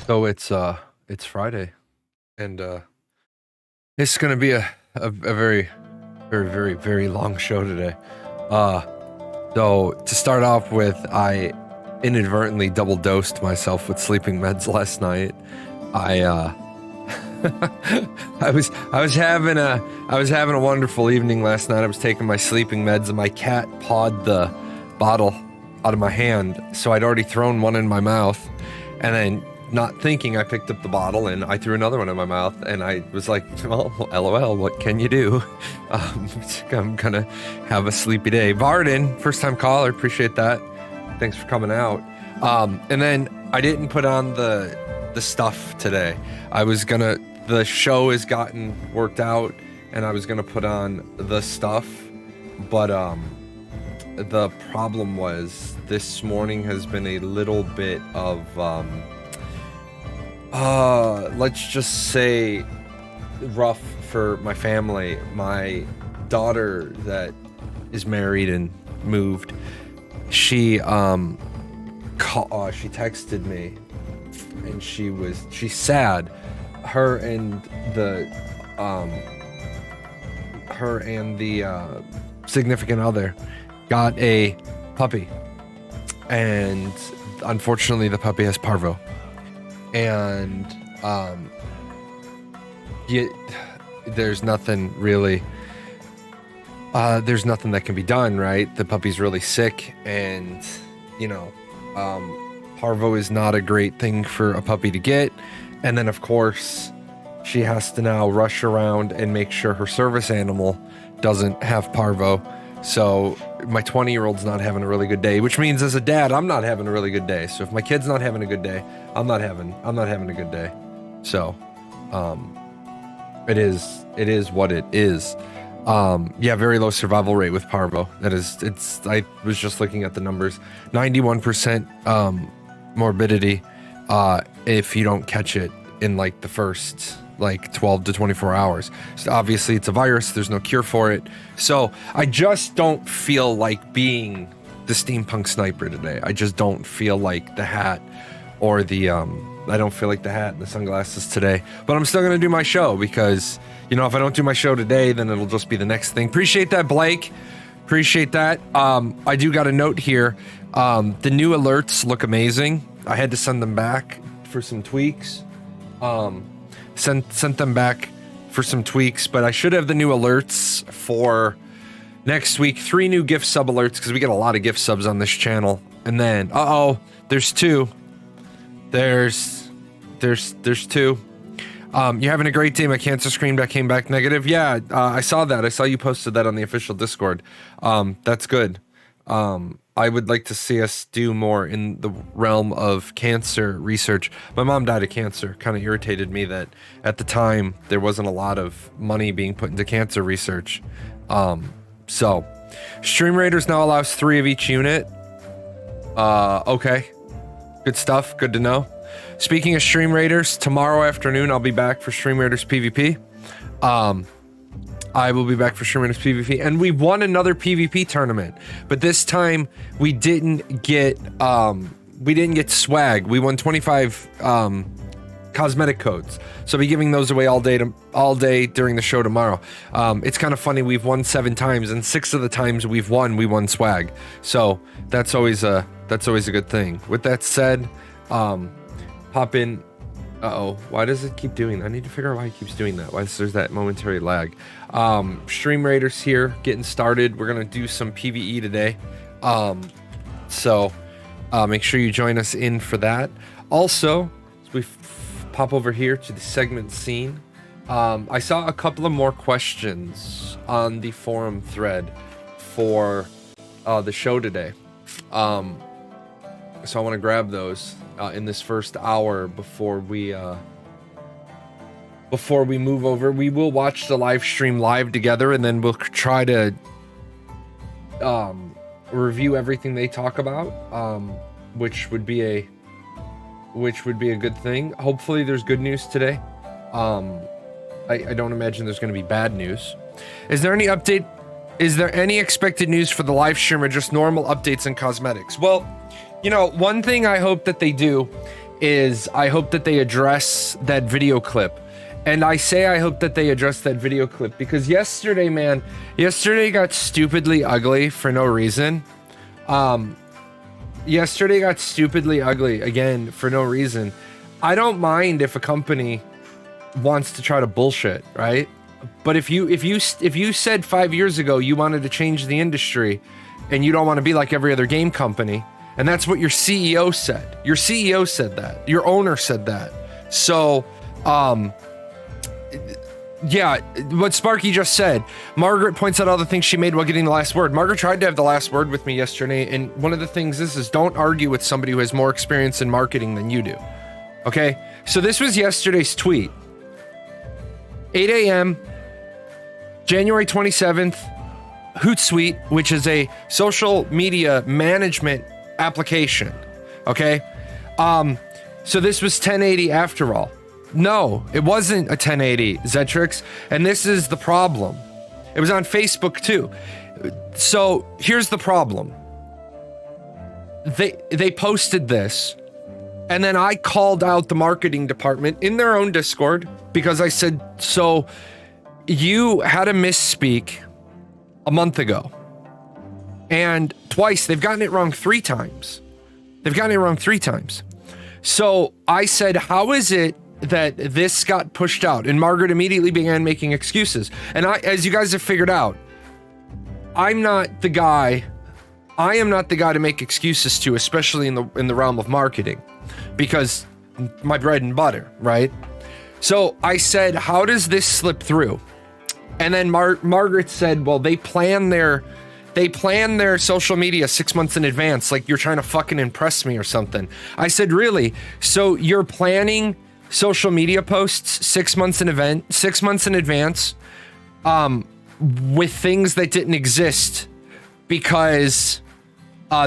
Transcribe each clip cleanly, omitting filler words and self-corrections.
So it's Friday, and it's gonna be a very long show today. So to start off with, I inadvertently double dosed myself with sleeping meds last night. I was having a wonderful evening last night. I was taking my sleeping meds, and my cat pawed the bottle out of my hand. So I'd already thrown one in my mouth, and then, not thinking, I picked up the bottle and I threw another one in my mouth, and I was like, well, LOL, what can you do? I'm gonna have a sleepy day. Varden, first time caller, appreciate that. Thanks for coming out. And then I didn't put on the stuff today. The show has gotten worked out, and I was gonna put on the stuff, but the problem was this morning has been a little bit of let's just say rough for my family. My daughter that is married and moved, she texted me, and she's sad. Her and the significant other got a puppy, and unfortunately the puppy has parvo. And there's nothing really, there's nothing that can be done, right? The puppy's really sick, and parvo is not a great thing for a puppy to get. And then of course she has to now rush around and make sure her service animal doesn't have parvo. So my 20-year-old's not having a really good day, which means as a dad, I'm not having a really good day. So if my kid's not having a good day, I'm not having a good day. So, it is what it is. Yeah, very low survival rate with parvo. I was just looking at the numbers. 91% morbidity if you don't catch it in like the first 12 to 24 hours. So obviously it's a virus, there's no cure for it. So I just don't feel like being the steampunk sniper today. I just don't feel like the hat or the I don't feel like the hat and the sunglasses today. But I'm still gonna do my show, because if I don't do my show today, then it'll just be the next thing. Appreciate that, Blake. Appreciate that. I do got a note here. The new alerts look amazing. I had to send them back for some tweaks. Sent them back for some tweaks, but I should have the new alerts for next week. 3 new gift sub alerts, because we get a lot of gift subs on this channel. And then there's 2. There's 2. You having a great day? My cancer screen came back negative. Yeah, I saw that. I saw you posted that on the official Discord. That's good. I would like to see us do more in the realm of cancer research. My mom died of cancer. Kind of irritated me that at the time there wasn't a lot of money being put into cancer research. So Stream Raiders now allows 3 of each unit. Okay. Good stuff. Good to know. Speaking of Stream Raiders, tomorrow afternoon I'll be back for Stream Raiders PvP. I will be back for Stream Raiders PvP, and we won another PvP tournament, but this time we didn't get swag. We won 25 cosmetic codes, so I'll be giving those away all day during the show tomorrow. It's kind of funny. We've won 7 times, and 6 of the times we won swag. So that's always a good thing. With that said, pop in. Why does it keep doing that? I need to figure out why it keeps doing that. Why there's that momentary lag. Stream Raiders here, getting started. We're gonna do some PvE today. So make sure you join us in for that. Also, as we pop over here to the segment scene, I saw a couple of more questions on the forum thread for the show today. So I want to grab those in this first hour before we move over. We will watch the live stream live together, and then we'll try to review everything they talk about, which would be a good thing. Hopefully there's good news today. I don't imagine there's going to be bad news. Is there any update? Is there any expected news for the live stream, or just normal updates and cosmetics? Well, you know, one thing I hope that they do is I hope that they address that video clip. And I say I hope that they address that video clip because yesterday got stupidly ugly for no reason. Yesterday got stupidly ugly again for no reason. I don't mind if a company wants to try to bullshit, right? But if you said 5 years ago you wanted to change the industry and you don't want to be like every other game company, and that's what your CEO said. Your CEO said that. Your owner said that. So, yeah, what Sparky just said. Margaret points out all the things she made while getting the last word. Margaret tried to have the last word with me yesterday, and one of the things is don't argue with somebody who has more experience in marketing than you do. Okay? So this was yesterday's tweet. 8 a.m., January 27th, Hootsuite, which is a social media management application. Okay? So this was 1080 after all. No, it wasn't a 1080, Zetrix, and this is the problem. It was on Facebook too. So here's the problem. They posted this, and then I called out the marketing department in their own Discord because I said, so you had a misspeak a month ago, and twice. They've gotten it wrong 3 times. So I said, how is it that this got pushed out? And Margaret immediately began making excuses. And as you guys have figured out, I am not the guy to make excuses to, especially in the realm of marketing, because my bread and butter, right? So I said, how does this slip through? And then Margaret said, well, they plan their social media 6 months in advance, like you're trying to fucking impress me or something. I said, really? So you're planning social media posts 6 months in advance, with things that didn't exist, because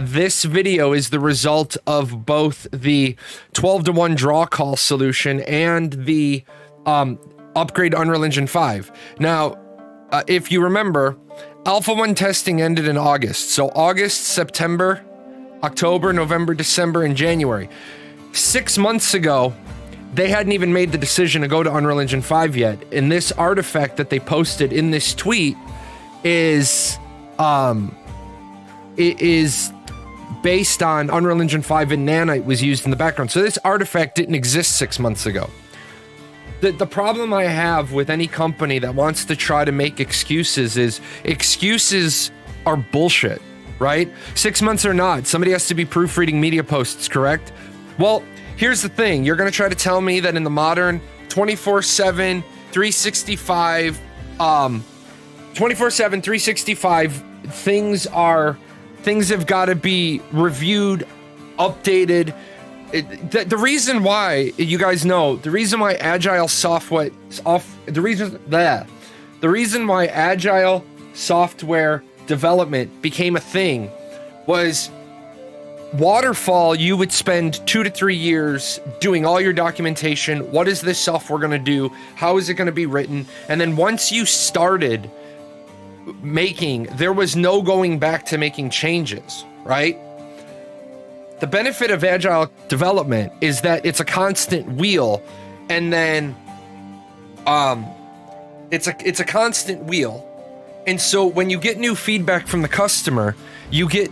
this video is the result of both the 12-to-1 draw call solution and the upgrade Unreal Engine 5. Now, if you remember, Alpha 1 testing ended in August. So August, September, October, November, December, and January. 6 months ago, they hadn't even made the decision to go to Unreal Engine 5 yet. And this artifact that they posted in this tweet is based on Unreal Engine 5, and Nanite was used in the background. So this artifact didn't exist 6 months ago. The problem I have with any company that wants to try to make excuses is excuses are bullshit, right? 6 months or not, somebody has to be proofreading media posts, correct? Well, here's the thing. You're going to try to tell me that in the modern 24/7, 365, 24/7, 365, things have got to be reviewed, updated. The reason why, you guys know, the reason why agile software development became a thing was waterfall. You would spend 2 to 3 years doing all your documentation. What is this software going to do? How is it going to be written? And then once you started making, there was no going back to making changes, right? The benefit of agile development is that it's a constant wheel, and then it's a constant wheel. And so when you get new feedback from the customer, you get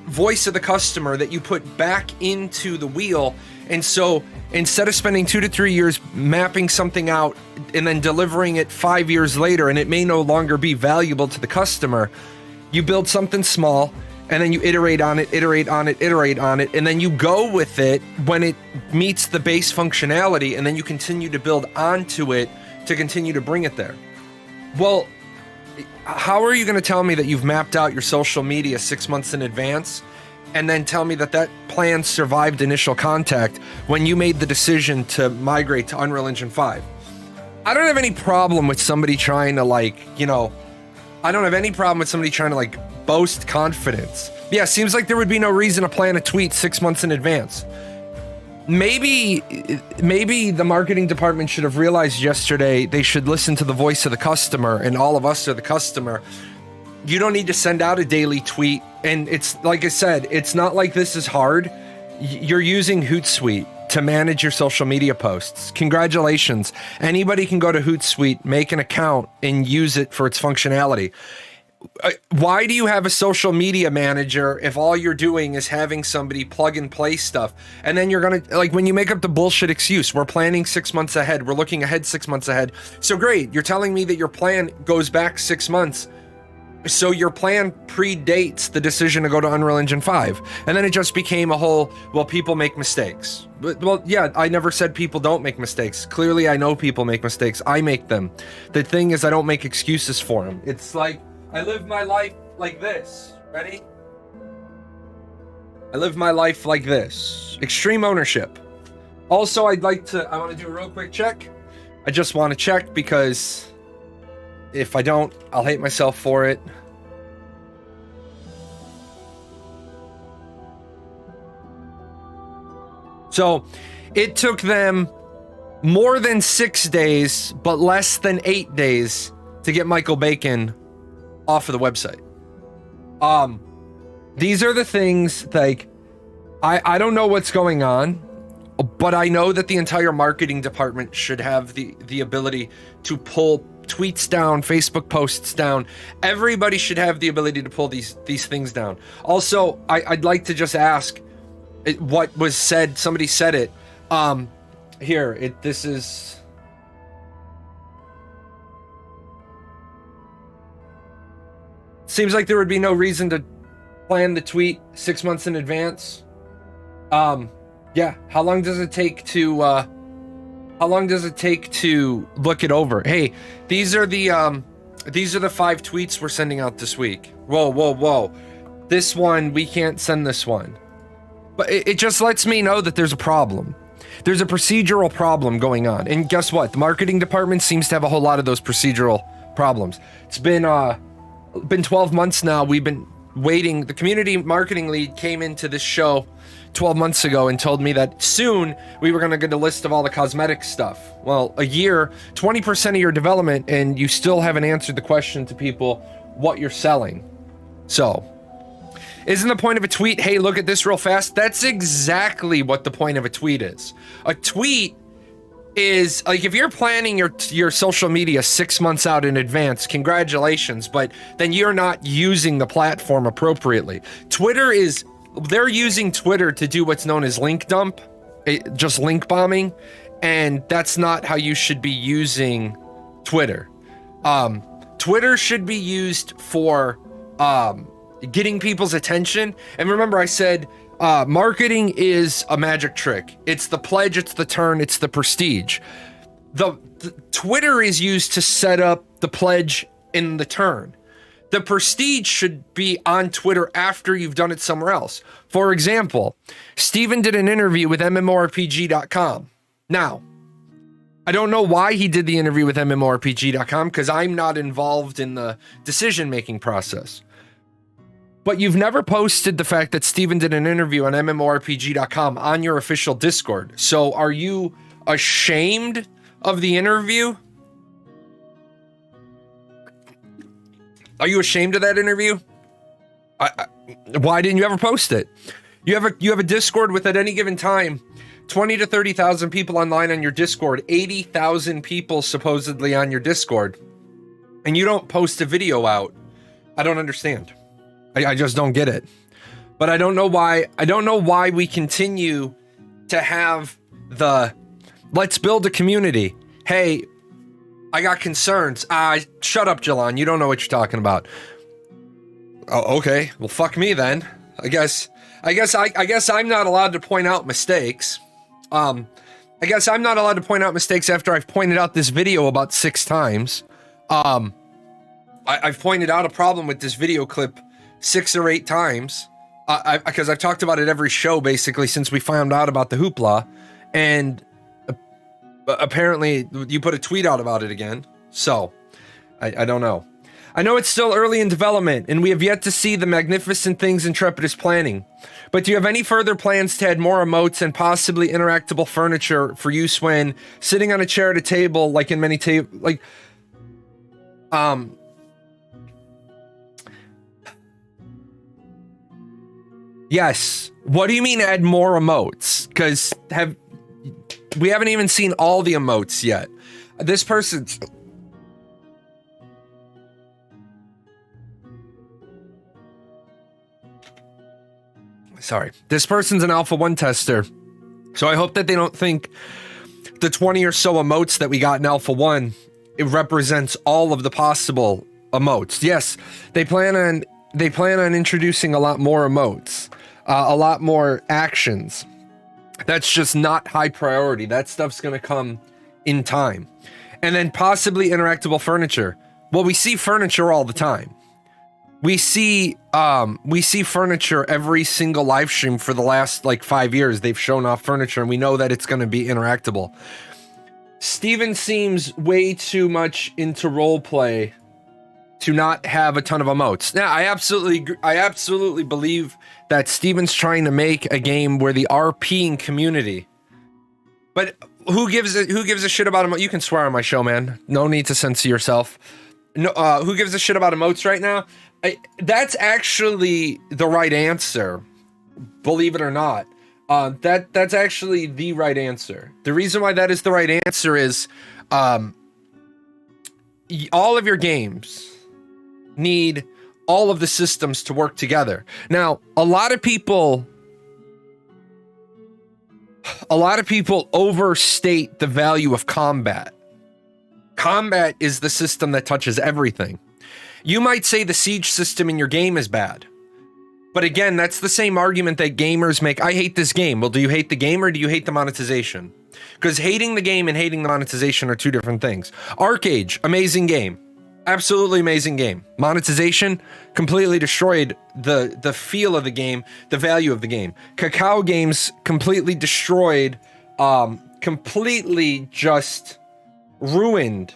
voice of the customer that you put back into the wheel. And so instead of spending 2 to 3 years mapping something out and then delivering it 5 years later, and it may no longer be valuable to the customer, you build something small, and then you iterate on it, and then you go with it when it meets the base functionality, and then you continue to build onto it to continue to bring it there. Well, how are you going to tell me that you've mapped out your social media 6 months in advance and then tell me that plan survived initial contact when you made the decision to migrate to Unreal Engine 5? I don't have any problem with somebody trying to boast confidence. Yeah, seems like there would be no reason to plan a tweet 6 months in advance. Maybe the marketing department should have realized yesterday they should listen to the voice of the customer, and all of us are the customer. You don't need to send out a daily tweet. And it's like I said, it's not like this is hard. you're using Hootsuite to manage your social media posts. Congratulations. Anybody can go to Hootsuite, make an account, and use it for its functionality. Why do you have a social media manager if all you're doing is having somebody plug and play stuff? And then you're going to, like, when you make up the bullshit excuse, we're planning 6 months ahead, we're looking ahead 6 months ahead. So great, you're telling me that your plan goes back 6 months. So your plan predates the decision to go to Unreal Engine 5. And then it just became a whole, well, people make mistakes. But, well, yeah, I never said people don't make mistakes. Clearly, I know people make mistakes. I make them. The thing is, I don't make excuses for them. It's like, I live my life like this. Ready? I live my life like this. Extreme ownership. Also, I want to do a real quick check. I just want to check because if I don't, I'll hate myself for it. So, it took them more than 6 days, but less than 8 days to get Michael Bacon off of the website. These are the things, like, I don't know what's going on, but I know that the entire marketing department should have the ability to pull tweets down, Facebook posts down. Everybody should have the ability to pull these things down. Also, I'd like to just ask what was said. Somebody said it. This is. Seems like there would be no reason to plan the tweet 6 months in advance. Yeah. How long does it take to look it over? Hey, these are the 5 tweets we're sending out this week. Whoa. This one, we can't send this one. But it just lets me know that there's a problem. There's a procedural problem going on. And guess what? The marketing department seems to have a whole lot of those procedural problems. It's been 12 months now. We've been waiting. The community marketing lead came into this show 12 months ago and told me that soon we were going to get a list of all the cosmetic stuff. Well, a year, 20% of your development, and you still haven't answered the question to people what you're selling. So, isn't the point of a tweet, hey, look at this real fast? That's exactly what the point of a tweet is. A tweet is, like, if you're planning your social media 6 months out in advance, congratulations, but then you're not using the platform appropriately. They're using Twitter to do what's known as link dump, just link bombing, and that's not how you should be using Twitter. Twitter should be used for getting people's attention. And remember, I said marketing is a magic trick. It's the pledge, it's the turn, it's the prestige. The Twitter is used to set up the pledge in the turn. The prestige should be on Twitter after you've done it somewhere else. For example, Steven did an interview with MMORPG.com. Now, I don't know why he did the interview with MMORPG.com because I'm not involved in the decision-making process. But you've never posted the fact that Steven did an interview on MMORPG.com on your official Discord. So are you ashamed of the interview? Are you ashamed of that interview? Why didn't you ever post it? You have a Discord with, at any given time, 20 to 30,000 people online on your Discord, 80,000 people supposedly on your Discord, and you don't post a video out. I don't understand. I just don't get it. But I don't know why we continue to have the let's build a community. Hey, I got concerns. Shut up, Jahlon. You don't know what you're talking about. Oh, okay. Well, fuck me then. I guess I'm not allowed to point out mistakes. I guess I'm not allowed to point out mistakes after I've pointed out this video about 6 times. I've pointed out a problem with this video clip 6 or 8 times. Because I've talked about it every show basically since we found out about the hoopla, and apparently you put a tweet out about it again. So I don't know. I know it's still early in development and we have yet to see the magnificent things Intrepid is planning, but do you have any further plans to add more emotes and possibly interactable furniture for use when sitting on a chair at a table, like in many Yes. What do you mean add more emotes? Because we haven't even seen all the emotes yet. This person's... Sorry. This person's an Alpha 1 tester. So I hope that they don't think the 20 or so emotes that we got in Alpha 1, it represents all of the possible emotes. Yes, they plan on introducing a lot more emotes, a lot more actions. That's just not high priority. That stuff's going to come in time. And then possibly interactable furniture. Well, we see furniture all the time. We see furniture every single live stream for the last like 5 years. They've shown off furniture and we know that it's going to be interactable. Steven seems way too much into roleplay to not have a ton of emotes. Now, I absolutely believe that Steven's trying to make a game where the RPing community, but who gives a shit about emotes? You can swear on my show, man. No need to censor yourself. No, who gives a shit about emotes right now? That's actually the right answer, believe it or not. That's actually the right answer. The reason why that is the right answer is all of your games need all of the systems to work together. Now, a lot of people overstate the value of combat. Combat is the system that touches everything. You might say the siege system in your game is bad. But again, that's the same argument that gamers make. I hate this game. Well, do you hate the game or do you hate the monetization? Because hating the game and hating the monetization are two different things. Arcade, amazing game. Absolutely amazing game. Monetization completely destroyed the feel of the game, the value of the game. Cacao Games completely destroyed, completely just ruined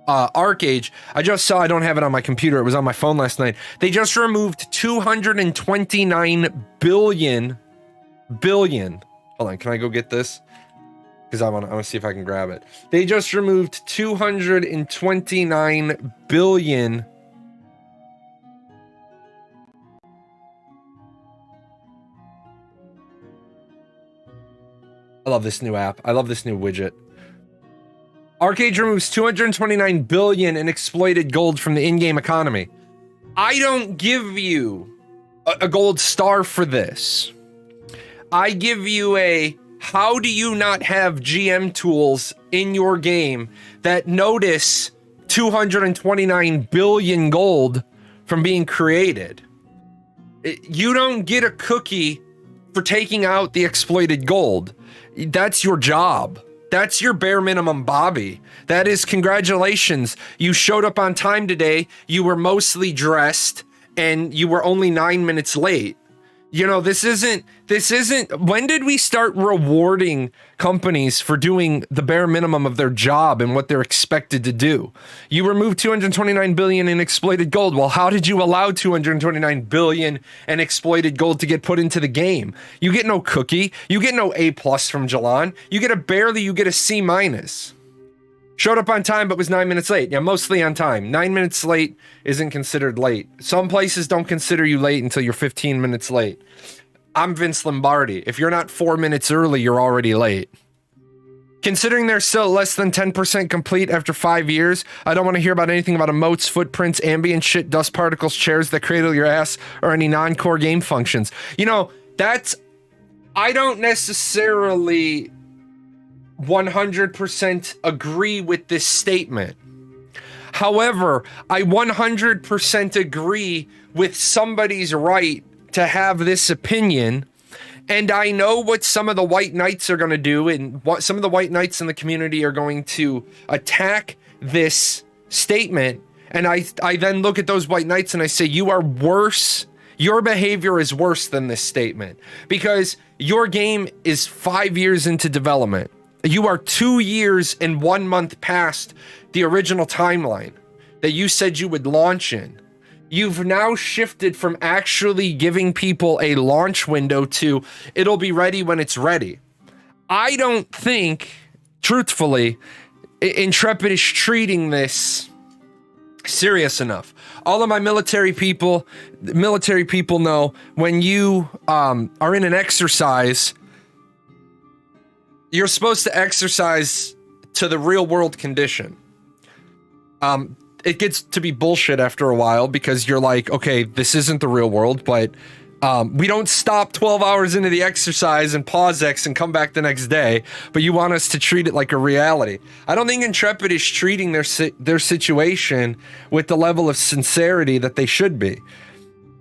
Arcade. I just saw, I don't have it on my computer, it was on my phone last night. They just removed 229 billion. Hold on, can I go get this? Because I want to see if I can grab it. They just removed 229 billion. I love this new app. I love this new widget. Arcade removes 229 billion in exploited gold from the in-game economy. I don't give you a gold star for this. I give you a, how do you not have GM tools in your game that notice 229 billion gold from being created? You don't get a cookie for taking out the exploited gold. That's your job. That's your bare minimum, Bobby. That is, congratulations. You showed up on time today. You were mostly dressed and you were only 9 minutes late. You know, this isn't, when did we start rewarding companies for doing the bare minimum of their job and what they're expected to do? You removed 229 billion in exploited gold. Well, how did you allow 229 billion in exploited gold to get put into the game? You get no cookie. You get no A+ from Jahlon. You get a C-. Showed up on time, but was 9 minutes late. Yeah, mostly on time. 9 minutes late isn't considered late. Some places don't consider you late until you're 15 minutes late. I'm Vince Lombardi. If you're not 4 minutes early, you're already late. Considering they're still less than 10% complete after 5 years, I don't want to hear about anything about emotes, footprints, ambient shit, dust particles, chairs that cradle your ass, or any non-core game functions. You know, I don't necessarily 100% agree with this statement. However, I 100% agree with somebody's right to have this opinion, and I know what some of the white knights are going to do, and what some of the white knights in the community are going to attack this statement, and I then look at those white knights and I say, you are worse. Your behavior is worse than this statement, because your game is 5 years into development. You are 2 years and 1 month past the original timeline that you said you would launch in. You've now shifted from actually giving people a launch window to it'll be ready when it's ready. I don't think, truthfully, Intrepid is treating this Serious enough. All of my military people know when you are in an exercise, you're supposed to exercise to the real world condition. It gets to be bullshit after a while because you're like, okay, this isn't the real world, but we don't stop 12 hours into the exercise and pause X and come back the next day, but you want us to treat it like a reality. I don't think Intrepid is treating their situation with the level of sincerity that they should be.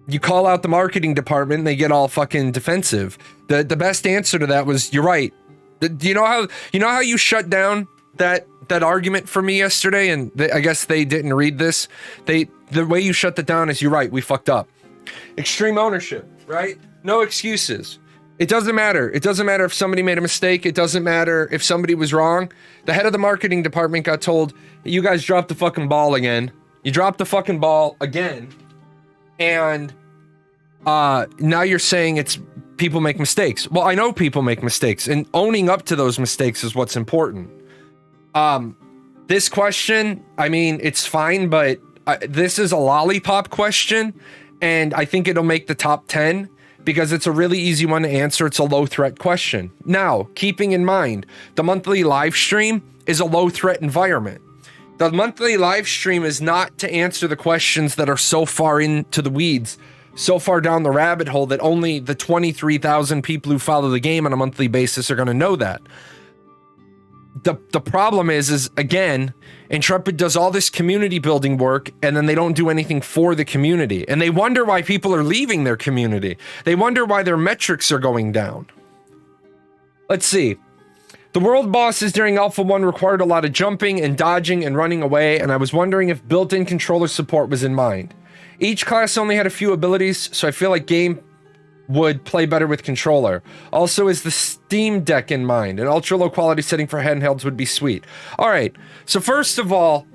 You call out the marketing department and they get all fucking defensive. The best answer to that was, you're right. Do you know how you shut down that argument for me yesterday? And I guess they didn't read this. The way you shut that down is, you're right, we fucked up. Extreme ownership, right? No excuses. It doesn't matter. It doesn't matter if somebody made a mistake. It doesn't matter if somebody was wrong. The head of the marketing department got told, you guys dropped the fucking ball again. You dropped the fucking ball again. And now you're saying it's people make mistakes. Well, I know people make mistakes, and owning up to those mistakes is what's important. This question, I mean, it's fine, but this is a lollipop question. And I think it'll make the top 10 because it's a really easy one to answer. It's a low threat question. Now, keeping in mind, the monthly live stream is a low threat environment. The monthly live stream is not to answer the questions that are so far into the weeds, so far down the rabbit hole that only the 23,000 people who follow the game on a monthly basis are going to know that. The problem is again, Intrepid does all this community building work and then they don't do anything for the community. And they wonder why people are leaving their community. They wonder why their metrics are going down. Let's see. The world bosses during Alpha 1 required a lot of jumping and dodging and running away, and I was wondering if built-in controller support was in mind. Each class only had a few abilities, so I feel like game would play better with controller. Also, is the Steam Deck in mind? An ultra low quality setting for handhelds would be sweet. All right, so first of all,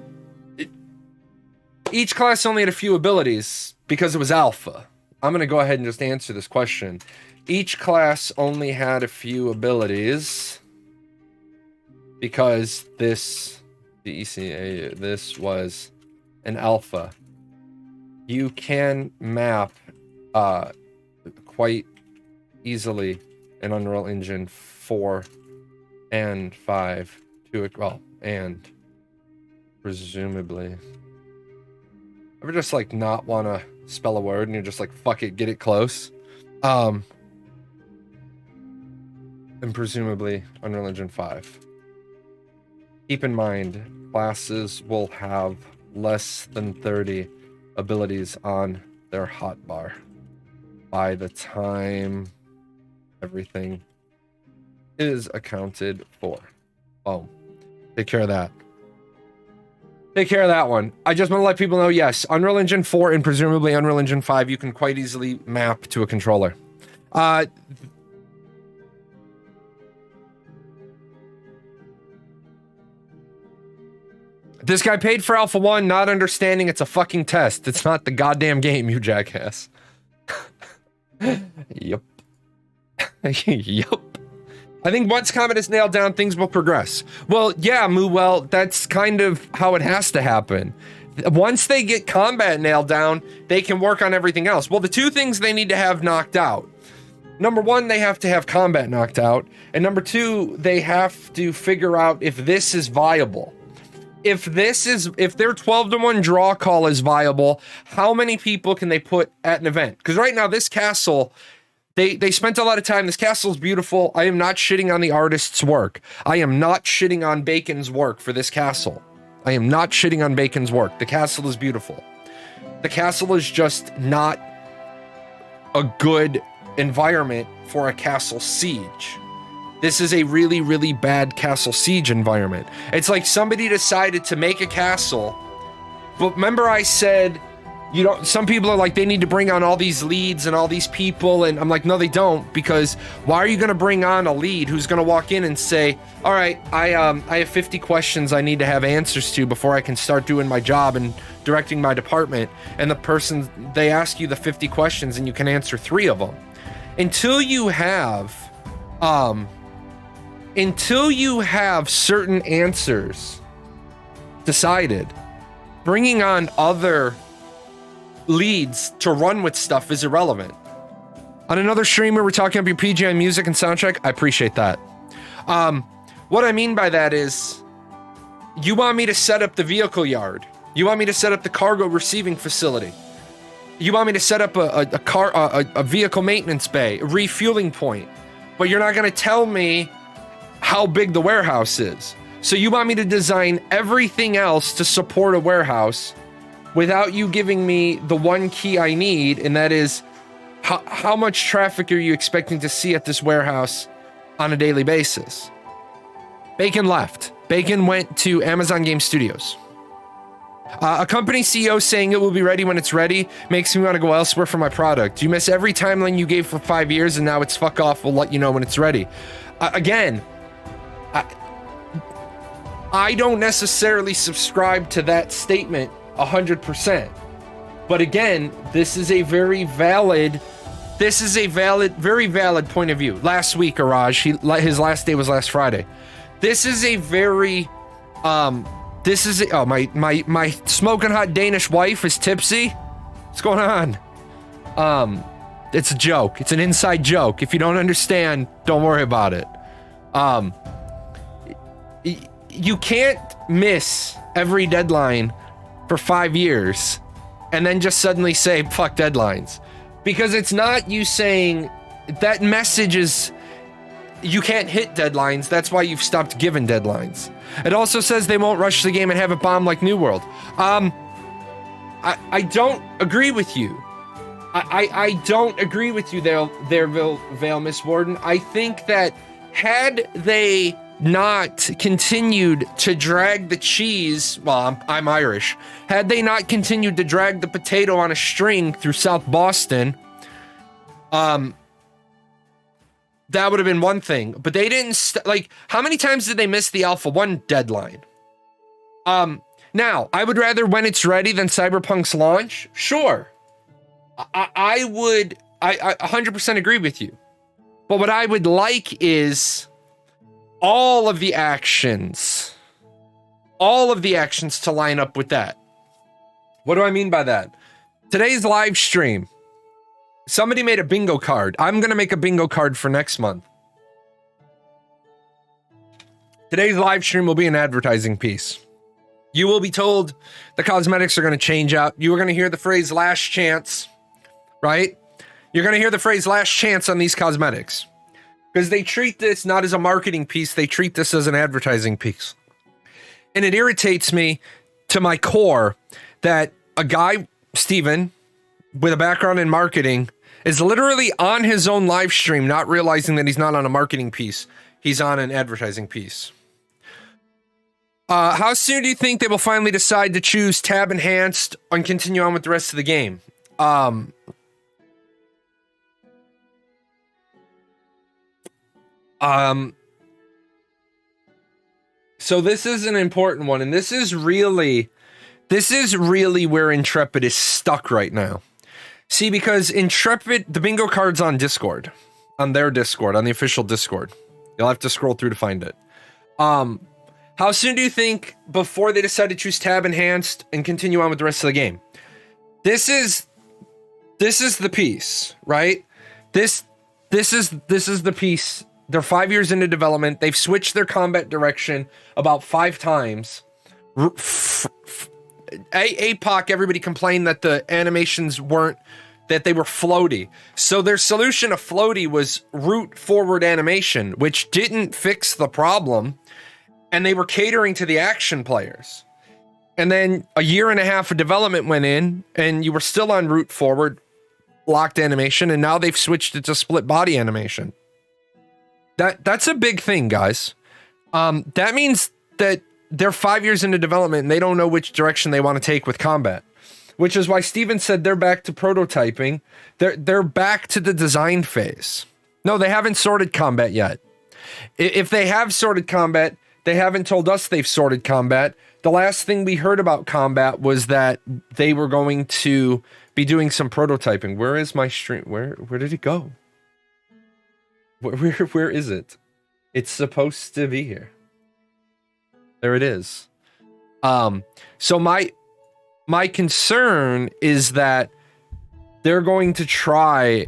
each class only had a few abilities because it was alpha. I'm going to go ahead and just answer this question. Each class only had a few abilities because this was an alpha. You can map quite easily in Unreal Engine 4 and 5 to it. Well, and presumably. Ever just like not want to spell a word and you're just like, fuck it, get it close? And presumably Unreal Engine 5. Keep in mind, classes will have less than 30 abilities on their hotbar by the time everything is accounted for. Boom. Take care of that. Take care of that one. I just want to let people know, yes, Unreal Engine 4 and presumably Unreal Engine 5, you can quite easily map to a controller. This guy paid for Alpha 1, not understanding it's a fucking test. It's not the goddamn game, you jackass. Yep. Yep. I think once combat is nailed down, things will progress. Well, yeah, Muwell, that's kind of how it has to happen. Once they get combat nailed down, they can work on everything else. Well, the two things they need to have knocked out. Number one, they have to have combat knocked out. And number two, they have to figure out if this is viable. If their 12-to-1 draw call is viable, how many people can they put at an event? Because right now, this castle, they spent a lot of time. This castle is beautiful. I am not shitting on the artist's work. I am not shitting on Bacon's work for this castle. I am not shitting on Bacon's work. The castle is beautiful. The castle is just not a good environment for a castle siege. This is a really, really bad castle siege environment. It's like somebody decided to make a castle, but remember I said, you know, some people are like, they need to bring on all these leads and all these people, and I'm like, no, they don't, because why are you going to bring on a lead who's going to walk in and say, all right, I have 50 questions I need to have answers to before I can start doing my job and directing my department, and the person, they ask you the 50 questions and you can answer 3 of them. Until you have certain answers decided, bringing on other leads to run with stuff is irrelevant. On another streamer, we're talking about your PGI music and soundtrack. I appreciate that. What I mean by that is, you want me to set up the vehicle yard. You want me to set up the cargo receiving facility. You want me to set up a vehicle maintenance bay, a refueling point. But you're not going to tell me how big the warehouse is. So you want me to design everything else to support a warehouse without you giving me the one key I need, and that is, how much traffic are you expecting to see at this warehouse on a daily basis? Bacon left. Bacon went to Amazon Game Studios. A company CEO saying it will be ready when it's ready makes me want to go elsewhere for my product. You miss every timeline you gave for 5 years, and now it's fuck off. We'll let you know when it's ready. Again, I don't necessarily subscribe to that statement 100%. But again, this is a very valid point of view. Last week, Araj, his last day was last Friday. This is a very, my smoking hot Danish wife is tipsy. What's going on? It's a joke. It's an inside joke. If you don't understand, don't worry about it. You can't miss every deadline for 5 years and then just suddenly say, fuck deadlines. Because it's not you saying that message is, you can't hit deadlines. That's why you've stopped giving deadlines. It also says they won't rush the game and have it bomb like New World. I don't agree with you. I don't agree with you there, Vale Miss Warden. I think that had they not continued to drag the cheese, well, I'm Irish. Had they not continued to drag the potato on a string through South Boston, that would have been one thing. But they didn't, like, how many times did they miss the Alpha 1 deadline? Now, I would rather when it's ready than Cyberpunk's launch. Sure. I would 100% agree with you. But what I would like is all of the actions to line up with that. What do I mean by that? Today's live stream, somebody made a bingo card. I'm going to make a bingo card for next month. Today's live stream will be an advertising piece. You will be told the cosmetics are going to change out. You are going to hear the phrase last chance, right? You're going to hear the phrase last chance on these cosmetics. Because they treat this not as a marketing piece, they treat this as an advertising piece. And it irritates me to my core that a guy, Steven, with a background in marketing, is literally on his own live stream, not realizing that he's not on a marketing piece. He's on an advertising piece. How soon do you think they will finally decide to choose tab enhanced and continue on with the rest of the game? So this is an important one, and this is really where Intrepid is stuck right now. See, because Intrepid, the bingo card's on Discord, on their Discord, on the official Discord. You'll have to scroll through to find it. How soon do you think before they decide to choose tab enhanced and continue on with the rest of the game? This is the piece, right? This is the piece. They're 5 years into development. They've switched their combat direction about 5 times. APOC, everybody complained that the animations that they were floaty. So their solution to floaty was root forward animation, which didn't fix the problem. And they were catering to the action players. And then a year and a half of development went in, and you were still on root forward locked animation, and now they've switched it to split body animation. That's a big thing, guys. That means that they're 5 years into development and they don't know which direction they want to take with combat, which is why Steven said they're back to prototyping. They're back to the design phase. No, they haven't sorted combat yet. If they have sorted combat, they haven't told us they've sorted combat. The last thing we heard about combat was that they were going to be doing some prototyping. Where is my stream? Where did it go? Where is it? It's supposed to be here. There it is. So My concern is that they're going to try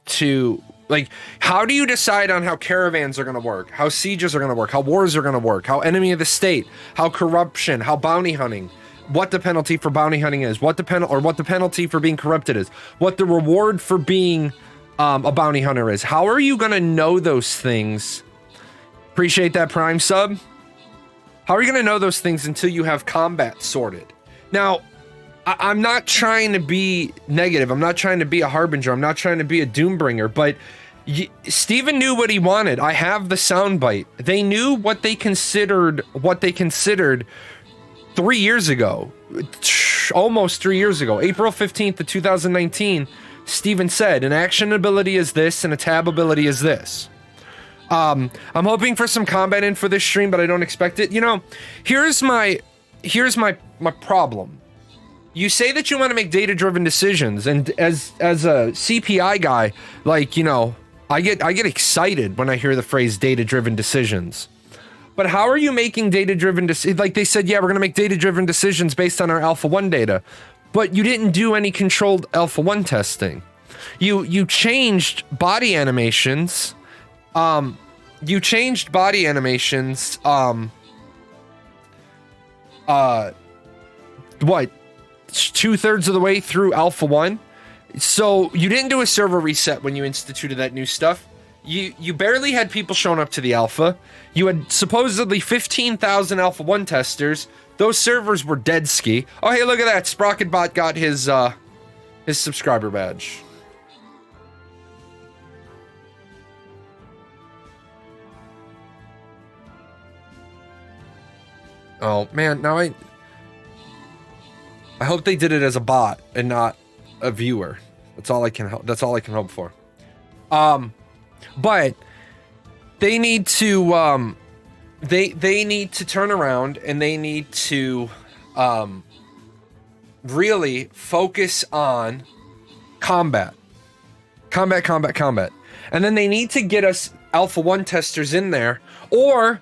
to, like, how do you decide on how caravans are going to work, how sieges are going to work, how wars are going to work, how enemy of the state, how corruption, how bounty hunting, what the penalty for bounty hunting is, what the penalty for being corrupted is, what the reward for being a bounty hunter is? How are you going to know those things? Appreciate that Prime sub. How are you going to know those things until you have combat sorted? Now, I'm not trying to be negative. I'm not trying to be a harbinger. I'm not trying to be a doombringer, but Steven knew what he wanted. I have the soundbite. They knew what they considered 3 years ago, almost 3 years ago, April 15th of 2019. Steven said an action ability is this and a tab ability is this. I'm hoping for some combat in for this stream, but I don't expect it. You know, here's my problem. You say that you want to make data-driven decisions, and as a CPI guy, like, you know, I get excited when I hear the phrase data-driven decisions. But how are you making data-driven decisions? Like they said, yeah, we're going to make data-driven decisions based on our Alpha 1 data, but you didn't do any controlled Alpha 1 testing. You changed body animations. What? 2/3 of the way through Alpha 1. So you didn't do a server reset when you instituted that new stuff. You barely had people showing up to the alpha. You had supposedly 15,000 Alpha 1 testers. Those servers were dead ski. Oh, hey, look at that. Sprocketbot got his subscriber badge. Oh, man, now I hope they did it as a bot and not a viewer. That's all I can hope for. But they need to they need to turn around and they need to really focus on combat. And then they need to get us Alpha 1 testers in there, or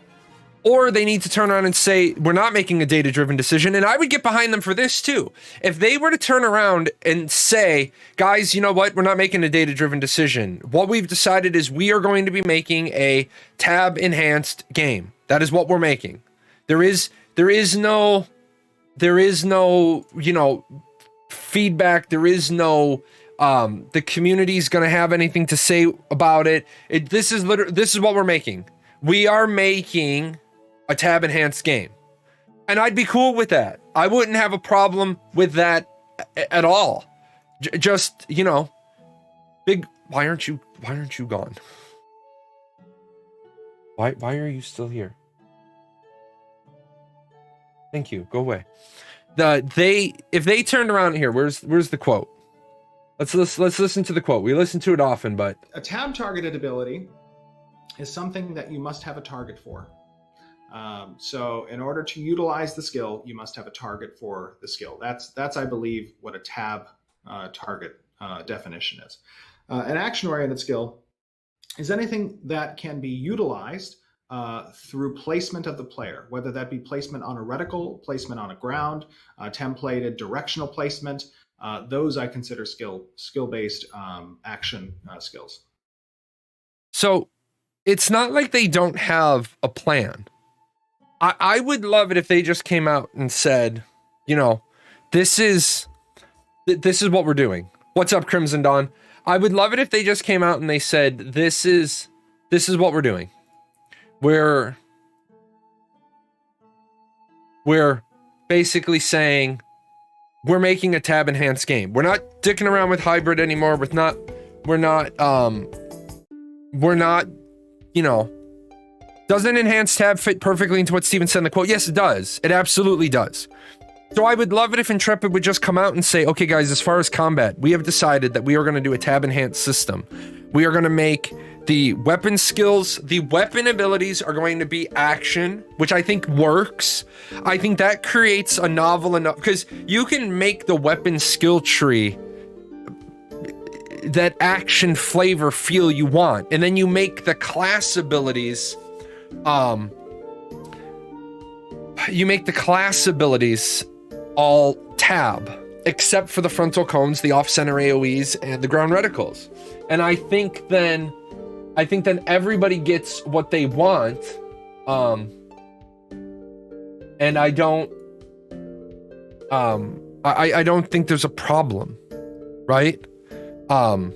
they need to turn around and say, we're not making a data-driven decision. And I would get behind them for this too. If they were to turn around and say, guys, you know what? We're not making a data-driven decision. What we've decided is we are going to be making a tab-enhanced game. That is what we're making. There is no, you know, feedback. There is no, the community's going to have anything to say about it. This is what we're making. We are making a tab enhanced game. And I'd be cool with that. I wouldn't have a problem with that at all. Just, you know, why aren't you gone? Why are you still here? Thank you. Go away. If they turned around here, where's the quote? Let's listen to the quote. We listen to it often, but a tab targeted ability is something that you must have a target for. So in order to utilize the skill, you must have a target for the skill. That's I believe what a tab target definition is. An action-oriented skill is anything that can be utilized through placement of the player, whether that be placement on a reticle, placement on a ground, templated directional placement. Those I consider skill-based action skills. So it's not like they don't have a plan. I would love it if they just came out and said, you know, this is what we're doing. What's up, Crimson Dawn? I would love it if they just came out and they said, this is what we're doing. We're basically saying we're making a tab enhanced game. We're not dicking around with hybrid anymore. We're not, you know, doesn't enhanced tab fit perfectly into what Steven said in the quote? Yes, it does. It absolutely does. So I would love it if Intrepid would just come out and say, okay, guys, as far as combat, we have decided that we are going to do a tab enhanced system. We are going to make the weapon skills, the weapon abilities are going to be action, which I think works. I think that creates a novel enough, because you can make the weapon skill tree that action flavor feel you want, and then you make the class abilities all tab, except for the frontal cones, the off-center AoEs, and the ground reticles. And I think then everybody gets what they want. And I don't think there's a problem, right? I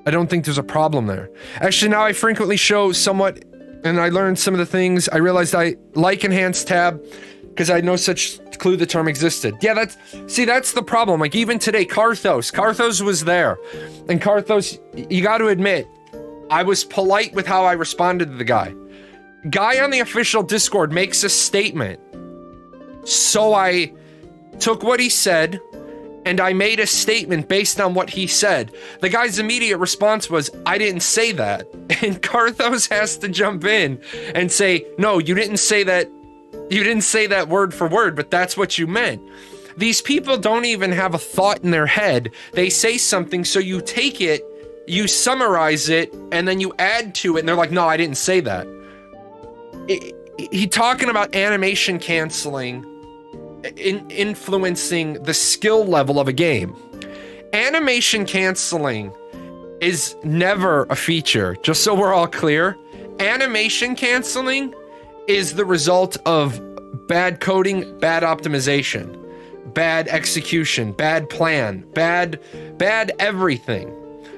don't think there's a problem there. Actually, now I frequently show somewhat, and I learned some of the things. I realized I like enhanced tab because I had no such clue the term existed. Yeah, that's the problem. Like even today, Karthos was there. And Karthos, you got to admit, I was polite with how I responded to the guy. Guy on the official Discord makes a statement. So I took what he said and I made a statement based on what he said. The guy's immediate response was, I didn't say that. And Karthos has to jump in and say, no, you didn't say that. You didn't say that word for word, but that's what you meant. These people don't even have a thought in their head. They say something, so you take it, you summarize it, and then you add to it, and they're like, no, I didn't say that. He talking about animation canceling influencing the skill level of a game. Animation canceling is never a feature, just so we're all clear. Animation canceling is the result of bad coding, bad optimization, bad execution, bad plan, bad everything.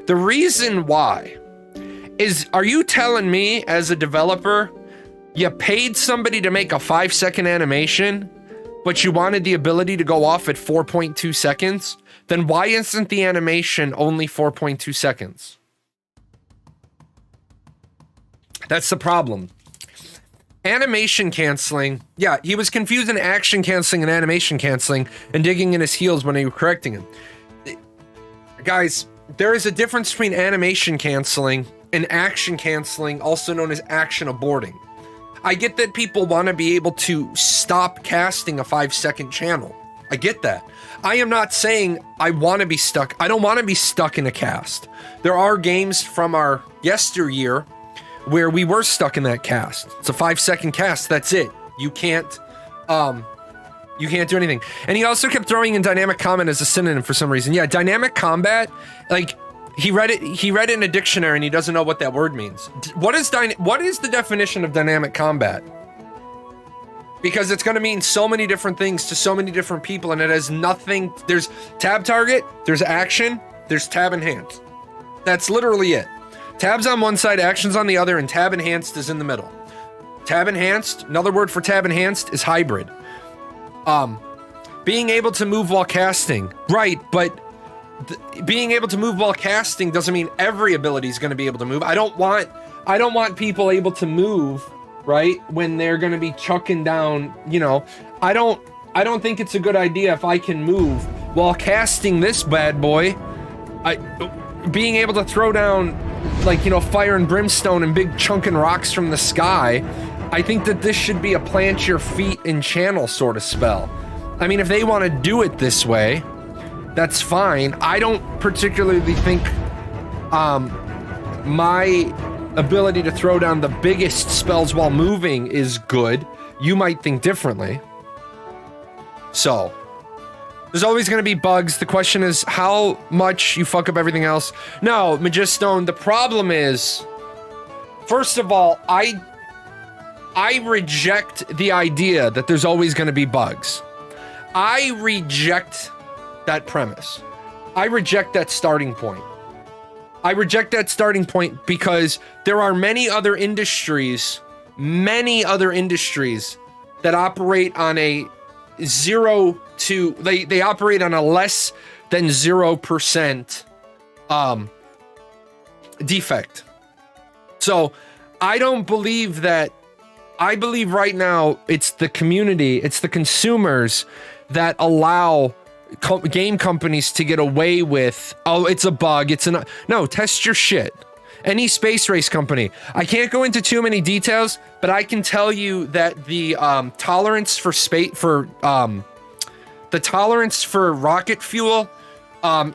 The reason why is, are you telling me as a developer you paid somebody to make a 5-second animation, but you wanted the ability to go off at 4.2 seconds? Then why isn't the animation only 4.2 seconds? That's the problem. Animation canceling, yeah, he was confusing action canceling and animation canceling and digging in his heels when he was correcting him. Guys, there is a difference between animation canceling and action canceling, also known as action aborting. I get that people want to be able to stop casting a 5-second channel. I get that. I am not saying I want to be stuck. I don't want to be stuck in a cast. There are games from our yesteryear where we were stuck in that cast. It's a 5-second cast. That's it. You can't do anything. And he also kept throwing in dynamic combat as a synonym for some reason. Yeah, dynamic combat, like he read it in a dictionary and he doesn't know what that word means. What is the definition of dynamic combat? Because it's going to mean so many different things to so many different people, and it has nothing. There's tab target, there's action, there's tab enhanced. That's literally it. Tabs on one side, actions on the other, and tab enhanced is in the middle. Tab enhanced, another word for tab enhanced is hybrid. Being able to move while casting, right? But being able to move while casting doesn't mean every ability is going to be able to move. I don't want people able to move, right, when they're going to be chucking down, you know. I don't think it's a good idea if I can move while casting this bad boy. Being able to throw down, like, you know, fire and brimstone and big chunkin' rocks from the sky. I think that this should be a plant your feet in channel sort of spell. I mean, if they want to do it this way, that's fine. I don't particularly think my ability to throw down the biggest spells while moving is good. You might think differently. So, there's always going to be bugs. The question is how much you fuck up everything else. No, Magistone, the problem is, first of all, I reject the idea that there's always going to be bugs. I reject that premise. I reject that starting point. I reject that starting point because there are many other industries that operate on a they operate on a less than 0% defect. So I don't believe that. I believe right now it's the community, it's the consumers that allow game companies to get away with, oh, it's a bug, no, test your shit. Any space race company. I can't go into too many details, but I can tell you that the tolerance for rocket fuel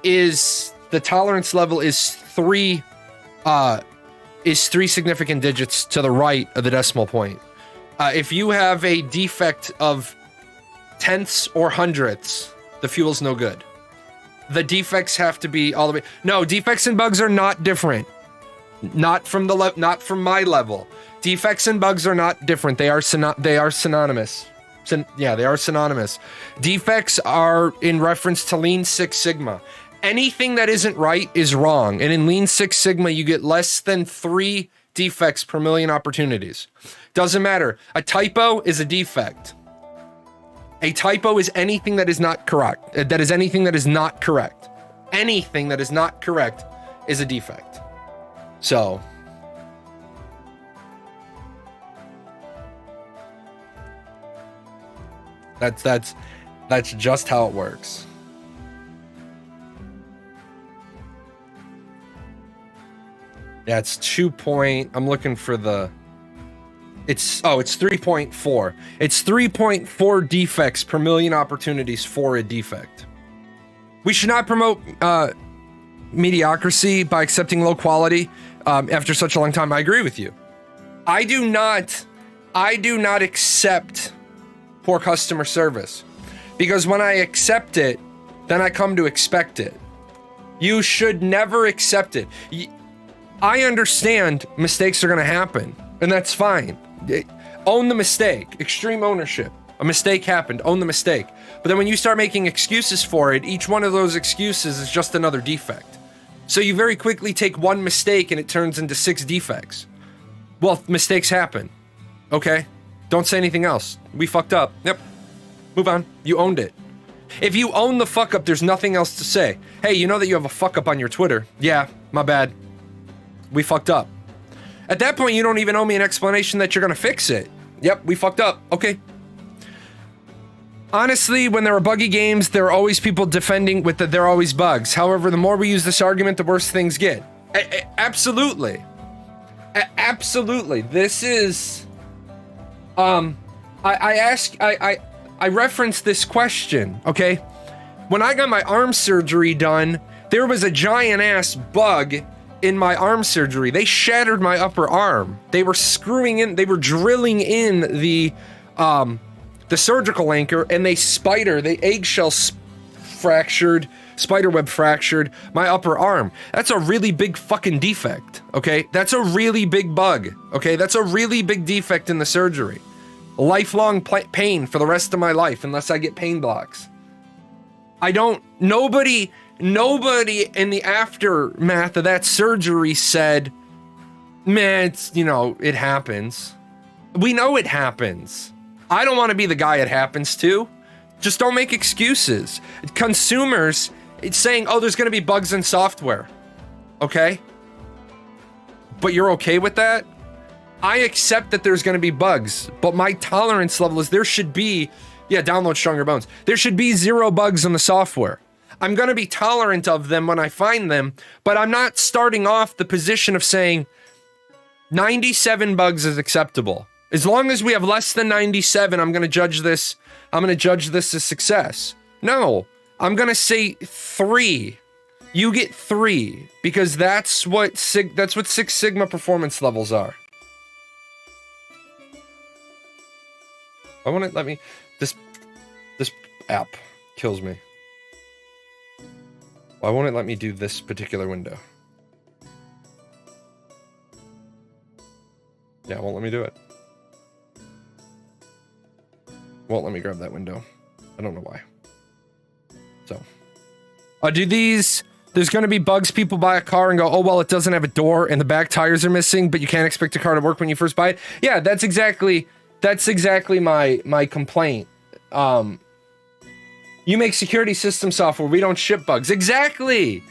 is, the tolerance level is 3 significant digits to the right of the decimal point. If you have a defect of tenths or hundredths, the fuel's no good. The defects have to be all the way. No, defects and bugs are not different. Not from my level. Defects and bugs are not different. They are synonymous. They are synonymous. Defects are in reference to Lean Six Sigma. Anything that isn't right is wrong. And in Lean Six Sigma, you get less than 3 defects per million opportunities. Doesn't matter. A typo is a defect. A typo is anything that is not correct. That is anything that is not correct. Anything that is not correct is a defect. So, that's just how it works. Yeah, it's 2 point. I'm looking for the. It's 3.4. It's 3.4 defects per million opportunities for a defect. We should not promote mediocrity by accepting low quality after such a long time. I agree with you. I do not accept poor customer service, because when I accept it, then I come to expect it. You should never accept it. I understand mistakes are going to happen, and that's fine. Own the mistake. Extreme ownership. A mistake happened. Own the mistake. But then when you start making excuses for it, each one of those excuses is just another defect. So you very quickly take one mistake and it turns into 6 defects. Well, mistakes happen. Okay? Don't say anything else. We fucked up. Yep. Move on. You owned it. If you own the fuck up, there's nothing else to say. Hey, you know that you have a fuck up on your Twitter. Yeah, my bad. We fucked up. At that point, you don't even owe me an explanation that you're gonna fix it. Yep, we fucked up. Okay. Honestly, when there are buggy games, there are always people defending with that there are always bugs. However, the more we use this argument, the worse things get. Absolutely. Absolutely. This is... I referenced this question, okay? When I got my arm surgery done, there was a giant-ass bug in my arm surgery. They shattered my upper arm. They were drilling in the surgical anchor, and the eggshell spiderweb fractured my upper arm. That's a really big fucking defect, okay? That's a really big bug, okay? That's a really big defect in the surgery. Lifelong pain for the rest of my life unless I get pain blocks. Nobody in the aftermath of that surgery said, man, it happens. We know it happens. I don't want to be the guy it happens to. Just don't make excuses. Consumers, it's saying, oh, there's going to be bugs in software. Okay? But you're okay with that? I accept that there's going to be bugs, but my tolerance level is there should be, download Stronger Bones. There should be 0 bugs in the software. I'm going to be tolerant of them when I find them, but I'm not starting off the position of saying 97 bugs is acceptable. As long as we have less than 97, I'm going to judge this as success. No, I'm going to say 3. You get 3 because that's what Six Sigma performance levels are. I want to let me. This app kills me. Why won't it let me do this particular window? Yeah, it won't let me do it. Won't let me grab that window. I don't know why. So, there's going to be bugs. People buy a car and go, oh, well, it doesn't have a door and the back tires are missing, but you can't expect a car to work when you first buy it. Yeah, that's exactly my complaint. You make security system software. We don't ship bugs. Exactly.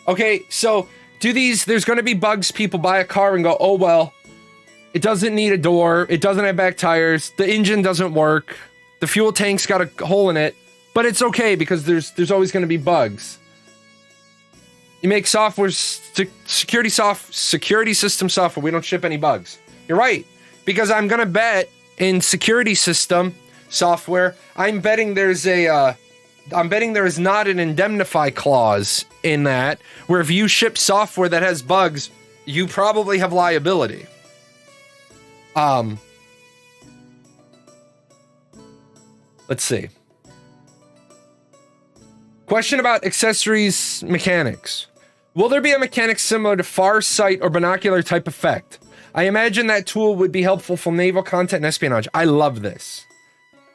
Okay, so there's going to be bugs. People buy a car and go, oh, well, it doesn't need a door. It doesn't have back tires. The engine doesn't work. The fuel tank's got a hole in it, but it's okay because there's always going to be bugs. You make software, security system software. We don't ship any bugs. You're right, because I'm going to bet in security system software, I'm betting there is not an indemnify clause in that, where if you ship software that has bugs, you probably have liability. Let's see. Question about accessories mechanics. Will there be a mechanic similar to far sight or binocular type effect? I imagine that tool would be helpful for naval content and espionage. I love this.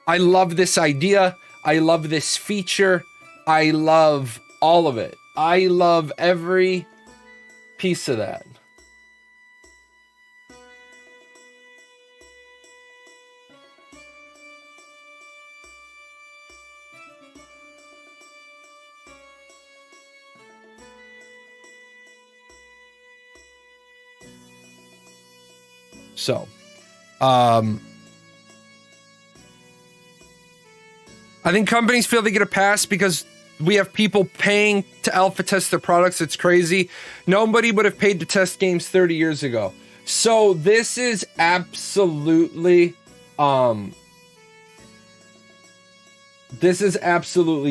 I love this idea. I love this feature. I love all of it. I love every piece of that. So, I think companies feel they get a pass because we have people paying to alpha test their products. It's crazy. Nobody would have paid to test games 30 years ago. So this is absolutely,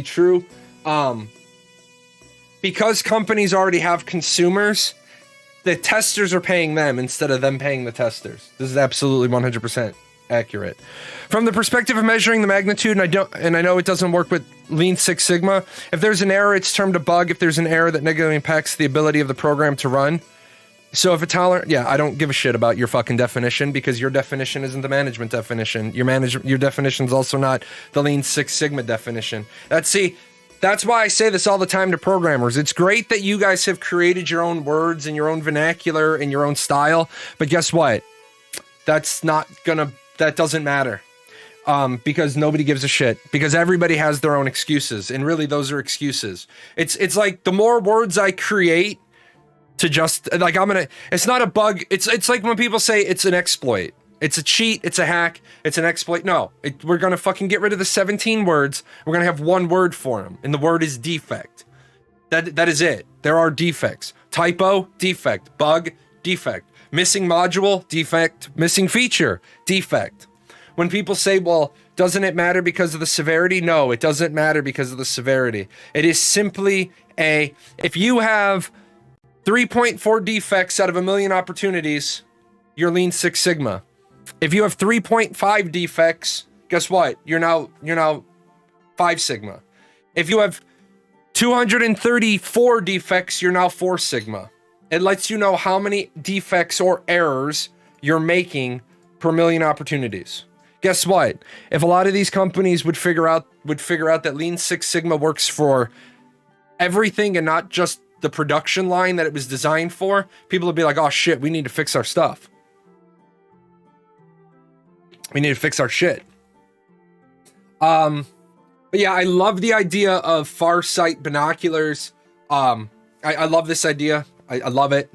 true. Because companies already have consumers, the testers are paying them instead of them paying the testers. This is absolutely 100% accurate. From the perspective of measuring the magnitude, and I know it doesn't work with Lean Six Sigma. If there's an error, it's termed a bug. If there's an error that negatively impacts the ability of the program to run. So if a tolerant, yeah, I don't give a shit about your fucking definition because your definition isn't the management definition. Your definition is also not the Lean Six Sigma definition. That's why I say this all the time to programmers. It's great that you guys have created your own words and your own vernacular and your own style, but guess what? That doesn't matter. Because nobody gives a shit. Because everybody has their own excuses, and really those are excuses. It's like the more words I create to just like it's not a bug. It's like when people say it's an exploit. It's a cheat, it's a hack, it's an exploit. No, we're gonna fucking get rid of the 17 words. We're gonna have one word for them, and the word is defect. That is it. There are defects. Typo, defect. Bug, defect. Missing module, defect. Missing feature, defect. When people say, well, doesn't it matter because of the severity? No, it doesn't matter because of the severity. It is simply if you have 3.4 defects out of 1 million opportunities, you're Lean Six Sigma. If you have 3.5 defects, guess what? You're now 5 Sigma. If you have 234 defects, you're now 4 Sigma. It lets you know how many defects or errors you're making per million opportunities. Guess what? If a lot of these companies would figure out that Lean Six Sigma works for everything and not just the production line that it was designed for, people would be like, oh shit, we need to fix our stuff. We need to fix our shit. But yeah, I love the idea of far sight binoculars. I love this idea. I love it.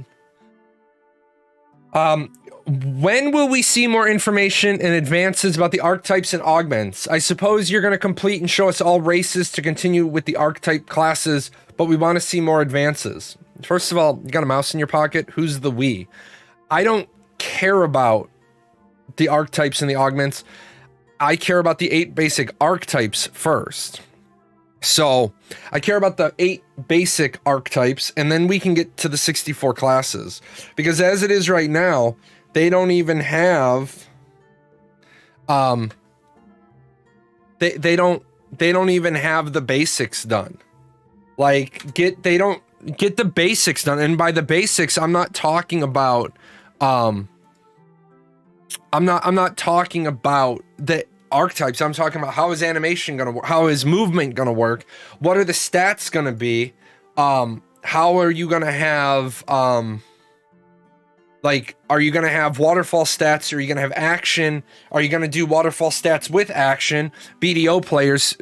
When will we see more information and advances about the archetypes and augments? I suppose you're going to complete and show us all races to continue with the archetype classes, but we want to see more advances. First of all, you got a mouse in your pocket? Who's the we? I don't care about the archetypes and the augments. I care about the 8 basic archetypes first. So I care about the 8 basic archetypes, and then we can get to the 64 classes. Because as it is right now, they don't even have they don't even have the basics done. They don't get the basics done. And by the basics, I'm not talking about I'm not talking about the archetypes. I'm talking about how is animation gonna work, how is movement gonna work, what are the stats gonna be, how are you gonna have are you gonna have waterfall stats? Are you gonna have action? Are you gonna do waterfall stats with action? BDO players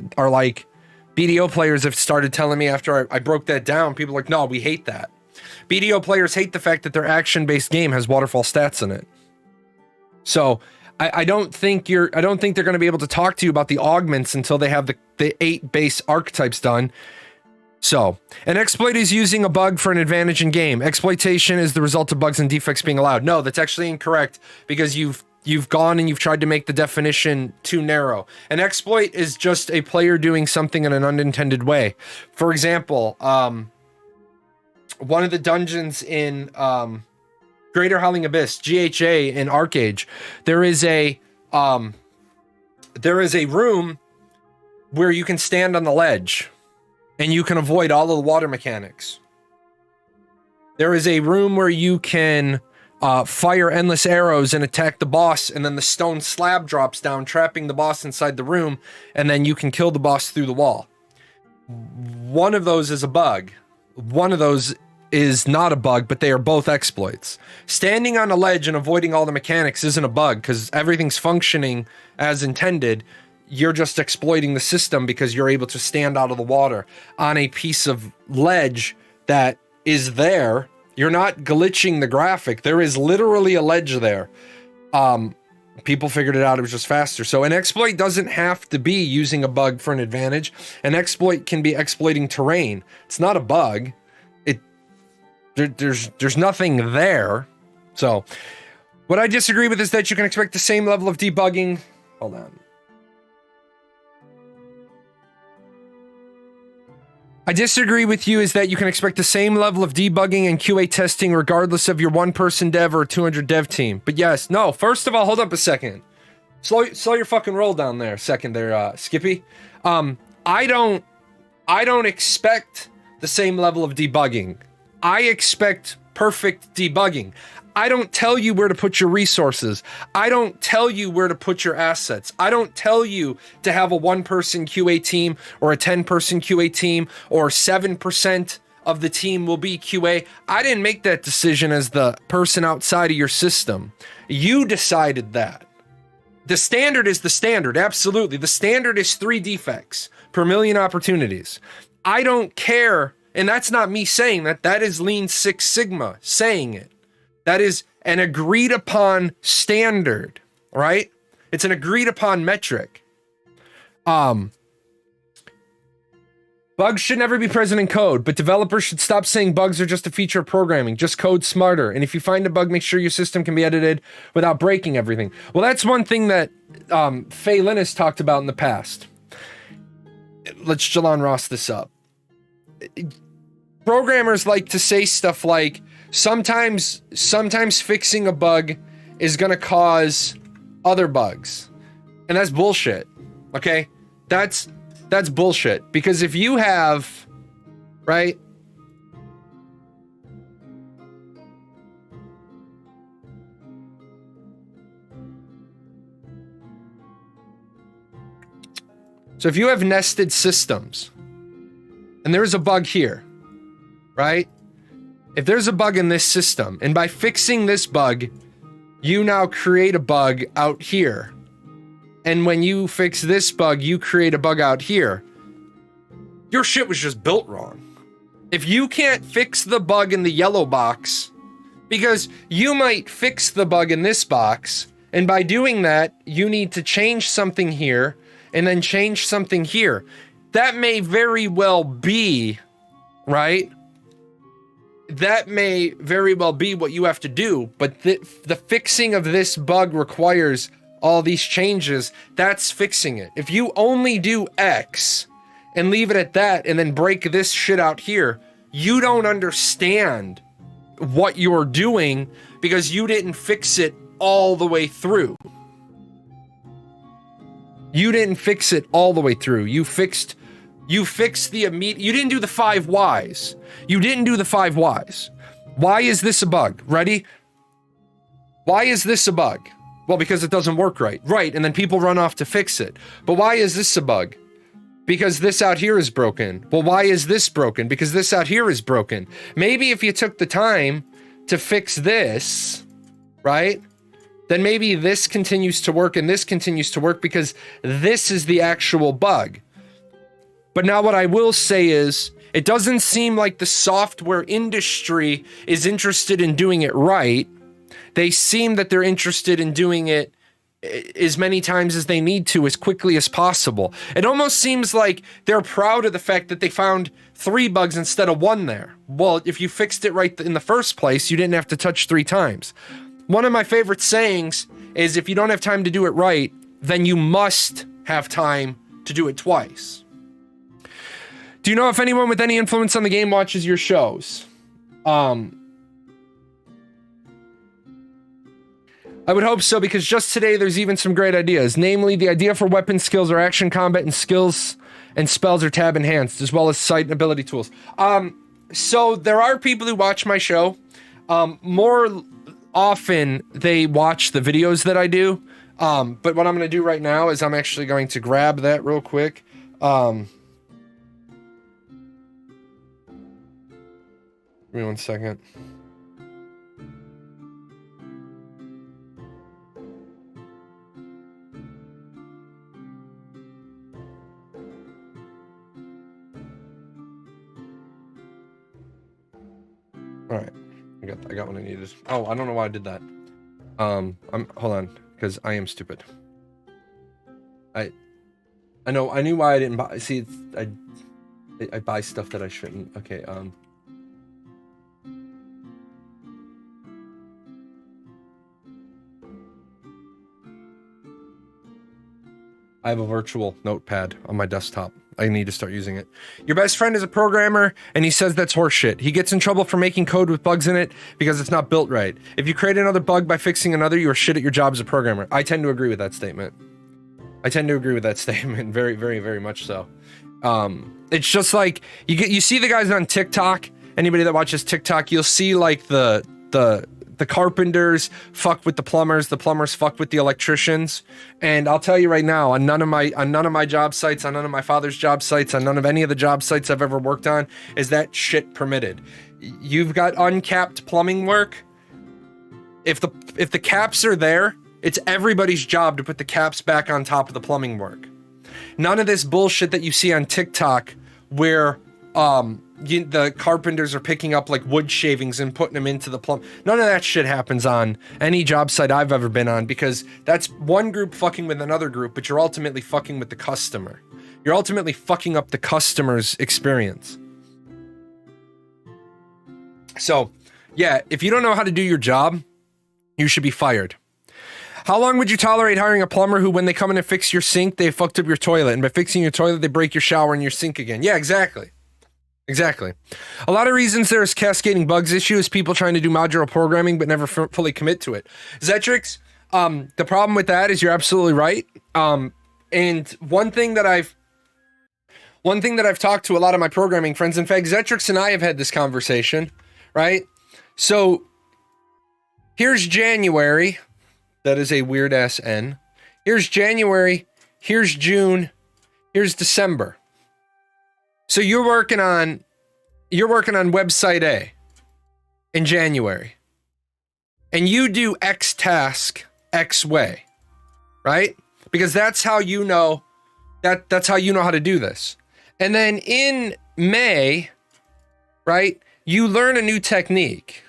have started telling me after I broke that down, people are like, no, we hate that. BDO players hate the fact that their action-based game has waterfall stats in it. So I don't think they're going to be able to talk to you about the augments until they have the 8 base archetypes done. So an exploit is using a bug for an advantage in game. Exploitation is the result of bugs and defects being allowed. No, that's actually incorrect because you've gone and you've tried to make the definition too narrow. An exploit is just a player doing something in an unintended way. For example, one of the dungeons in Greater Howling Abyss, GHA in Arcage, there is a room where you can stand on the ledge. and you can avoid all of the water mechanics. There is a room where you can fire endless arrows and attack the boss, and then the stone slab drops down, trapping the boss inside the room, and then you can kill the boss through the wall. One of those is a bug. One of those is not a bug, but they are both exploits. Standing on a ledge and avoiding all the mechanics isn't a bug because everything's functioning as intended. You're just exploiting the system because you're able to stand out of the water on a piece of ledge that is there. You're not glitching the graphic. There is literally a ledge there. People figured it out. It was just faster. So an exploit doesn't have to be using a bug for an advantage. An exploit can be exploiting terrain. It's not a bug. There's nothing there. So what I disagree with is that you can expect the same level of debugging. Hold on. I disagree with you is that you can expect the same level of debugging and QA testing regardless of your 1-person dev or a 200 dev team. But yes, no, first of all, hold up a second. Slow your fucking roll down there a second there, Skippy. I don't expect the same level of debugging. I expect perfect debugging. I don't tell you where to put your resources. I don't tell you where to put your assets. I don't tell you to have a 1-person QA team or a 10-person QA team or 7% of the team will be QA. I didn't make that decision as the person outside of your system. You decided that. The standard is the standard. Absolutely. The standard is 3 defects per million opportunities. I don't care. And that's not me saying that. That is Lean Six Sigma saying it. That is an agreed upon standard, right? It's an agreed upon metric. Bugs should never be present in code, but developers should stop saying bugs are just a feature of programming. Just code smarter. And if you find a bug, make sure your system can be edited without breaking everything. Well, that's one thing that Faye Lynn has talked about in the past. Let's Jahlon Ross this up. Programmers like to say stuff like, sometimes fixing a bug is going to cause other bugs. And that's bullshit. Okay? That's bullshit. Because if you have, right? So if you have nested systems and there's a bug here, right? If there's a bug in this system, and by fixing this bug, you now create a bug out here. And when you fix this bug, you create a bug out here. Your shit was just built wrong. If you can't fix the bug in the yellow box, because you might fix the bug in this box, and by doing that, you need to change something here, and then change something here. That may very well be, right? That may very well be what you have to do, but the fixing of this bug requires all these changes. That's fixing it. If you only do X and leave it at that and then break this shit out here, you don't understand what you're doing because you didn't fix it all the way through. You didn't fix it all the way through. You fixed the immediate. You didn't do the 5 whys. You didn't do the 5 whys. Why is this a bug? Ready? Why is this a bug? Well, because it doesn't work right. Right, and then people run off to fix it. But why is this a bug? Because this out here is broken. Well, why is this broken? Because this out here is broken. Maybe if you took the time to fix this, right? Then maybe this continues to work and this continues to work because this is the actual bug. But now what I will say is, it doesn't seem like the software industry is interested in doing it right. They seem that they're interested in doing it as many times as they need to, as quickly as possible. It almost seems like they're proud of the fact that they found 3 bugs instead of 1 there. Well, if you fixed it right in the first place, you didn't have to touch 3 times. One of my favorite sayings is, if you don't have time to do it right, then you must have time to do it twice. Do you know if anyone with any influence on the game watches your shows? I would hope so, because just today there's even some great ideas. Namely, the idea for weapon skills or action combat and skills and spells are tab enhanced, as well as sight and ability tools. So there are people who watch my show. More often they watch the videos that I do. But what I'm going to do right now is I'm actually going to grab that real quick. Give me 1 second. All right, I got what I needed. Oh, I don't know why I did that. Hold on, because I am stupid. I know, I knew why I didn't buy. See, I buy stuff that I shouldn't. Okay, I have a virtual notepad on my desktop. I need to start using it. Your best friend is a programmer, and he says that's horseshit. He gets in trouble for making code with bugs in it because it's not built right. If you create another bug by fixing another, you are shit at your job as a programmer. I tend to agree with that statement. Very, very, very much so. It's just like you see the guys on TikTok. Anybody that watches TikTok, you'll see like the carpenters fuck with the plumbers fuck with the electricians. And I'll tell you right now, on none of my job sites, on none of my father's job sites, on none of any of the job sites I've ever worked on, is that shit permitted. You've got uncapped plumbing work. If the caps are there, it's everybody's job to put the caps back on top of the plumbing work. None of this bullshit that you see on TikTok where the carpenters are picking up like wood shavings and putting them into the plumb. None of that shit happens on any job site I've ever been on, because that's one group fucking with another group, but you're ultimately fucking with the customer. You're ultimately fucking up the customer's experience. So, yeah, if you don't know how to do your job, you should be fired. How long would you tolerate hiring a plumber who, when they come in and fix your sink, they fucked up your toilet, and by fixing your toilet, they break your shower and your sink again? Yeah, exactly. Exactly. A lot of reasons there's cascading bugs issue is people trying to do modular programming but never fully commit to it. Zetrix, the problem with that is you're absolutely right. And one thing that I've talked to a lot of my programming friends, in fact, Zetrix and I have had this conversation, right? So here's January. That is a weird ass N. Here's January. Here's June. Here's December. So you're working on website A in January, and you do X task X way, right? Because that's how you know that's how you know how to do this. And then in May, right, you learn a new technique.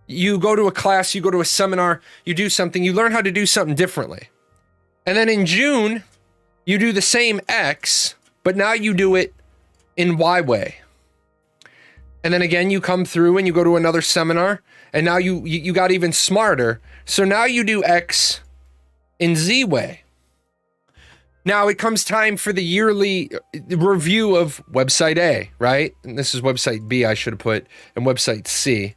You go to a class, you go to a seminar, you do something, you learn how to do something differently. And then in June, you do the same X, but now you do it in Y way. And then again, you come through and you go to another seminar, and now you got even smarter. So now you do X in Z way. Now it comes time for the yearly review of website A, right? And this is website B, I should have put, and website C.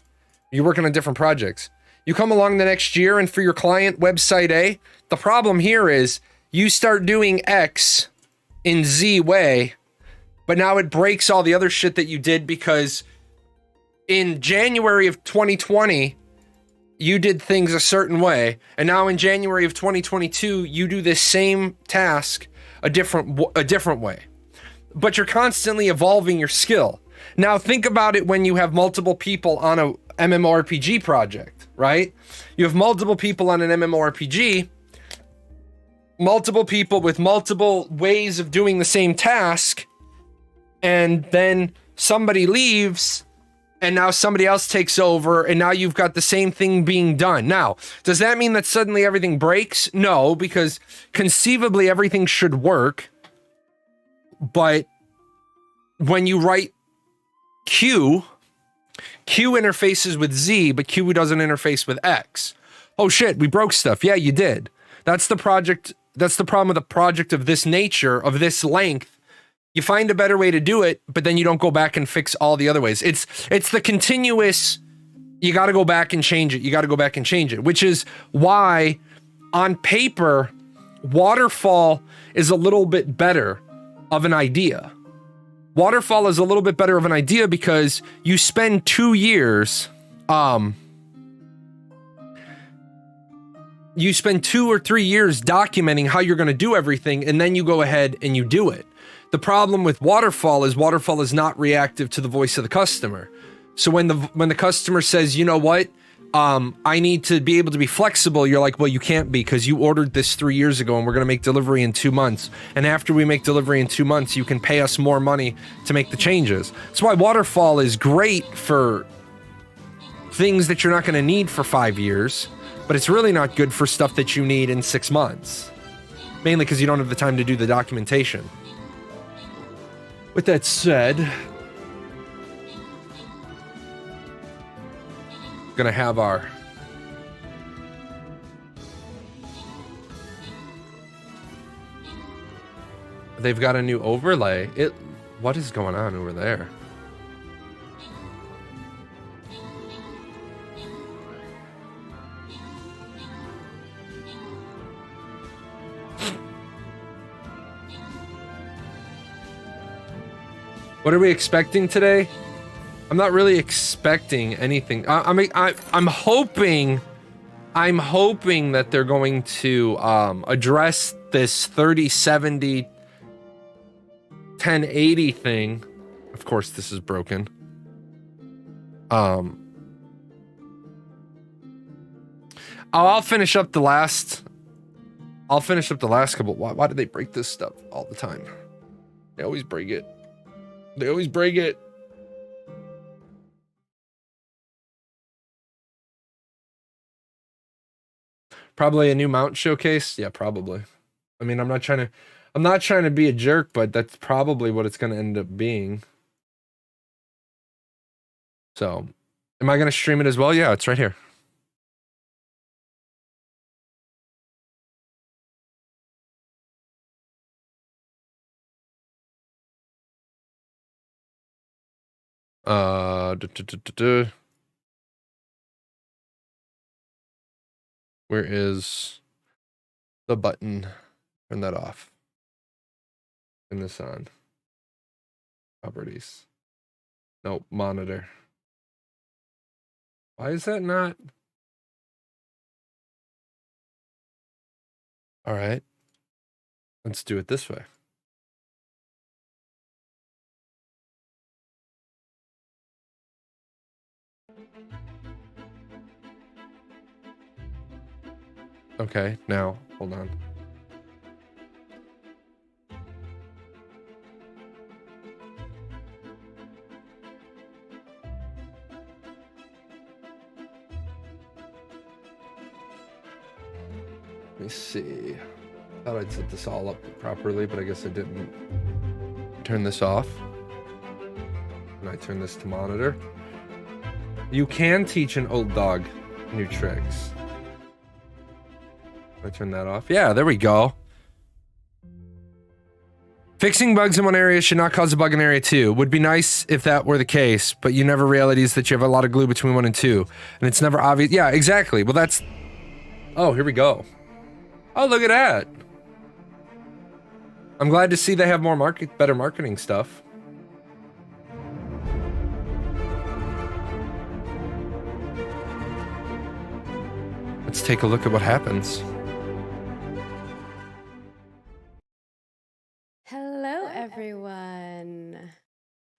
You're working on different projects. You come along the next year, and for your client, website A, the problem here is you start doing X in Z way, but now it breaks all the other shit that you did, because in January of 2020, you did things a certain way, and now in January of 2022, you do this same task a different way. But you're constantly evolving your skill. Now think about it when you have multiple people on a MMORPG project, right? You have multiple people on an MMORPG, multiple people with multiple ways of doing the same task, and then somebody leaves, and now somebody else takes over, and now you've got the same thing being done. Now, does that mean that suddenly everything breaks? No, because conceivably everything should work, but when you write Q interfaces with Z, but Q doesn't interface with X. Oh shit, we broke stuff. Yeah, you did. That's the project. That's the problem with a project of this nature, of this length. You find a better way to do it, but then you don't go back and fix all the other ways. It's the continuous, you got to go back and change it. You got to go back and change it, which is why on paper, waterfall is a little bit better of an idea. Waterfall is a little bit better of an idea because you spend 2 years, you spend 2 or 3 years documenting how you're going to do everything, and then you go ahead and you do it. The problem with Waterfall is not reactive to the voice of the customer. So when the customer says, you know what, I need to be able to be flexible, you're like, well, you can't be because you ordered this 3 years ago and we're going to make delivery in 2 months. And after we make delivery in 2 months, you can pay us more money to make the changes. That's why Waterfall is great for things that you're not going to need for 5 years, but it's really not good for stuff that you need in 6 months. Mainly because you don't have the time to do the documentation. With that said, gonna have our they've got a new overlay. What is going on over there? What are we expecting today? I'm not really expecting anything. I'm hoping that they're going to address this 3070 1080 thing. Of course, this is broken. I'll finish up the last. I'll finish up the last couple. Why do they break this stuff all the time? They always break it. They always break it. Probably a new mount showcase. Yeah, probably. I mean, I'm not trying to be a jerk, but that's probably what it's going to end up being. So, am I going to stream it as well? Yeah, it's right here. Where is the button? Turn that off. Turn this on. Properties. Nope, monitor. Why is that not? All right. Let's do it this way. Okay, now, hold on. Let me see. Thought I'd set this all up properly, but I guess I didn't. Turn this off. And I turn this to monitor. You can teach an old dog new tricks. I turn that off. Yeah, there we go. Fixing bugs in one area should not cause a bug in area 2. Would be nice if that were the case, but you never reality is that you have a lot of glue between 1 and 2, and it's never obvious. Yeah, exactly. Well, that's... Oh, here we go. Oh, look at that. I'm glad to see they have more better marketing stuff. Let's take a look at what happens. Hello, everyone.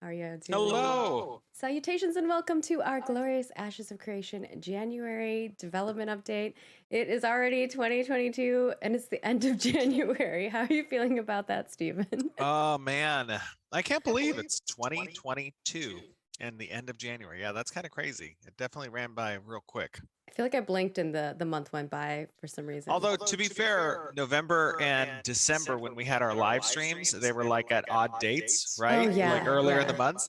How are you doing? Hello. Salutations and welcome to our glorious Ashes of Creation January development update. It is already 2022 and it's the end of January. How are you feeling about that, Steven? Oh man, I can't believe it's 2022 and the end of January. Yeah, that's kind of crazy. It definitely ran by real quick. I feel like I blinked and the month went by for some reason. Although to be fair, November and December when we had our live streams, they were like at odd dates, right? Oh, yeah, like earlier in yeah. the months.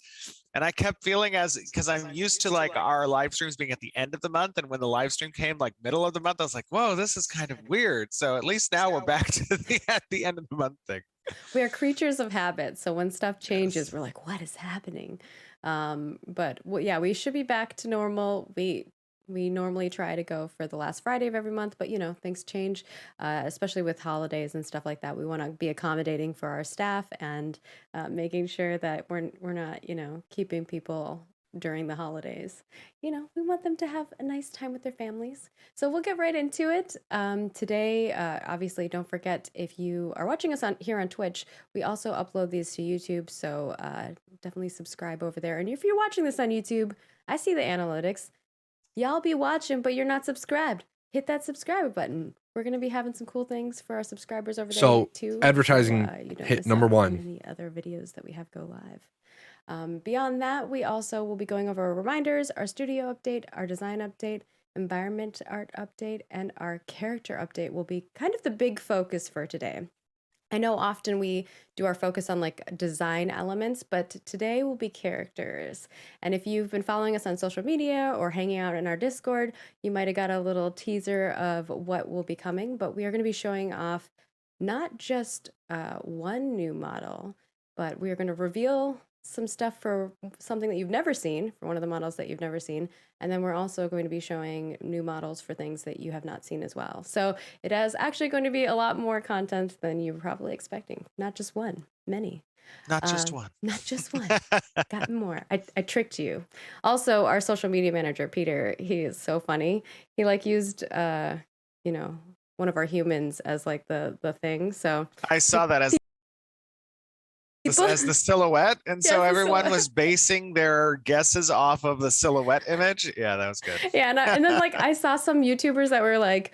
And I kept feeling because I'm used to like our live streams being at the end of the month, and when the live stream came like middle of the month, I was like, whoa, this is kind of weird. So at least now we're back to the at the end of the month thing. We are creatures of habit, so when stuff changes, we're like, what is happening? But yeah, we should be back to normal. We normally try to go for the last Friday of every month, but you know, things change, especially with holidays and stuff like that. We want to be accommodating for our staff and making sure that we're not, you know, keeping people during the holidays. You know, we want them to have a nice time with their families. So we'll get right into it. Today, obviously, don't forget, if you are watching us here on Twitch, we also upload these to YouTube. So definitely subscribe over there. And if you're watching this on YouTube, I see the analytics. Y'all be watching, but you're not subscribed. Hit that subscribe button. We're going to be having some cool things for our subscribers over there So, too. advertising you don't hit miss number out one. on any other videos that we have go live. Beyond that, we also will be going over our reminders, our studio update, our design update, environment art update, and our character update will be kind of the big focus for today. I know often we do our focus on like design elements, but today will be characters. And if you've been following us on social media or hanging out in our Discord, you might have got a little teaser of what will be coming, but we are going to be showing off not just one new model, but we are going to reveal some stuff for something that you've never seen, for one of the models that you've never seen. And then we're also going to be showing new models for things that you have not seen as well. So it is actually going to be a lot more content than you were probably expecting. Not just one, many. Not just one. Not just one. Got more. I tricked you. Also, our social media manager, Peter, he is so funny. He like used, you know, one of our humans as like the thing. So I saw that as the silhouette, and so everyone was basing their guesses off of the silhouette image. Yeah, that was good. Yeah, and then like I saw some YouTubers that were like,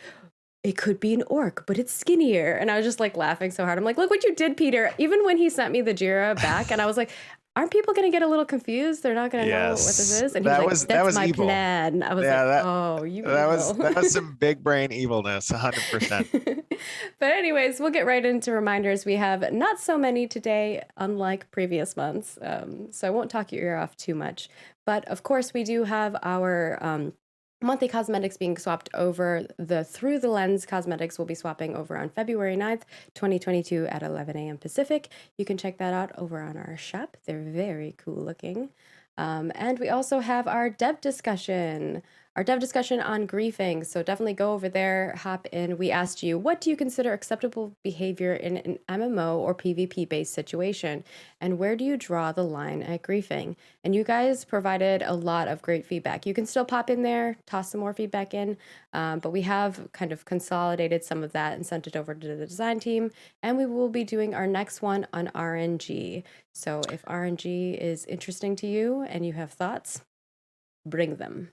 it could be an orc, but it's skinnier, and I was just like laughing so hard. I'm like, look what you did, Peter. Even when he sent me the Jira back, and I was like, aren't people going to get a little confused? They're not going to know what this is. And he was like, that's my evil. plan. I was like, oh, you evil. That was some big brain evilness, 100%. But anyways, we'll get right into reminders. We have not so many today, unlike previous months. So I won't talk your ear off too much. But of course, we do have our monthly cosmetics being swapped over. The Through the Lens cosmetics will be swapping over on February 9th, 2022 at 11 a.m. Pacific. You can check that out over on our shop. They're very cool looking. And we also have our dev discussion on griefing. So definitely go over there, hop in. We asked you, what do you consider acceptable behavior in an MMO or PvP based situation? And where do you draw the line at griefing? And you guys provided a lot of great feedback. You can still pop in there, toss some more feedback in, but we have kind of consolidated some of that and sent it over to the design team. And we will be doing our next one on RNG. So if RNG is interesting to you and you have thoughts, bring them.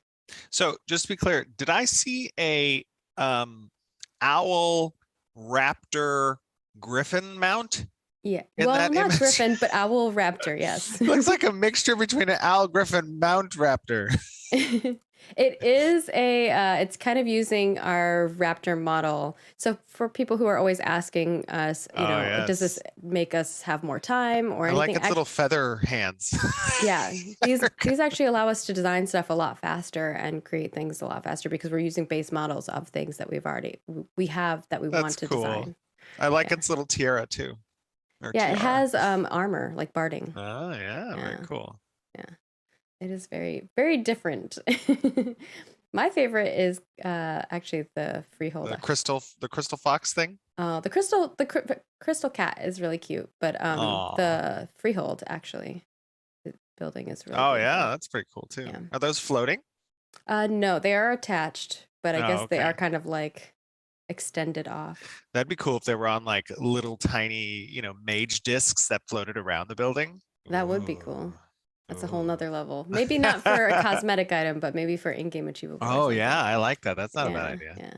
So just to be clear, did I see a owl raptor griffin mount? Yeah, well, not griffin, but owl raptor, yes. Looks like a mixture between an owl griffin mount raptor. It is it's kind of using our raptor model. So for people who are always asking us, you know, yes. Does this make us have more time or I anything? like its little feather hands. Yeah, these actually allow us to design stuff a lot faster and create things a lot faster because we're using base models of things that we have that we want to design. I like its little tiara too. Yeah, it has armor like barding. Oh yeah, very cool. Yeah. It is very, very different. My favorite is actually the freehold. The crystal fox thing. The crystal cat is really cute, but the freehold actually building is really. Oh yeah, that's pretty cool too. Yeah. Are those floating? No, they are attached, but I guess they are kind of like extended off. That'd be cool if they were on like little tiny, you know, mage discs that floated around the building. That would be cool. That's a whole nother level. Maybe not for a cosmetic item, but maybe for in-game achievable. Oh yeah, I like that. That's not a bad idea. Yeah.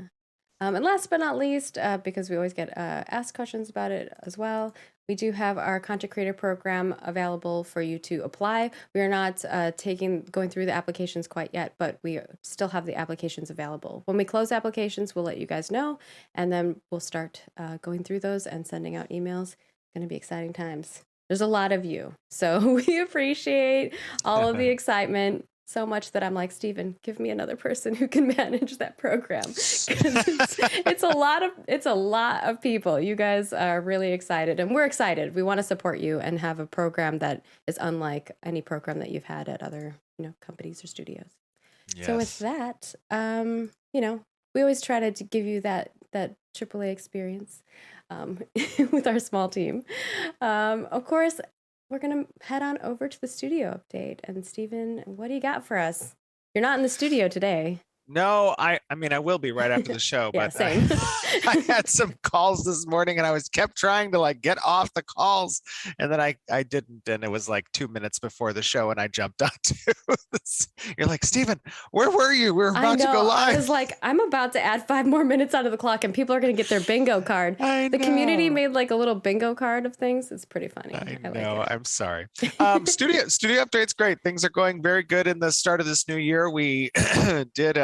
And last but not least, because we always get asked questions about it as well, we do have our content creator program available for you to apply. We are not going through the applications quite yet, but we still have the applications available. When we close applications, we'll let you guys know, and then we'll start going through those and sending out emails. It's going to be exciting times. There's a lot of you, so we appreciate all of the excitement so much that I'm like, Steven, give me another person who can manage that program. It's a lot of people. You guys are really excited, and we're excited. We want to support you and have a program that is unlike any program that you've had at other, companies or studios. So with that, we always try to give you that AAA experience with our small team. Of course, we're gonna head on over to the studio update. And Stephen, what do you got for us? You're not in the studio today. No, I mean, I will be right after the show, Yeah, but same. I had some calls this morning and I was kept trying to like get off the calls, and then I didn't, and it was like 2 minutes before the show and I jumped onto this. You're like, Stephen, where were you? We were I about to know. go live. I was like, I'm about to add 5 more minutes onto the clock, and people are going to get their bingo card. The community made like a little bingo card of things. It's pretty funny. I like know. it. I'm sorry. Studio update's great. Things are going very good in the start of this new year. We did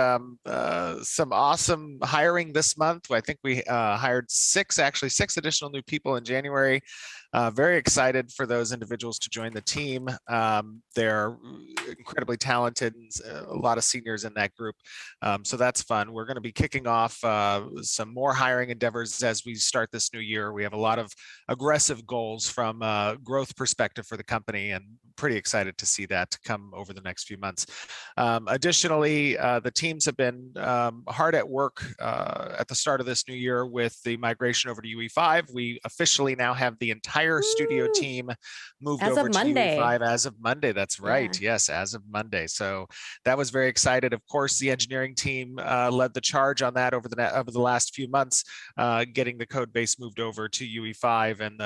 some awesome hiring this month. I think we hired six additional new people in January. Very excited for those individuals to join the team. They're incredibly talented, a lot of seniors in that group. So that's fun. We're going to be kicking off some more hiring endeavors as we start this new year. We have a lot of aggressive goals from a growth perspective for the company, and pretty excited to see that come over the next few months. Additionally, the teams have been hard at work at the start of this new year with the migration over to UE5. We officially now have the entire studio team moved As over of to Monday. UE5 as of Monday. That's right. Yeah. Yes, as of Monday. So that was very excited. Of course, the engineering team led the charge on that over the last few months, getting the code base moved over to UE5 and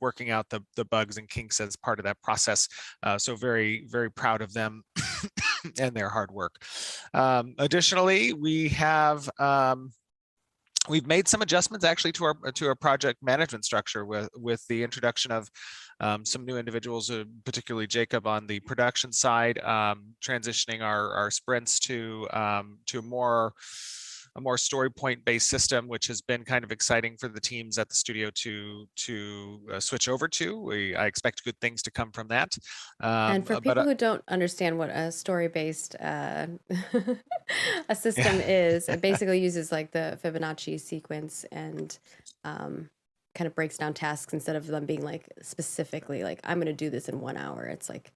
working out the bugs and kinks as part of that process. So very, very proud of them and their hard work. Additionally, we've made some adjustments actually to our project management structure with the introduction of some new individuals, particularly Jacob on the production side, transitioning our sprints to a more story point based system, which has been kind of exciting for the teams at the studio to switch over to. I expect good things to come from that. And for people who don't understand what a story based a system is, it basically uses like the Fibonacci sequence and kind of breaks down tasks instead of them being like specifically like I'm going to do this in 1 hour. It's like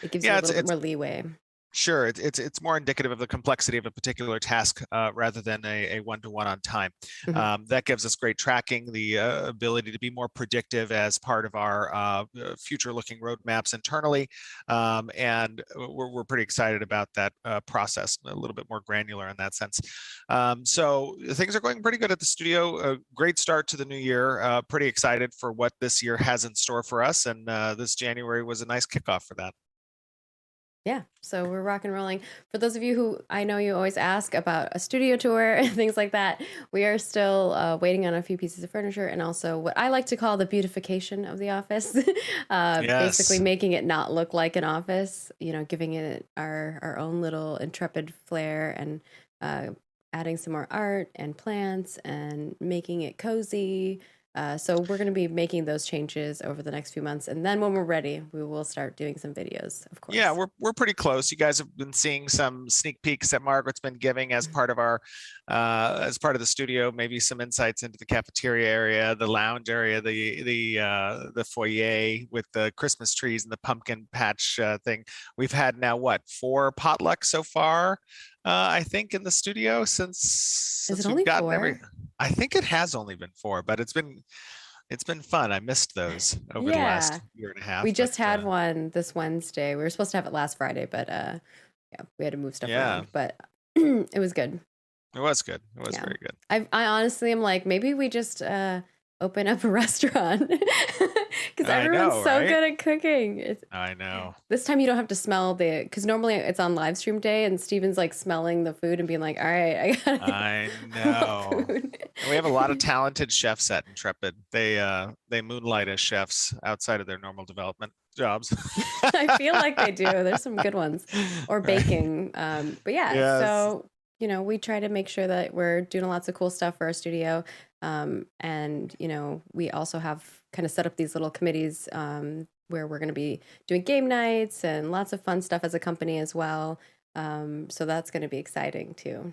it gives you a little bit more leeway. Sure, it's more indicative of the complexity of a particular task rather than a one-to-one on time. That gives us great tracking, the ability to be more predictive as part of our future-looking roadmaps internally, and we're pretty excited about that process, a little bit more granular in that sense. So things are going pretty good at the studio. A great start to the new year. Pretty excited for what this year has in store for us, and this January was a nice kickoff for that. Yeah, so we're rock and rolling. For those of you who I know you always ask about a studio tour and things like that, we are still waiting on a few pieces of furniture and also what I like to call the beautification of the office. Basically making it not look like an office, giving it our own little intrepid flair and adding some more art and plants and making it cozy. So we're going to be making those changes over the next few months, and then when we're ready, we will start doing some videos, of course. Yeah, we're pretty close. You guys have been seeing some sneak peeks that Margaret's been giving as part of our as part of the studio. Maybe some insights into the cafeteria area, the lounge area, the foyer with the Christmas trees and the pumpkin patch thing. We've had now 4 potlucks so far. I think in the studio since we've gotten 4? I think it has only been 4, but it's been fun. I missed those over the last year and a half. We just had one this Wednesday. We were supposed to have it last Friday, but we had to move stuff around. But it was good. It was good. It was very good. I honestly am like, maybe we just open up a restaurant because everyone's so good at cooking. I know. This time you don't have to smell because normally it's on live stream day and Steven's like smelling the food and being like, all right, I know. We have a lot of talented chefs at Intrepid. They moonlight as chefs outside of their normal development jobs. I feel like they do. There's some good ones. Or baking. But so we try to make sure that we're doing lots of cool stuff for our studio. And we also have kind of set up these little committees where we're going to be doing game nights and lots of fun stuff as a company as well. So that's going to be exciting too,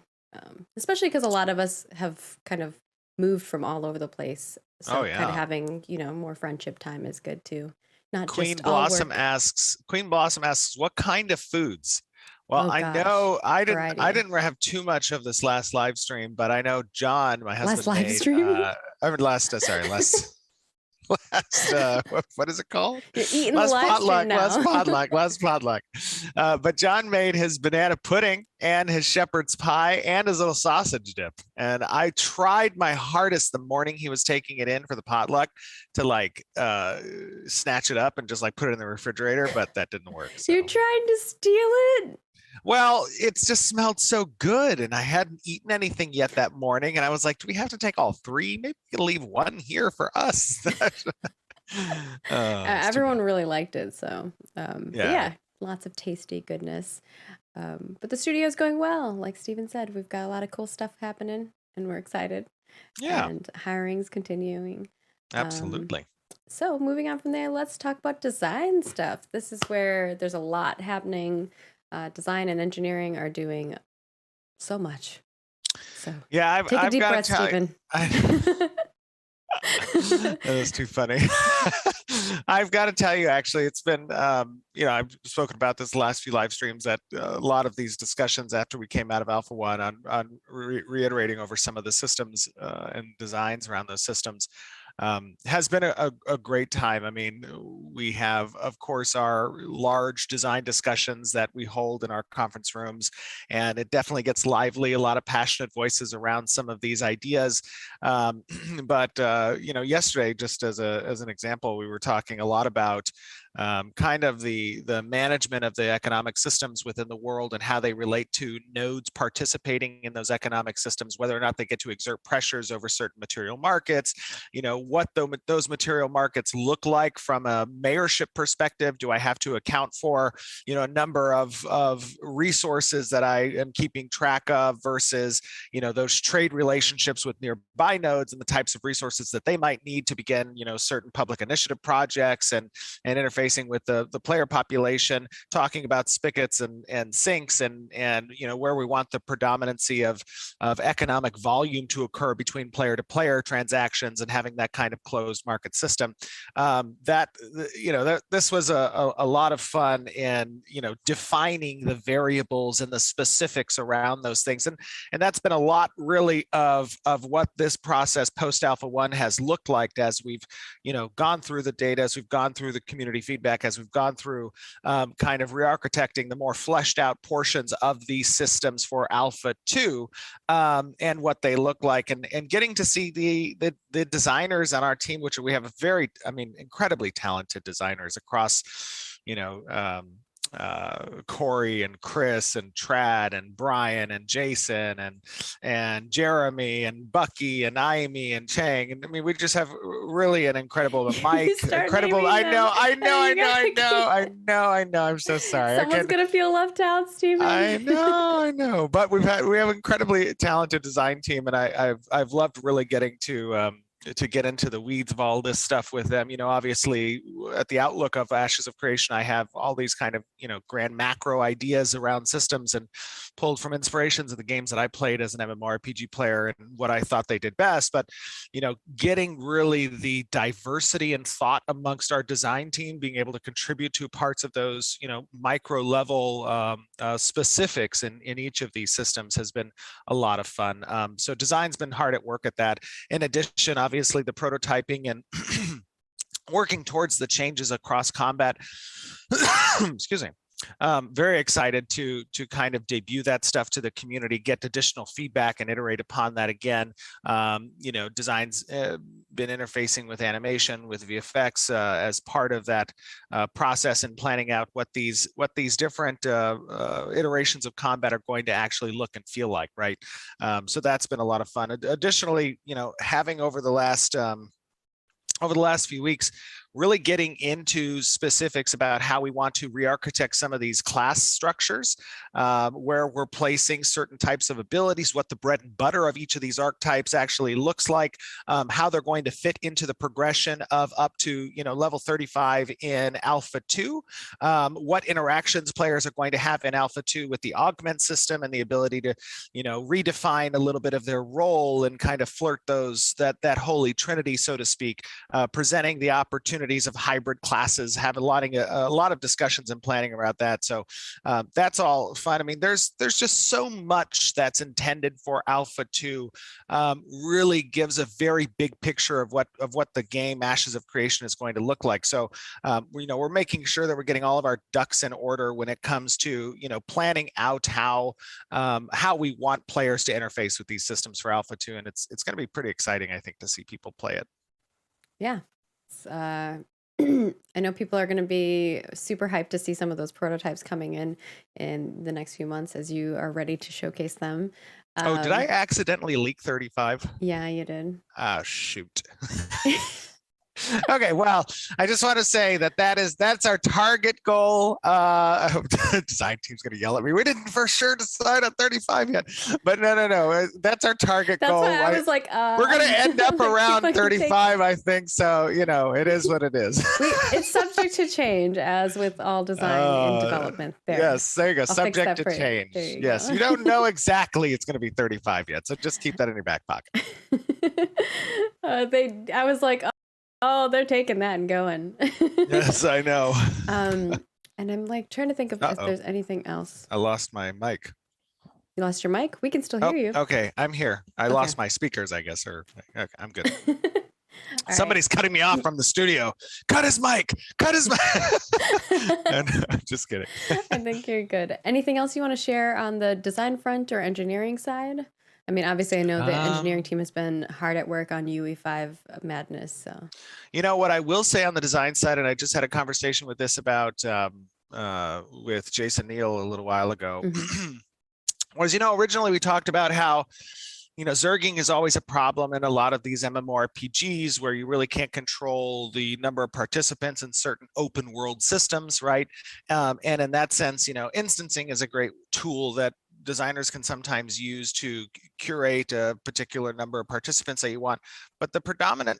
especially because a lot of us have kind of moved from all over the place. So kind of having more friendship time is good too. not Queen just all Blossom work. asks, what kind of foods? Well, Oh, I gosh. know I Variety. didn't have too much of this last live stream, but I know John, my husband, live made stream? last what is it called? You're eating the live stream now. Last potluck. But John made his banana pudding and his shepherd's pie and his little sausage dip. And I tried my hardest the morning he was taking it in for the potluck to like snatch it up and just like put it in the refrigerator, but that didn't work. So. You're trying to steal it? Well, it just smelled so good, and I hadn't eaten anything yet that morning, and I was like, do we have to take all three? Maybe we can leave one here for us. Everyone really liked it, so yeah, lots of tasty goodness. But the studio's going well. Like Steven said, we've got a lot of cool stuff happening, and we're excited. Yeah. And hiring's continuing. Absolutely. So moving on from there, let's talk about design stuff. This is where there's a lot happening. Design and engineering are doing so much. So yeah, take a deep breath, Steven. That was too funny. I've got to tell you, actually, it's been, I've spoken about this the last few live streams, that a lot of these discussions after we came out of Alpha 1 on reiterating over some of the systems and designs around those systems has been a great time. I mean, we have, of course, our large design discussions that we hold in our conference rooms, and it definitely gets lively, a lot of passionate voices around some of these ideas. But yesterday, just as an example, we were talking a lot about kind of the management of the economic systems within the world and how they relate to nodes participating in those economic systems, whether or not they get to exert pressures over certain material markets, what those material markets look like from a mayorship perspective. Do I have to account for, a number of resources that I am keeping track of versus, those trade relationships with nearby nodes and the types of resources that they might need to begin, certain public initiative projects and interfacing with the player population, talking about spigots and sinks and where we want the predominancy of economic volume to occur between player to player transactions and having that kind of closed market system. This was a lot of fun in defining the variables and the specifics around those things, and that's been a lot really of what this process post Alpha 1 has looked like as we've gone through the data, as we've gone through the community feedback, as we've gone through kind of re-architecting the more fleshed out portions of these systems for Alpha 2 and what they look like, and getting to see the designers on our team, which we have incredibly talented designers across, Corey and Chris and Trad and Brian and Jason and Jeremy and Bucky and Naomi and Chang. And I mean, we just have really an incredible Mike. Incredible. I know. I'm so sorry. Someone's gonna feel left out, Steven. I know. But we have an incredibly talented design team, and I've loved really getting to get into the weeds of all this stuff with them. Obviously at the outlook of Ashes of Creation, I have all these kind of, grand macro ideas around systems and pulled from inspirations of the games that I played as an MMORPG player and what I thought they did best. But, getting really the diversity and thought amongst our design team, being able to contribute to parts of those, micro level specifics in each of these systems has been a lot of fun. So design's been hard at work at that. In addition, obviously the prototyping and working towards the changes across combat. Excuse me. Very excited to kind of debut that stuff to the community, get additional feedback and iterate upon that again. Design's been interfacing with animation, with VFX as part of that process and planning out what these different iterations of combat are going to actually look and feel like, right? So that's been a lot of fun. Additionally, having over the last few weeks, really getting into specifics about how we want to re-architect some of these class structures, where we're placing certain types of abilities, what the bread and butter of each of these archetypes actually looks like, how they're going to fit into the progression of up to level 35 in Alpha 2, what interactions players are going to have in Alpha 2 with the augment system and the ability to redefine a little bit of their role and kind of flirt that holy trinity, so to speak, presenting the opportunity opportunities of hybrid classes, have a lot of discussions and planning around that. So that's all fun. I mean, there's just so much that's intended for Alpha 2. Really gives a very big picture of what the game Ashes of Creation is going to look like. So we're making sure that we're getting all of our ducks in order when it comes to planning out how we want players to interface with these systems for Alpha 2, and it's going to be pretty exciting, I think, to see people play it. Yeah. I know people are going to be super hyped to see some of those prototypes coming in the next few months as you are ready to showcase them. Oh, did I accidentally leak 35? Yeah, you did. Ah, shoot. Okay, well, I just want to say that's our target goal. I hope the design team's going to yell at me. We didn't for sure decide on 35 yet, but no, that's our target goal. That's why I was like, we're going to end up around 35, I think. So it is what it is. It's subject to change, as with all design and development. Yes, there you go. I'll Subject to change. Yes, you don't know exactly it's going to be 35 yet, so just keep that in your back pocket. I was like, oh, they're taking that and going. Yes, I know. And I'm like trying to think of if there's anything else. I lost my mic. You lost your mic? We can still hear you. Okay, I'm here. I lost my speakers, I guess, or okay, I'm good. Somebody's cutting me off from the studio. Cut his mic. Cut his mic. Just kidding. I think you're good. Anything else you want to share on the design front or engineering side? I mean, obviously, I know the engineering team has been hard at work on UE5 madness. So, what I will say on the design side, and I just had a conversation with this about with Jason Neal a little while ago, was originally we talked about how zerging is always a problem in a lot of these MMORPGs where you really can't control the number of participants in certain open world systems, right? And in that sense, instancing is a great tool that designers can sometimes use to curate a particular number of participants that you want. But the predominant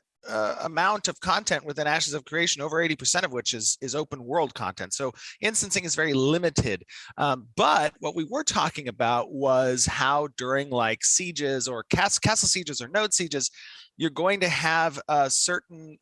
amount of content within Ashes of Creation, over 80% of which is open world content. So instancing is very limited. But what we were talking about was how during like sieges or castle sieges or node sieges, you're going to have certain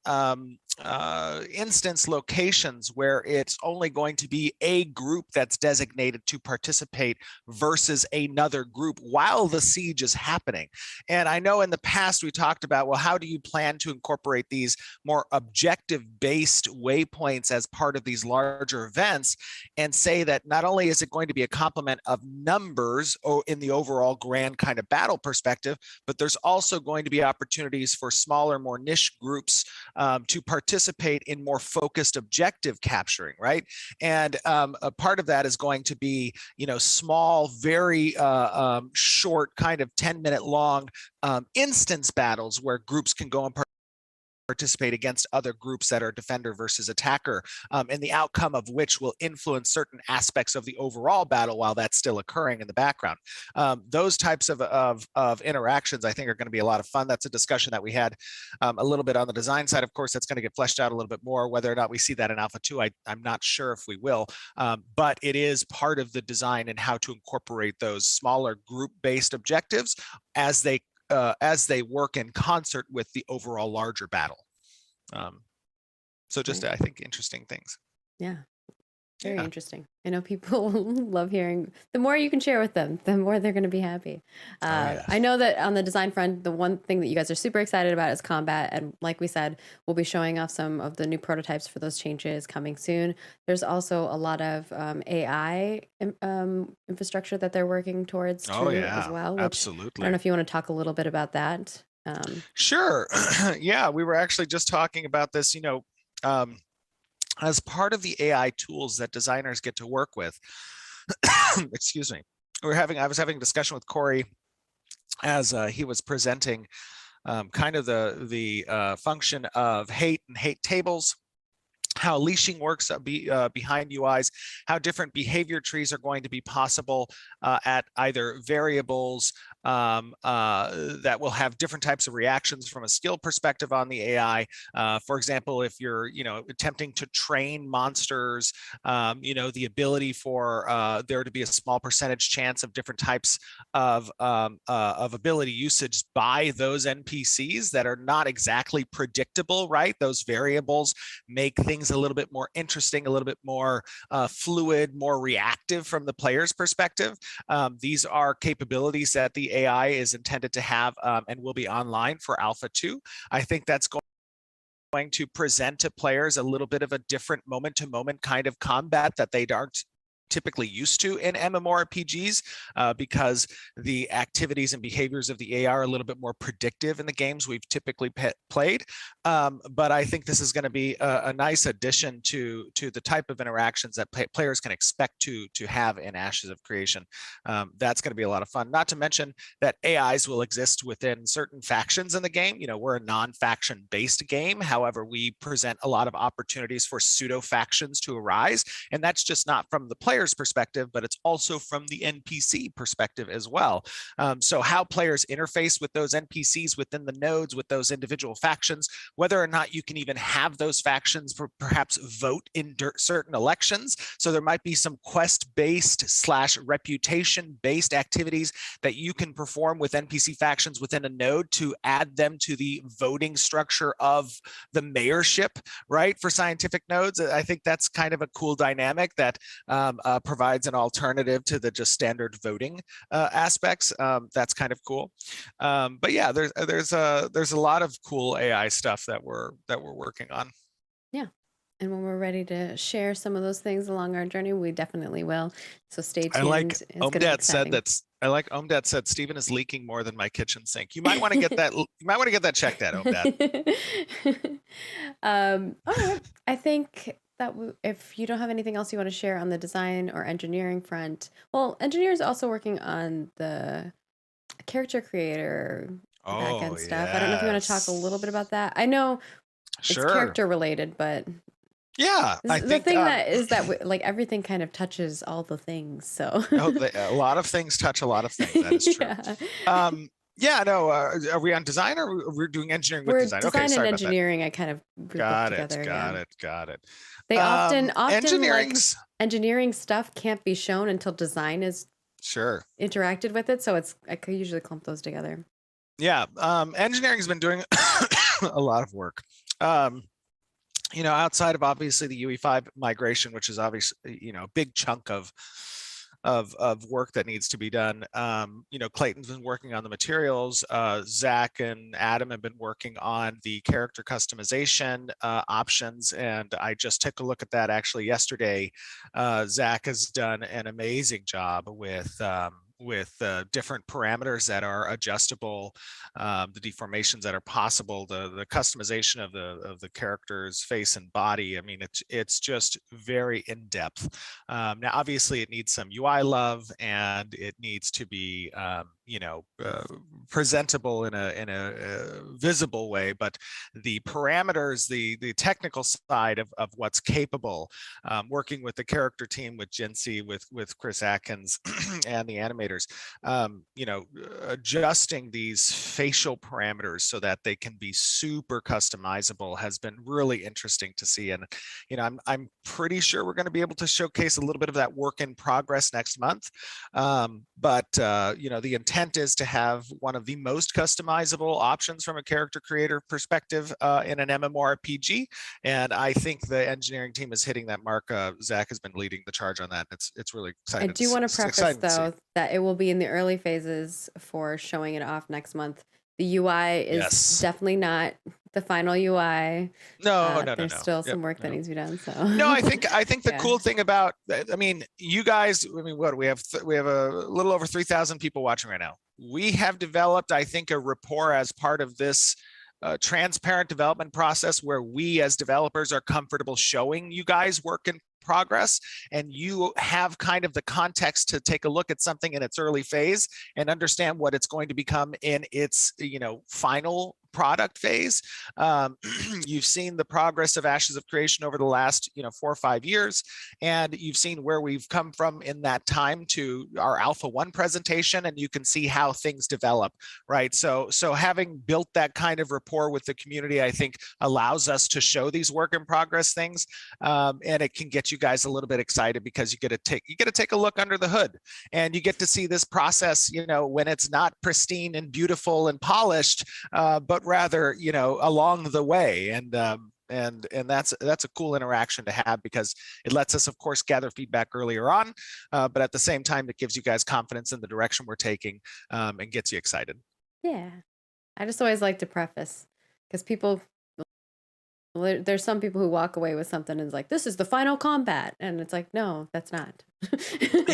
instance locations where it's only going to be a group that's designated to participate versus another group while the siege is happening. And I know in the past we talked about, well, how do you plan to incorporate these more objective-based waypoints as part of these larger events, and say that not only is it going to be a complement of numbers in the overall grand kind of battle perspective, but there's also going to be opportunities for smaller, more niche groups to participate in more focused objective capturing, right? And a part of that is going to be, small, very short, kind of 10-minute long instance battles where groups can go and participate against other groups that are defender versus attacker, and the outcome of which will influence certain aspects of the overall battle while that's still occurring in the background. Those types of interactions, I think, are going to be a lot of fun. That's a discussion that we had a little bit on the design side. Of course, that's going to get fleshed out a little bit more. Whether or not we see that in Alpha 2, I'm not sure if we will, but it is part of the design and how to incorporate those smaller group-based objectives as they work in concert with the overall larger battle. So just, I think, interesting things. Yeah. Very interesting. I know people love hearing. The more you can share with them, the more they're going to be happy. I know that on the design front, the one thing that you guys are super excited about is combat. And like we said, we'll be showing off some of the new prototypes for those changes coming soon. There's also a lot of AI infrastructure that they're working towards as well. Absolutely. I don't know if you want to talk a little bit about that. Sure. Yeah, we were actually just talking about this, as part of the AI tools that designers get to work with. Excuse me. I was having a discussion with Corey as he was presenting kind of the function of hate and hate tables how leashing works behind UIs, how different behavior trees are going to be possible at either variables that will have different types of reactions from a skill perspective on the AI. For example, if you're attempting to train monsters, the ability for there to be a small percentage chance of different types of ability usage by those NPCs that are not exactly predictable, right? Those variables make things a little bit more interesting, a little bit more fluid, more reactive from the player's perspective. These are capabilities that the AI is intended to have and will be online for Alpha 2. I think that's going to present to players a little bit of a different moment-to-moment kind of combat that they aren't typically used to in MMORPGs because the activities and behaviors of the AI are a little bit more predictive in the games we've typically played. But I think this is going to be a nice addition to the type of interactions that players can expect to have in Ashes of Creation. That's going to be a lot of fun. Not to mention that AIs will exist within certain factions in the game. We're a non-faction based game. However, we present a lot of opportunities for pseudo factions to arise. And that's just not from the player's perspective, but it's also from the NPC perspective as well. So how players interface with those NPCs within the nodes, with those individual factions, whether or not you can even have those factions perhaps vote in certain elections. So there might be some quest-based / reputation-based activities that you can perform with NPC factions within a node to add them to the voting structure of the mayorship, right? For scientific nodes, I think that's kind of a cool dynamic that provides an alternative to the just standard voting aspects. That's kind of cool. But yeah, there's a lot of cool AI stuff that we're working on. Yeah. And when we're ready to share some of those things along our journey, we definitely will. So stay tuned. I like Omdat said Stephen is leaking more than my kitchen sink. You might want to get that. You might want to get that checked out, Omdat. All right. I think that if you don't have anything else you want to share on the design or engineering front, well, engineer is also working on the character creator backend stuff. I don't know if you want to talk a little bit about that. I know it's character related, but yeah, I the think thing that is that like everything kind of touches all the things. So a lot of things touch a lot of things. That is true. Yeah. Yeah, no. Are we on design or we're doing engineering with design? Design and engineering. I kind of got it. They often engineering stuff can't be shown until design is interacted with it. So I could usually clump those together. Yeah, engineering has been doing a lot of work. Outside of obviously the UE5 migration, which is obviously a big chunk of work that needs to be done. Clayton's been working on the materials. Zach and Adam have been working on the character customization options, and I just took a look at that actually yesterday. Zach has done an amazing job with different parameters that are adjustable, the deformations that are possible, the customization of the character's face and body. I mean, it's just very in depth. Now, obviously, it needs some UI love, and it needs to be presentable in a visible way. But the parameters, the technical side of what's capable, working with the character team, with Jincy, with Chris Atkins, and the animators. Adjusting these facial parameters so that they can be super customizable has been really interesting to see. And, I'm pretty sure we're going to be able to showcase a little bit of that work in progress next month. But the intent is to have one of the most customizable options from a character creator perspective in an MMORPG. And I think the engineering team is hitting that mark. Zach has been leading the charge on that. It's really exciting. I do want to preface though that it will be in the early phases for showing it off next month. The UI is definitely not the final UI. No. There's still some work that needs to be done. So no, I think the cool thing about, you guys, what we have a little over 3,000 people watching right now. We have developed, I think, a rapport as part of this transparent development process where we as developers are comfortable showing you guys work in progress, and you have kind of the context to take a look at something in its early phase and understand what it's going to become in its, final product phase. You've seen the progress of Ashes of Creation over the last 4 or 5 years, and you've seen where we've come from in that time to our Alpha 1 presentation, and you can see how things develop, right? So having built that kind of rapport with the community, I think allows us to show these work in progress things, and it can get you guys a little bit excited because you get to take a look under the hood, and you get to see this process, when it's not pristine and beautiful and polished, but rather, along the way. And that's a cool interaction to have, because it lets us, of course, gather feedback earlier on, but at the same time, it gives you guys confidence in the direction we're taking, and gets you excited. Yeah. I just always like to preface, because there's some people who walk away with something and is like, this is the final combat. And it's like, no, that's not.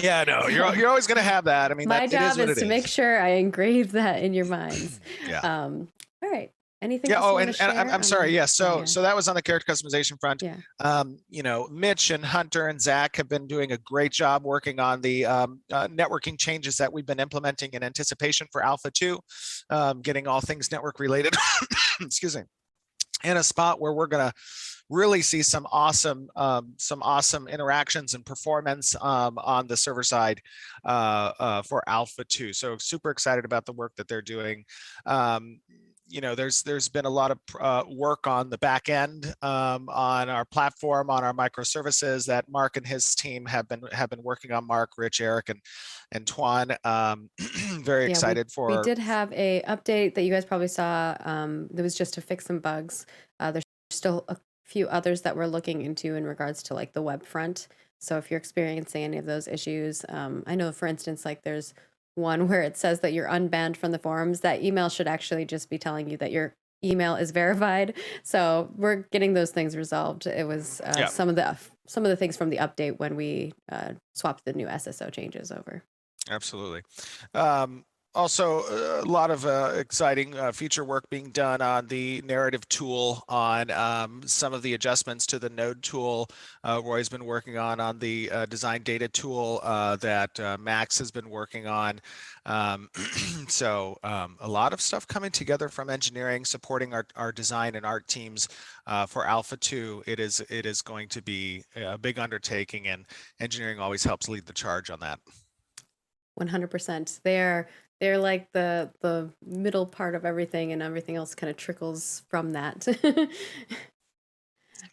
Yeah, no, you're always going to have that. I mean, my job is to make sure I engrave that in your minds. Yeah. All right. Anything? Yeah. Else And I'm sorry. Yeah. So that was on the character customization front. Yeah. Mitch and Hunter and Zach have been doing a great job working on the networking changes that we've been implementing in anticipation for Alpha 2, getting all things network related. Excuse me. In a spot where we're going to really see some awesome interactions and performance on the server side for Alpha 2. So super excited about the work that they're doing. There's been a lot of work on the back end, on our platform, on our microservices that Mark and his team have been working on. Mark, Rich, Eric, and Tuan. Very excited for. We did have a update that you guys probably saw. That was just to fix some bugs. There's still a few others that we're looking into in regards to like the web front. So if you're experiencing any of those issues, I know, for instance, like there's one where it says that you're unbanned from the forums. That email should actually just be telling you that your email is verified. So we're getting those things resolved. It was some of the things from the update when we swapped the new SSO changes over. Absolutely. Also, a lot of exciting feature work being done on the narrative tool, on some of the adjustments to the node tool. Roy's been working on the design data tool that Max has been working on. So a lot of stuff coming together from engineering, supporting our design and art teams for Alpha 2. It is going to be a big undertaking, and engineering always helps lead the charge on that. 100%. They're like the middle part of everything, and everything else kind of trickles from that.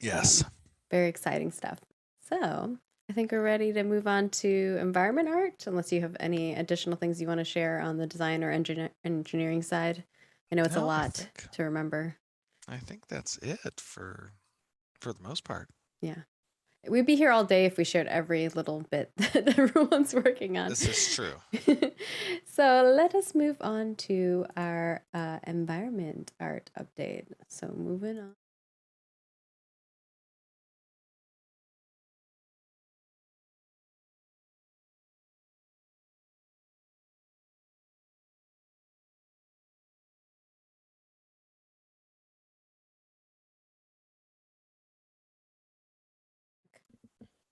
Yes. Very exciting stuff. So I think we're ready to move on to environment art, unless you have any additional things you want to share on the design or engineering side. I know it's a lot to remember. I think that's it for the most part. Yeah. We'd be here all day if we shared every little bit that everyone's working on. This is true. So let us move on to our environment art update. So moving on.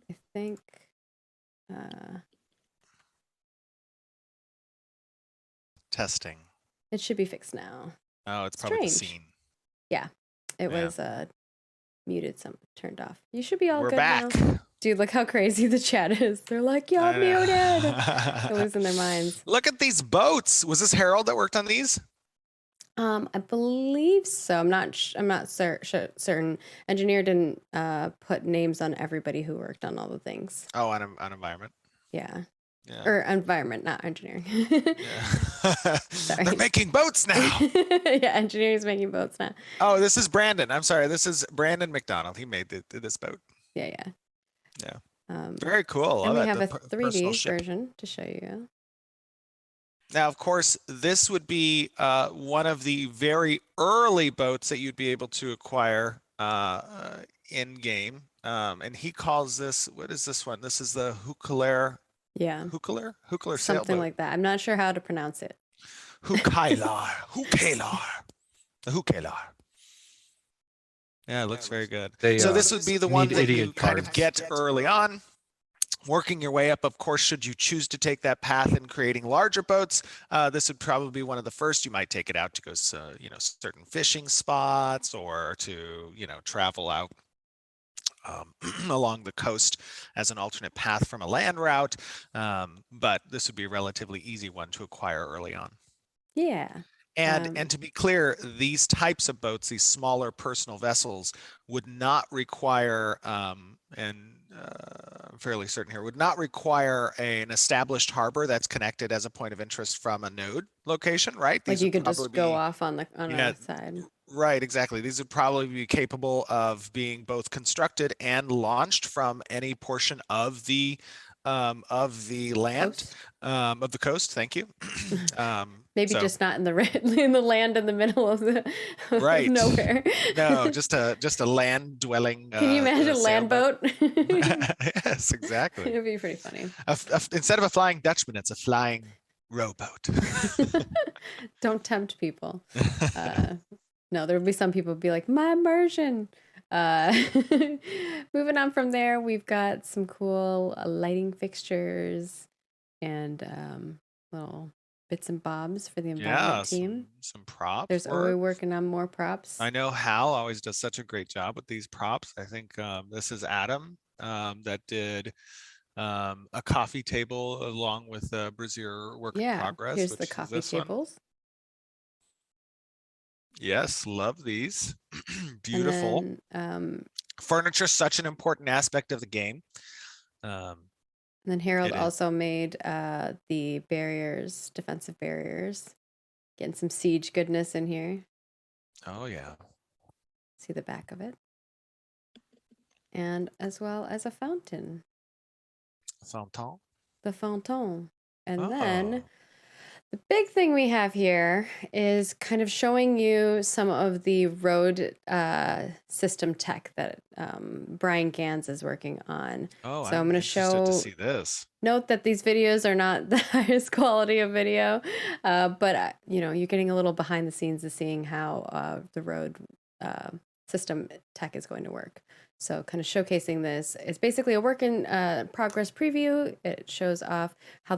I think Testing. it should be fixed now. Oh, it's probably the Strange. scene. Yeah, it was muted, turned off. You should be all We're good back. now. Dude, look how crazy the chat is. They're like, you're muted. They're losing their minds. Look at these boats. Was this Harold that worked on these? I believe so. I'm not certain. Engineer didn't put names on everybody who worked on all the things. Oh, on environment. Yeah. Yeah. Or environment, not engineering. Yeah. Sorry. They're making boats now. Yeah, engineering is making boats now. Oh, this is Brandon. I'm sorry. This is Brandon McDonald. He made this boat. Yeah. Very cool. And we Love have it. a The personal 3D ship. version to show you. Now, of course, this would be one of the very early boats that you'd be able to acquire in game. And he calls this, what is this one? This is the Hukelar. Yeah. Hukelar Something sailboat. like that. I'm not sure how to pronounce it. Hukelar. The Hukelar. Yeah, it looks very good. They, So this would be the one need that you idiot kind of cards. get early on. Working your way up, of course, should you choose to take that path in creating larger boats, this would probably be one of the first. You might take it out to go, certain fishing spots, or to, travel out along the coast as an alternate path from a land route. But this would be a relatively easy one to acquire early on. Yeah. And to be clear, these types of boats, these smaller personal vessels, would not require, I'm fairly certain here, would not require an established harbor that's connected as a point of interest from a node location, right? Like These you would could probably just go be, off on a side. right, exactly. These would probably be capable of being both constructed and launched from any portion of the land, Coast. of the coast. Thank you. Maybe So- just not in the land in the middle of the of Right. nowhere. No, just a land dwelling. Can you imagine a land sailboat. boat? Yes, exactly. It'd be pretty funny. Instead of a flying Dutchman, it's a flying rowboat. Don't tempt people. No, there would be some people who'd be like, my immersion. Moving on from there, we've got some cool lighting fixtures and little bits and bobs for the environment team. Some props. There's always working on more props. I know Hal always does such a great job with these props. I think this is Adam that did a coffee table along with the Brazier work in progress. Here's which the is coffee this one. tables. Yes, love these. Beautiful. And Furniture, such an important aspect of the game. then Harold It is. also made the barriers, defensive barriers. Getting some siege goodness in here. Oh yeah. See the back of it. And as well as a fountain. Fountain. The fountain. And Oh. then the big thing we have here is kind of showing you some of the road system tech that Brian Gans is working on. Oh, So I'm going to interested show. to see this. Note that these videos are not the highest quality of video, but you're getting a little behind the scenes of seeing how the road system tech is going to work. So kind of showcasing this. It's basically a work in progress preview. It shows off how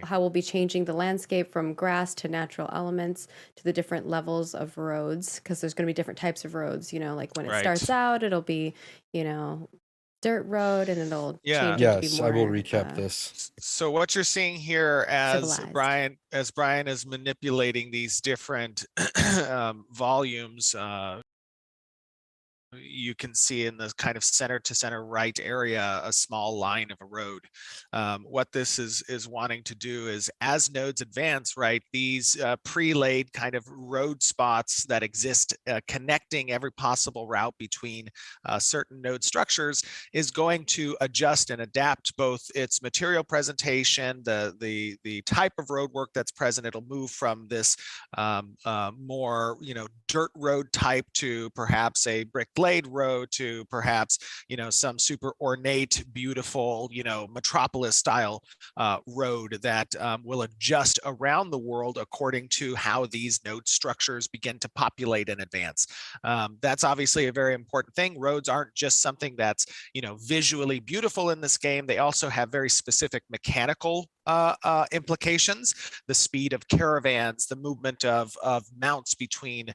how we'll be changing the landscape from grass to natural elements to the different levels of roads, because there's going to be different types of roads. Like when it starts out, it'll be dirt road, and it'll change it to be Yes, more, I will recap this. So what you're seeing here as civilized. Brian is manipulating these different volumes, you can see in the kind of center to center right area a small line of a road. What this is wanting to do is, as nodes advance, right, these pre-laid kind of road spots that exist connecting every possible route between certain node structures is going to adjust and adapt both its material presentation, the type of road work that's present. It'll move from this more dirt road type to perhaps a brick laid road to perhaps some super ornate, beautiful metropolis style road that will adjust around the world according to how these node structures begin to populate and advance. That's obviously a very important thing. Roads aren't just something that's visually beautiful in this game. They also have very specific mechanical implications. The speed of caravans, the movement of mounts between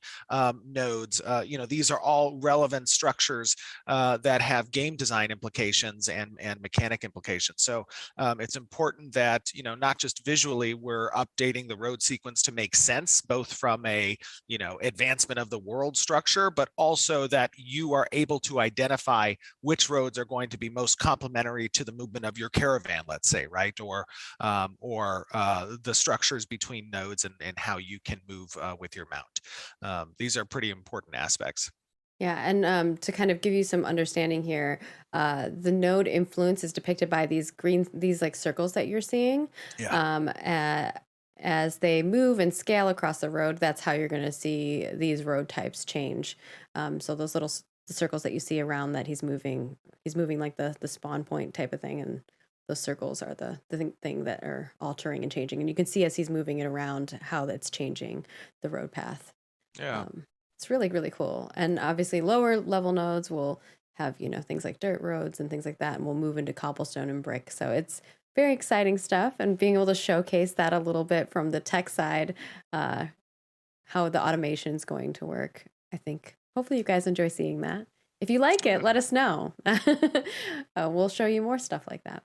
nodes. These are all relevant structures that have game design implications and mechanic implications. So it's important that not just visually we're updating the road sequence to make sense, both from a advancement of the world structure, but also that you are able to identify which roads are going to be most complementary to the movement of your caravan, let's say, right? Or the structures between nodes and how you can move with your mount. These are pretty important aspects. Yeah, and to kind of give you some understanding here, the node influence is depicted by these like circles that you're seeing. Yeah. As they move and scale across the road, that's how you're going to see these road types change. So those little circles that you see around that he's moving like the spawn point type of thing, and those circles are the thing that are altering and changing. And you can see as he's moving it around how that's changing the road path. Yeah. It's really, really cool. And obviously lower level nodes will have, things like dirt roads and things like that, and we'll move into cobblestone and brick. So it's very exciting stuff, and being able to showcase that a little bit from the tech side, how the automation is going to work. I think hopefully you guys enjoy seeing that. If you like it, let us know. We'll show you more stuff like that.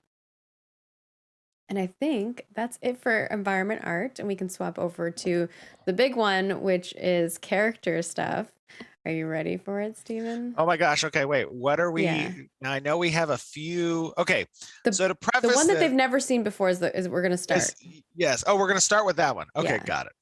And I think that's it for environment art, and we can swap over to the big one, which is character stuff. Are you ready for it, Steven? Oh my gosh. Okay, wait. What are we? Yeah. Now I know we have a few. Okay. So to preface the one that they've never seen before is we're going to start. Yes. Oh, we're going to start with that one. Okay, Yeah. got it.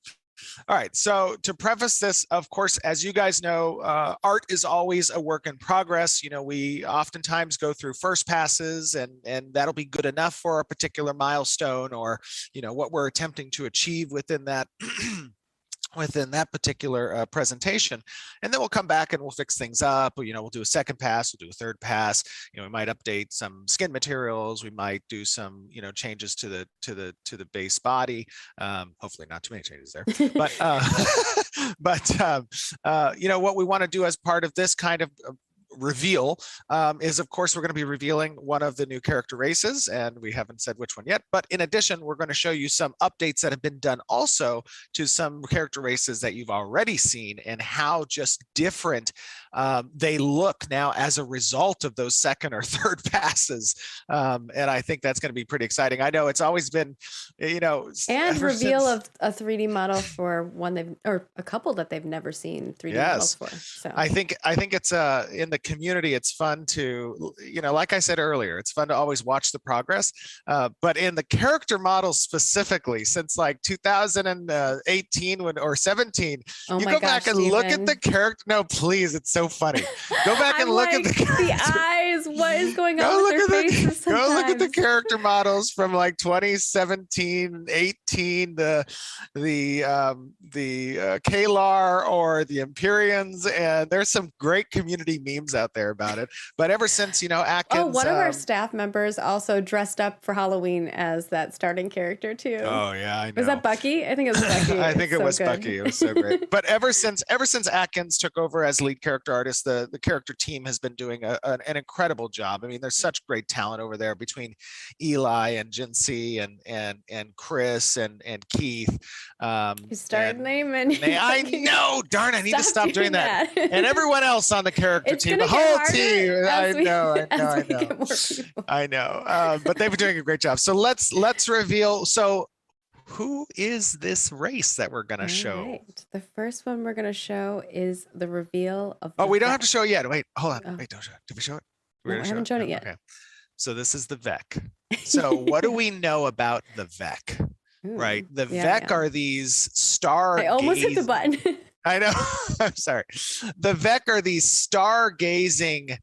All right. So to preface this, of course, as you guys know, art is always a work in progress. We oftentimes go through first passes, and that'll be good enough for a particular milestone, or what we're attempting to achieve within that within that particular presentation. And then we'll come back and we'll fix things up. We'll do a second pass, we'll do a third pass. We might update some skin materials. We might do some, changes to the base body. Hopefully not too many changes there, but, what we want to do as part of this kind of reveal is, of course, we're going to be revealing one of the new character races, and we haven't said which one yet. But in addition, we're going to show you some updates that have been done also to some character races that you've already seen, and how just different they look now as a result of those second or third passes. And I think that's going to be pretty exciting. I know it's always been, and reveal of a 3D model for one or a couple that they've never seen 3D models for. So I think it's in the community, it's fun to, like I said earlier, it's fun to always watch the progress. But in the character models specifically, since like 2018 or 17, you go back and look at the character. No, please, it's so funny. Go back and look at the eyes. What is going on with their faces? Go look at the character models from like 2017, 18, the Kalar or the Empyreans, and there's some great community memes out there about it. But ever since, Atkins. One of our staff members also dressed up for Halloween as that starting character too. Oh yeah, I know. Was that Bucky? I think it was Bucky. I think it was Bucky. It was so great. But ever since Atkins took over as lead character artist, the character team has been doing an incredible job. I mean, there's such great talent over there between Eli and Jinsey and Chris and Keith. You started naming. I know. Darn, I need to stop doing that. And everyone else on the character team, the whole team. I know. But they've been doing a great job. So let's reveal. So who is this race that we're going to show? Right. The first one we're going to show is the reveal of. Oh, we don't have to show it yet. Wait, hold on. Oh. Wait, don't show it. Did we show it? No, I haven't shown it yet. Okay. So this is the Vec. So what do we know about the Vec? Ooh, right. The Vec are these star. I almost hit the button. I know. I'm sorry. The Vec are these stargazing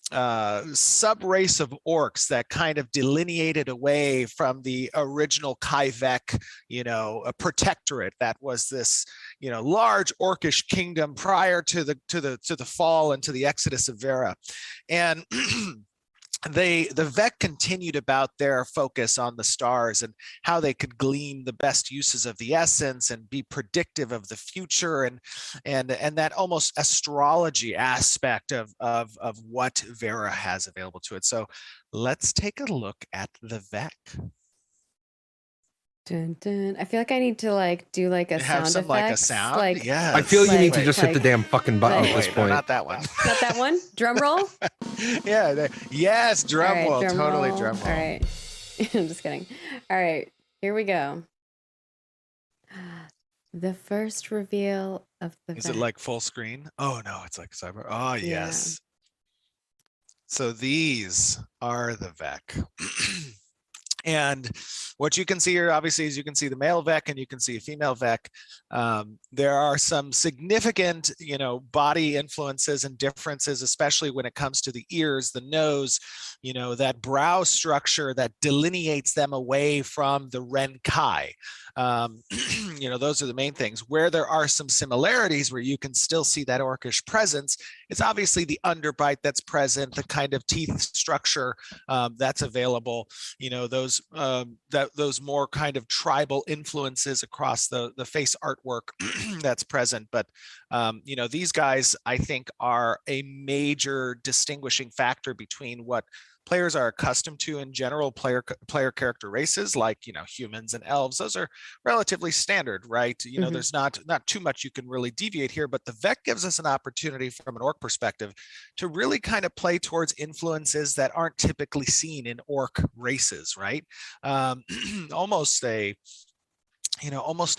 sub-race of orcs that kind of delineated away from the original Kai-Vec, a protectorate that was this, large orcish kingdom prior to the fall and to the exodus of Vera. And the Vec continued about their focus on the stars and how they could glean the best uses of the essence and be predictive of the future, and that almost astrology aspect of what Vera has available to it. So let's take a look at the Vec. Dun, dun. I feel like I need to do a sound effect. Like a sound? Yeah. I feel you need to just hit the damn fucking button at this point. No, not that one. Not that one? Drum roll? Yeah. Yes, drum roll. Drum Totally roll. drum roll. All right. I'm just kidding. All right. Here we go. The first reveal of the Is it like full screen? Oh, no. It's like cyber. Oh, yes. So these are the Vec. And what you can see here, obviously, is you can see the male Vec and you can see a female Vec. There are some significant, body influences and differences, especially when it comes to the ears, the nose, that brow structure that delineates them away from the Ren Kai. Those are the main things. Where there are some similarities where you can still see that orcish presence, it's obviously the underbite that's present, the kind of teeth structure that's available, those those more kind of tribal influences across the face artwork that's present. But these guys, I think, are a major distinguishing factor between what players are accustomed to in general player character races, like humans and elves. Those are relatively standard, right? There's not too much you can really deviate here, but the Vec gives us an opportunity from an orc perspective to really kind of play towards influences that aren't typically seen in orc races, right? Almost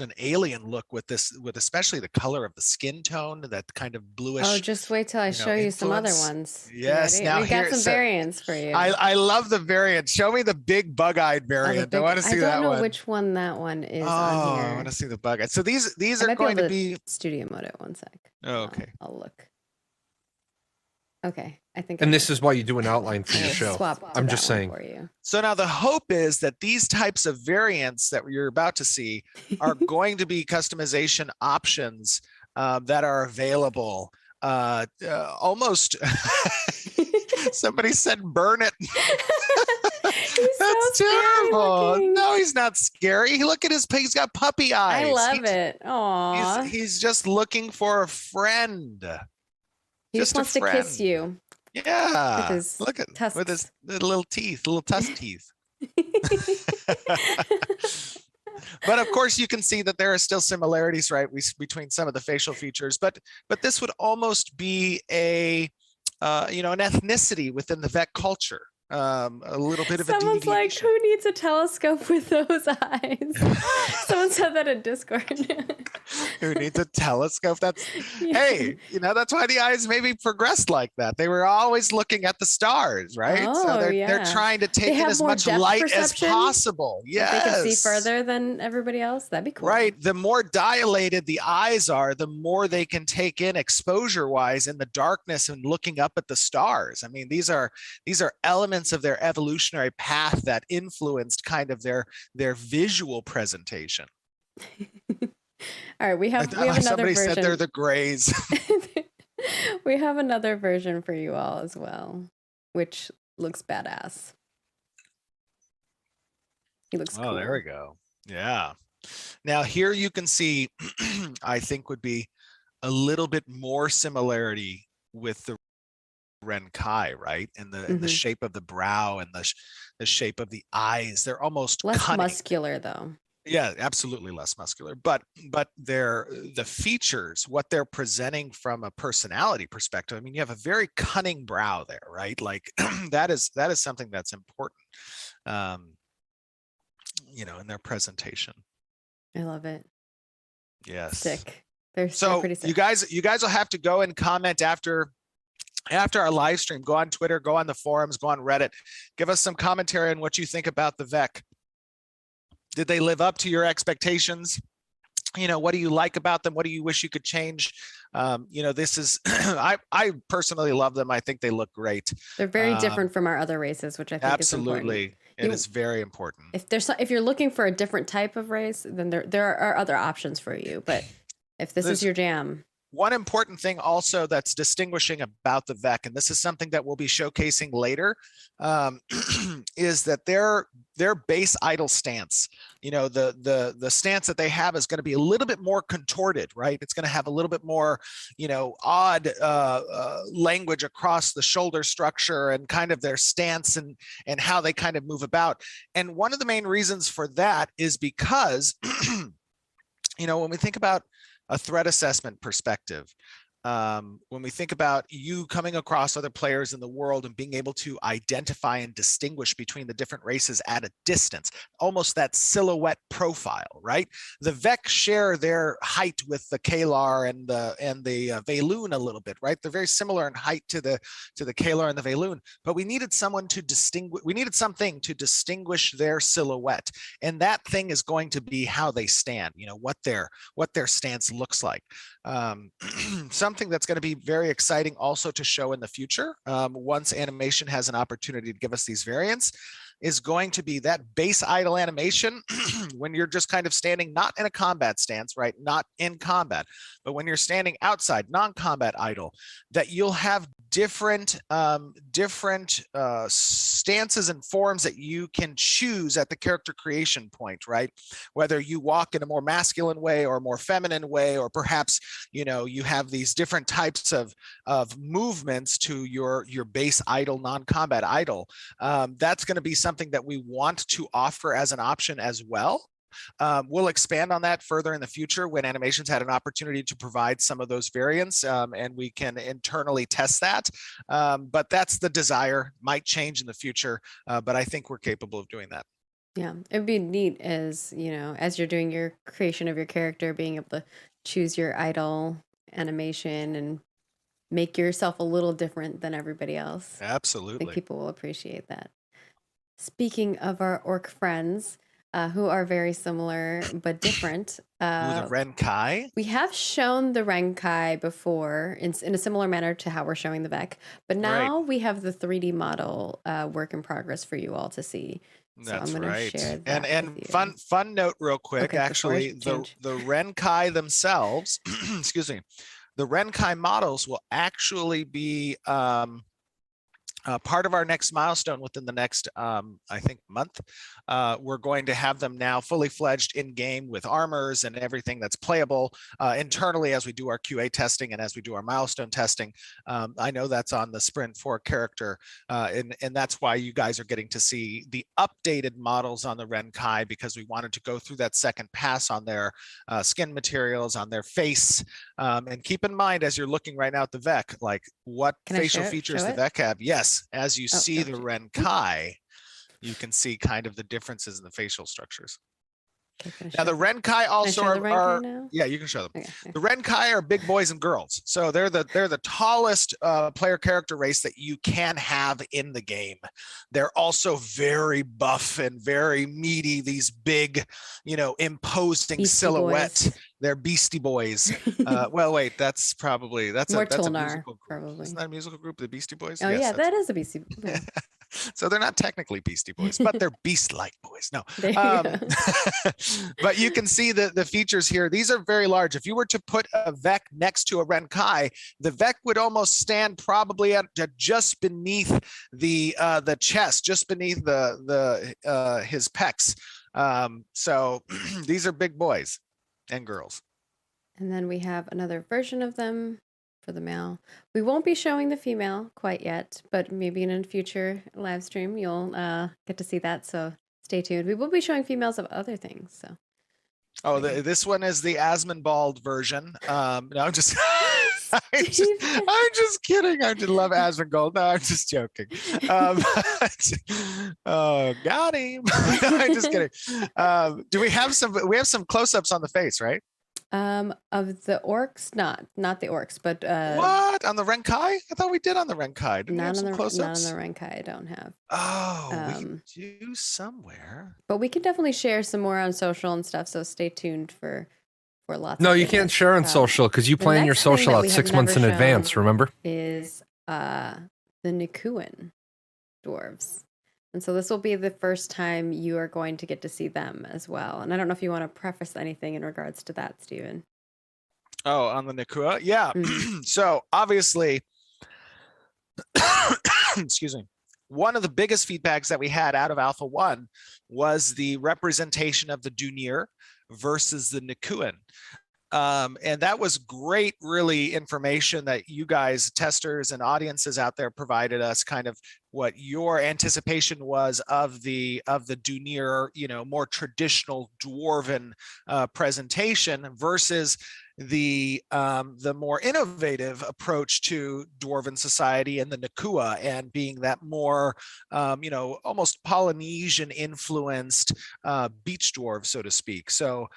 an alien look with especially the color of the skin tone, that kind of bluish. Oh, just wait till I show you some other ones. Yes, now we got some variants for you. I love the variant. Show me the big bug-eyed variant. I want to see that one. I don't know which one that one is on here. I want to see the bug-eyed. So these are going to be studio mode at 1 sec. Oh, okay. I'll look. Okay, I think. And this is why you do an outline for your show. I'm just saying. For you. So now the hope is that these types of variants that you're about to see are going to be customization options that are available. Almost. Somebody said burn it. That's terrible. No, he's not scary. Look at his he's got puppy eyes. I love it. Aww. He's just looking for a friend. He just wants to kiss you. Yeah. With his little teeth, little tusk teeth. But of course, you can see that there are still similarities, right, between some of the facial features. But this would almost be an ethnicity within the Vec culture. A little bit of Someone's a like, who needs a telescope with those eyes? Someone said that in Discord. Who needs a telescope? Hey, that's why the eyes maybe progressed like that. They were always looking at the stars, right? So they're trying to take in as much light as possible. Yes. They can see further than everybody else. That'd be cool. Right. The more dilated the eyes are, the more they can take in exposure-wise in the darkness and looking up at the stars. I mean, these are elements of their evolutionary path that influenced kind of their visual presentation. All right, we have another somebody version. Said they're the grays. We have another version for you all as well, which looks badass. He looks cool. There we go. Yeah. Now here you can see, I think would be a little bit more similarity with the Renkai, right? And the shape of the brow and the shape of the eyes. They're almost less cunning. Muscular though. Yeah, absolutely less muscular. But the features, what they're presenting from a personality perspective. I mean, you have a very cunning brow there, right? Like that is something that's important. In their presentation. I love it. Yes. Sick. They're pretty sick. You guys will have to go and comment after our live stream. Go on Twitter, go on the forums, go on Reddit. Give us some commentary on what you think about the Vec. Did they live up to your expectations? What do you like about them? What do you wish you could change? This is, I personally love them. I think they look great. They're very different from our other races, which I think absolutely. is important. It is very important. If you're looking for a different type of race, then there are other options for you. But if this is your jam. One important thing also that's distinguishing about the Vec, and this is something that we'll be showcasing later, is that their base idle stance, the stance that they have is going to be a little bit more contorted, right? It's going to have a little bit more, odd language across the shoulder structure and kind of their stance and how they kind of move about. And one of the main reasons for that is because, when we think about a threat assessment perspective, when we think about you coming across other players in the world and being able to identify and distinguish between the different races at a distance, almost that silhouette profile, right? The Vec share their height with the Kalar and the Valoon a little bit, right? They're very similar in height to the Kalar and the Valoon, but we needed something to distinguish their silhouette, and that thing is going to be how they stand. What their stance looks like. Something that's going to be very exciting also to show in the future once animation has an opportunity to give us these variants is going to be that base idle animation when you're just kind of standing, not in a combat stance, right? Not in combat, but when you're standing outside, non-combat idle, that you'll have different stances and forms that you can choose at the character creation point, right? Whether you walk in a more masculine way or a more feminine way, or perhaps, you know, you have these different types of movements to your base idle, non-combat idle. That's going to be something that we want to offer as an option as well. We'll expand on that further in the future when Animations had an opportunity to provide some of those variants, and we can internally test that. But that's the desire. Might change in the future, but I think we're capable of doing that. Yeah, it'd be neat as, you know, as you're doing your creation of your character, being able to choose your idle animation and make yourself a little different than everybody else. I think Absolutely. people will appreciate that. Speaking of our orc friends, who are very similar but different, Ooh, the Renkai. we have shown the Renkai before in a similar manner to how we're showing the Vec, but now we have the 3D model work in progress for for see. So That's I'm gonna right. share that And with you. fun note real quick, Okay, before I actually, the change. Renkai themselves, excuse me, the Renkai models will actually be part of our next milestone within the next, I think, month. We're going to have them now fully fledged in game with armors and everything that's playable internally as we do our QA testing and as we do our milestone testing. I know that's on the sprint for character, and that's why you guys are getting to see the updated models on the Renkai, because we wanted to go through that second pass on their skin materials, on their face. And keep in mind, as you're looking right now at the Vec, like what Can I facial show features the it? Vec have. Yes, as you Oh, see the gotcha. Renkai, you can see kind of the differences in the facial structures. Okay, can I Now show the Renkai also show the Renkai are now? yeah, you can show them. Okay. The Renkai are big boys and girls, so they're the tallest player character race that you can have in the game. They're also very buff and very meaty. These big, you know, imposing Beastie silhouette. Boys. They're Beastie Boys. Well, wait, that's probably that's More a Tolnar, musical group. probably. Isn't that a musical group, the Beastie Boys? Oh Yes, yeah, that's that is a Beastie. Yeah. so they're not technically Beastie Boys, but they're beast-like boys. No, There you go. but you can see the features here. These are very large. If you were to put a Vec next to a Renkai, the Vec would almost stand probably at just beneath the chest, just beneath his pecs. So these are big boys and girls. And then we have another version of them for the male. We won't be showing the female quite yet, but maybe in a future live stream you'll get to see that. So stay tuned. We will be showing females of other things. So. Oh, this one is the Asmonbald version. No, I'm just, I'm just kidding. I just love Asmongold. No, I'm just joking. Oh, got him. No, I'm just kidding. Do we have some? We have some close-ups on the face, right? Of the orcs, not the orcs, but what on the Renkai? I thought we did on the Renkai. Did we have some not close-ups? on the Renkai. I don't have. Oh, we can do somewhere. But we can definitely share some more on social and stuff. So stay tuned for lots. No, of you can't goodness. share on social because you the plan your next thing social that out we have 6 months in never advance. shown Remember? Is the Nikuan dwarves. And so this will be the first time you are going to get to see them as well. And I don't know if you want to preface anything in regards to that, Stephen. Oh, on the Nakua? Yeah. Mm. So obviously, excuse me, one of the biggest feedbacks that we had out of Alpha 1 was the representation of the Dunir versus the Nikuan. And that was great, really, information that you guys, testers and audiences out there, provided us, kind of what your anticipation was of the Dunir, you know, more traditional dwarven presentation versus the more innovative approach to dwarven society and the Nakua, and being that more you know, almost Polynesian influenced beach dwarf, so to speak. So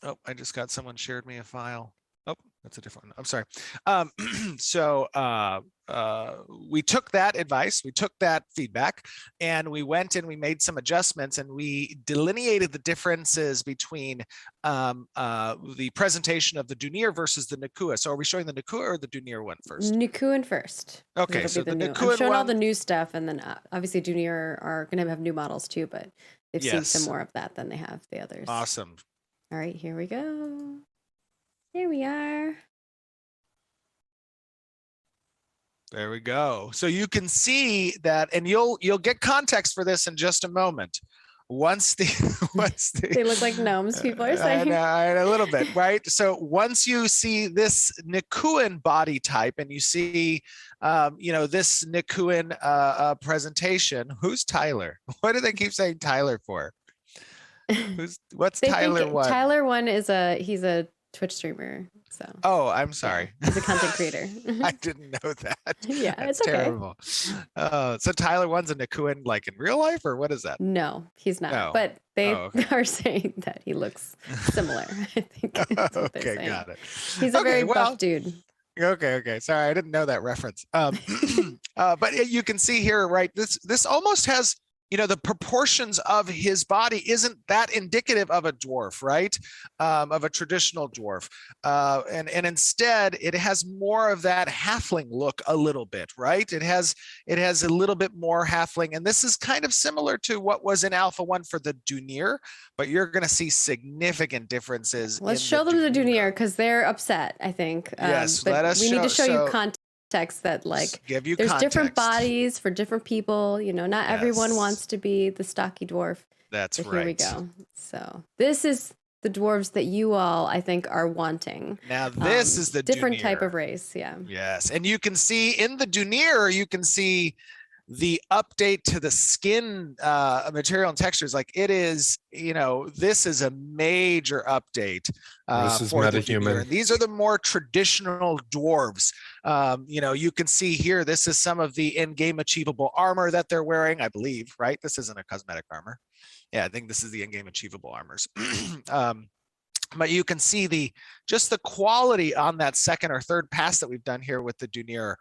oh, I just got someone shared me a file. Oh, that's a different one. I'm sorry. So we took that advice, we took that feedback, and we went and we made some adjustments, and we delineated the differences between the presentation of the Dunir versus the Nakua. So are we showing the Nakua or the Dunir one first? Nikuin first. Okay, so the new. Nikuin I'm showing all one- the new stuff, and then obviously Dunir are going to have new models too, but they've seen Yes. some more of that than they have the others. Awesome. All right, here we go. Here we are. There we go. So you can see that, and you'll get context for this in just a moment. Once the They look like gnomes, people are saying. a little bit, right? So once you see this Nikuin body type, and you see, this Nikuin presentation, who's Tyler? What do they keep saying Tyler for? What's They Tyler think one? Tyler one he's a Twitch streamer, so Oh, I'm sorry. he's a content creator. I didn't know that. Yeah, That's it's okay. terrible. So Tyler one's a Nikuin like in real life, or what is that? No, he's not. No. But they okay. are saying that he looks similar. I think that's what they're Okay, saying. got it. He's a very well, buff dude. Okay. Sorry, I didn't know that reference. But you can see here, right? This almost has, the proportions of his body isn't that indicative of a dwarf, right? Of a traditional dwarf. And instead, it has more of that halfling look a little bit, right? It has a little bit more halfling. And this is kind of similar to what was in Alpha 1 for the Dunir, but you're going to see significant differences. Let's show them the Dunir because they're upset, I think. Yes, but let us we need to show you so- context that give you there's different context. bodies for different people. Not everyone Yes. wants to be the stocky dwarf. That's But right. here we go. So this is the dwarves that you all, I think, are wanting. Now this is the different type Dunir. of race. Yeah. Yes, and you can see in the Dunir, you can see the update to the skin material and textures. Like it is, this is a major update. This is for the metahuman. Dunir. And these are the more traditional dwarves. You can see here, this is some of the in-game achievable armor that they're wearing, I believe, right? This isn't a cosmetic armor. Yeah, I think this is the in-game achievable armors. But you can see just the quality on that second or third pass that we've done here with the Dunir,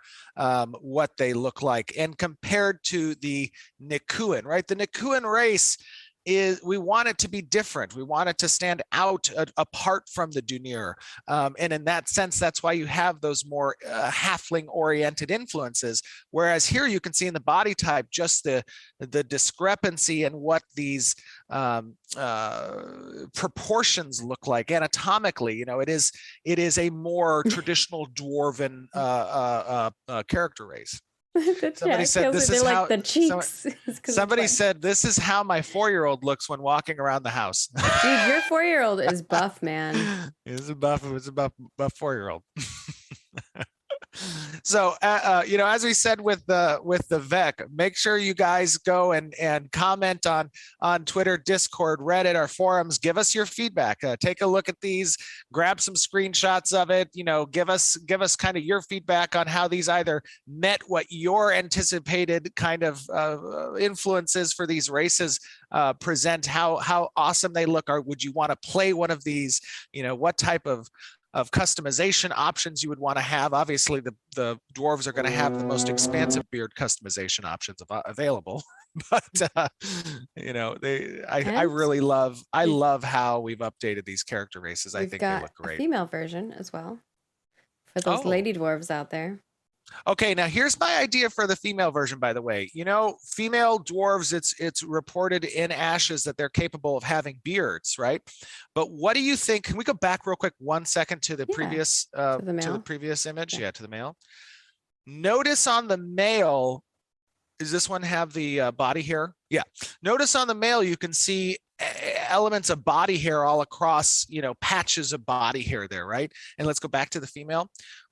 what they look like, and compared to the Nikuin, right? The Nikuin race we want it to be different. We want it to stand out apart from the Dunir. And in that sense, that's why you have those more halfling-oriented influences. Whereas here you can see in the body type just the discrepancy in what these proportions look like anatomically. It is a more traditional dwarven character race. Somebody said this is how the cheeks. Somebody said this is how my 4-year-old looks when walking around the house. Dude, your 4-year-old is buff, man. It's a buff 4-year-old. So, as we said with the VEC, make sure you guys go and comment on Twitter, Discord, Reddit, our forums. Give us your feedback. Take a look at these, grab some screenshots of it. Give us kind of your feedback on how these either met what your anticipated kind of influences for these races present, how awesome they look, or would you want to play one of these? What type of customization options you would want to have. Obviously, the dwarves are going to have the most expansive beard customization options available. But I really love how we've updated these character races. I think they look a great. Female version as well for those lady dwarves out there. Okay, now here's my idea for the female version, by the way. Female dwarves, it's reported in Ashes that they're capable of having beards, right? But what do you think? Can we go back real quick 1 second to the previous to the previous image? Yeah, to the male. Notice on the male, does this one have the body hair? Yeah. Notice on the male, you can see elements of body hair all across, patches of body hair there, right? And let's go back to the female.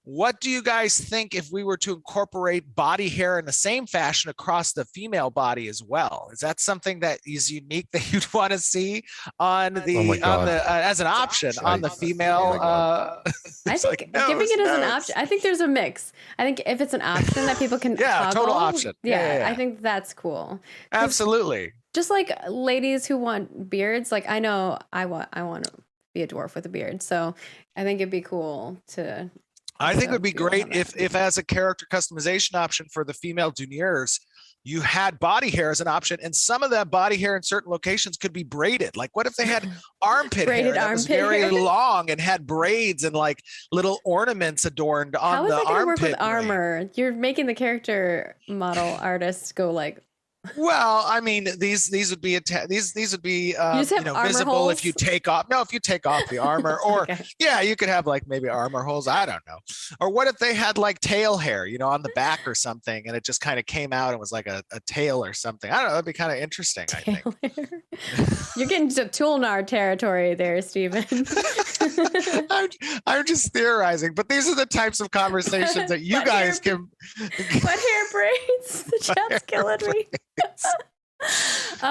What do you guys think if we were to incorporate body hair in the same fashion across the female body as well? Is that something that is unique that you'd want to see on as an option on the female? I think giving it as an option. I think there's a mix. I think if it's an option that people can toggle, total option. Yeah, I think that's cool. Absolutely. Just like ladies who want beards, like I know I want to be a dwarf with a beard, so I think it'd be cool to I think it So would be we don't great have that. if as a character customization option for the female Duniers, you had body hair as an option, and some of that body hair in certain locations could be braided. Like, what if they had armpit hair Braided that was armpit very hair. long and had braids and like little ornaments adorned on How is the that going to work with armpit braid? armor? You're making the character model artist go like, Well, I mean, these would be these would be just have armor visible holes? if you take off. No, if you take off the armor, or Okay. yeah, you could have like maybe armor holes. I don't know. Or what if they had like tail hair, on the back or something, and it just kind of came out and was like a tail or something. I don't know. That'd be kind of interesting. I think. You're getting to Toolnar territory there, Stephen. I'm just theorizing, but these are the types of conversations that you What guys hair- can. What hair braids? The chat's killing me.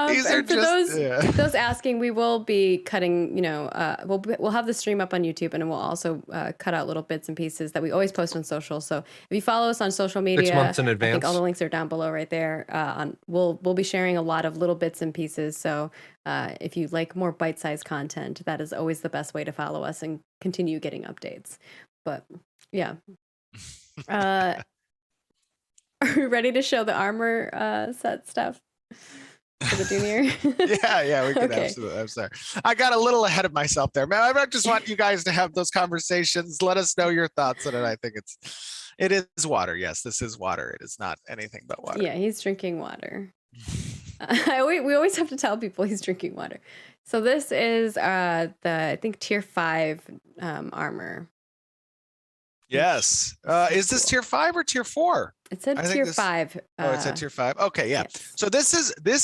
These are and for just those asking, we will be cutting. We'll have the stream up on YouTube, and then we'll also cut out little bits and pieces that we always post on social. So if you follow us on social media, 6 months in I think advance. all the links are down below right there. We'll be sharing a lot of little bits and pieces. So if you like more bite-sized content, that is always the best way to follow us and continue getting updates. But yeah. Are we ready to show the armor set stuff for the junior? yeah, we could Okay. absolutely. I'm sorry. I got a little ahead of myself there, man. I just want you guys to have those conversations. Let us know your thoughts on it. I think it is water. Yes, this is water. It is not anything but water. Yeah, he's drinking water. We always have to tell people he's drinking water. So this is I think tier 5 armor. Yes. Is this tier 5 or tier 4? It said I think tier this- 5. Oh, it's at tier 5. Okay, yeah. Yes. So this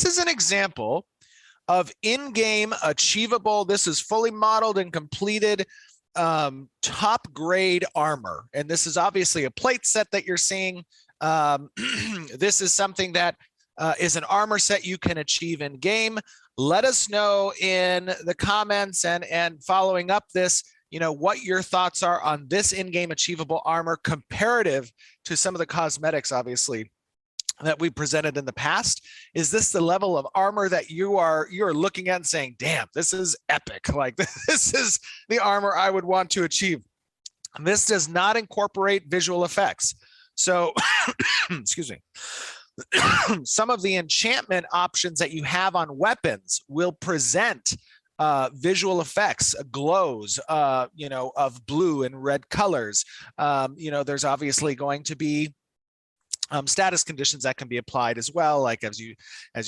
is an example of in-game achievable. This is fully modeled and completed top grade armor. And this is obviously a plate set that you're seeing. This is something that is an armor set you can achieve in game. Let us know in the comments and following up this, what your thoughts are on this in-game achievable armor comparative to some of the cosmetics, obviously, that we presented in the past. Is this the level of armor that you're looking at and saying, damn, this is epic. Like, this is the armor I would want to achieve. This does not incorporate visual effects. So, excuse me. Some of the enchantment options that you have on weapons will present visual effects, glows, of blue and red colors. There's obviously going to be status conditions that can be applied as well, like as you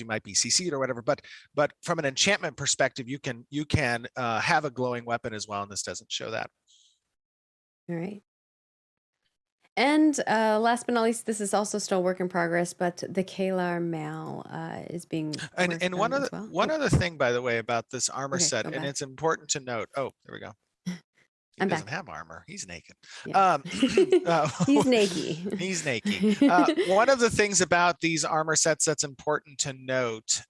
might be CC'd or whatever. But from an enchantment perspective, you can have a glowing weapon as well, and this doesn't show that. All right. And last but not least, this is also still work in progress, but the Kalar Mal is being And one other thing, by the way, about this armor Okay, set, go and back. it's important to note. Oh, there we go. He I'm doesn't back. have armor. He's naked. Yeah. He's naked. He's naked. One of the things about these armor sets that's important to note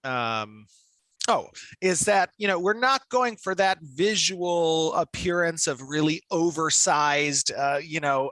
is that, we're not going for that visual appearance of really oversized,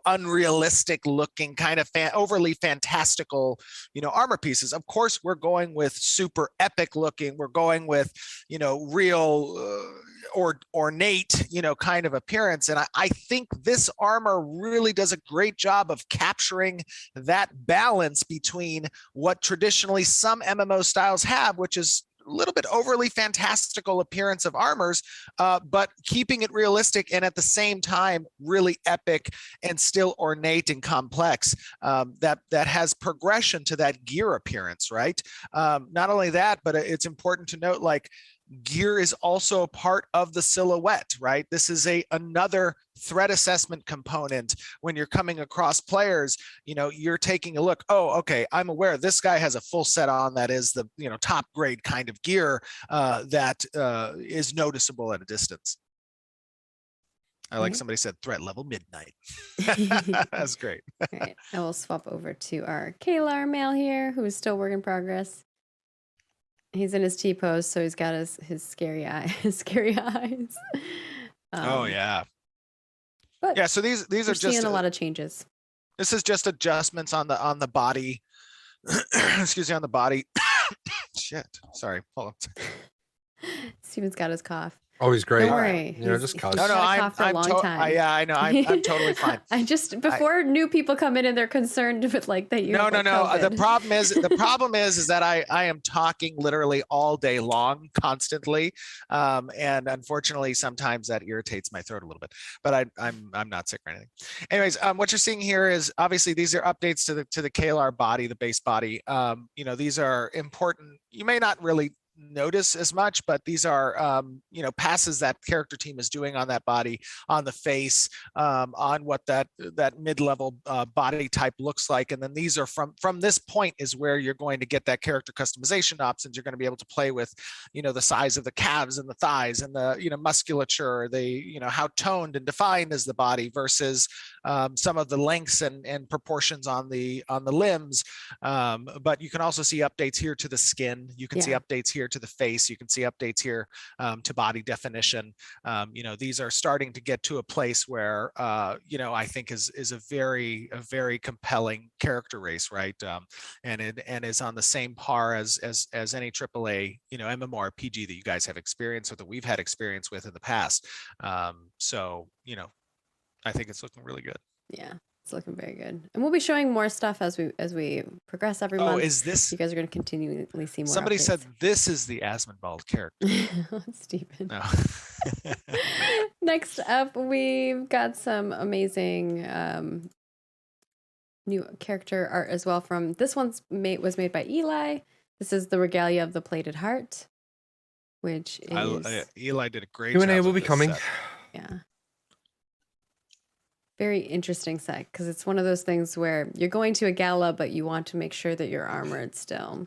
unrealistic looking kind of overly fantastical, armor pieces. Of course, we're going with super epic looking. We're going with, real or ornate, kind of appearance. And I think this armor really does a great job of capturing that balance between what traditionally some MMO styles have, which is a little bit overly fantastical appearance of armors, but keeping it realistic and at the same time really epic and still ornate and complex. That has progression to that gear appearance, right? Not only that, but it's important to note, like, gear is also a part of the silhouette, right? This is another threat assessment component. When you're coming across players, you're taking a look. Oh, okay, I'm aware this guy has a full set on that is the top grade kind of gear that is noticeable at a distance. I like somebody said threat level midnight. That's great. All right, I will swap over to our Kalar Mal here, who is still work in progress. He's in his T-pose, so he's got his scary scary eyes. Oh yeah. But yeah, so these are just seeing a lot of changes. This is just adjustments on the body. Excuse me, on the body. Shit. Sorry. Hold on. Steven's got his cough. Oh, he's great. Don't worry. You know, He's just had cause. No, a cough for a long time. yeah, I know. I'm totally fine. I just before new people come in and they're concerned with like that you No, have, no, like, no. The COVID. problem is that I am talking literally all day long, constantly, and unfortunately, sometimes that irritates my throat a little bit. But I'm not sick or anything. Anyways, what you're seeing here is obviously these are updates to the KLR body, the base body. You know, these are important. You may not really notice as much, but these are you know, passes that character team is doing on that body, on the face, on what that mid-level body type looks like. And then these are from this point is where you're going to get that character customization options. You're going to be able to play with, you know, the size of the calves and the thighs and the, you know, musculature, the, you know, how toned and defined is the body versus some of the lengths and proportions on the limbs. But you can also see updates here to the skin. You can see updates here to the face. You can see updates here to body definition. You know, these are starting to get to a place where, you know, I think is a very compelling character race, right? And is on the same par as any AAA, you know, MMORPG that you guys have experience with, that we've had experience with in the past. So, you know, I think it's looking really good. Yeah, it's looking very good, and we'll be showing more stuff as we progress every month. Oh, is this? You guys are going to continually see more. Somebody updates. said this is the Asmonbald character. Stephen. No. Next up, we've got some amazing new character art as well. From this one's was made by Eli. This is the Regalia of the Plated Heart, which is Eli did a great Q&A job. will be coming. Yeah. Very interesting set, because it's one of those things where you're going to a gala, but you want to make sure that you're armored still.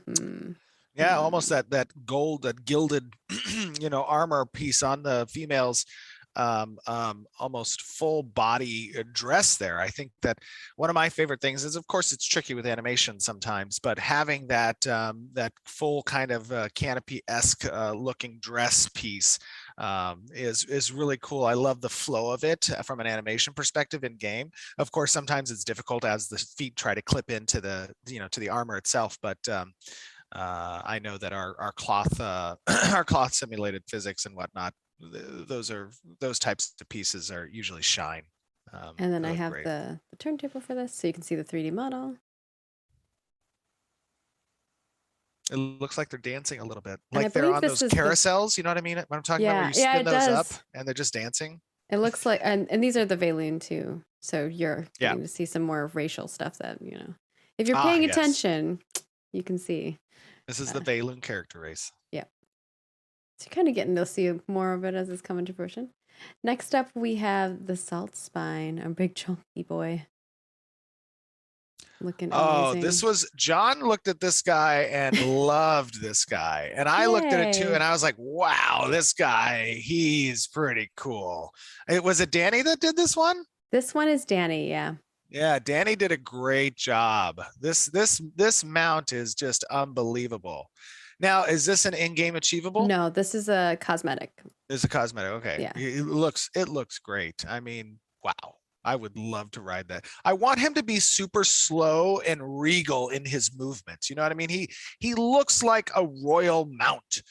Yeah, almost that gold, that gilded, you know, armor piece on the females, almost full body dress there. I think that one of my favorite things is, of course, it's tricky with animation sometimes, but having that that full kind of canopy-esque looking dress piece is really cool. I love the flow of it from an animation perspective in game. Of course, sometimes it's difficult as the feet try to clip into the, you know, to the armor itself, but I know that our cloth our cloth simulated physics and whatnot, those types of pieces are usually shine. And then I have the turntable for this, so you can see the 3D model. It looks like they're dancing a little bit, And like they're on those carousels. You know what I mean? What I'm talking about, where you spin those up and they're just dancing. It looks like, and these are the Valoon too. So you're getting to see some more racial stuff that, you know, if you're paying attention, you can see. This is the Valoon character race. Yeah. So you're kind of getting to see more of it as it's coming to fruition. Next up, we have the Salt Spine, a big chunky boy. Looking amazing. This was, John looked at this guy and loved this guy. And I looked at it too, and I was like, wow, this guy, he's pretty cool. Was it Danny that did this one? This one is Danny, yeah. Yeah, Danny did a great job. This mount is just unbelievable. Now, is this an in-game achievable? No, this is a cosmetic. It's a cosmetic. Okay. Yeah. It looks great. I mean, wow. I would love to ride that. I want him to be super slow and regal in his movements. You know what I mean? He looks like a royal mount.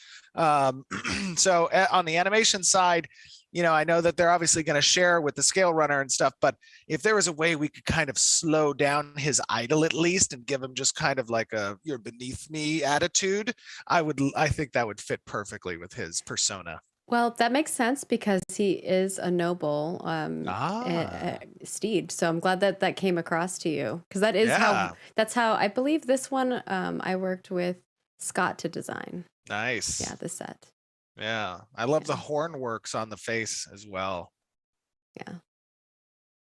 So on the animation side, you know, I know that they're obviously going to share with the scale runner and stuff, but if there was a way we could kind of slow down his idle at least and give him just kind of like a "you're beneath me" attitude, I think that would fit perfectly with his persona. Well, that makes sense because he is a noble steed. So I'm glad that came across to you, because that is that's how I believe this one I worked with Scott to design. Nice. Yeah, the set. Yeah, I love the horn works on the face as well. Yeah.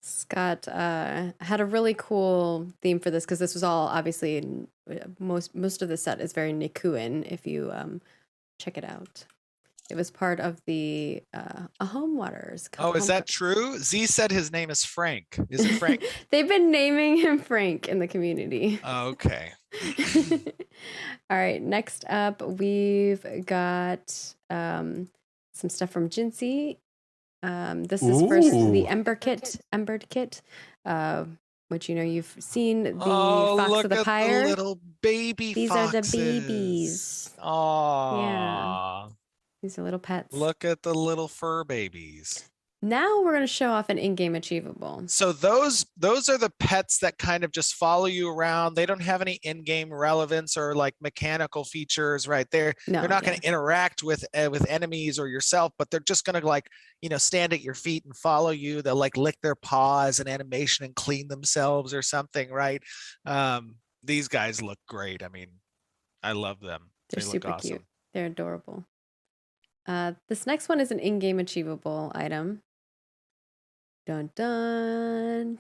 Scott had a really cool theme for this, because this was all obviously most of the set is very Nikuin if you check it out. It was part of the Home Waters. Oh, is that true? Z said his name is Frank. Is it Frank? They've been naming him Frank in the community. Okay. All right. Next up, we've got some stuff from Jinsey. This is first the Embered Kit, which, you know, you've seen the Fox of the Pyre. The little baby These foxes. are the babies. Oh. Yeah. These are little pets. Look at the little fur babies. Now we're going to show off an in-game achievable. So those are the pets that kind of just follow you around. They don't have any in-game relevance or like mechanical features, right? They're not going to interact with enemies or yourself, but they're just going to like, you know, stand at your feet and follow you. They'll like lick their paws in animation and clean themselves or something, right? These guys look great. I mean, I love them. They're They super look awesome. cute. They're adorable. This next one is an in-game achievable item. Dun dun.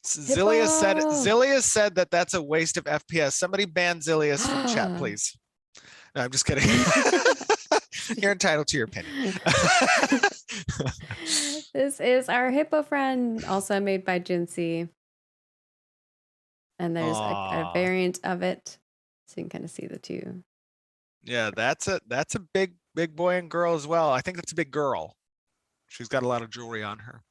Zillius said that that's a waste of FPS. Somebody ban Zillius from chat, please. No, I'm just kidding. You're entitled to your opinion. This is our hippo friend, also made by Jinsey. And there's a variant of it, so you can kind of see the two. Yeah, that's a big boy and girl as well. I think that's a big girl. She's got a lot of jewelry on her.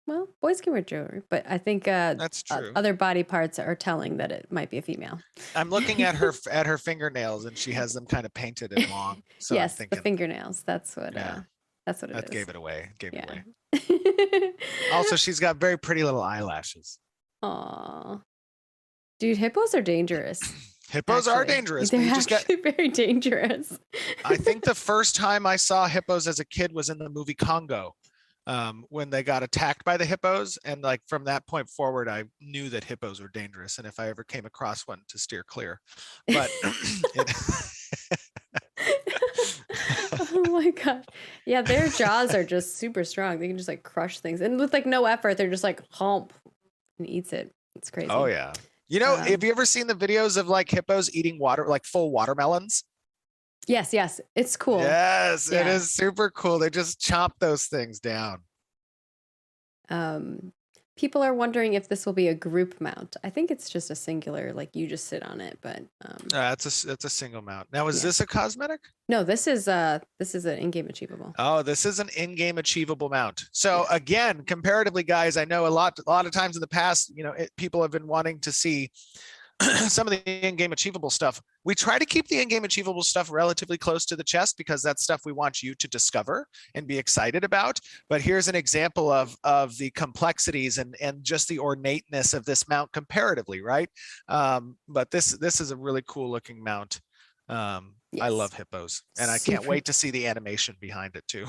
Well, boys can wear jewelry, but I think that's true. Other body parts are telling that it might be a female. I'm looking at her fingernails, and she has them kind of painted and long. So yes, I'm thinking, the fingernails. That's what. Yeah, that's what it is. That gave it away. Also, she's got very pretty little eyelashes. Aw, dude, hippos are dangerous. Hippos are dangerous. They're actually very dangerous. I think the first time I saw hippos as a kid was in the movie Congo. When they got attacked by the hippos, and like from that point forward, I knew that hippos were dangerous, and if I ever came across one, to steer clear. But oh my gosh, yeah, their jaws are just super strong. They can just like crush things, and with like no effort, they're just like hump and eats it. It's crazy. Oh yeah, you know, have you ever seen the videos of like hippos eating water, like full watermelons? Yes, it's cool. Yes, yeah. It is super cool. They just chomp those things down. People are wondering if this will be a group mount. I think it's just a singular, like you just sit on it, but it's a single mount. Now, is this a cosmetic? No, this is an in-game achievable. Oh, this is an in-game achievable mount. So again, comparatively, guys, I know a lot of times in the past, you know, people have been wanting to see some of the in-game achievable stuff. We try to keep the in-game achievable stuff relatively close to the chest because that's stuff we want you to discover and be excited about. But here's an example of the complexities and just the ornateness of this mount comparatively, right? But this is a really cool looking mount. Yes. I love hippos, and I can't wait to see the animation behind it too.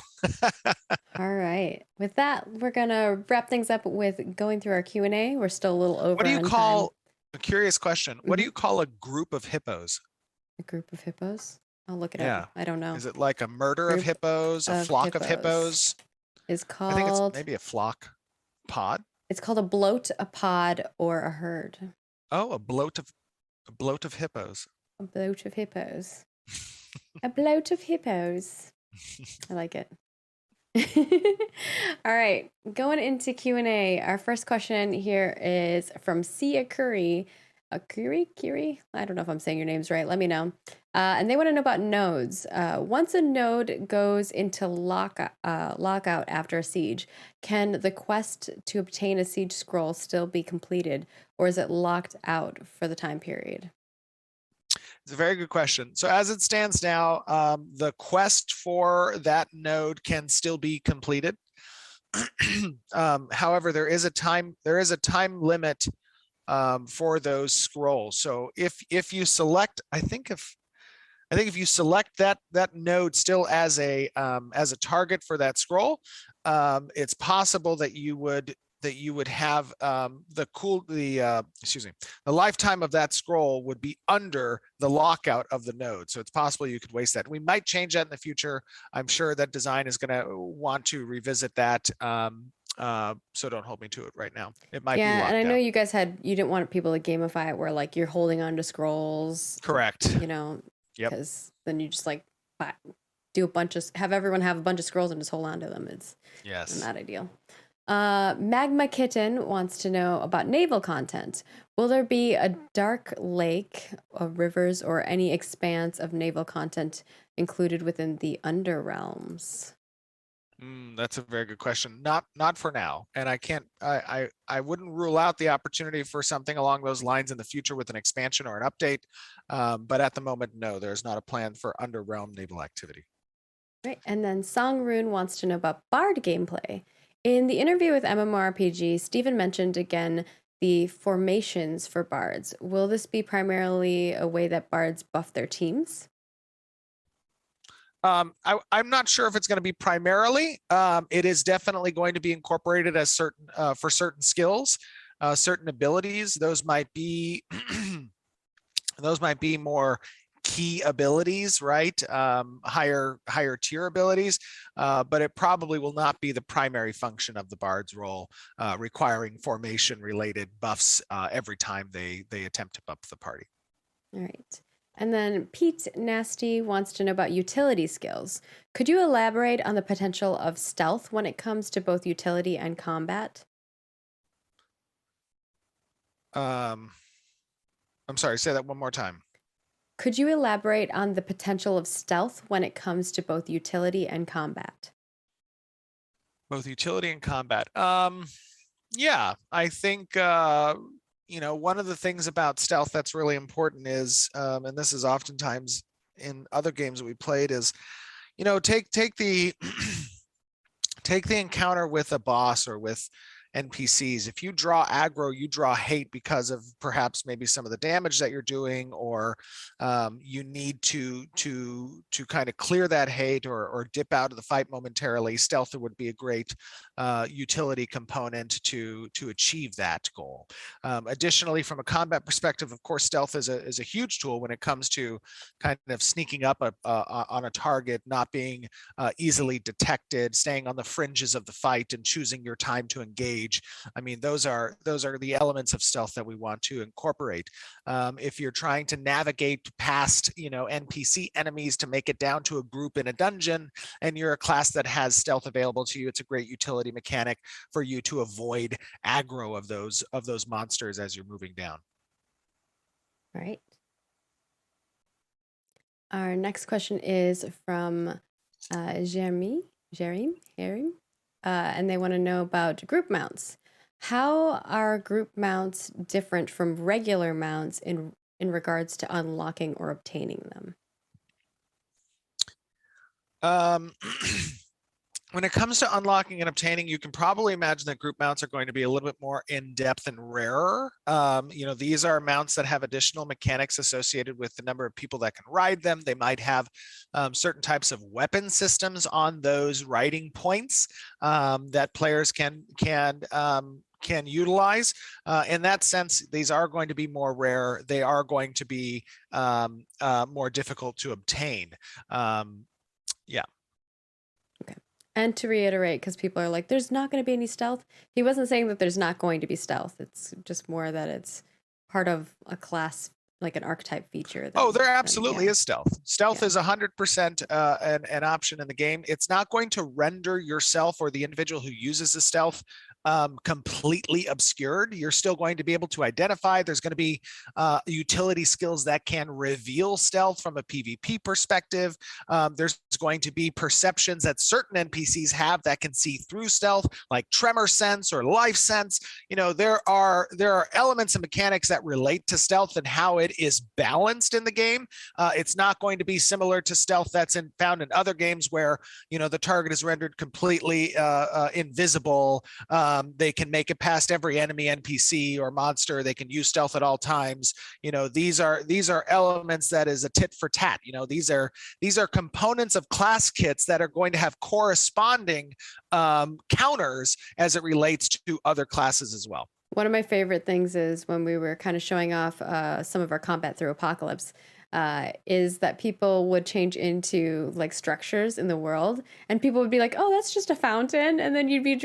All right. With that, we're gonna wrap things up with going through our Q&A. We're still a little over. What do you call? Time. A curious question. What do you call a group of hippos? A group of hippos? I'll look it up. I don't know. Is it like a murder of hippos, a flock of hippos? Is called. I think it's maybe a flock. Pod? It's called a bloat, a pod, or a herd. Oh, a bloat of hippos. A bloat of hippos. A bloat of hippos. I like it. All right, going into Q&A. Our first question here is from Sia Curry. Kiri? I don't know if I'm saying your names right. Let me know. And they want to know about nodes. Once a node goes into lockout after a siege, can the quest to obtain a siege scroll still be completed, or is it locked out for the time period? It's a very good question. So as it stands now, the quest for that node can still be completed. However, there is a time limit for those scrolls. So if you select, I think if you select that node still as a target for that scroll, it's possible that you would have the lifetime of that scroll would be under the lockout of the node. So it's possible you could waste that. We might change that in the future. I'm sure that design is going to want to revisit that. So don't hold me to it right now. It might be locked and I know out. you guys you didn't want people to gamify it where like you're holding on to scrolls. Correct. You know, yep. Because then you just like have everyone have a bunch of scrolls and just hold on to them. It's not ideal. Magma Kitten wants to know about naval content. Will there be a dark lake, rivers, or any expanse of naval content included within the Underrealms? That's a very good question. Not for now. And I wouldn't rule out the opportunity for something along those lines in the future with an expansion or an update. But at the moment, no, there's not a plan for Underrealm naval activity. Right. And then Songrun wants to know about Bard gameplay. In the interview with MMORPG, Stephen mentioned again the formations for bards. Will this be primarily a way that bards buff their teams? I'm not sure if it's going to be primarily. It is definitely going to be incorporated as certain for certain skills, certain abilities. Those might be those might be more key abilities, right? Higher tier abilities, but it probably will not be the primary function of the bard's role, requiring formation related buffs every time they attempt to buff the party. All right. And then Pete Nasty wants to know about utility skills. Could you elaborate on the potential of stealth when it comes to both utility and combat? I'm sorry, say that one more time. Could you elaborate on the potential of stealth when it comes to both utility and combat? Both utility and combat. Yeah, I think one of the things about stealth that's really important is, and this is oftentimes in other games that we played, is, take the take the encounter with a boss or with NPCs. If you draw aggro, you draw hate because of perhaps maybe some of the damage that you're doing, or you need to kind of clear that hate or dip out of the fight momentarily. Stealth would be a great utility component to achieve that goal. Additionally, from a combat perspective, of course, stealth is a huge tool when it comes to kind of sneaking up on a target, not being easily detected, staying on the fringes of the fight, and choosing your time to engage. I mean, those are the elements of stealth that we want to incorporate. If you're trying to navigate past, NPC enemies to make it down to a group in a dungeon, and you're a class that has stealth available to you, it's a great utility mechanic for you to avoid aggro of those monsters as you're moving down. All right. Our next question is from Jeremy, and they want to know about group mounts. How are group mounts different from regular mounts in regards to unlocking or obtaining them? When it comes to unlocking and obtaining, you can probably imagine that group mounts are going to be a little bit more in-depth and rarer. These are mounts that have additional mechanics associated with the number of people that can ride them. They might have certain types of weapon systems on those riding points that players can utilize. In that sense, these are going to be more rare. They are going to be more difficult to obtain. Yeah. Okay. And to reiterate, because people are like, there's not going to be any stealth. He wasn't saying that there's not going to be stealth. It's just more that it's part of a class, like an archetype feature. There absolutely is stealth. Stealth is 100% an option in the game. It's not going to render yourself or the individual who uses the stealth completely obscured. You're still going to be able to identify. There's going to be utility skills that can reveal stealth from a PvP perspective. There's going to be perceptions that certain NPCs have that can see through stealth, like tremor sense or life sense. There are elements and mechanics that relate to stealth and how it is balanced in the game. It's not going to be similar to stealth that's found in other games where the target is rendered completely invisible. They can make it past every enemy, NPC, or monster. They can use stealth at all times. These are elements that is a tit for tat. These are components of class kits that are going to have corresponding counters as it relates to other classes as well. One of my favorite things is when we were kind of showing off some of our combat through Apocalypse, is that people would change into like structures in the world, and people would be like, "Oh, that's just a fountain," and then you'd be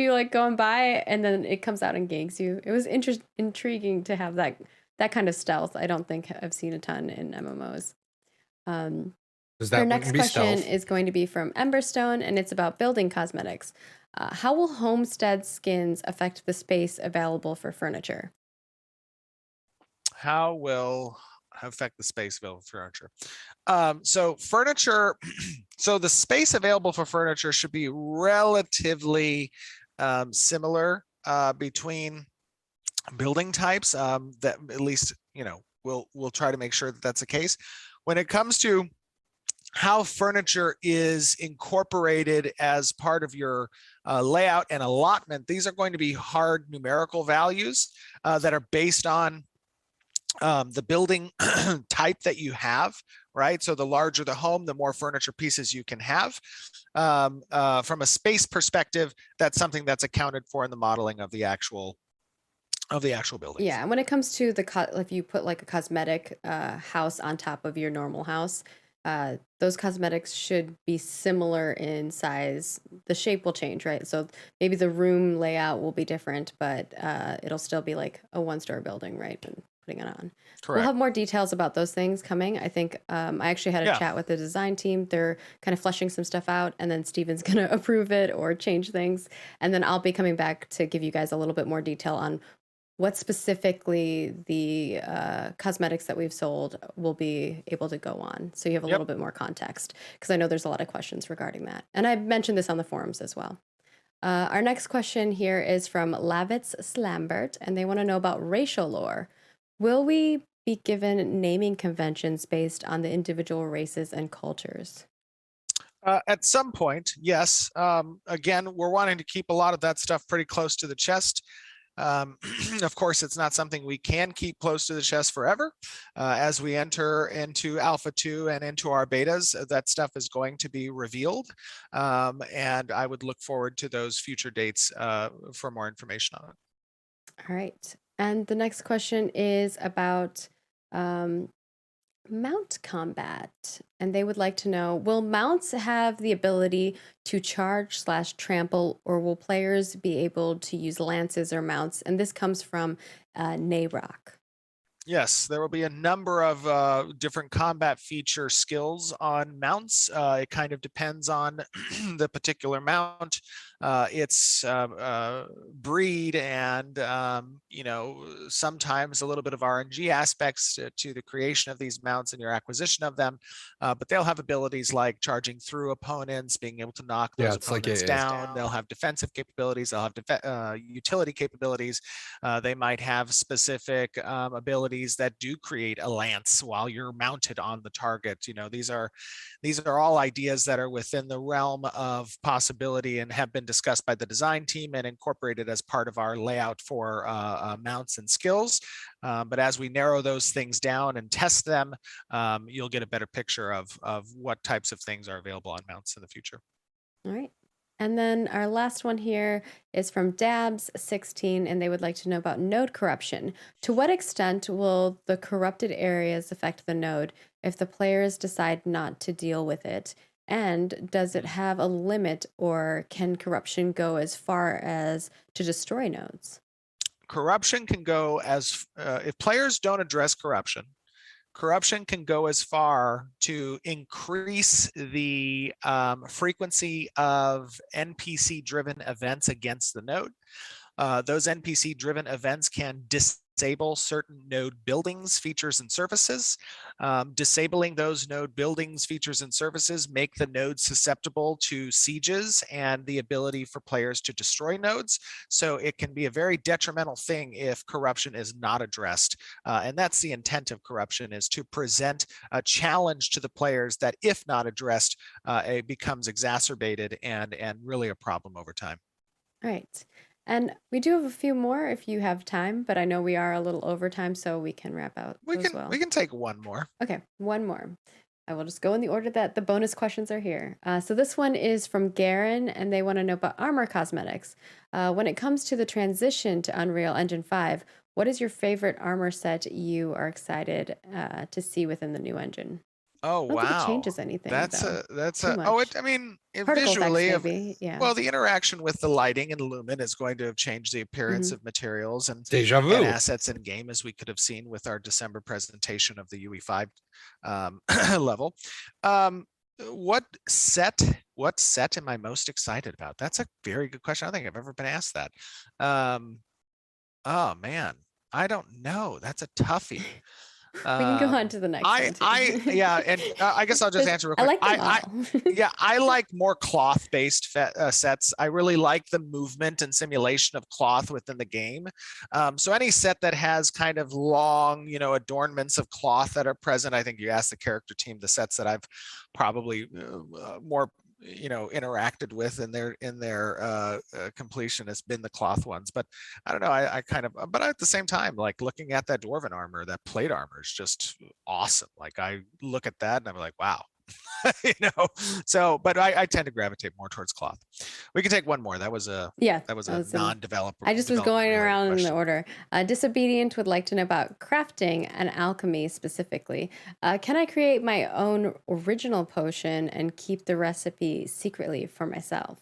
like going by, and then it comes out and ganks you. It was intriguing to have that kind of stealth. I don't think I've seen a ton in MMOs. Our next question is going to be from Emberstone, and it's about building cosmetics. How will homestead skins affect the space available for furniture? How will affect the space available for furniture. So furniture, so the space available for furniture should be relatively similar between building types. That at least, we'll try to make sure that that's the case. When it comes to how furniture is incorporated as part of your layout and allotment, these are going to be hard numerical values that are based on the building type that you have, right? So the larger the home, the more furniture pieces you can have. From a space perspective, that's something that's accounted for in the modeling of the actual building. Yeah, and when it comes to if you put like a cosmetic house on top of your normal house, those cosmetics should be similar in size. The shape will change, right? So maybe the room layout will be different, but it'll still be like a one-story building, right? And putting it on. Correct. We'll have more details about those things coming. I think I actually had a chat with the design team. They're kind of fleshing some stuff out, and then Steven's going to approve it or change things. And then I'll be coming back to give you guys a little bit more detail on what specifically the cosmetics that we've sold will be able to go on. So you have a little bit more context, because I know there's a lot of questions regarding that. And I mentioned this on the forums as well. Our next question here is from Lavitz Slambert, and they want to know about racial lore. Will we be given naming conventions based on the individual races and cultures? At some point, yes. Again, we're wanting to keep a lot of that stuff pretty close to the chest. Of course, it's not something we can keep close to the chest forever. As we enter into Alpha 2 and into our betas, that stuff is going to be revealed. And I would look forward to those future dates for more information on it. All right. And the next question is about mount combat. And they would like to know, will mounts have the ability to charge/trample, or will players be able to use lances or mounts? And this comes from Nayrock. Yes, there will be a number of different combat feature skills on mounts. It kind of depends on the particular mount, its breed, and sometimes a little bit of RNG aspects to the creation of these mounts and your acquisition of them. But they'll have abilities like charging through opponents, being able to knock those opponents down. They'll have defensive capabilities. They'll have utility capabilities. They might have specific abilities that do create a lance while you're mounted on the target. These are all ideas that are within the realm of possibility and have been discussed by the design team and incorporated as part of our layout for mounts and skills. But as we narrow those things down and test them, you'll get a better picture of what types of things are available on mounts in the future. All right. And then our last one here is from Dabs16, and they would like to know about node corruption. To what extent will the corrupted areas affect the node if the players decide not to deal with it? And does it have a limit, or can corruption go as far as to destroy nodes? Corruption can go as, if players don't address corruption can go as far to increase the frequency of NPC-driven events against the node. Those NPC-driven events can disable certain node buildings, features, and services. Disabling those node buildings, features, and services make the node susceptible to sieges and the ability for players to destroy nodes. So it can be a very detrimental thing if corruption is not addressed. And that's the intent of corruption, is to present a challenge to the players that, if not addressed, it becomes exacerbated and really a problem over time. All right. And we do have a few more if you have time, but I know we are a little over time, so we can wrap out as well. We can take one more. Okay, one more. I will just go in the order that the bonus questions are here. So this one is from Garen, and they want to know about armor cosmetics. When it comes to the transition to Unreal Engine 5, what is your favorite armor set you are excited to see within the new engine? Oh, wow. I don't think it changes anything. Visually, maybe, yeah. Well, the interaction with the lighting and lumen is going to have changed the appearance of materials and assets in game, as we could have seen with our December presentation of the UE5 level. What set am I most excited about? That's a very good question. I don't think I've ever been asked that. Oh man, I don't know. That's a toughie. We can go on to the next one. Yeah, and I guess I'll just answer real quick. I like them all. Yeah, I like more cloth-based sets. I really like the movement and simulation of cloth within the game. So any set that has kind of long, adornments of cloth that are present, I think you asked the character team, the sets that I've probably more interacted with in their completion has been the cloth ones. But I don't know, I kind of, but at the same time, like looking at that dwarven armor, that plate armor is just awesome. Like I look at that and I'm like, wow. So but I tend to gravitate more towards cloth. We can take one more. That was a non-developer. I just was going around in the order. Disobedient would like to know about crafting and alchemy specifically. Can I create my own original potion and keep the recipe secretly for myself?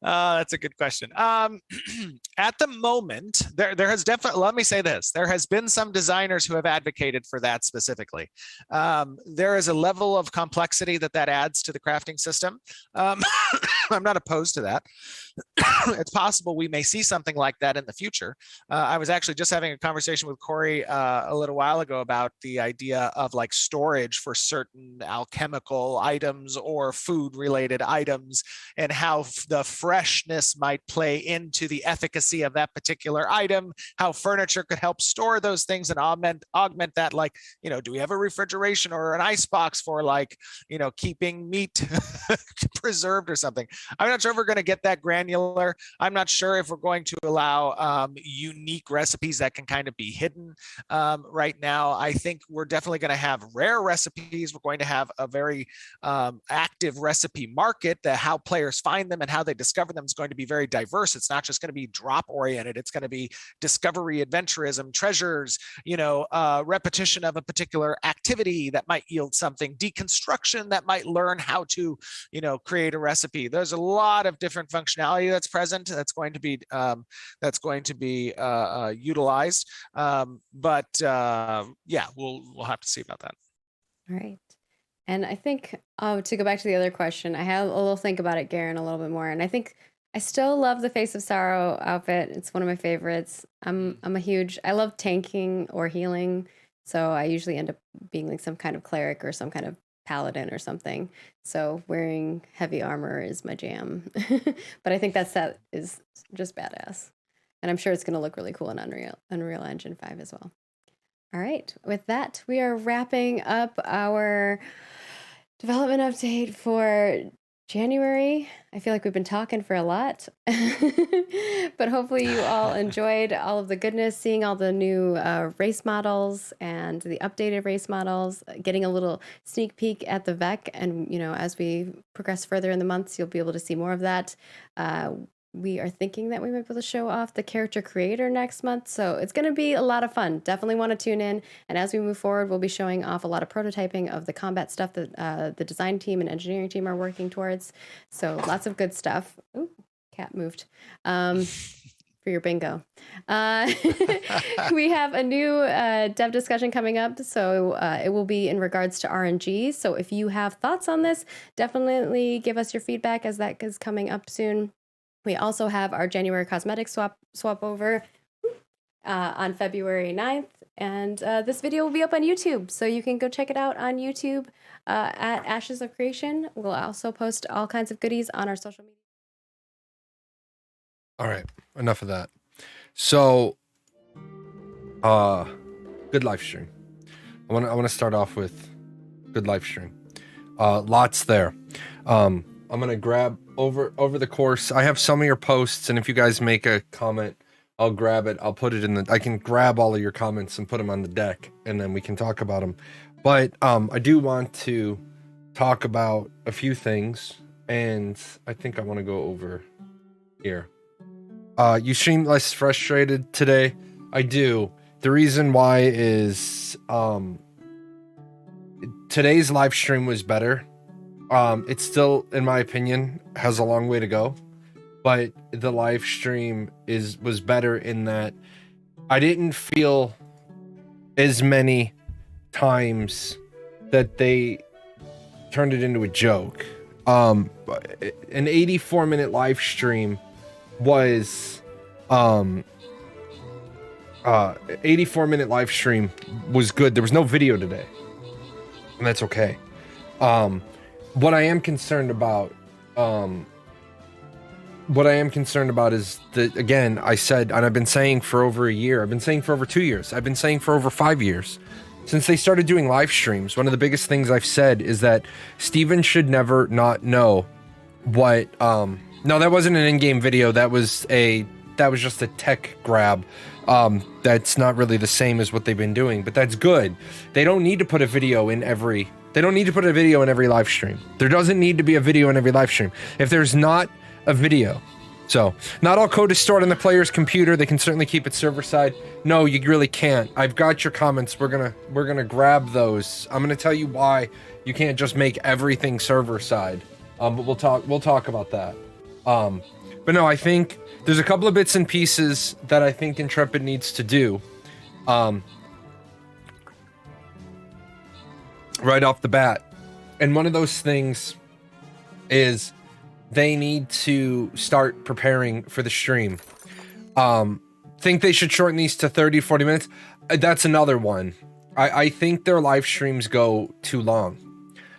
That's a good question. At the moment, there has definitely, let me say this, there has been some designers who have advocated for that specifically. There is a level of complexity that adds to the crafting system. I'm not opposed to that. It's possible we may see something like that in the future. I was actually just having a conversation with Corey a little while ago about the idea of like storage for certain alchemical items or food related items and how the freshness might play into the efficacy of that particular item, how furniture could help store those things and augment that. Like, do we have a refrigeration or an ice box for like, keeping meat preserved or something? I'm not sure if we're going to get that granular. I'm not sure if we're going to allow unique recipes that can kind of be hidden. Right now, I think we're definitely going to have rare recipes. We're going to have a very active recipe market. That how players find them and how they discover them is going to be very diverse. It's not just going to be drop oriented. It's going to be discovery, adventurism, treasures, repetition of a particular activity that might yield something, deconstruction that might learn how to, create a recipe. There's a lot of different functionality that's present that's going to be utilized. But yeah, we'll have to see about that. All right. And I think to go back to the other question, I had a little think about it, Garen, a little bit more. And I think I still love the Face of Sorrow outfit. It's one of my favorites. I love tanking or healing. So I usually end up being like some kind of cleric or some kind of paladin or something. So wearing heavy armor is my jam. But I think that set is just badass. And I'm sure it's going to look really cool in Unreal Engine 5 as well. All right. With that, we are wrapping up our development update for January. I feel like we've been talking for a lot, but hopefully you all enjoyed all of the goodness, seeing all the new race models and the updated race models, getting a little sneak peek at the VEC. And, as we progress further in the months, you'll be able to see more of that. We are thinking that we might be able to show off the character creator next month. So it's going to be a lot of fun. Definitely want to tune in. And as we move forward, we'll be showing off a lot of prototyping of the combat stuff that the design team and engineering team are working towards. So lots of good stuff. Ooh, cat moved. For your bingo. We have a new dev discussion coming up. So it will be in regards to RNG. So if you have thoughts on this, definitely give us your feedback as that is coming up soon. We also have our January cosmetic swap over on February 9th. And this video will be up on YouTube. So you can go check it out on YouTube at Ashes of Creation. We'll also post all kinds of goodies on our social media. All right, enough of that. So, good live stream. I want to start off with good live stream. Lots there. I'm gonna grab over the course. I have some of your posts, and if you guys make a comment, I'll grab it. I'll put it in I can grab all of your comments and put them on the deck, and then we can talk about them. But I do want to talk about a few things, and I think I want to go over here. You seem less frustrated today. I do. The reason why is today's live stream was better. It still, in my opinion, has a long way to go, but the live stream was better in that I didn't feel as many times that they turned it into a joke. An 84-minute live stream was 84-minute live stream was good. There was no video today, and that's okay. What I am concerned about, is that, again, I said, and I've been saying for over a year, I've been saying for over 2 years, I've been saying for over 5 years, since they started doing live streams, one of the biggest things I've said is that Steven should never not know what, no, that wasn't an in-game video, that was just a tech grab. That's not really the same as what they've been doing, but that's good. They don't need to put a video in every live stream. There doesn't need to be a video in every live stream. If there's not a video. So, not all code is stored on the player's computer. They can certainly keep it server side. No, you really can't. I've got your comments. We're gonna grab those. I'm gonna tell you why you can't just make everything server side. But we'll talk about that. But no, I think there's a couple of bits and pieces that I think Intrepid needs to do. Right off the bat. And one of those things is they need to start preparing for the stream. Think they should shorten these to 30, 40 minutes. That's another one. I think their live streams go too long.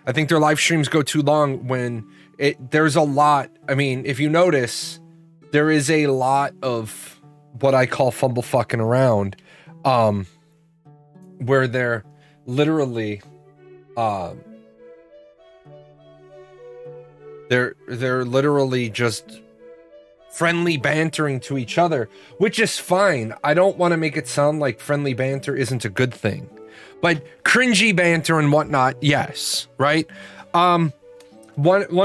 I think their live streams go too long when there's a lot. I mean, if you notice, there is a lot of what I call fumble fucking around, where they're literally, they're literally just friendly bantering to each other, which is fine. I don't want to make it sound like friendly banter isn't a good thing, but cringy banter and whatnot, yes, right? One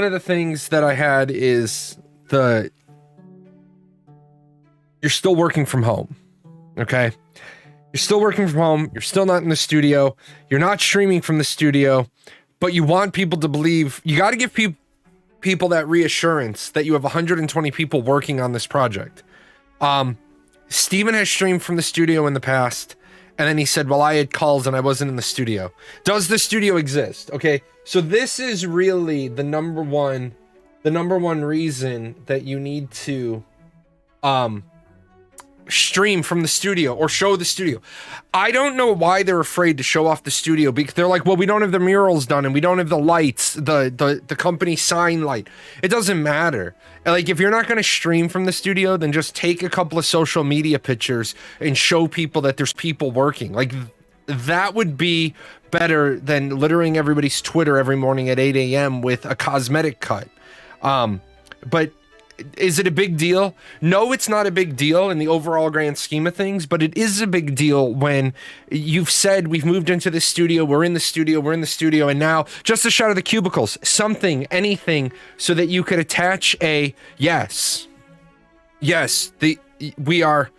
of the things that I had is you're still working from home, okay? You're still working from home. You're still not in the studio. You're not streaming from the studio, but you want people to believe. You got to give people that reassurance that you have 120 people working on this project. Steven has streamed from the studio in the past, and then he said, well, I had calls and I wasn't in the studio. Does the studio exist? Okay, so this is really the number one reason that you need to stream from the studio or show the studio. I don't know why they're afraid to show off the studio, because they're like, well, we don't have the murals done and we don't have the lights, the company sign light. It doesn't matter. Like, if you're not going to stream from the studio, then just take a couple of social media pictures and show people that there's people working. Like, that would be better than littering everybody's Twitter every morning at 8 a.m. with a cosmetic cut. But is it a big deal? No, it's not a big deal in the overall grand scheme of things, but it is a big deal when you've said we've moved into the studio, we're in the studio, and now just a shot of the cubicles, something, anything, so that you could attach a yes, we are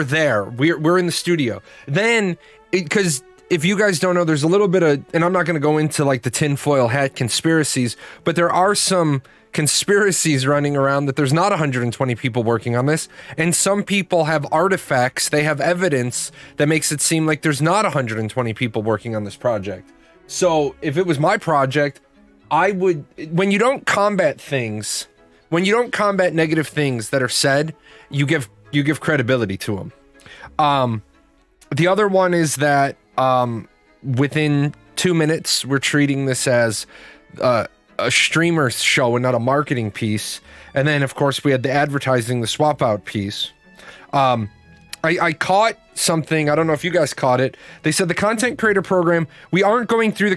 there, we're in the studio. Then, because if you guys don't know, there's a little bit of, and I'm not going to go into like the tinfoil hat conspiracies, but there are some conspiracies running around that there's not 120 people working on this, and some people have artifacts, they have evidence that makes it seem like there's not 120 people working on this project. So if it was my project, I would, when you don't combat negative things that are said, you give credibility to them. The other one is that within 2 minutes, we're treating this as a streamer show and not a marketing piece. And then, of course, we had the advertising, the swap out piece. I caught something. I don't know if you guys caught it. They said the content creator program, we aren't going through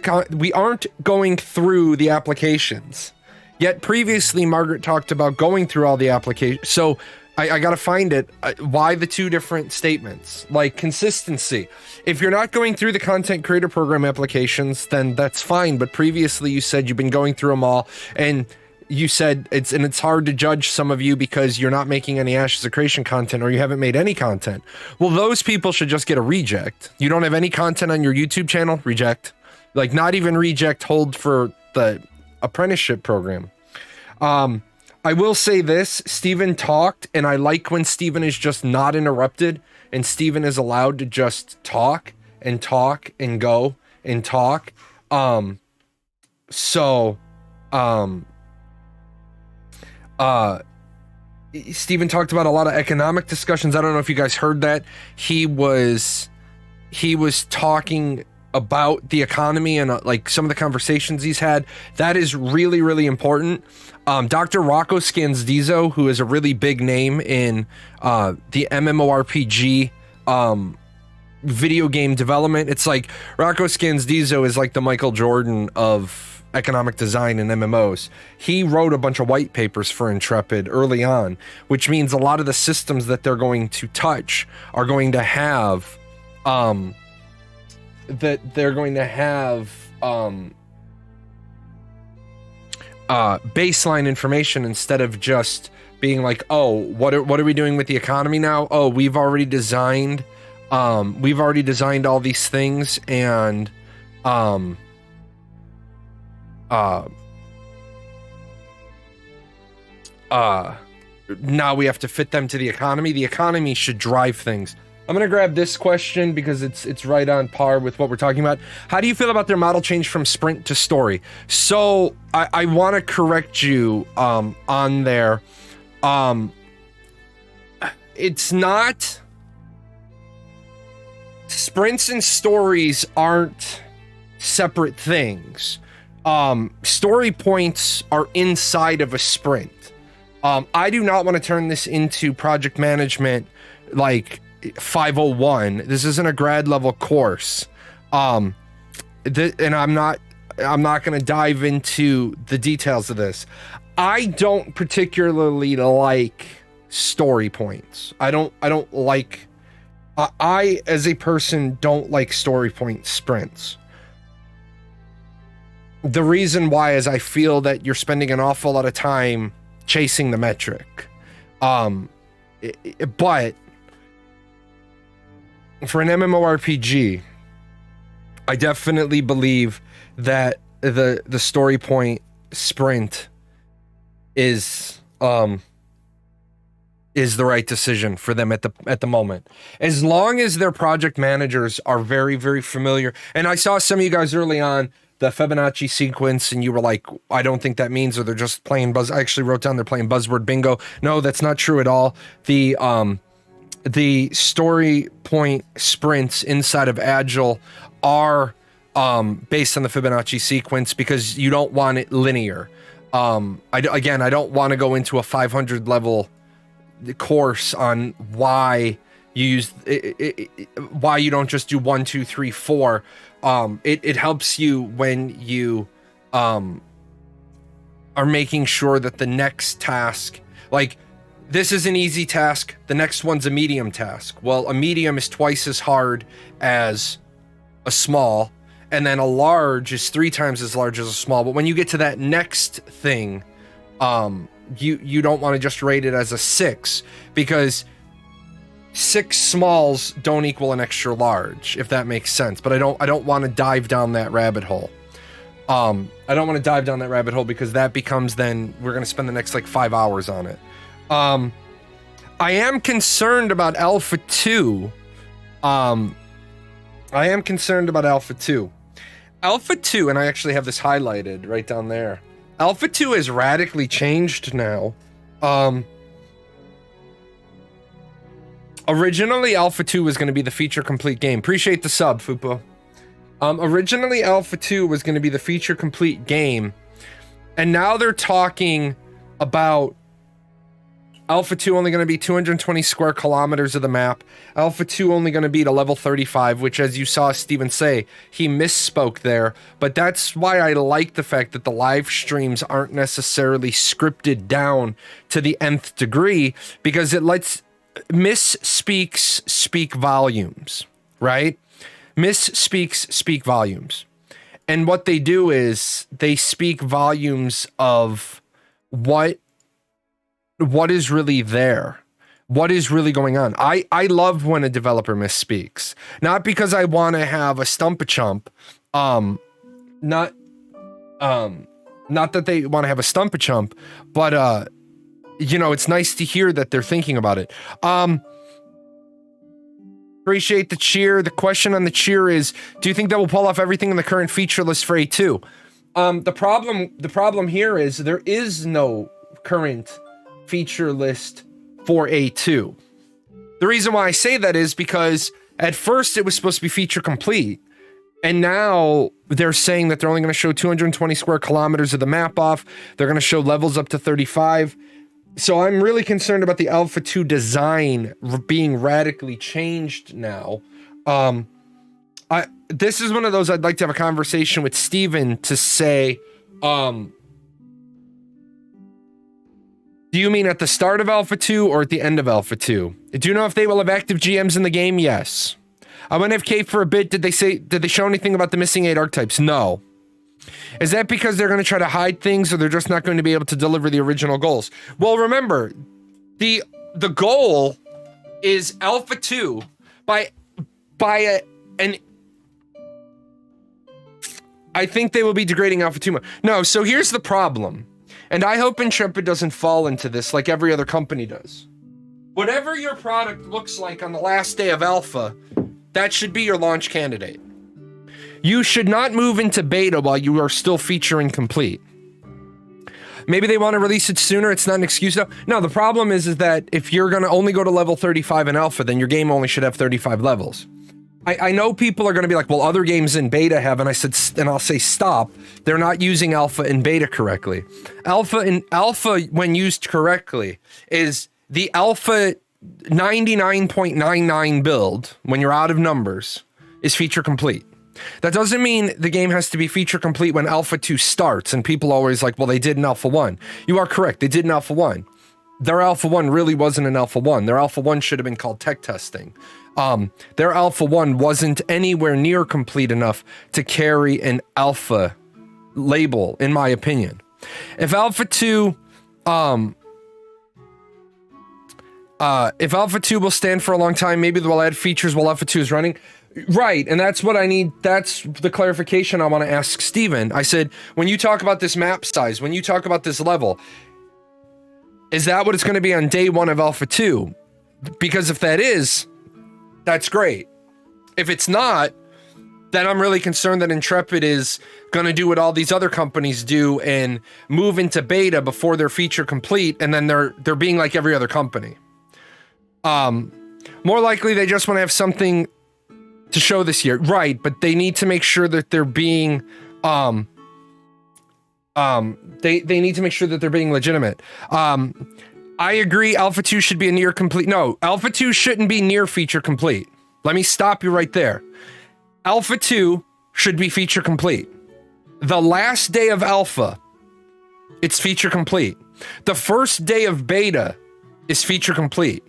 the applications. Yet previously, Margaret talked about going through all the applications. So I got to find it. Why the two different statements? Like, consistency. If you're not going through the content creator program applications, then that's fine. But previously you said you've been going through them all, and you said it's hard to judge some of you because you're not making any Ashes of Creation content, or you haven't made any content. Well, those people should just get a reject. You don't have any content on your YouTube channel? Reject. Like, not even reject, hold for the apprenticeship program. I will say this, Steven talked, and I like when Steven is just not interrupted and Steven is allowed to just talk and go and talk. Steven talked about a lot of economic discussions. I don't know if you guys heard that. He was talking about the economy and like some of the conversations he's had. That is really, really important. Dr. Rocco Scandizo, who is a really big name in the MMORPG video game development. It's like Rocco Scandizo is like the Michael Jordan of economic design and MMOs. He wrote a bunch of white papers for Intrepid early on, which means a lot of the systems that they're going to touch are going to have baseline information instead of just being like, oh, what are we doing with the economy now? Oh, we've already designed all these things, and now we have to fit them to the economy. The economy should drive things. I'm going to grab this question because it's right on par with what we're talking about. How do you feel about their model change from sprint to story? So I want to correct you on there. It's not... Sprints and stories aren't separate things. Story points are inside of a sprint. I do not want to turn this into project management like 501. This isn't a grad level course. And I'm not going to dive into the details of this. I don't particularly like story points. I as a person don't like story point sprints. The reason why is I feel that you're spending an awful lot of time chasing the metric. But for an MMORPG, I definitely believe that the story point sprint is the right decision for them at the moment. As long as their project managers are very, very familiar. And I saw some of you guys early on the Fibonacci sequence, and you were like, I don't think that means, or they're just playing I actually wrote down they're playing buzzword bingo. No, that's not true at all. The story point sprints inside of Agile are based on the Fibonacci sequence because you don't want it linear. I don't want to go into a 500 level course on why you use why you don't just do 1, 2, 3, 4. It helps you when you are making sure that the next task, like this is an easy task, the next one's a medium task. Well, a medium is twice as hard as a small, and then a large is 3 times as large as a small. But when you get to that next thing, you don't want to just rate it as a 6, because 6 smalls don't equal an extra large, if that makes sense. But I don't want to dive down that rabbit hole. I don't want to dive down that rabbit hole because that becomes, then we're going to spend the next like 5 hours on it. I am concerned about Alpha 2. Alpha 2, and I actually have this highlighted right down there. Alpha 2 has radically changed now. Originally, Alpha 2 was going to be the feature complete game. Appreciate the sub, Fupo. Originally, Alpha 2 was going to be the feature complete game. And now they're talking about Alpha 2 only going to be 220 square kilometers of the map. Alpha 2 only going to be to level 35, which, as you saw Steven say, he misspoke there. But that's why I like the fact that the live streams aren't necessarily scripted down to the nth degree, because it lets misspeaks speak volumes, right? Misspeaks speak volumes. And what they do is they speak volumes of what is really there, what is really going on. I love when a developer misspeaks, not because I want to have a stump a chump, not that they want to have a stump a chump, but it's nice to hear that they're thinking about it. Appreciate the cheer. The question on the cheer is, do you think that will pull off everything in the current feature list for A2? The problem here is there is no current feature list for A2. The reason why I say that is because at first it was supposed to be feature complete. And now they're saying that they're only going to show 220 square kilometers of the map off. They're going to show levels up to 35. So I'm really concerned about the Alpha 2 design being radically changed now. This is one of those I'd like to have a conversation with Steven to say, do you mean at the start of Alpha 2 or at the end of Alpha 2? Do you know if they will have active GMs in the game? Yes. I went FK for a bit. Did they show anything about the missing 8 archetypes? No. Is that because they're going to try to hide things, or they're just not going to be able to deliver the original goals? Well, remember, the goal is Alpha 2 I think they will be degrading Alpha 2 more. No, so here's the problem. And I hope Intrepid doesn't fall into this like every other company does. Whatever your product looks like on the last day of Alpha, that should be your launch candidate. You should not move into beta while you are still feature incomplete. Maybe they want to release it sooner. It's not an excuse though. No, the problem is that if you're going to only go to level 35 in Alpha, then your game only should have 35 levels. I know people are going to be like, well, other games in beta have, and I'll say stop. They're not using Alpha and beta correctly. Alpha, when used correctly, is the Alpha 99.99 build, when you're out of numbers, is feature complete. That doesn't mean the game has to be feature complete when Alpha 2 starts, and people always like, well, they did in Alpha 1. You are correct, they did in Alpha 1. Their Alpha 1 really wasn't an Alpha 1. Their Alpha 1 should have been called tech testing. Their Alpha 1 wasn't anywhere near complete enough to carry an Alpha label, in my opinion. If Alpha 2, if Alpha 2 will stand for a long time, maybe they'll add features while Alpha 2 is running. Right, and that's what I need. That's the clarification I want to ask Steven. I said, when you talk about this map size, when you talk about this level, is that what it's going to be on day 1 of Alpha 2? Because if that is, that's great. If it's not, then I'm really concerned that Intrepid is going to do what all these other companies do and move into beta before they're feature complete, and then they're being like every other company. More likely they just want to have something to show this year. Right, but they need to make sure that they're being they need to make sure that they're being legitimate. I agree Alpha 2 should be a near complete. No, Alpha 2 shouldn't be near feature complete. Let me stop you right there. Alpha 2 should be feature complete. The last day of Alpha, it's feature complete. The first day of beta is feature complete.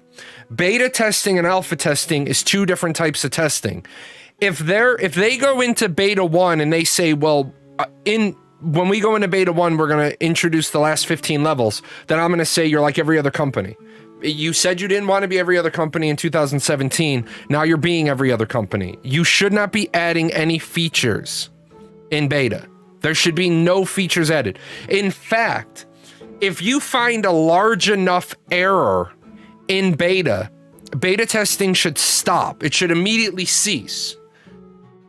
Beta testing and alpha testing is 2 different types of testing. If they go into beta 1 and they say, well, when we go into beta 1, we're going to introduce the last 15 levels, then I'm going to say you're like every other company. You said you didn't want to be every other company in 2017. Now you're being every other company. You should not be adding any features in beta. There should be no features added. In fact, if you find a large enough error in beta testing should stop. It should immediately cease.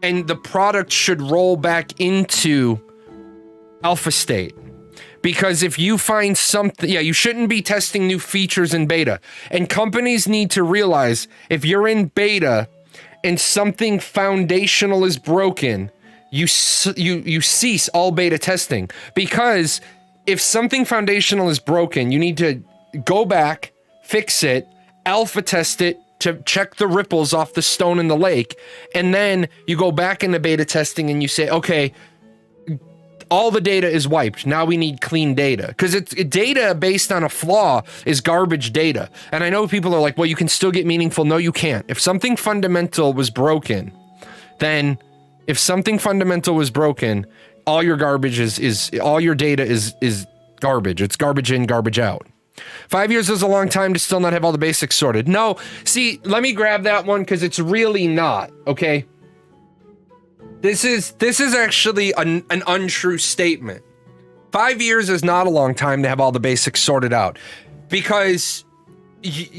And the product should roll back into alpha state. Because if you find something, you shouldn't be testing new features in beta. And companies need to realize if you're in beta and something foundational is broken, you cease all beta testing. Because if something foundational is broken, you need to go back, fix it, alpha test it to check the ripples off the stone in the lake, and then you go back into beta testing and you say, okay, all the data is wiped. Now we need clean data. Because data based on a flaw is garbage data. And I know people are like, well, you can still get meaningful. No, you can't. If something fundamental was broken, then all your garbage is all your data is garbage. It's garbage in, garbage out. 5 years is a long time to still not have all the basics sorted. No, see, let me grab that one because it's really not, okay? This is actually an untrue statement. 5 years is not a long time to have all the basics sorted out because,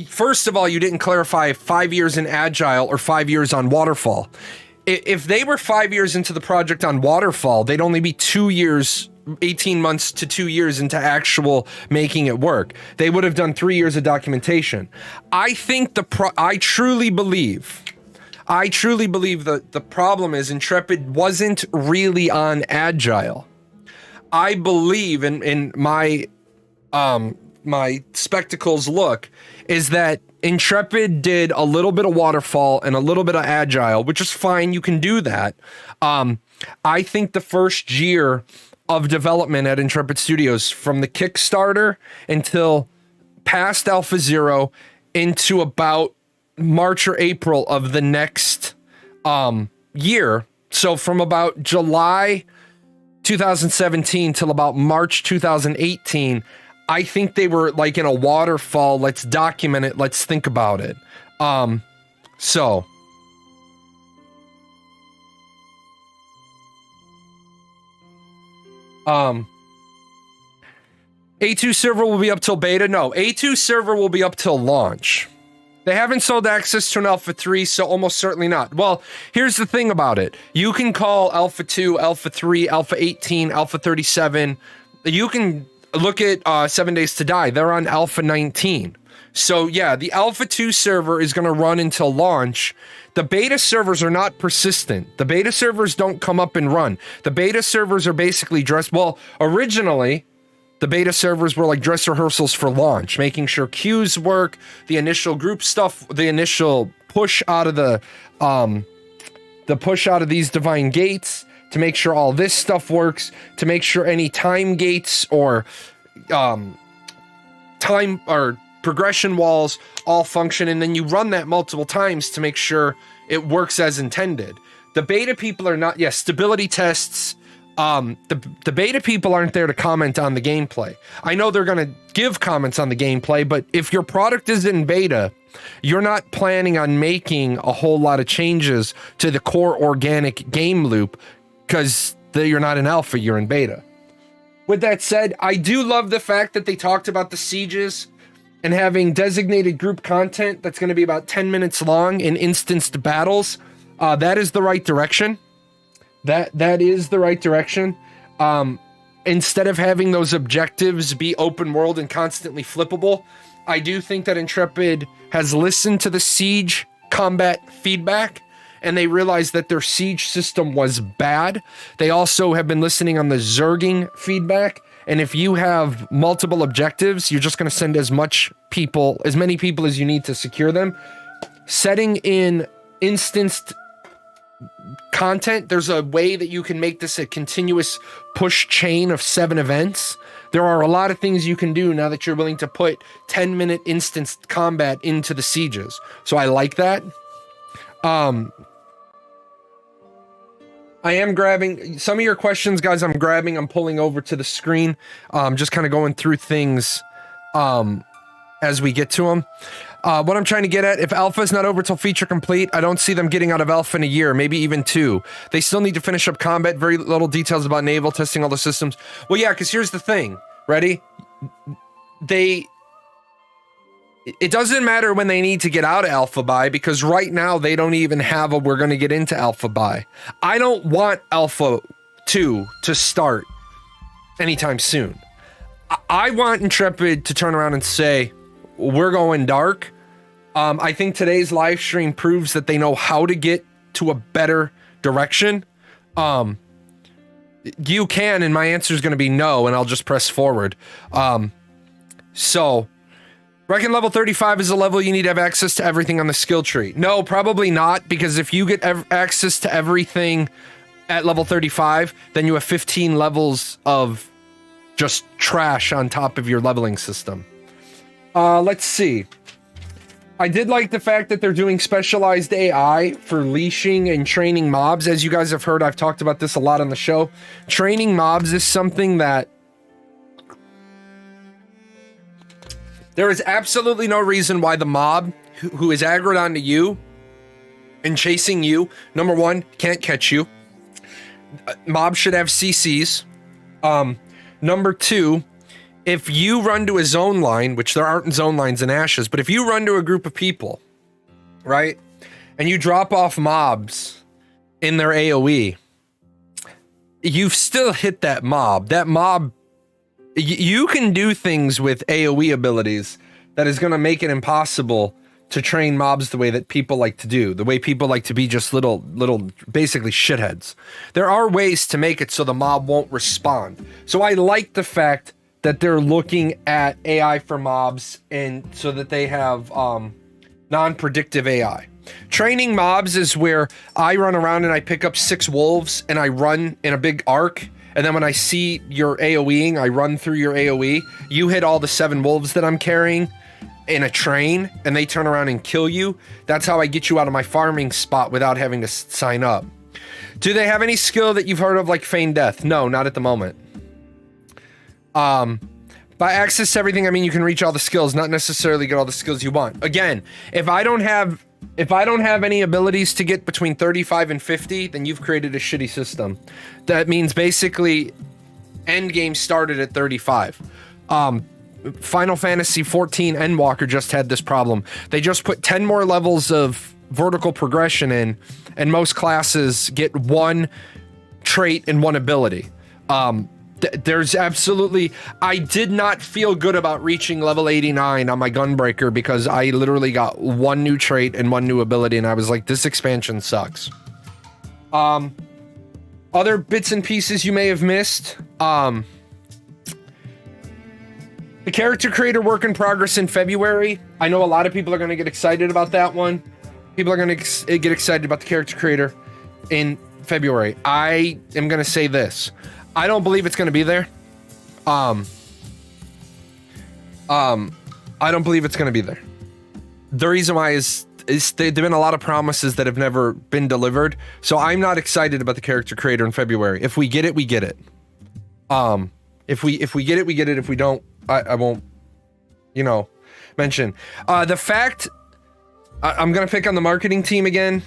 first of all, you didn't clarify 5 years in Agile or 5 years on Waterfall. If they were 5 years into the project on Waterfall, they'd only be 2 years 18 months to 2 years into actual making it work. They would have done 3 years of documentation. I think I truly believe that the problem is Intrepid wasn't really on Agile. I believe in my my spectacles look is that Intrepid did a little bit of waterfall and a little bit of Agile, which is fine. You can do that. I think the first year of development at Intrepid Studios, from the Kickstarter until past Alpha Zero into about March or April of the next year. So from about July 2017 till about March 2018, I think they were like in a waterfall. Let's document it. Let's think about it. So A2 server will be up till beta. No, A2 server will be up till launch. They haven't sold access to an Alpha 3, so almost certainly not. Well, here's the thing about it. You can call Alpha 2, Alpha 3, Alpha 18, Alpha 37. You can look at 7 Days to Die. They're on Alpha 19. So yeah, the Alpha 2 server is going to run until launch. The beta servers are not persistent. The beta servers don't come up and run. The beta servers are basically originally, the beta servers were like dress rehearsals for launch, making sure queues work, the initial group stuff, the initial push out of these divine gates, to make sure all this stuff works, to make sure any time gates or time or progression walls all function, and then you run that multiple times to make sure it works as intended. The beta people are not, stability tests. The beta people aren't there to comment on the gameplay. I know they're going to give comments on the gameplay, but if your product is in beta, you're not planning on making a whole lot of changes to the core organic game loop because you're not in alpha, you're in beta. With that said, I do love the fact that they talked about the sieges and having designated group content that's going to be about 10 minutes long in instanced battles. That is the right direction. That is the right direction. Instead of having those objectives be open world and constantly flippable, I do think that Intrepid has listened to the siege combat feedback, and they realized that their siege system was bad. They also have been listening on the zerging feedback, and if you have multiple objectives, you're just going to send as many people as you need to secure them. Setting in instanced content, there's a way that you can make this a continuous push chain of 7 events. There are a lot of things you can do now that you're willing to put 10-minute instance combat into the sieges. So I like that. I am grabbing some of your questions, guys. I'm pulling over to the screen. Just kind of going through things as we get to them. What I'm trying to get at, if alpha is not over till feature complete, I don't see them getting out of alpha in a year, maybe even 2. They still need to finish up combat, very little details about naval, testing all the systems. Well, yeah, because here's the thing. Ready? It doesn't matter when they need to get out of alpha by, because right now they don't even have we're going to get into alpha by. I don't want alpha 2 to start anytime soon. I want Intrepid to turn around and say, we're going dark. I think today's live stream proves that they know how to get to a better direction. You can, and my answer is going to be no, and I'll just press forward. So, reckon level 35 is a level you need to have access to everything on the skill tree. No, probably not, because if you get access to everything at level 35, then you have 15 levels of just trash on top of your leveling system. Let's see. I did like the fact that they're doing specialized AI for leashing and training mobs. As you guys have heard, I've talked about this a lot on the show. Training mobs is something that there is absolutely no reason why the mob who is aggroed onto you and chasing you, number one, can't catch you. Mobs should have CCs. Number two, if you run to a zone line, which there aren't zone lines in Ashes, but if you run to a group of people, right, and you drop off mobs in their AoE, you've still hit that mob. That mob, you can do things with AoE abilities that is going to make it impossible to train mobs the way that people like to do, the way people like to be just little, basically shitheads. There are ways to make it so the mob won't respond. So I like the fact that they're looking at AI for mobs and so that they have non-predictive AI. Training mobs is where I run around and I pick up 6 wolves and I run in a big arc. And then when I see your AoEing, I run through your AoE. You hit all the 7 wolves that I'm carrying in a train and they turn around and kill you. That's how I get you out of my farming spot without having to sign up. Do they have any skill that you've heard of like Feign Death? No, not at the moment. By access to everything, I mean you can reach all the skills, not necessarily get all the skills you want. Again, if I don't have any abilities to get between 35 and 50, then you've created a shitty system. That means basically end game started at 35. Final Fantasy 14 Endwalker just had this problem. They just put 10 more levels of vertical progression in, and most classes get 1 trait and 1 ability. There's absolutely... I did not feel good about reaching level 89 on my Gunbreaker because I literally got 1 new trait and 1 new ability, and I was like, this expansion sucks. Other bits and pieces you may have missed. The character creator work in progress in February. I know a lot of people are going to get excited about that one. People are going to get excited about the character creator in February. I am going to say this. I don't believe it's going to be there. I don't believe it's going to be there. The reason why is there've been a lot of promises that have never been delivered. So I'm not excited about the character creator in February. If we get it, we get it. If we get it, we get it. If we don't, I won't, mention. The fact, I'm going to pick on the marketing team again.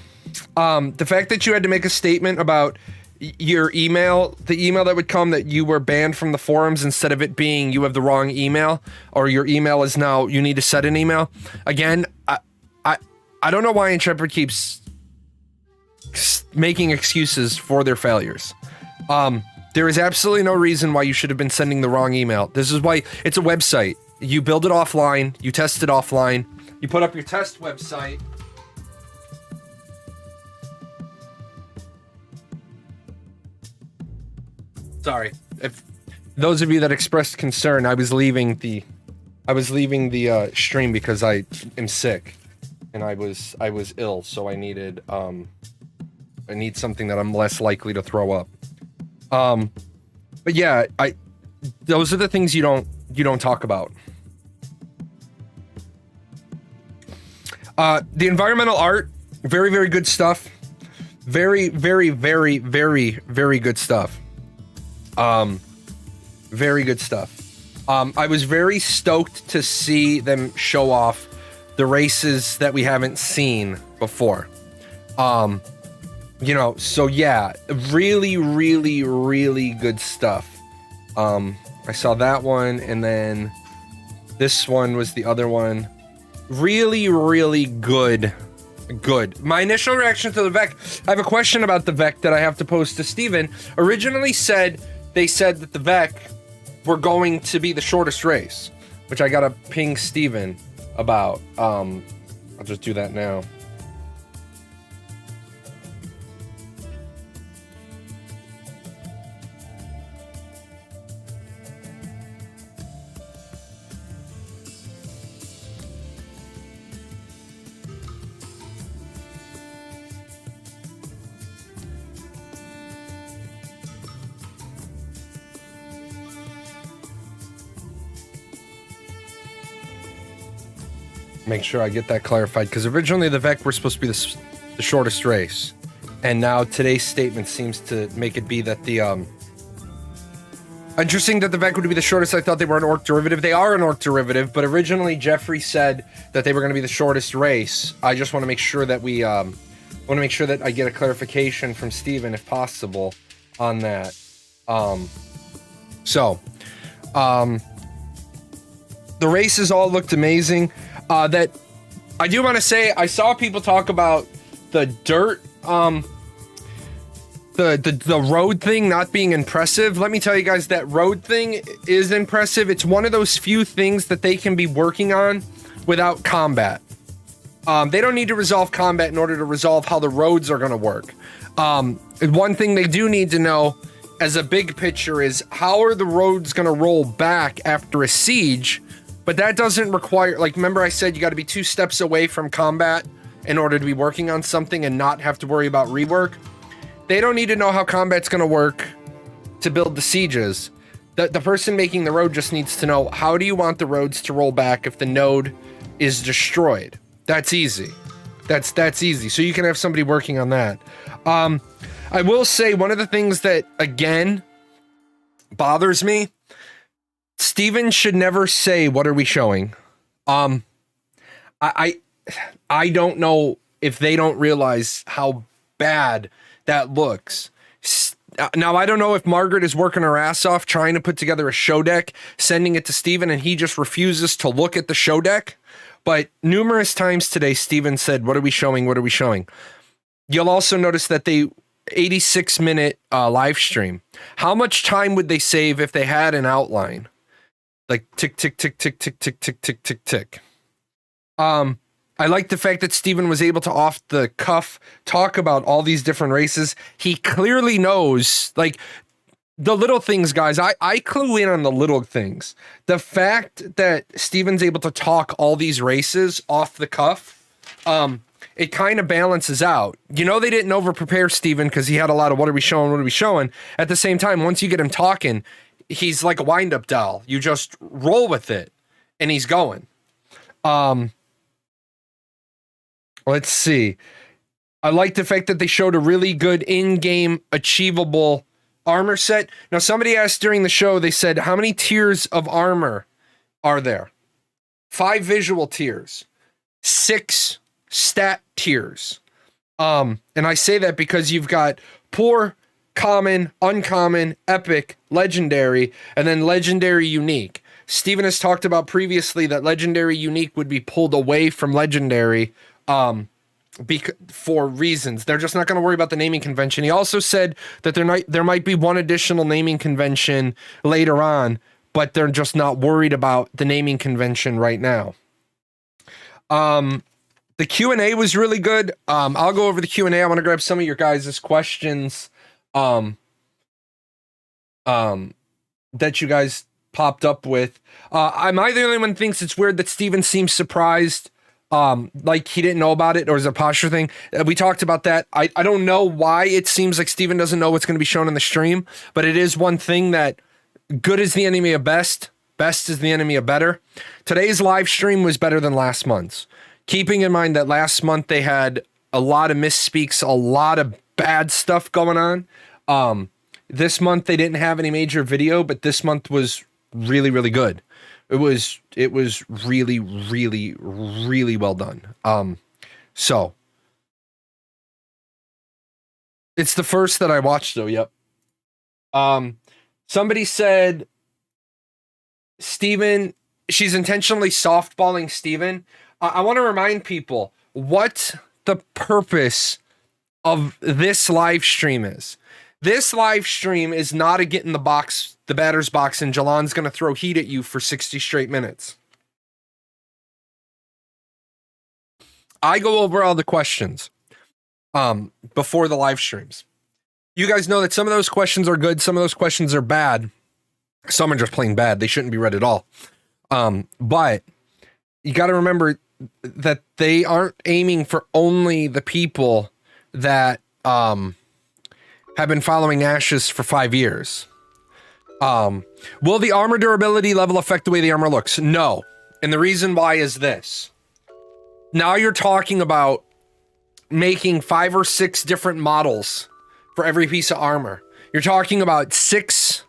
The fact that you had to make a statement about your email, the email that would come that you were banned from the forums instead of it being you have the wrong email or your email is now you need to set an email. Again, I don't know why Intrepid keeps making excuses for their failures. There is absolutely no reason why you should have been sending the wrong email. This is why it's a website. You build it offline, you test it offline, you put up your test website. Sorry, if those of you that expressed concern, I was leaving the stream because I am sick and I was ill, so I need something that I'm less likely to throw up. But yeah, those are the things you don't talk about. The environmental art, very, very good stuff. Very, very, very, very, very good stuff. Very good stuff. I was very stoked to see them show off the races that we haven't seen before. So yeah, really, really, really good stuff. I saw that one, and then this one was the other one. Really, really good. My initial reaction to the VEC, I have a question about the VEC that I have to pose to Steven. Originally they said that the VEC were going to be the shortest race, which I gotta ping Steven about. I'll just do that now. Make sure I get that clarified, because originally the VEC were supposed to be the shortest race, and now today's statement seems to make it be that the interesting that the VEC would be the shortest. I thought they were an orc derivative. They are an orc derivative, but originally Jeffrey said that they were going to be the shortest race. I just want to make sure that I get a clarification from Steven if possible on that. The races all looked amazing. That I do want to say, I saw people talk about the dirt the road thing not being impressive, let me tell you guys that road thing is impressive. It's one of those few things that they can be working on without combat. They don't need to resolve combat in order to resolve how the roads are going to work. One thing they do need to know as a big picture is how are the roads going to roll back after a siege, but that doesn't require, like, remember I said you got to be 2 steps away from combat in order to be working on something and not have to worry about rework. They don't need to know how combat's going to work to build the sieges. The person making the road just needs to know, how do you want the roads to roll back if the node is destroyed? That's easy. That's easy. So you can have somebody working on that. I will say one of the things that, again, bothers me, Steven should never say, what are we showing? I don't know if they don't realize how bad that looks. Now, I don't know if Margaret is working her ass off trying to put together a show deck, sending it to Steven, and he just refuses to look at the show deck. But numerous times today, Steven said, what are we showing? What are we showing? You'll also notice that they 86-minute live stream. How much time would they save if they had an outline? Like tick, tick, tick, tick, tick, tick, tick, tick, tick, tick. I like the fact that Steven was able to off the cuff talk about all these different races. He clearly knows, like, the little things, guys. I clue in on the little things. The fact that Steven's able to talk all these races off the cuff, it kind of balances out. You know, they didn't over prepare Steven because he had a lot of what are we showing, what are we showing. At the same time, once you get him talking, he's like a wind-up doll. You just roll with it, and he's going. Let's see. I like the fact that they showed a really good in-game achievable armor set. Now, somebody asked during the show, they said, how many tiers of armor are there? 5 visual tiers, 6 stat tiers. And I say that because you've got poor, common, uncommon, epic, legendary, and then legendary unique. Steven has talked about previously that legendary unique would be pulled away from legendary for reasons. They're just not going to worry about the naming convention. He also said that there might be one additional naming convention later on, but they're just not worried about the naming convention right now. The Q&A was really good. I'll go over the Q&A. I want to grab some of your guys' questions that you guys popped up with. Am I the only one who thinks it's weird that Steven seems surprised? Like he didn't know about it, or is it a posture thing? We talked about that. I don't know why it seems like Steven doesn't know what's going to be shown in the stream, but it is one thing that good is the enemy of best. Best is the enemy of better. Today's live stream was better than last month's. Keeping in mind that last month they had a lot of misspeaks, a lot of bad stuff going on. This month they didn't have any major video, but this month was really, really good. It was really, really, really well done. So it's the first that I watched though. Yep. Somebody said Steven, she's intentionally softballing Steven. I want to remind people what the purpose of this live stream is. This live stream is not a get in the batter's box, and Jahlon's going to throw heat at you for 60 straight minutes. I go over all the questions before the live streams. You guys know that some of those questions are good, some of those questions are bad. Some are just plain bad. They shouldn't be read at all. But you got to remember that they aren't aiming for only the people that have been following Ashes for 5 years. Will the armor durability level affect the way the armor looks? No. And the reason why is this. Now you're talking about making 5 or 6 different models for every piece of armor. You're talking about 6,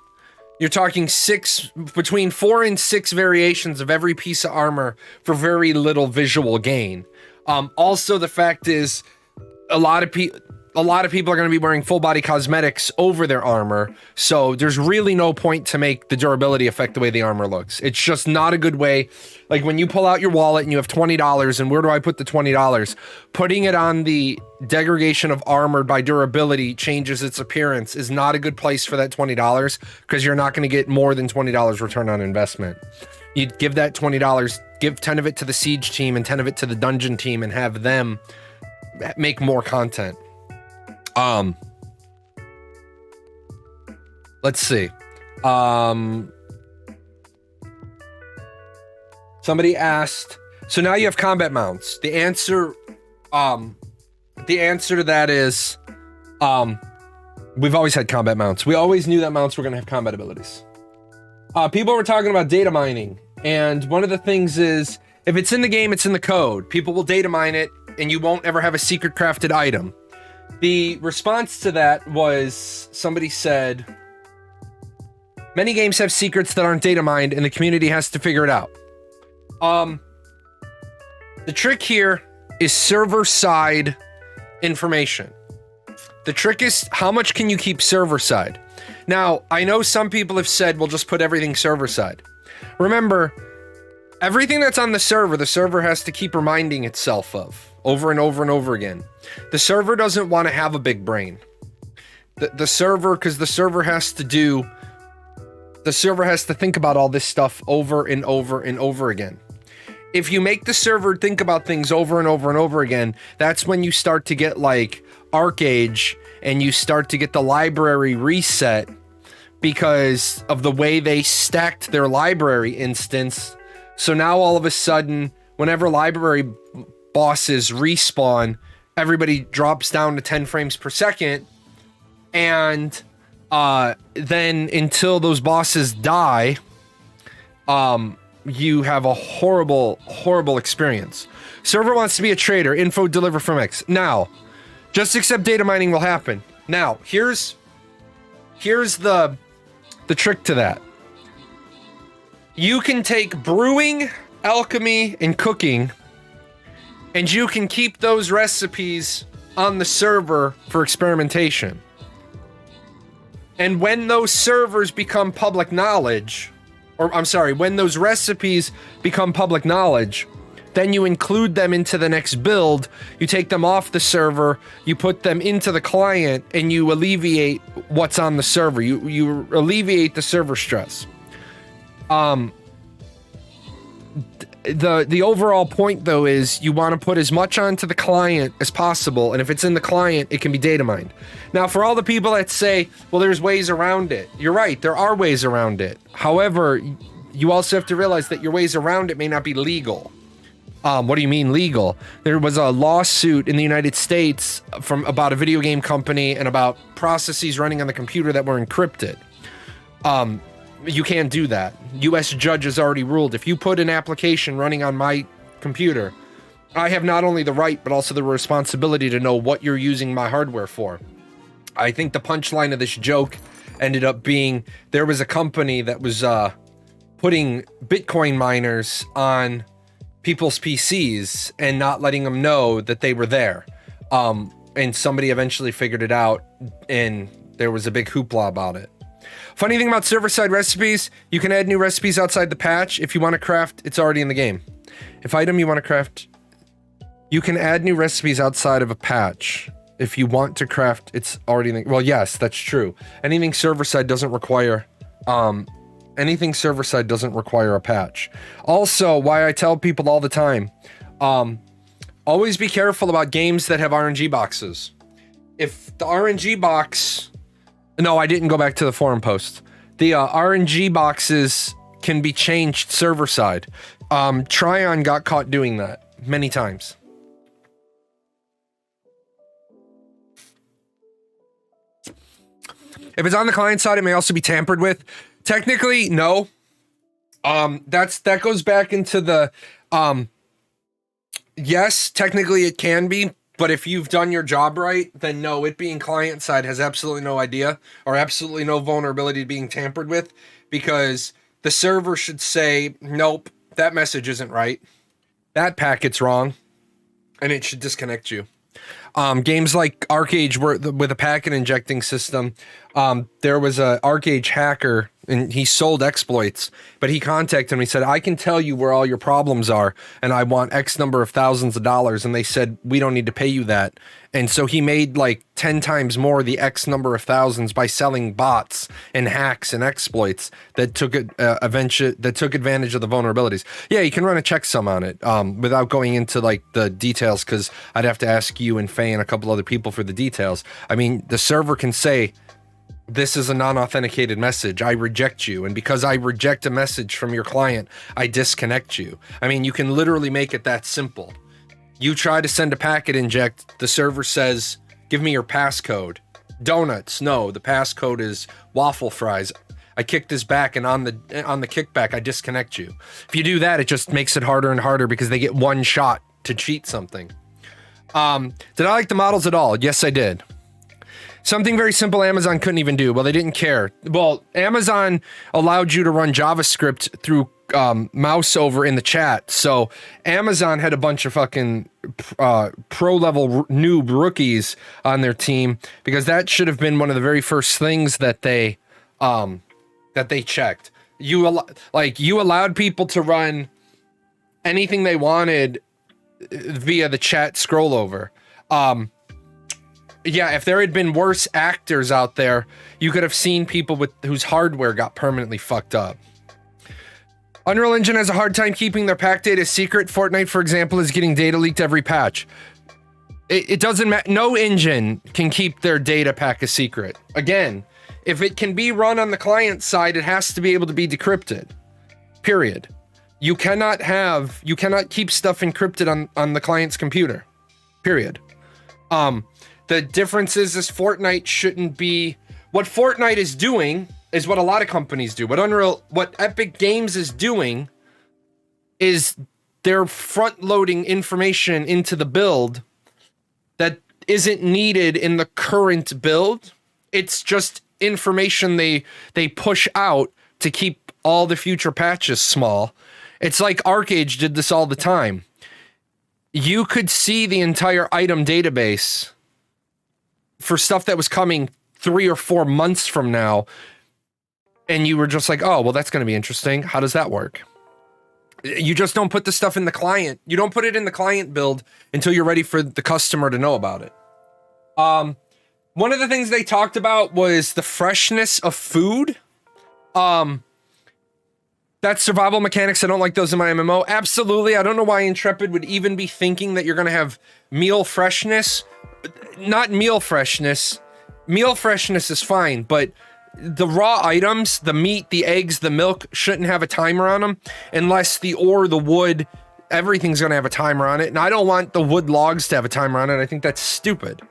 between 4 and 6 variations of every piece of armor for very little visual gain. Also, the fact is, a lot of people, a lot of people are going to be wearing full body cosmetics over their armor, so there's really no point to make the durability affect the way the armor looks. It's just not a good way. Like when you pull out your wallet and you have $20, and where do I put the $20? Putting it on the degradation of armor by durability changes its appearance is not a good place for that $20, because you're not going to get more than $20 return on investment. You'd give that $20, give 10 of it to the siege team and 10 of it to the dungeon team, and have them make more content. Let's see. Somebody asked, so now you have combat mounts. The answer to that is, we've always had combat mounts. We always knew that mounts were going to have combat abilities. People were talking about data mining, and one of the things is, if it's in the game, it's in the code. People will data mine it, and you won't ever have a secret crafted item. The response to that was, somebody said, many games have secrets that aren't data mined, and the community has to figure it out. The trick here is server-side information. The trick is, how much can you keep server-side? Now, I know some people have said, well, just put everything server-side. Remember, everything that's on the server has to keep reminding itself of, over and over and over again. The server doesn't want to have a big brain. The server, because the server has to think about all this stuff over and over and over again. If you make the server think about things over and over and over again, that's when you start to get like Arcage, and you start to get the library reset because of the way they stacked their library instance. So now all of a sudden, whenever library bosses respawn, everybody drops down to 10 frames per second, and then until those bosses die, you have a horrible experience. Server wants to be a trader. Info deliver from X. Now, just accept data mining will happen. Now, here's the trick to that. You can take brewing, alchemy, and cooking, and you can keep those recipes on the server for experimentation. And when those servers become public knowledge, or I'm sorry, when those recipes become public knowledge, then you include them into the next build, you take them off the server, you put them into the client, and you alleviate what's on the server. You alleviate the server stress. The overall point, though, is you want to put as much onto the client as possible, and if it's in the client, it can be data mined. Now, for all the people that say, well, there's ways around it, you're right, there are ways around it. However, you also have to realize that your ways around it may not be legal. What do you mean legal? There was a lawsuit in the United States about a video game company and about processes running on the computer that were encrypted. You can't do that. U.S. judge has already ruled, if you put an application running on my computer, I have not only the right, but also the responsibility to know what you're using my hardware for. I think the punchline of this joke ended up being, there was a company that was putting Bitcoin miners on people's PCs and not letting them know that they were there. And somebody eventually figured it out, and there was a big hoopla about it. Funny thing about server-side recipes, you can add new recipes outside the patch. If you want to craft, it's already in the game. If item you want to craft, you can add new recipes outside of a patch. If you want to craft, it's already in the... Well, yes, that's true. Anything server-side doesn't require... anything server-side doesn't require a patch. Also, why I tell people all the time, always be careful about games that have RNG boxes. If the RNG box... No, I didn't go back to the forum post. The RNG boxes can be changed server-side. Tryon got caught doing that many times. If it's on the client side, it may also be tampered with. Technically, no. That goes back into the yes, technically it can be, but if you've done your job right, then no, it being client side has absolutely no idea or absolutely no vulnerability to being tampered with, because the server should say, nope, that message isn't right. That packet's wrong, and it should disconnect you. Games like ArcAge with a packet injecting system. There was a ArcAge hacker, and he sold exploits, but he contacted me and said, I can tell you where all your problems are, and I want X number of thousands of dollars. And they said, we don't need to pay you that. And so he made like 10 times more the X number of thousands by selling bots and hacks and exploits that took advantage of the vulnerabilities. Yeah, you can run a checksum on it without going into like the details, because I'd have to ask you and Faye and a couple other people for the details. I mean, the server can say, this is a non-authenticated message. I reject you. And because I reject a message from your client, I disconnect you. I mean, you can literally make it that simple. You try to send a packet inject, the server says, give me your passcode. Donuts, no, the passcode is waffle fries. I kick this back, and on the kickback, I disconnect you. If you do that, it just makes it harder and harder because they get one shot to cheat something. Did I like the models at all? Yes, I did. Something very simple Amazon couldn't even do. Well, they didn't care. Well, Amazon allowed you to run JavaScript through mouse over in the chat. So Amazon had a bunch of fucking pro-level noob rookies on their team, because that should have been one of the very first things that they checked. You allowed people to run anything they wanted via the chat scroll over. Yeah, if there had been worse actors out there, you could have seen people whose hardware got permanently fucked up. Unreal Engine has a hard time keeping their pack data secret. Fortnite, for example, is getting data leaked every patch. It doesn't matter. No engine can keep their data pack a secret. Again, if it can be run on the client side, it has to be able to be decrypted. Period. You cannot keep stuff encrypted on the client's computer. Period. The difference is Fortnite shouldn't be... What Fortnite is doing is what a lot of companies do. What Epic Games is doing is they're front-loading information into the build that isn't needed in the current build. It's just information they push out to keep all the future patches small. It's like ArcAge did this all the time. You could see the entire item database for stuff that was coming 3 or 4 months from now, and you were just like, oh, well, that's going to be interesting. How does that work? You just don't put the stuff in the client. You don't put it in the client build until you're ready for the customer to know about it. One of the things they talked about was the freshness of food. That's survival mechanics. I don't like those in my MMO. Absolutely. I don't know why Intrepid would even be thinking that you're going to have meal freshness. Not meal freshness. Meal freshness is fine, but the raw items, the meat, the eggs, the milk shouldn't have a timer on them unless the ore, the wood, everything's going to have a timer on it. And I don't want the wood logs to have a timer on it. I think that's stupid.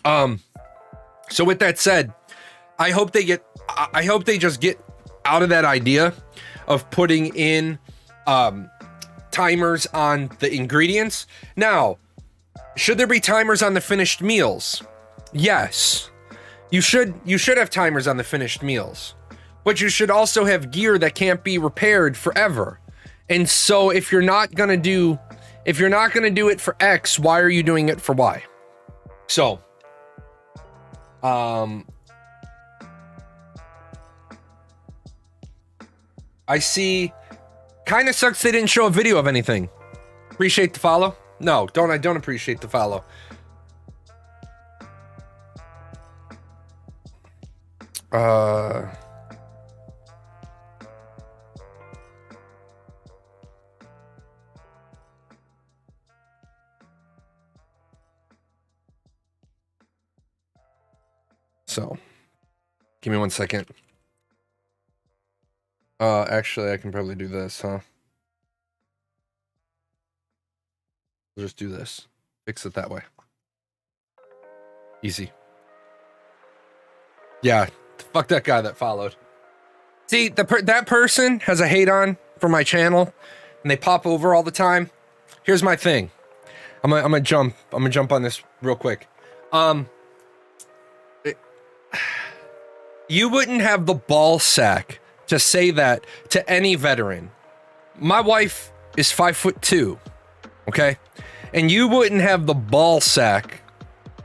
So with that said, I hope they just get out of that idea of putting in timers on the ingredients. Now, should there be timers on the finished meals? Yes. You should have timers on the finished meals. But you should also have gear that can't be repaired forever. And so if you're not going to do it for X, why are you doing it for Y? So I see. Kind of sucks they didn't show a video of anything. Appreciate the follow. No, I don't appreciate the follow. So, give me 1 second. Actually, I can probably do this, huh? We'll just do this. Fix it that way. Easy. Yeah, fuck that guy that followed. See, that person has a hate on for my channel, and they pop over all the time. Here's my thing. I'm gonna jump on this real quick. You wouldn't have the ball sack to say that to any veteran. My wife is 5'2", okay? And you wouldn't have the ball sack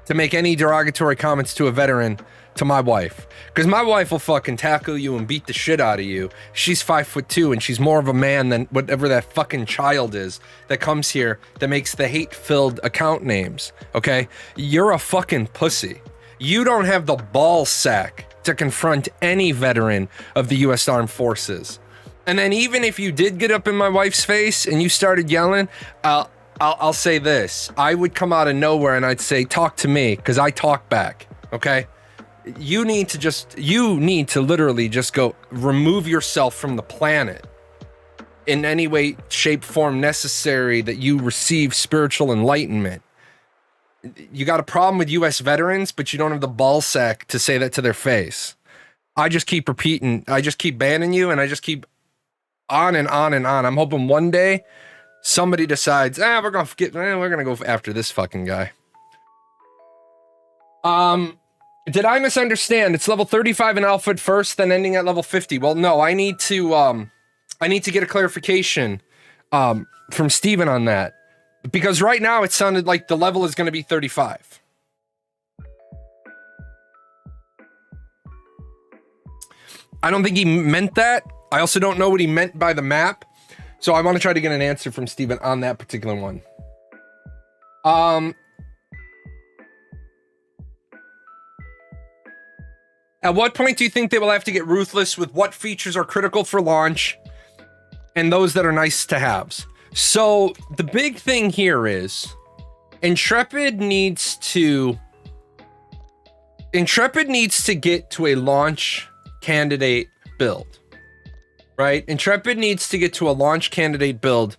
to make any derogatory comments to a veteran to my wife. Because my wife will fucking tackle you and beat the shit out of you. She's 5'2", and she's more of a man than whatever that fucking child is that comes here that makes the hate-filled account names, okay? You're a fucking pussy. You don't have the ball sack to confront any veteran of the U.S. Armed Forces. And then even if you did get up in my wife's face and you started yelling, I'll say this. I would come out of nowhere and I'd say, talk to me, because I talk back, okay? You need to literally just go remove yourself from the planet in any way, shape, form necessary that you receive spiritual enlightenment. You got a problem with U.S. veterans, but you don't have the ball sack to say that to their face. I just keep repeating. I just keep banning you, and I just keep on and on and on. I'm hoping one day somebody decides, we're gonna go after this fucking guy. Did I misunderstand? It's level 35 in alpha at first, then ending at level 50. Well, no, I need to get a clarification from Steven on that. Because right now it sounded like the level is going to be 35. I don't think he meant that. I also don't know what he meant by the map. So I want to try to get an answer from Steven on that particular one. At what point do you think they will have to get ruthless with what features are critical for launch and those that are nice to haves? So the big thing here is Intrepid needs to get to a launch candidate build, right? Intrepid needs to get to a launch candidate build.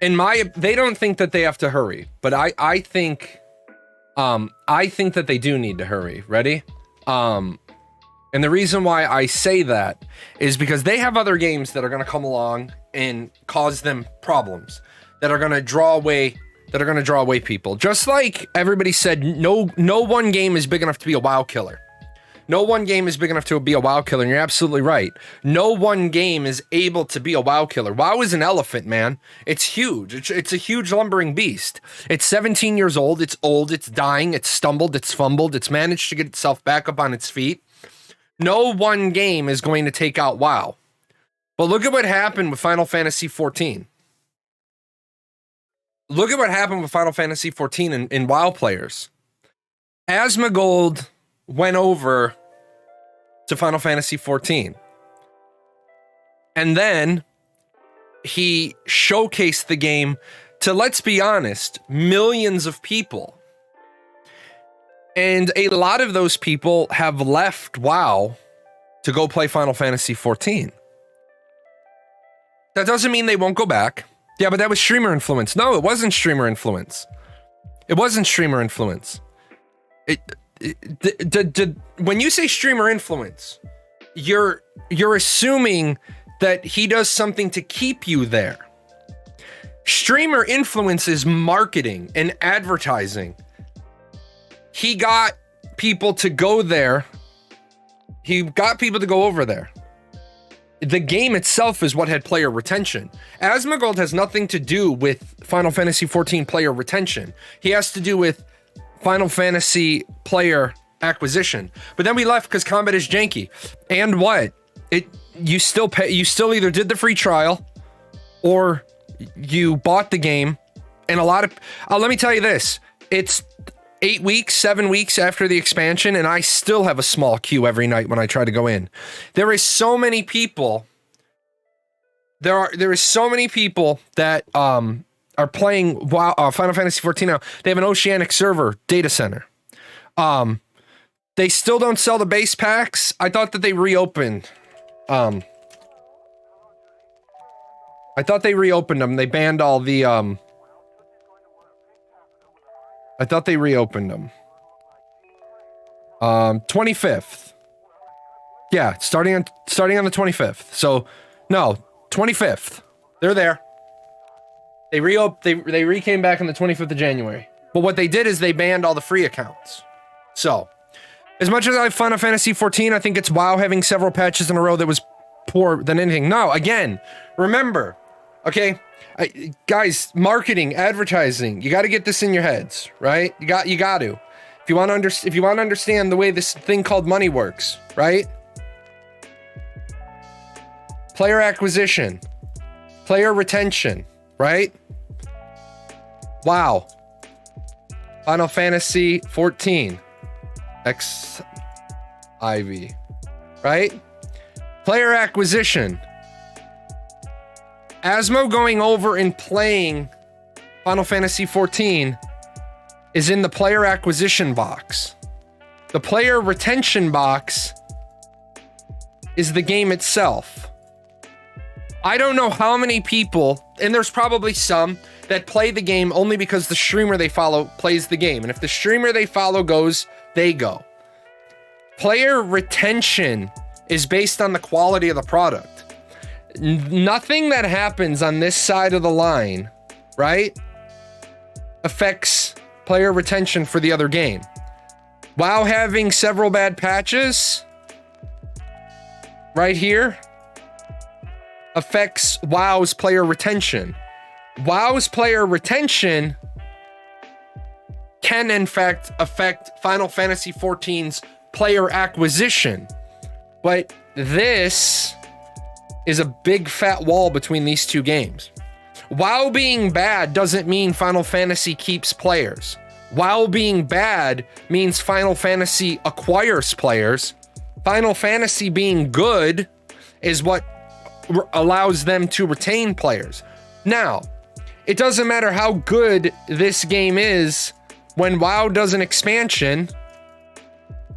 They don't think that they have to hurry, but I think that they do need to hurry. Ready? And the reason why I say that is because they have other games that are going to come along and cause them problems that are going to draw away people. Just like everybody said, no one game is big enough to be a WoW killer. No one game is big enough to be a WoW killer, and you're absolutely right. No one game is able to be a WoW killer. WoW is an elephant, man. It's huge. It's a huge lumbering beast. It's 17 years old. It's old. It's dying. It's stumbled. It's fumbled. It's managed to get itself back up on its feet. No one game is going to take out WoW. But look at what happened with Final Fantasy XIV. Look at what happened with Final Fantasy XIV in WoW players. Asmongold went over to Final Fantasy XIV. And then he showcased the game to, let's be honest, millions of people. And a lot of those people have left WoW to go play Final Fantasy XIV. That doesn't mean they won't go back. Yeah, but that was streamer influence. No, it wasn't streamer influence. It wasn't streamer influence. When you say streamer influence, you're assuming that he does something to keep you there. Streamer influence is marketing and advertising. He got people to go there. He got people to go over there. The game itself is what had player retention. Asmongold has nothing to do with Final Fantasy XIV player retention. He has to do with Final Fantasy player acquisition. But then we left because combat is janky. And what? You still pay. You still either did the free trial or you bought the game. And a lot of let me tell you this. It's 8 weeks, 7 weeks after the expansion, and I still have a small queue every night when I try to go in. There is so many people. There is so many people that are playing Final Fantasy XIV now. They have an Oceanic server data center. They still don't sell the base packs. I thought that they reopened. I thought they reopened them. They banned all the I thought they reopened them. 25th. Yeah, starting on the 25th. So, no, 25th. They're there. They came back on the 25th of January. But what they did is they banned all the free accounts. So, as much as I have Final Fantasy XIV, I think it's WoW having several patches in a row that was poor than anything. No, again, remember, Okay, guys, marketing, advertising, you got to get this in your heads, right? You got to. If you want to understand the way this thing called money works, right? Player acquisition, player retention, right? WoW, Final Fantasy 14, XIV, right? Player acquisition. Asmo going over and playing Final Fantasy 14 is in the player acquisition box. The player retention box is the game itself. I don't know how many people, and there's probably some, that play the game only because the streamer they follow plays the game. And if the streamer they follow goes, they go. Player retention is based on the quality of the product. Nothing that happens on this side of the line, right, affects player retention for the other game. WoW having several bad patches right here affects WoW's player retention. WoW's player retention can in fact affect Final Fantasy XIV's player acquisition. But this is a big fat wall between these two games. WoW being bad doesn't mean Final Fantasy keeps players. WoW being bad means Final Fantasy acquires players. Final Fantasy being good is what allows them to retain players. Now, it doesn't matter how good this game is, when WoW does an expansion,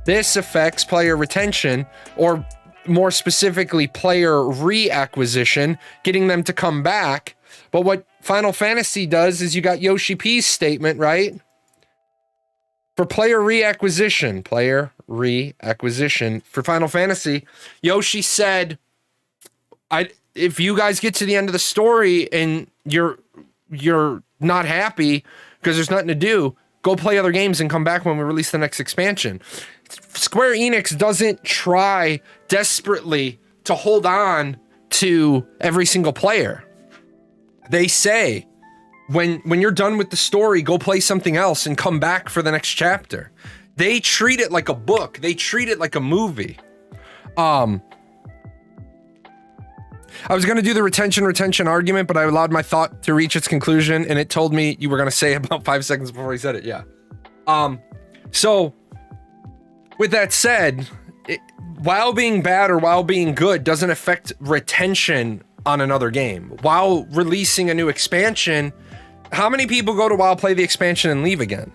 this affects player retention, or more specifically, player reacquisition, getting them to come back. But what Final Fantasy does is you got Yoshi P's statement, right? For player reacquisition for Final Fantasy, Yoshi said, if you guys get to the end of the story and you're not happy because there's nothing to do, go play other games and come back when we release the next expansion. Square Enix doesn't try desperately to hold on to every single player. They say, when you're done with the story, go play something else and come back for the next chapter. They treat it like a book. They treat it like a movie. I was going to do the retention argument, but I allowed my thought to reach its conclusion, and it told me you were going to say about 5 seconds before he said it. Yeah. So with that said, WoW being bad or WoW being good doesn't affect retention on another game. WoW releasing a new expansion, how many people go to WoW, play the expansion, and leave again?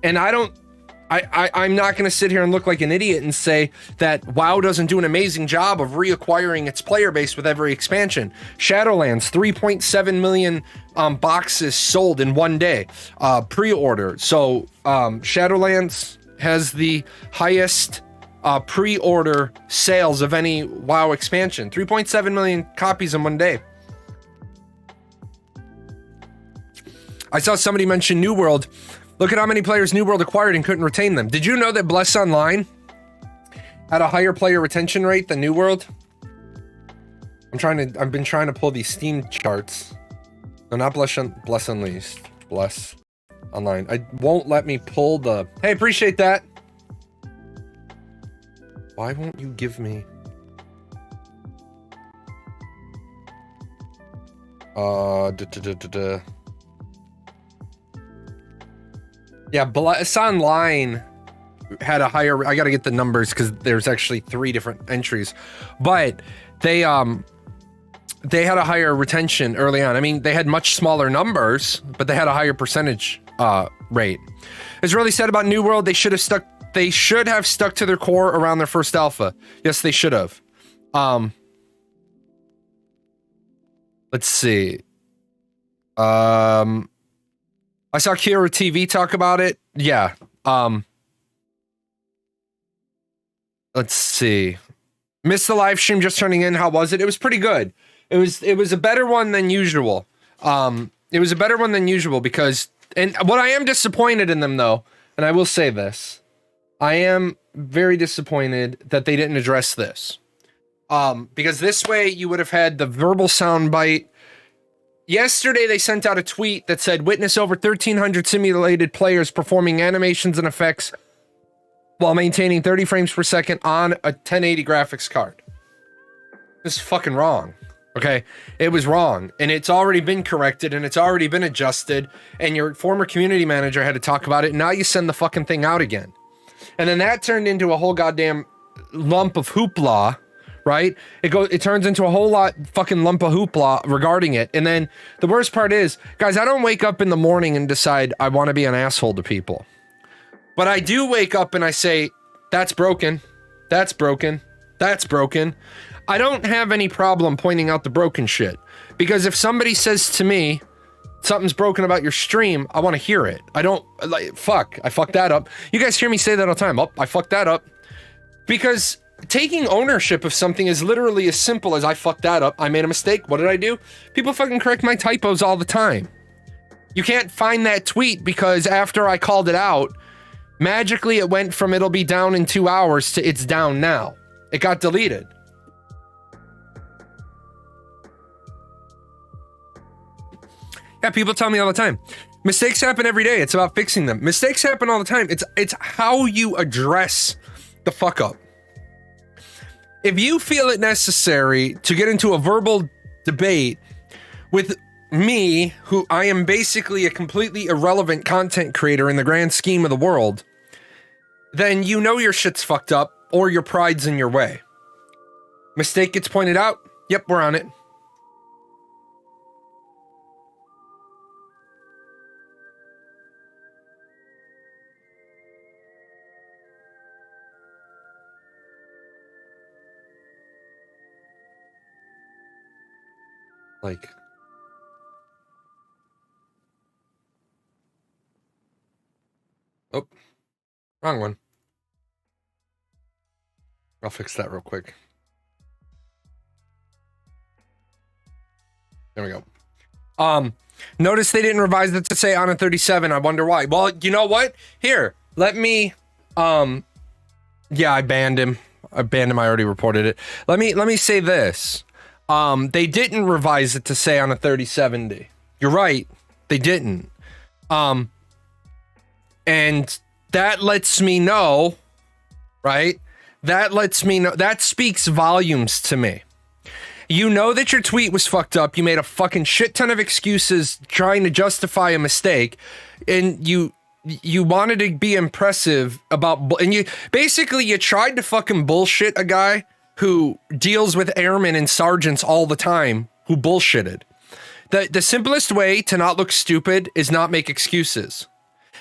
And I'm not going to sit here and look like an idiot and say that WoW doesn't do an amazing job of reacquiring its player base with every expansion. Shadowlands, 3.7 million boxes sold in one day, pre-order. So Shadowlands has the highest pre-order sales of any WoW expansion. 3.7 million copies in one day. I saw somebody mention New World. Look at how many players New World acquired and couldn't retain them. Did you know that Bless Online had a higher player retention rate than New World? I've been trying to pull these Steam charts. No, not Bless Unleashed. Bless Online. I won't let me pull the... Hey, appreciate that. Why won't you give me... Yeah, Bless Online had a higher... I gotta get the numbers because there's actually 3 different entries. But they had a higher retention early on. I mean, they had much smaller numbers, but they had a higher percentage rate. It's really sad about New World. They should have stuck to their core around their first alpha. Yes, they should have. Let's see. I saw Kira TV talk about it. Yeah. Let's see. Missed the live stream, just turning in. How was it? It was pretty good. It was a better one than usual. It was a better one than usual because, and what I am disappointed in them though, and I will say this, I am very disappointed that they didn't address this. Because this way you would have had the verbal soundbite Yesterday, they sent out a tweet that said, witness over 1,300 simulated players performing animations and effects while maintaining 30 frames per second on a 1080 graphics card. This is fucking wrong. Okay, it was wrong, and it's already been corrected, and it's already been adjusted, and your former community manager had to talk about it, and now you send the fucking thing out again. And then that turned into a whole goddamn lump of hoopla, right? It turns into a whole lot fucking lump of hoopla regarding it. And then the worst part is, guys, I don't wake up in the morning and decide I want to be an asshole to people. But I do wake up and I say, that's broken, that's broken, that's broken. I don't have any problem pointing out the broken shit, because if somebody says to me, something's broken about your stream, I want to hear it. I don't, like, fuck, I fucked that up. You guys hear me say that all the time. Oh, I fucked that up. Because taking ownership of something is literally as simple as I fucked that up. I made a mistake. What did I do? People fucking correct my typos all the time. You can't find that tweet because after I called it out, magically it went from it'll be down in 2 hours to it's down now. It got deleted. Yeah, people tell me all the time. Mistakes happen every day. It's about fixing them. Mistakes happen all the time. It's how you address the fuck up. If you feel it necessary to get into a verbal debate with me, who I am basically a completely irrelevant content creator in the grand scheme of the world, then you know your shit's fucked up or your pride's in your way. Mistake gets pointed out. Yep, we're on it. Like, oh, wrong one. I'll fix that real quick. There we go. Notice they didn't revise it to say on a 37. I wonder why. Well, you know what? Here, let me, yeah, I banned him. I already reported it. Let me say this. They didn't revise it to say on a 3070. You're right. They didn't. And that lets me know, right? That lets me know, that speaks volumes to me. You know that your tweet was fucked up. You made a fucking shit ton of excuses trying to justify a mistake, and you wanted to be impressive about, and you tried to fucking bullshit a guy who deals with airmen and sergeants all the time who bullshitted. The simplest way to not look stupid is not make excuses.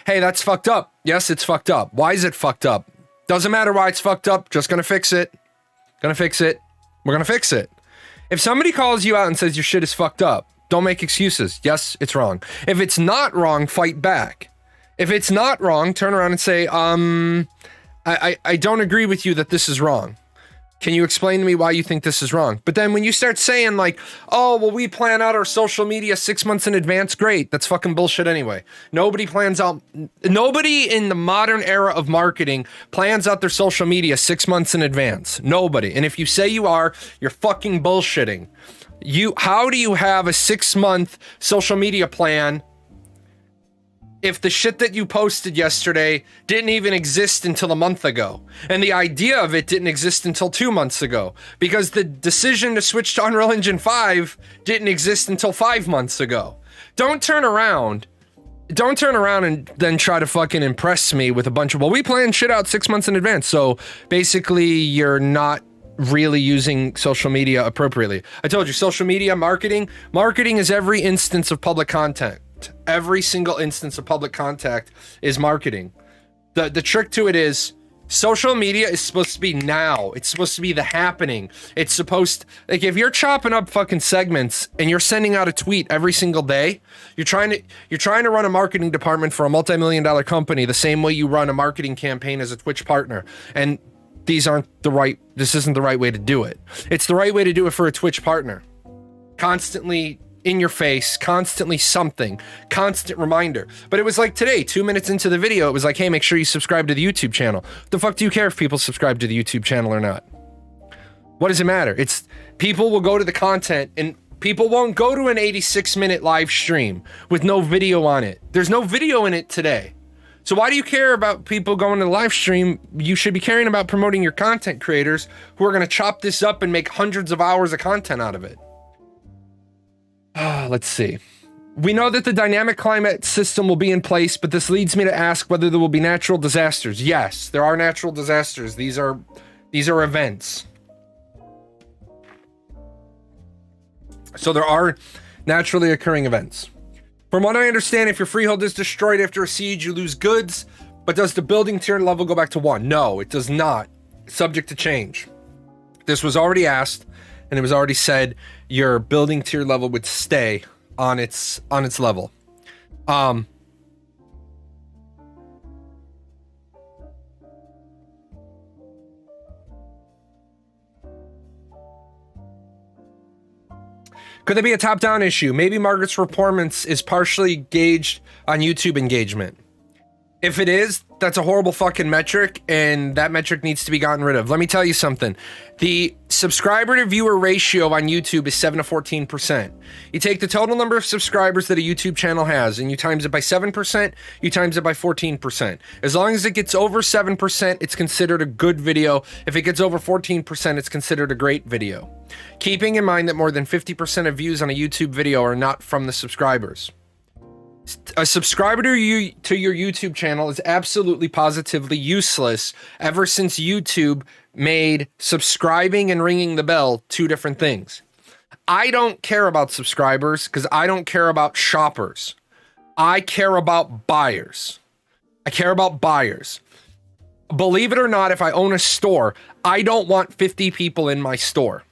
Hey, that's fucked up. Yes, it's fucked up. Why is it fucked up? Doesn't matter why it's fucked up. Just gonna fix it. Gonna fix it. We're gonna fix it. If somebody calls you out and says your shit is fucked up, don't make excuses. Yes, it's wrong. If it's not wrong, fight back. If it's not wrong, turn around and say, I don't agree with you that this is wrong. Can you explain to me why you think this is wrong? But then when you start saying like, oh, well, we plan out our social media 6 months in advance, great. That's fucking bullshit anyway. Nobody in the modern era of marketing plans out their social media 6 months in advance. Nobody. And if you say you are, you're fucking bullshitting. How do you have a 6-month social media plan if the shit that you posted yesterday didn't even exist until a month ago? And the idea of it didn't exist until 2 months ago, because the decision to switch to Unreal Engine 5 didn't exist until 5 months ago. Don't turn around and then try to fucking impress me with a bunch of, well, we plan shit out 6 months in advance. So basically you're not really using social media appropriately. I told you, social media marketing is every instance of public content. Every single instance of public contact is marketing. The trick to it is social media is supposed to be now. It's supposed to be the happening. It's supposed, like, if you're chopping up fucking segments and you're sending out a tweet every single day, you're trying to run a marketing department for a multi-million-dollar company the same way you run a marketing campaign as a Twitch partner. And this isn't the right way to do it. It's the right way to do it for a Twitch partner. Constantly in your face, constantly something, constant reminder. But it was like today, 2 minutes into the video, it was like, hey, make sure you subscribe to the YouTube channel. The fuck do you care if people subscribe to the YouTube channel or not? What does it matter? It's people will go to the content, and People won't go to an 86-minute live stream with no video on it. There's no video in it today. So why do you care about people going to the live stream? You should be caring about promoting your content creators who are going to chop this up and make hundreds of hours of content out of it. Let's see. We know that the dynamic climate system will be in place, but this leads me to ask whether there will be natural disasters. Yes, there are natural disasters. These are events. So there are naturally occurring events. From what I understand, if your freehold is destroyed after a siege, you lose goods, but does the building tier level go back to 1? No, it does not. It's subject to change. This was already asked, and it was already said your building tier level would stay on its level. Could there be a top-down issue? Maybe Margaret's performance is partially gauged on YouTube engagement. If it is, that's a horrible fucking metric, and that metric needs to be gotten rid of. Let me tell you something. The subscriber to viewer ratio on YouTube is 7 to 14%. You take the total number of subscribers that a YouTube channel has, and you times it by 7%, you times it by 14%. As long as it gets over 7%, it's considered a good video. If it gets over 14%, it's considered a great video. Keeping in mind that more than 50% of views on a YouTube video are not from the subscribers. A subscriber to your YouTube channel is absolutely positively useless ever since YouTube made subscribing and ringing the bell two different things. I don't care about subscribers because I don't care about shoppers. I care about buyers. I care about buyers. Believe it or not, if I own a store, I don't want 50 people in my store.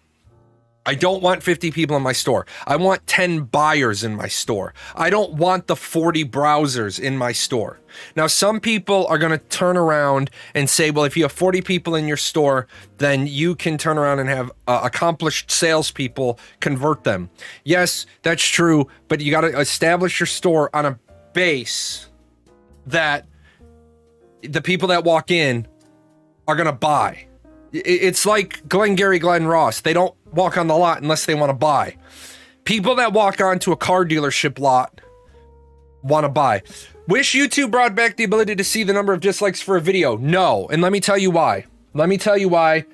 I don't want 50 people in my store. I want 10 buyers in my store. I don't want the 40 browsers in my store. Now, some people are going to turn around and say, well, if you have 40 people in your store, then you can turn around and have accomplished salespeople convert them. Yes, that's true, but you got to establish your store on a base that the people that walk in are going to buy. It's like Glengarry Glen Ross. They don't walk on the lot unless they want to buy. People that walk onto a car dealership lot want to buy. Wish YouTube brought back the ability to see the number of dislikes for a video. No, and let me tell you why. Let me tell you why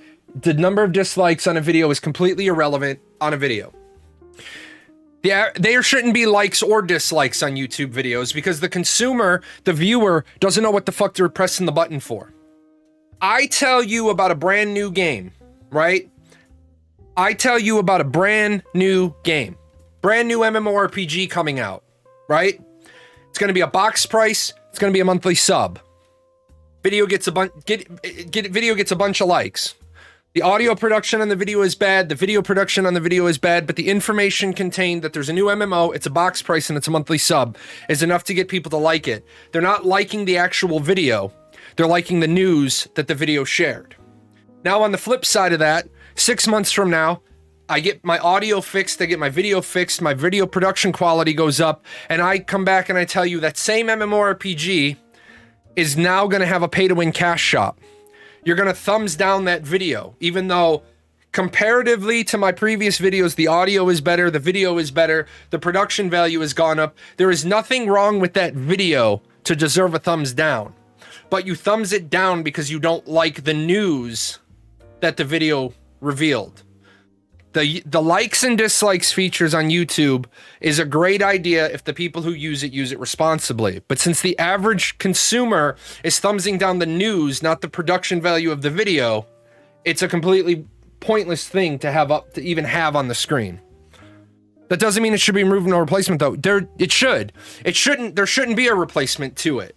the number of dislikes on a video is completely irrelevant on a video. There shouldn't be likes or dislikes on YouTube videos because the consumer, the viewer, doesn't know what the fuck they're pressing the button for. I tell you about a brand new game, right? I tell you about a brand new game. Brand new MMORPG coming out, right? It's going to be a box price. It's going to be a monthly sub. Video gets a bunch of likes. The audio production on the video is bad. The video production on the video is bad, but the information contained that there's a new MMO, it's a box price, and it's a monthly sub is enough to get people to like it. They're not liking the actual video. They're liking the news that the video shared. Now, on the flip side of that, 6 months from now, I get my audio fixed, I get my video fixed, my video production quality goes up, and I come back and I tell you that same MMORPG is now going to have a pay-to-win cash shop. You're going to thumbs down that video, even though comparatively to my previous videos, the audio is better, the video is better, the production value has gone up. There is nothing wrong with that video to deserve a thumbs down. But you thumbs it down because you don't like the news that the video revealed. The likes and dislikes features on YouTube is a great idea if the people who use it responsibly. But since the average consumer is thumbsing down the news, not the production value of the video, it's a completely pointless thing to even have on the screen. That doesn't mean it should be removed, no replacement though. There shouldn't be a replacement to it.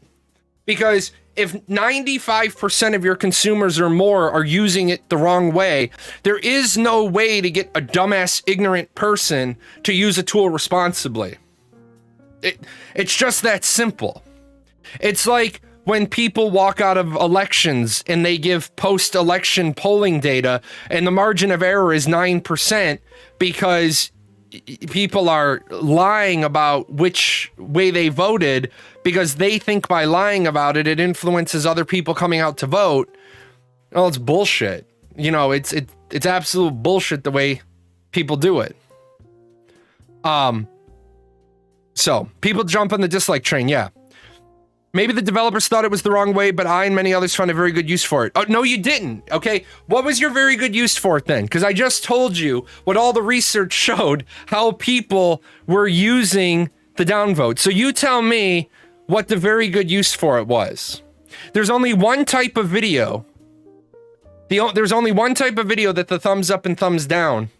Because if 95% of your consumers or more are using it the wrong way, there is no way to get a dumbass, ignorant person to use a tool responsibly. It's just that simple. It's like when people walk out of elections and they give post-election polling data and the margin of error is 9% because people are lying about which way they voted because they think by lying about it, it influences other people coming out to vote. Well, it's bullshit. You know, it's absolute bullshit the way people do it. So people jump on the dislike train. Yeah. Maybe the developers thought it was the wrong way, but I and many others found a very good use for it. Oh, no, you didn't. Okay. What was your very good use for it then? Because I just told you what all the research showed, how people were using the downvote. So you tell me what the very good use for it was. There's only one type of video. There's only one type of video that the thumbs up and thumbs down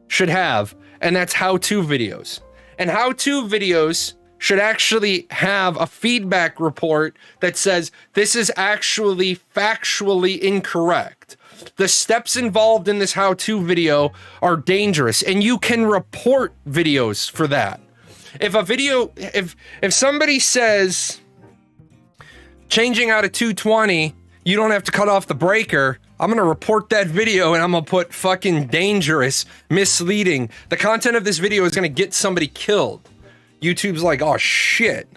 should have, and that's how-to videos. And how-to videos should actually have a feedback report that says this is actually factually incorrect. The steps involved in this how-to video are dangerous, and you can report videos for that. If a video, if somebody says changing out of 220, you don't have to cut off the breaker, I'm gonna report that video and I'm gonna put fucking dangerous, misleading. The content of this video is gonna get somebody killed. YouTube's like, oh shit.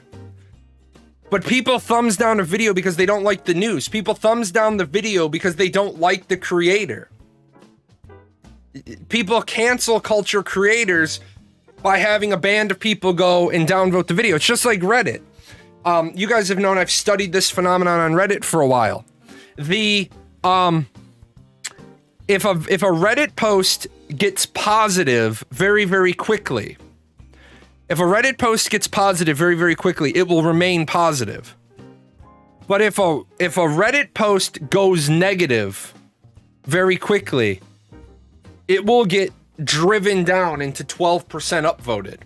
But people thumbs down a video because they don't like the news. People thumbs down the video because they don't like the creator. People cancel culture creators by having a band of people go and downvote the video. It's just like Reddit. You guys have known I've studied this phenomenon on Reddit for a while. If a Reddit post gets positive very, very quickly, if a Reddit post gets positive very, very quickly, it will remain positive. But if a Reddit post goes negative very quickly, it will get driven down into 12% upvoted.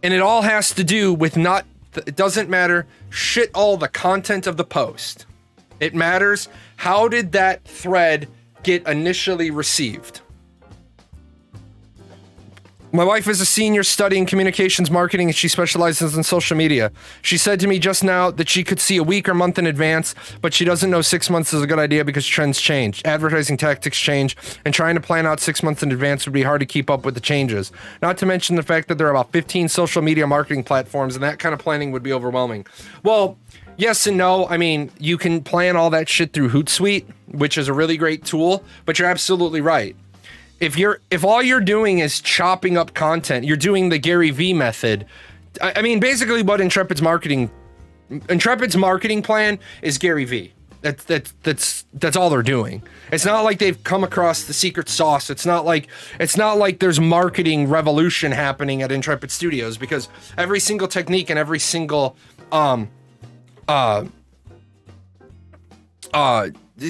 And it all has to do with it doesn't matter shit all the content of the post. It matters how did that thread get initially received. My wife is a senior studying communications marketing and she specializes in social media. She said to me just now that she could see a week or month in advance, but she doesn't know 6 months is a good idea because trends change, advertising tactics change, and trying to plan out 6 months in advance would be hard to keep up with the changes. Not to mention the fact that there are about 15 social media marketing platforms and that kind of planning would be overwhelming. Well, yes and no. I mean, you can plan all that shit through Hootsuite, which is a really great tool, but you're absolutely right. If all you're doing is chopping up content, you're doing the Gary V method. I mean, basically what Intrepid's marketing plan is Gary V. That's all they're doing. It's not like they've come across the secret sauce. It's not like there's marketing revolution happening at Intrepid Studios, because every single technique and every single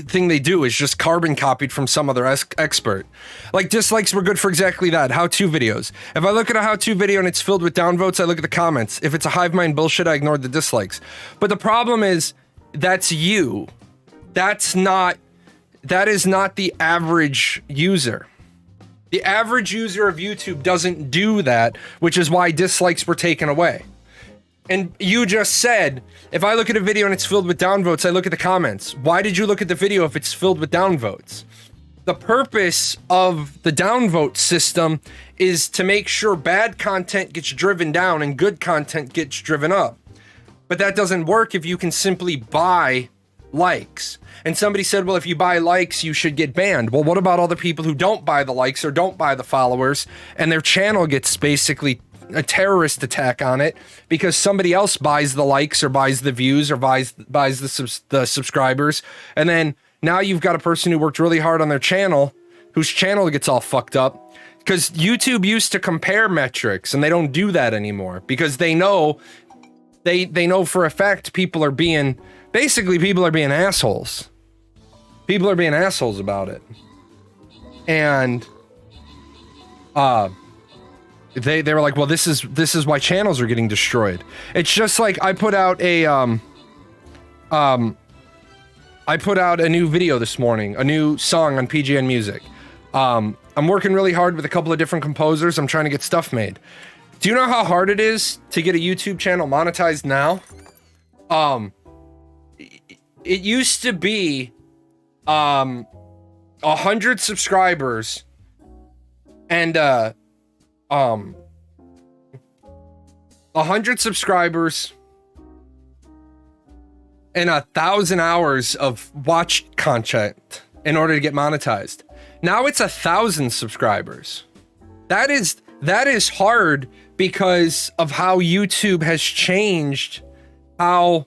thing they do is just carbon copied from some other expert. Like dislikes were good for exactly that. How-to videos. If I look at a how-to video and it's filled with downvotes, I look at the comments. If it's a hive mind bullshit, I ignore the dislikes. But the problem is, that's you. That is not the average user. The average user of YouTube doesn't do that, which is why dislikes were taken away. And you just said, if I look at a video and it's filled with downvotes, I look at the comments. Why did you look at the video if it's filled with downvotes? The purpose of the downvote system is to make sure bad content gets driven down and good content gets driven up. But that doesn't work if you can simply buy likes. And somebody said, well, if you buy likes, you should get banned. Well, what about all the people who don't buy the likes or don't buy the followers and their channel gets basically a terrorist attack on it because somebody else buys the likes or buys the views or buys the subscribers, and then now you've got a person who worked really hard on their channel whose channel gets all fucked up because YouTube used to compare metrics and they don't do that anymore because they know for a fact people are being assholes. People are being assholes about it. And they were like, well, this is why channels are getting destroyed. It's just like I put out a new video this morning, a new song on PGN Music. I'm working really hard with a couple of different composers. I'm trying to get stuff made. Do you know how hard it is to get a YouTube channel monetized now? It used to be 100 subscribers and 100 subscribers and 1,000 hours of watch content in order to get monetized. Now it's 1,000 subscribers. That is that is hard because of how YouTube has changed how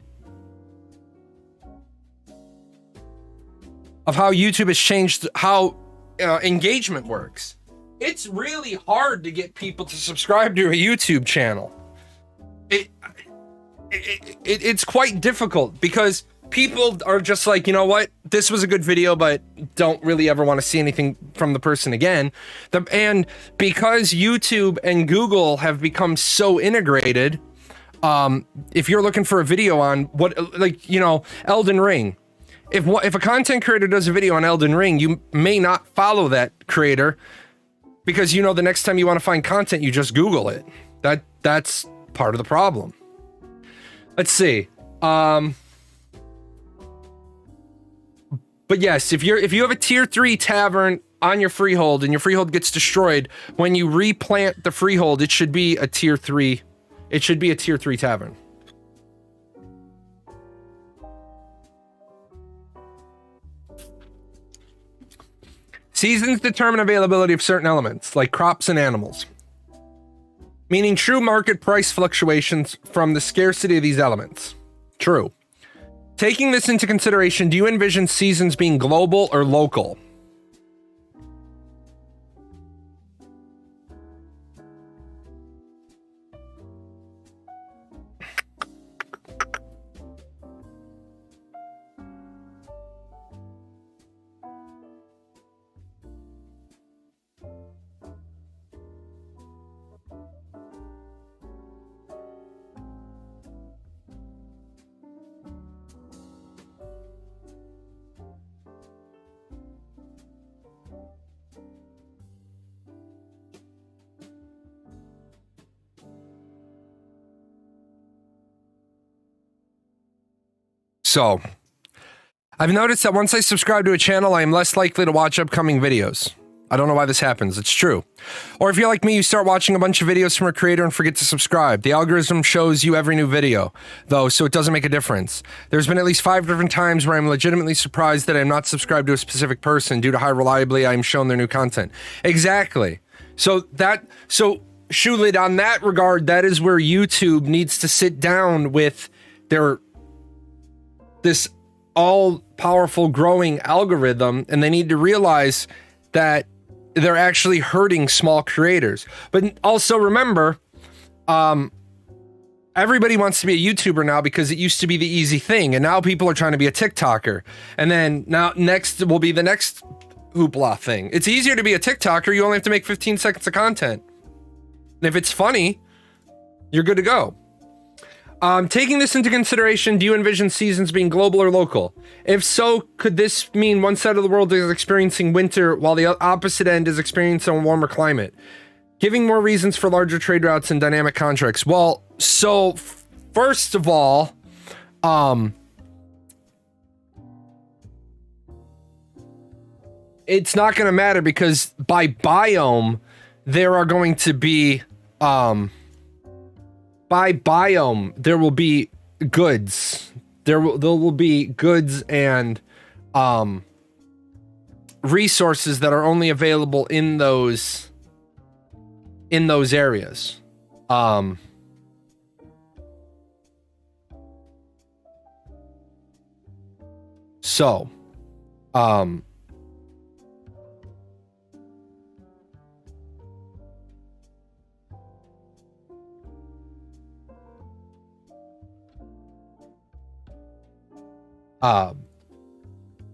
engagement works. It's really hard to get people to subscribe to a YouTube channel. It's quite difficult because people are just like, you know what, this was a good video, but don't really ever want to see anything from the person again. And because YouTube and Google have become so integrated, if you're looking for a video on what, like, you know, Elden Ring, if a content creator does a video on Elden Ring, you may not follow that creator because, you know, the next time you want to find content, you just Google it. That's part of the problem. Let's see. But yes, if you have a tier 3 tavern on your freehold and your freehold gets destroyed, when you replant the freehold, it should be a tier 3. It should be a tier 3 tavern. Seasons determine availability of certain elements, like crops and animals, meaning true market price fluctuations from the scarcity of these elements. True. Taking this into consideration, do you envision seasons being global or local? So, I've noticed that once I subscribe to a channel, I am less likely to watch upcoming videos. I don't know why this happens. It's true. Or if you're like me, you start watching a bunch of videos from a creator and forget to subscribe. The algorithm shows you every new video, though, so it doesn't make a difference. There's been at least 5 different times where I'm legitimately surprised that I'm not subscribed to a specific person due to how reliably I'm shown their new content. Exactly. So Shulid, on that regard, that is where YouTube needs to sit down with this all-powerful growing algorithm, and they need to realize that they're actually hurting small creators. But also remember, everybody wants to be a YouTuber now because it used to be the easy thing, and now people are trying to be a TikToker. And then now next will be the next hoopla thing. It's easier to be a TikToker. You only have to make 15 seconds of content. And if it's funny, you're good to go. Taking this into consideration, do you envision seasons being global or local? If so, could this mean one side of the world is experiencing winter while the opposite end is experiencing a warmer climate? Giving more reasons for larger trade routes and dynamic contracts. Well, so first of all, it's not going to matter because by biome, there are going to be... by biome, there will be goods. There will be goods and resources that are only available in those areas.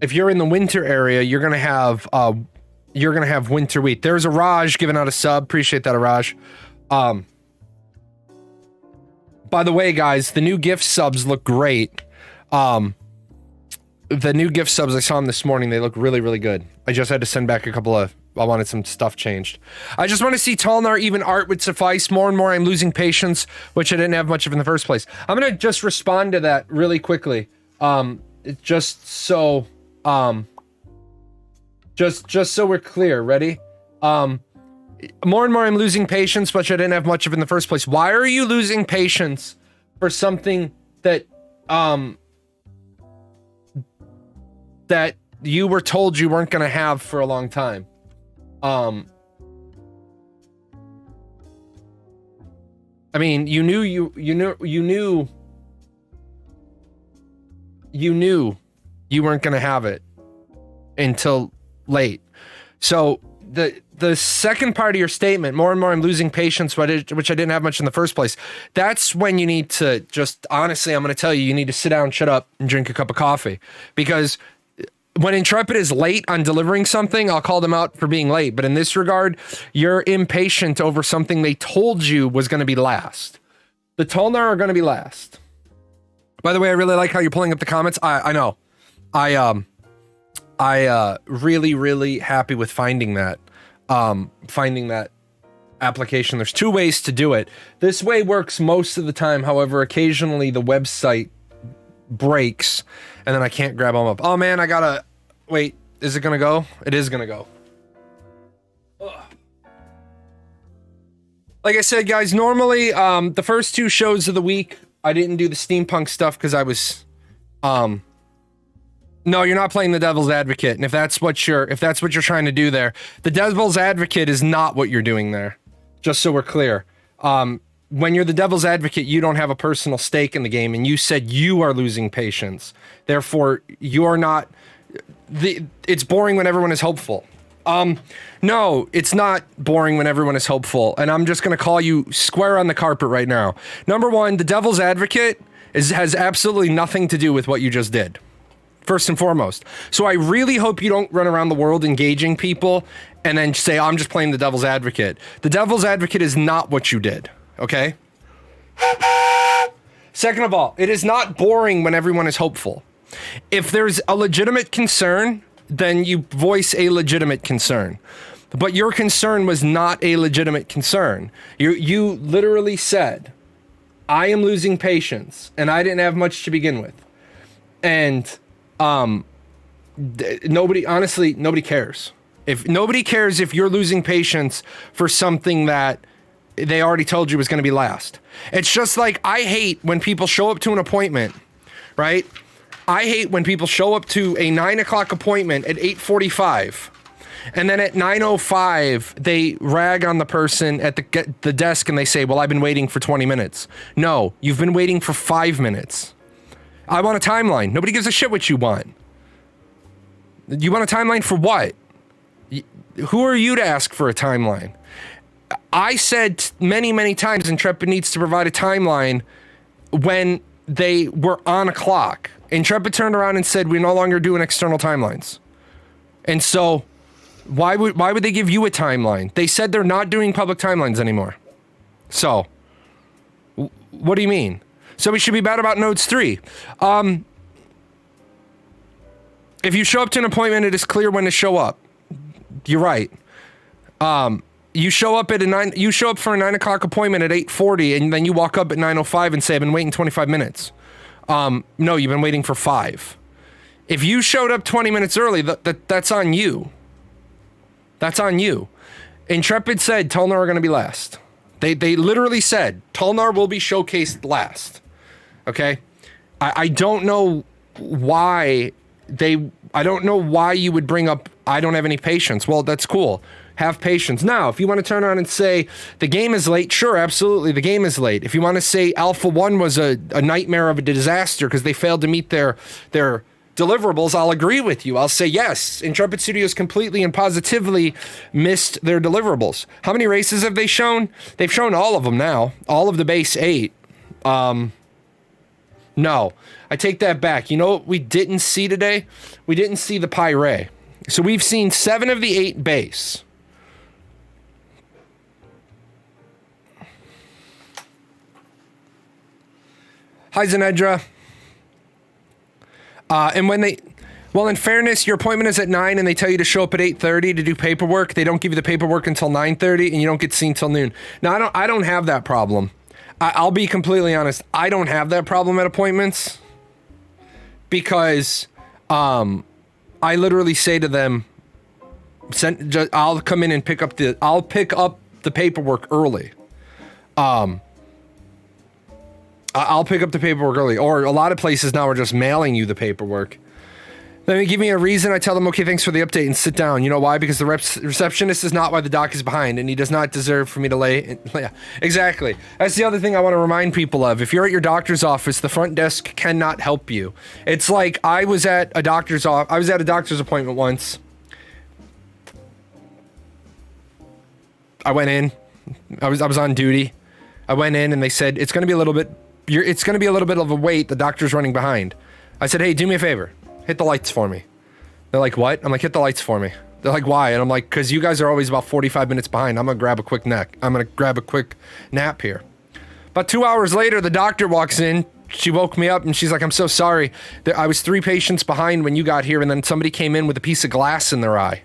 If you're in the winter area, you're gonna have winter wheat. There's a Raj giving out a sub. Appreciate that, Raj. By the way, guys, the new gift subs look great. The new gift subs, I saw them this morning. They look really, really good. I just had to send back a couple of... I wanted some stuff changed. I just want to see Talnar. Even art would suffice. More and more, I'm losing patience, which I didn't have much of in the first place. I'm gonna just respond to that really quickly. Just so we're clear. Ready? More and more I'm losing patience, which I didn't have much of in the first place. Why are you losing patience for something that that you were told you weren't going to have for a long time? I mean, you knew you weren't going to have it until late. So the second part of your statement, more and more I'm losing patience, which I didn't have much in the first place. That's when you need to just, honestly, I'm going to tell you, you need to sit down, shut up, and drink a cup of coffee. Because when Intrepid is late on delivering something, I'll call them out for being late. But in this regard, you're impatient over something they told you was going to be last. The Tolnar are going to be last. By the way, I really like how you're pulling up the comments. I know. Really, really happy with finding that application. There's two ways to do it. This way works most of the time. However, occasionally the website breaks and then I can't grab them up. Oh man, I gotta wait. Is it gonna go? It is gonna go. Ugh. Like I said, guys, normally the first two shows of the week I didn't do the steampunk stuff because I was no, you're not playing the Devil's Advocate. And if that's what you're trying to do there, the Devil's Advocate is not what you're doing there. Just so we're clear. When you're the Devil's Advocate, you don't have a personal stake in the game, and you said you are losing patience. Therefore, you're not. It's boring when everyone is hopeful. No, it's not boring when everyone is hopeful, and I'm just gonna call you square on the carpet right now. Number one, the Devil's Advocate has absolutely nothing to do with what you just did. First and foremost. So I really hope you don't run around the world engaging people and then say, I'm just playing the Devil's Advocate. The Devil's Advocate is not what you did, okay? Second of all, it is not boring when everyone is hopeful. If there's a legitimate concern, then you voice a legitimate concern. But your concern was not a legitimate concern. You literally said, I am losing patience, and I didn't have much to begin with. And nobody cares. If nobody cares if you're losing patience for something that they already told you was going to be last. It's just like, I hate when people show up to an appointment, right? I hate when people show up to a 9 o'clock appointment at 8:45, and then at 9:05 they rag on the person at the desk and they say, well, I've been waiting for 20 minutes. No, you've been waiting for 5 minutes. I want a timeline. Nobody gives a shit what you want. You want a timeline for what? Who are you to ask for a timeline? I said many, many times Intrepid needs to provide a timeline when they were on a clock. Intrepid turned around and said, we're no longer doing external timelines. And so why would they give you a timeline? They said they're not doing public timelines anymore. So what do you mean? So we should be bad about nodes 3. If you show up to an appointment, it is clear when to show up. You're right. You show up for a 9 o'clock appointment at 8:40, and then you walk up at 9:05 and say, I've been waiting 25 minutes. No, you've been waiting for 5. If you showed up 20 minutes early, that's on you. That's on you. Intrepid said Tolnar are going to be last. They literally said Tolnar will be showcased last. Okay? I don't know why you would bring up, I don't have any patience. Well, that's cool. Have patience. Now, if you want to turn around and say the game is late, sure, absolutely, the game is late. If you want to say Alpha 1 was a nightmare of a disaster because they failed to meet their deliverables, I'll agree with you. I'll say yes, Intrepid Studios completely and positively missed their deliverables. How many races have they shown? They've shown all of them now. All of the base 8. No, I take that back. You know what we didn't see today? We didn't see the Pyre. So we've seen 7 of the 8 base. Hi, Zenedra. And when in fairness, your appointment is at 9 and they tell you to show up at 8:30 to do paperwork. They don't give you the paperwork until 9:30 and you don't get seen till noon. Now, I don't have that problem. I'll be completely honest. I don't have that problem at appointments because I literally say to them, I'll come in and pick up the paperwork early. I'll pick up the paperwork early, or a lot of places now are just mailing you the paperwork. Let me give me a reason. I tell them, okay, thanks for the update, and sit down. You know why? Because the receptionist is not why the doc is behind, and he does not deserve for me to lay. Yeah, exactly. That's the other thing I want to remind people of. If you're at your doctor's office, the front desk cannot help you. It's like I was at a doctor's appointment once. I went in. I was on duty. I went in, and they said it's going to be a little bit. It's going to be a little bit of a wait. The doctor's running behind. I said, hey, do me a favor. Hit the lights for me. They're like, what? I'm like, hit the lights for me. They're like, why? And I'm like, because you guys are always about 45 minutes behind. I'm going to grab a quick nap here. About 2 hours later, the doctor walks in. She woke me up and she's like, I'm so sorry. I was 3 patients behind when you got here, and then somebody came in with a piece of glass in their eye.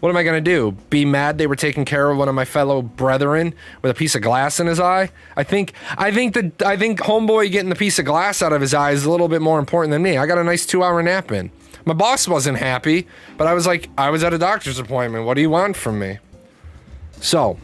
What am I going to do? Be mad they were taking care of one of my fellow brethren with a piece of glass in his eye? I think homeboy getting the piece of glass out of his eye is a little bit more important than me. I got a nice 2-hour nap in. My boss wasn't happy, but I was like, I was at a doctor's appointment. What do you want from me? So,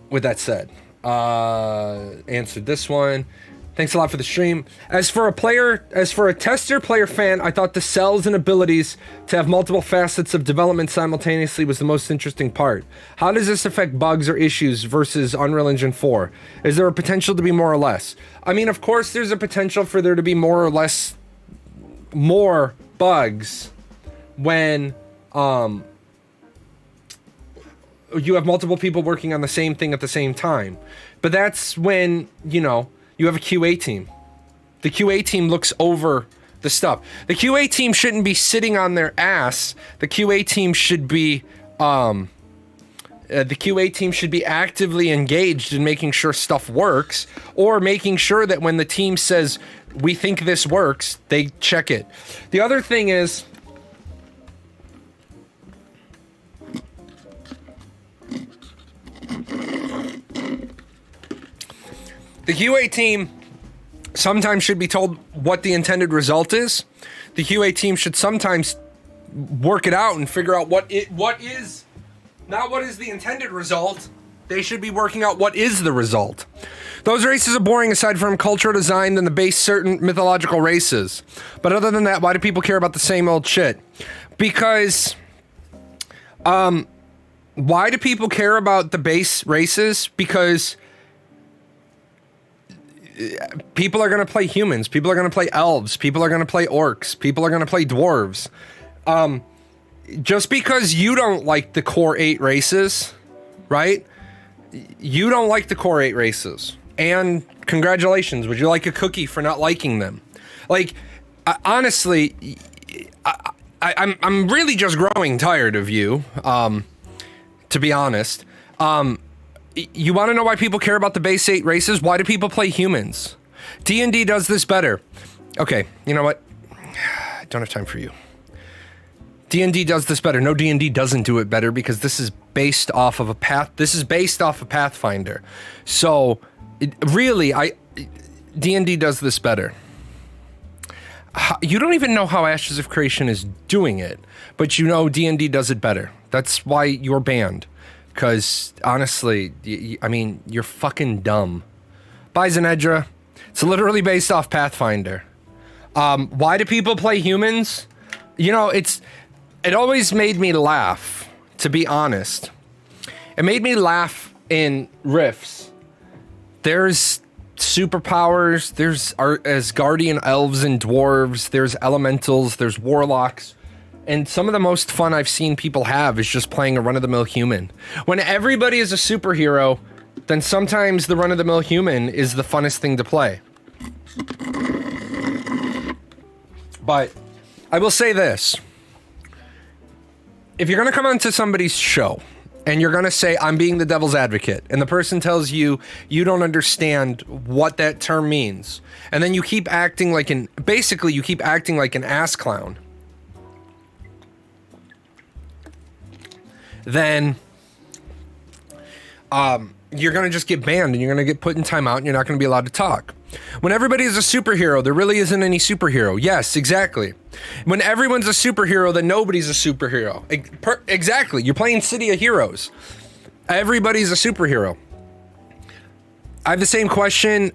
with that said, answered this one. Thanks a lot for the stream. As for a tester player fan, I thought the cells and abilities to have multiple facets of development simultaneously was the most interesting part. How does this affect bugs or issues versus Unreal Engine 4? Is there a potential to be more or less? I mean, of course there's a potential for there to be more or less more bugs when you have multiple people working on the same thing at the same time. But that's when, you know, you have a QA team. The QA team looks over the stuff. The QA team shouldn't be sitting on their ass. The QA team should be actively engaged in making sure stuff works, or making sure that when the team says we think this works, they check it. The other thing is, the QA team sometimes should be told what the intended result is. The QA team should sometimes work it out and figure out what is the intended result. They should be working out what is the result. Those races are boring aside from cultural design and the base certain mythological races. But other than that, why do people care about the same old shit? Because, why do people care about the base races? Because people are going to play humans. People are going to play elves. People are going to play orcs. People are going to play dwarves. Just because you don't like the core 8 races, right? You don't like the core 8 races. And congratulations. Would you like a cookie for not liking them? Like, honestly, I'm really just growing tired of you, to be honest. You want to know why people care about the base 8 races? Why do people play humans? D&D does this better. Okay, you know what? I don't have time for you. D&D does this better. No, D&D doesn't do it better because this is based off of a path. This is based off of Pathfinder. So, D&D does this better. You don't even know how Ashes of Creation is doing it, but you know D&D does it better. That's why you're banned. Because, honestly, I mean, you're fucking dumb. Byzanedra, it's literally based off Pathfinder. Why do people play humans? You know, it always made me laugh, to be honest. It made me laugh in Rifts. There's superpowers, there's Asgardian elves and dwarves, there's elementals, there's warlocks. And some of the most fun I've seen people have is just playing a run-of-the-mill human. When everybody is a superhero, then sometimes the run-of-the-mill human is the funnest thing to play. But I will say this. If you're going to come onto somebody's show and you're going to say, I'm being the devil's advocate, and the person tells you you don't understand what that term means, and then you keep acting like an ass clown, then you're going to just get banned and you're going to get put in timeout and you're not going to be allowed to talk. When everybody is a superhero, there really isn't any superhero. Yes, exactly. When everyone's a superhero, then nobody's a superhero. Exactly. You're playing City of Heroes. Everybody's a superhero. I have the same question.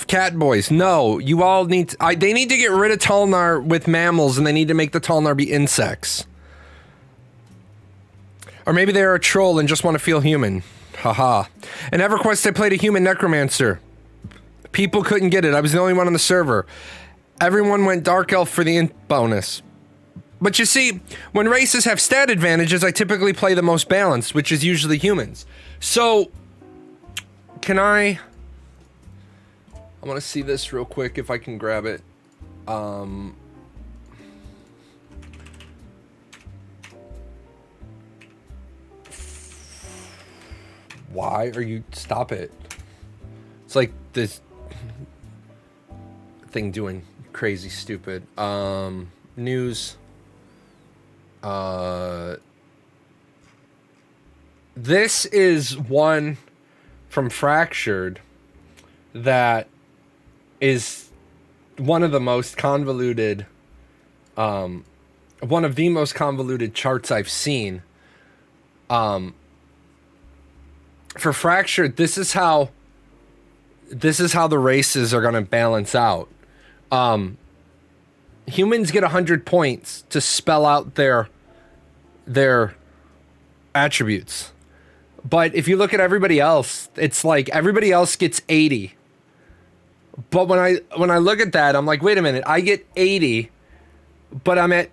Cat boys, no, you all need they need to get rid of Talnar with mammals, and they need to make the Talnar be insects. Or maybe they're a troll and just want to feel human. Haha. In EverQuest, I played a human necromancer. People couldn't get it. I was the only one on the server. Everyone went dark elf for the int bonus. But you see, when races have stat advantages, I typically play the most balanced, which is usually humans. So, can I want to see this real quick if I can grab it. Why are you... Stop it. It's like this thing doing crazy stupid. News. This is one from Fractured that is one of the most convoluted, one of the most convoluted charts I've seen. For Fractured, this is how the races are going to balance out. Humans get 100 points to spell out their attributes. But if you look at everybody else, it's like everybody else gets 80. But when I look at that, I'm like, wait a minute, I get 80, but I'm at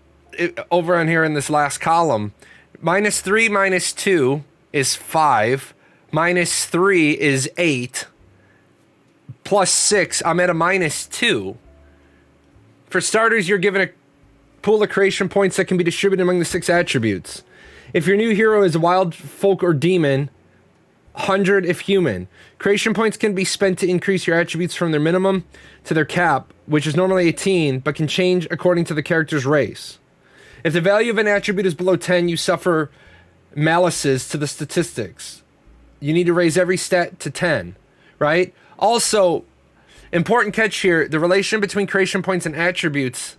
over on here in this last column. -3 minus 2 is 5. -3 is 8. Plus 6, I'm at a -2. For starters, you're given a pool of creation points that can be distributed among the 6 attributes. If your new hero is a wild, folk, or demon, 100 if human. Creation points can be spent to increase your attributes from their minimum to their cap, which is normally 18, but can change according to the character's race. If the value of an attribute is below 10, you suffer malices to the statistics. You need to raise every stat to 10, right? Also, important catch here, the relation between creation points and attributes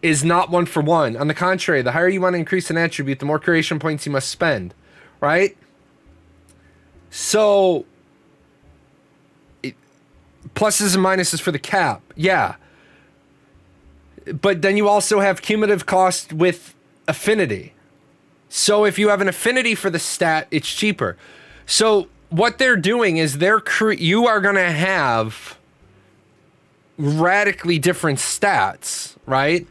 is not 1 for 1. On the contrary, the higher you want to increase an attribute, the more creation points you must spend, right? So, pluses and minuses for the cap, yeah. But then you also have cumulative cost with affinity. So if you have an affinity for the stat, it's cheaper. So what they're doing is you are going to have radically different stats, right?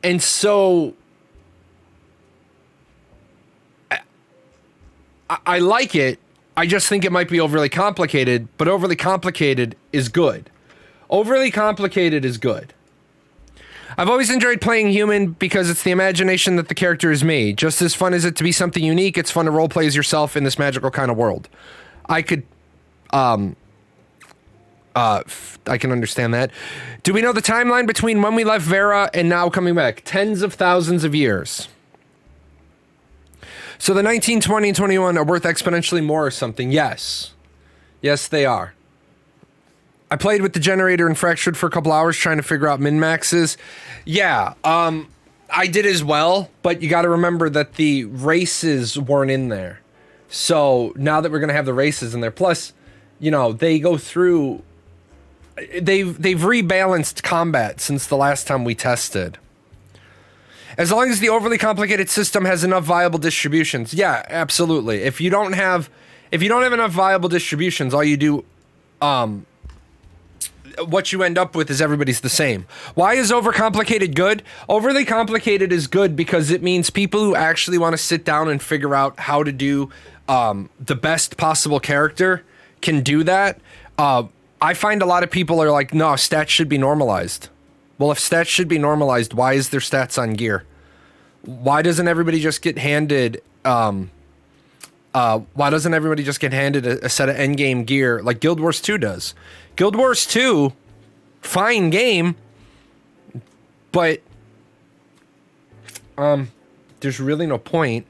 And so I like it. I just think it might be overly complicated, but overly complicated is good. Overly complicated is good. I've always enjoyed playing human because it's the imagination that the character is me. Just as fun as it to be something unique, it's fun to roleplay as yourself in this magical kind of world. I can understand that. Do we know the timeline between when we left Vera and now coming back? Tens of thousands of years. So the 19, 20, and 21 are worth exponentially more or something? Yes. Yes, they are. I played with the generator and Fractured for a couple hours trying to figure out min-maxes. Yeah, I did as well, but you got to remember that the races weren't in there. So now that we're going to have the races in there, plus, you know, they go through... They've rebalanced combat since the last time we tested. As long as the overly complicated system has enough viable distributions. Yeah, absolutely. If you don't have enough viable distributions, all you do... what you end up with is everybody's the same. Why is overcomplicated good? Overly complicated is good because it means people who actually want to sit down and figure out how to do the best possible character can do that. I find a lot of people are like, no, stats should be normalized. Well, if stats should be normalized, why is there stats on gear? Why doesn't everybody just get handed a set of endgame gear like Guild Wars 2 does? Guild Wars 2, fine game, but there's really no point.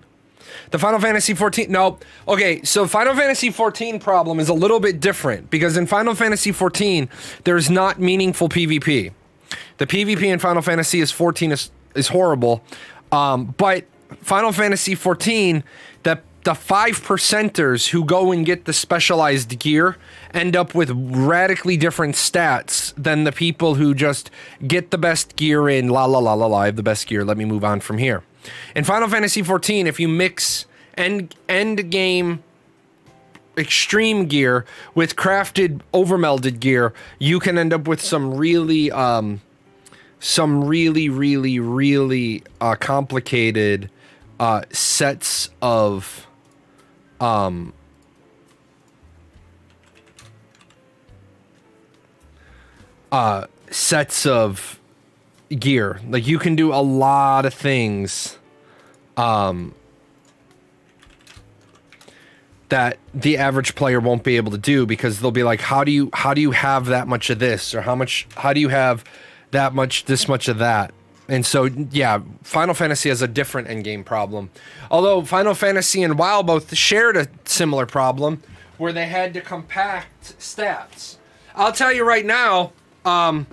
The Final Fantasy 14, no. Okay, so Final Fantasy 14 problem is a little bit different because in Final Fantasy 14, there's not meaningful PvP. The PvP in Final Fantasy 14 is horrible, but Final Fantasy 14, the 5%ers who go and get the specialized gear end up with radically different stats than the people who just get the best gear in, la la la la la, I have the best gear, let me move on from here. In Final Fantasy XIV, if you mix end game extreme gear with crafted overmelded gear, you can end up with some really complicated sets of gear. Like, you can do a lot of things that the average player won't be able to do, because they'll be like, how do you have that much of this, or how do you have that much, this much of that? And so, yeah, Final Fantasy has a different endgame problem. Although Final Fantasy and WoW both shared a similar problem where they had to compact stats. I'll tell you right now, I'm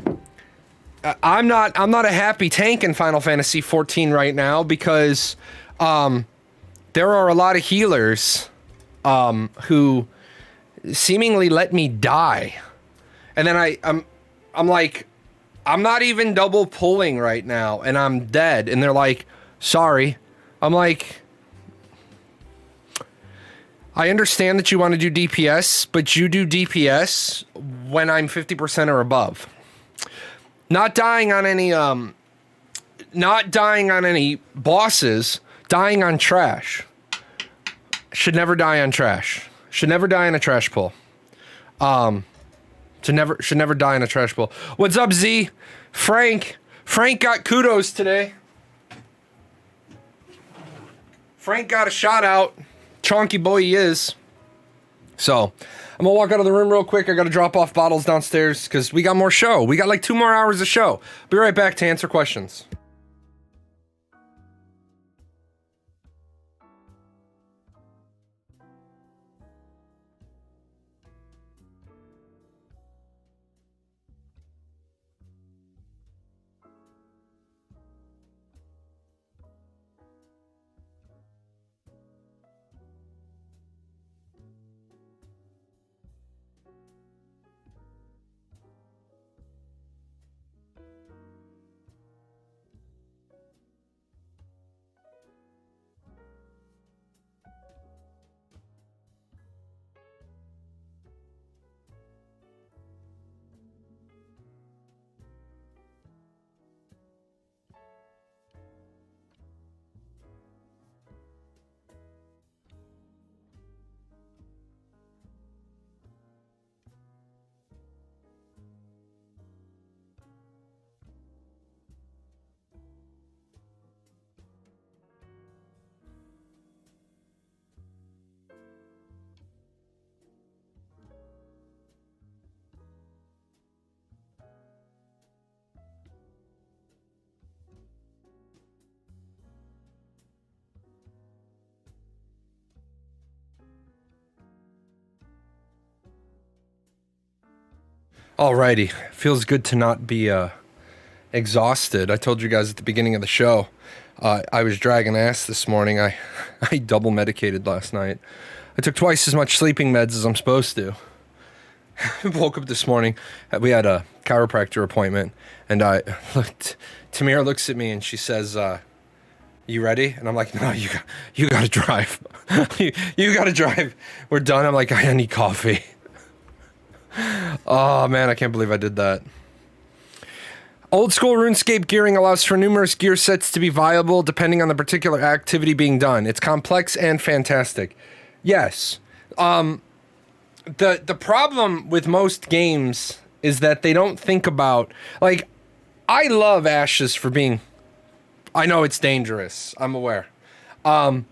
not a happy tank in Final Fantasy 14 right now, because there are a lot of healers who seemingly let me die. And then I'm like, I'm not even double pulling right now, and I'm dead. And they're like, sorry. I'm like, I understand that you want to do DPS, but you do DPS when I'm 50% or above. Not dying on any bosses, dying on trash. Should never die on trash. Should never die in a trash pull. Should never die in a trash pull. What's up, Z? Frank got kudos today. Frank got a shout out. Chonky boy he is. So, I'm gonna walk out of the room real quick. I gotta drop off bottles downstairs because we got more show. We got like 2 more hours of show. Be right back to answer questions. Alrighty, feels good to not be exhausted. I told you guys at the beginning of the show, I was dragging ass this morning. I double medicated last night. I took twice as much sleeping meds as I'm supposed to. Woke up this morning. We had a chiropractor appointment, and Tamira looks at me and she says, "You ready?" And I'm like, "No, you gotta drive. you gotta drive. We're done." I'm like, "I need coffee." Oh man, I can't believe I did that. Old school RuneScape gearing allows for numerous gear sets to be viable depending on the particular activity being done. It's complex and fantastic. Yes. The problem with most games is that they don't think about, like, I love Ashes for being, I know it's dangerous, I'm aware. I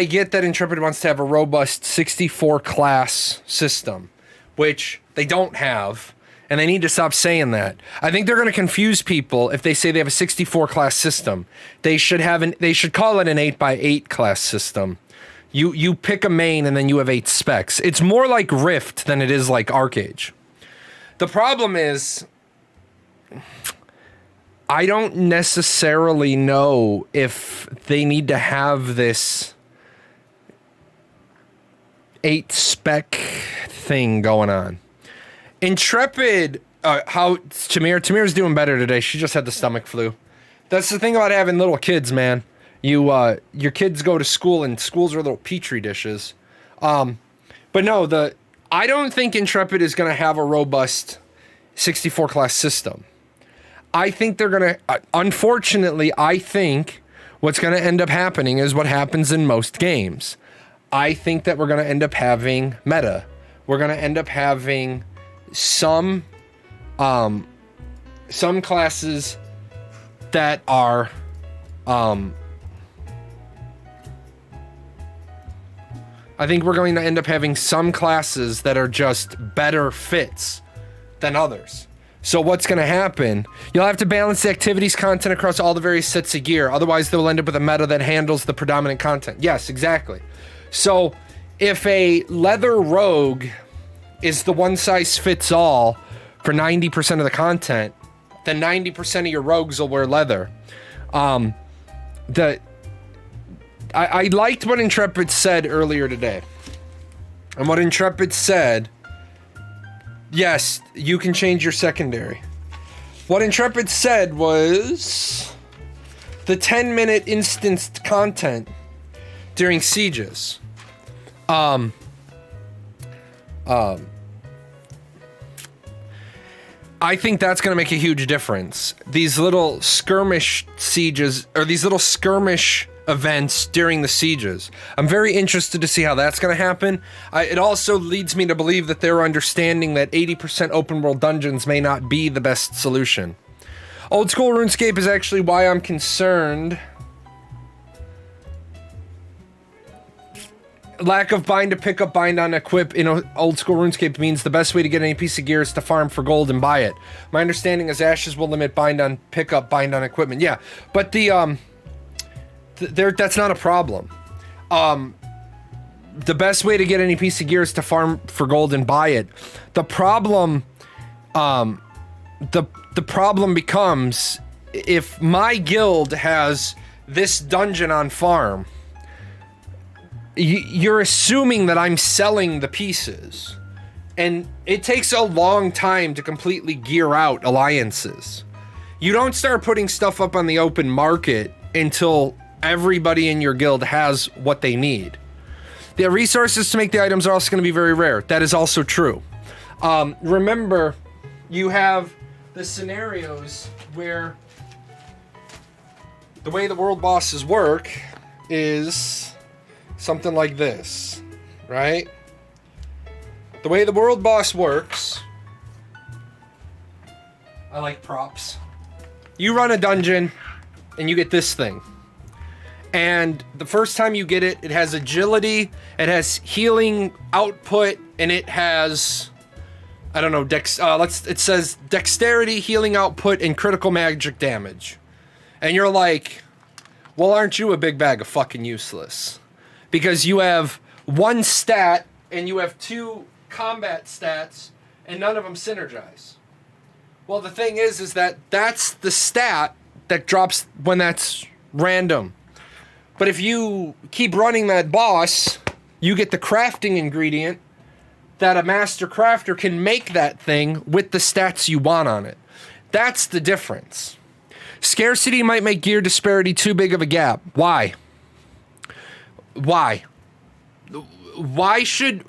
get that Intrepid wants to have a robust 64 class system, which they don't have, and they need to stop saying that. I think they're going to confuse people if they say they have a 64 class system. They should call it an 8x8 class system. You pick a main and then you have 8 specs. It's more like Rift than it is like Arcage. The problem is, I don't necessarily know if they need to have this 8 spec thing going on. Intrepid, how Tamir's doing better today. She just had the stomach flu. That's the thing about having little kids, man. Your kids go to school, and schools are little petri dishes. But no, I don't think Intrepid is going to have a robust 64 class system. I think they're going to, unfortunately, I think what's going to end up happening is what happens in most games. I think that we're going to end up having meta. We're going to end up having some classes that are, I think we're going to end up having some classes that are just better fits than others. So what's going to happen? You'll have to balance the activities content across all the various sets of gear. Otherwise, they'll end up with a meta that handles the predominant content. Yes, exactly. So if a leather rogue is the one size fits all for 90% of the content, then 90% of your rogues will wear leather. I liked what Intrepid said earlier today. And what Intrepid said, yes, you can change your secondary. What Intrepid said was the 10-minute instanced content during sieges. I think that's going to make a huge difference. These little skirmish sieges, or these little skirmish events during the sieges. I'm very interested to see how that's going to happen. It also leads me to believe that they're understanding that 80% open world dungeons may not be the best solution. Old school RuneScape is actually why I'm concerned. Lack of bind to pick up, bind on equip in old school RuneScape means the best way to get any piece of gear is to farm for gold and buy it. My understanding is ashes will limit bind on pickup, bind on equipment. Yeah, but that's not a problem. The best way to get any piece of gear is to farm for gold and buy it. The problem, the problem becomes if my guild has this dungeon on farm. You're assuming that I'm selling the pieces, and it takes a long time to completely gear out alliances. You don't start putting stuff up on the open market until everybody in your guild has what they need. The resources to make the items are also going to be very rare. That is also true. Remember, you have the scenarios where the way the world bosses work is something like this, right? The way the world boss works, I like props. You run a dungeon and you get this thing. And the first time you get it, it has agility, it has healing output, and it has, I don't know, it says dexterity, healing output, and critical magic damage. And you're like, well, aren't you a big bag of fucking useless? Because you have one stat and you have 2 combat stats and none of them synergize. Well, the thing is that that's the stat that drops when that's random. But if you keep running that boss, you get the crafting ingredient that a master crafter can make that thing with the stats you want on it. That's the difference. Scarcity might make gear disparity too big of a gap. Why? Why should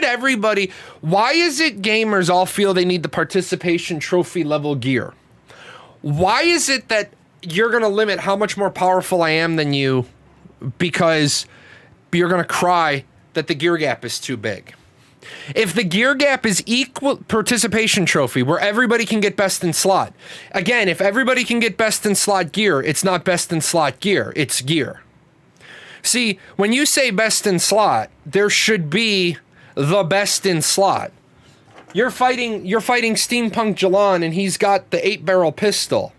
everybody, why is it gamers all feel they need the participation trophy level gear? Why is it that you're going to limit how much more powerful I am than you because you're going to cry that the gear gap is too big? If the gear gap is equal participation trophy where everybody can get best in slot. Again, if everybody can get best in slot gear, it's not best in slot gear, it's gear. See, when you say best in slot, there should be the best in slot. You're fighting Steampunk Jahlon and he's got the 8-barrel pistol.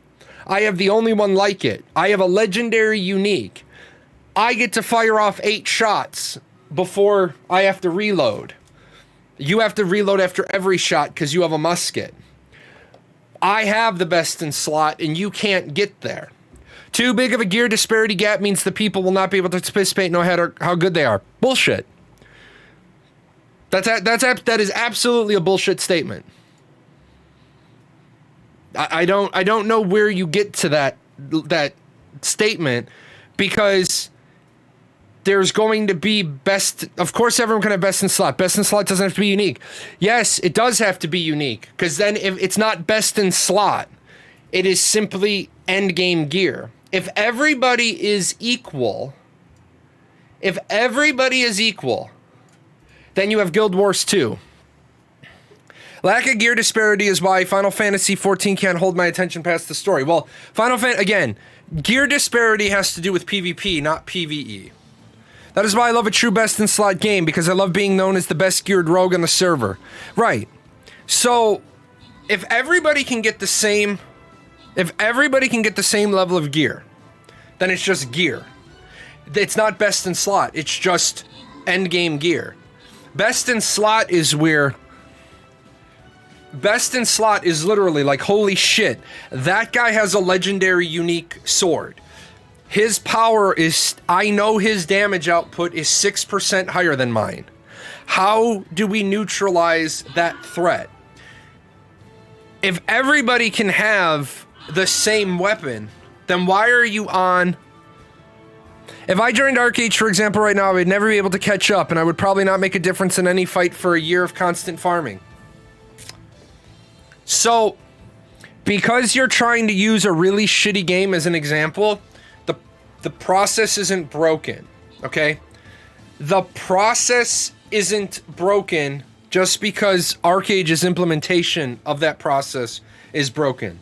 I have the only one like it. I have a legendary unique. I get to fire off 8 shots before I have to reload. You have to reload after every shot because you have a musket. I have the best in slot and you can't get there. Too big of a gear disparity gap means the people will not be able to participate no matter how good they are. Bullshit. That is absolutely a bullshit statement. I don't know where you get to that statement, because there's going to be best. Of course, everyone can have best in slot. Best in slot doesn't have to be unique. Yes, it does have to be unique, because then if it's not best in slot, it is simply end game gear. If everybody is equal, then you have Guild Wars 2. Lack of gear disparity is why Final Fantasy XIV can't hold my attention past the story. Well, again, gear disparity has to do with PvP, not PvE. That is why I love a true best in slot game, because I love being known as the best geared rogue on the server. Right. So, if everybody can get the same level of gear, then it's just gear. It's not best in slot, it's just end game gear. Best in slot is literally like, holy shit, that guy has a legendary unique sword. His power is, I know his damage output is 6% higher than mine. How do we neutralize that threat? If everybody can have the same weapon, then why are you on... If I joined Arcade, for example, right now, I would never be able to catch up, and I would probably not make a difference in any fight for a year of constant farming. So, because you're trying to use a really shitty game as an example, the process isn't broken, okay? The process isn't broken just because Arcade's implementation of that process is broken.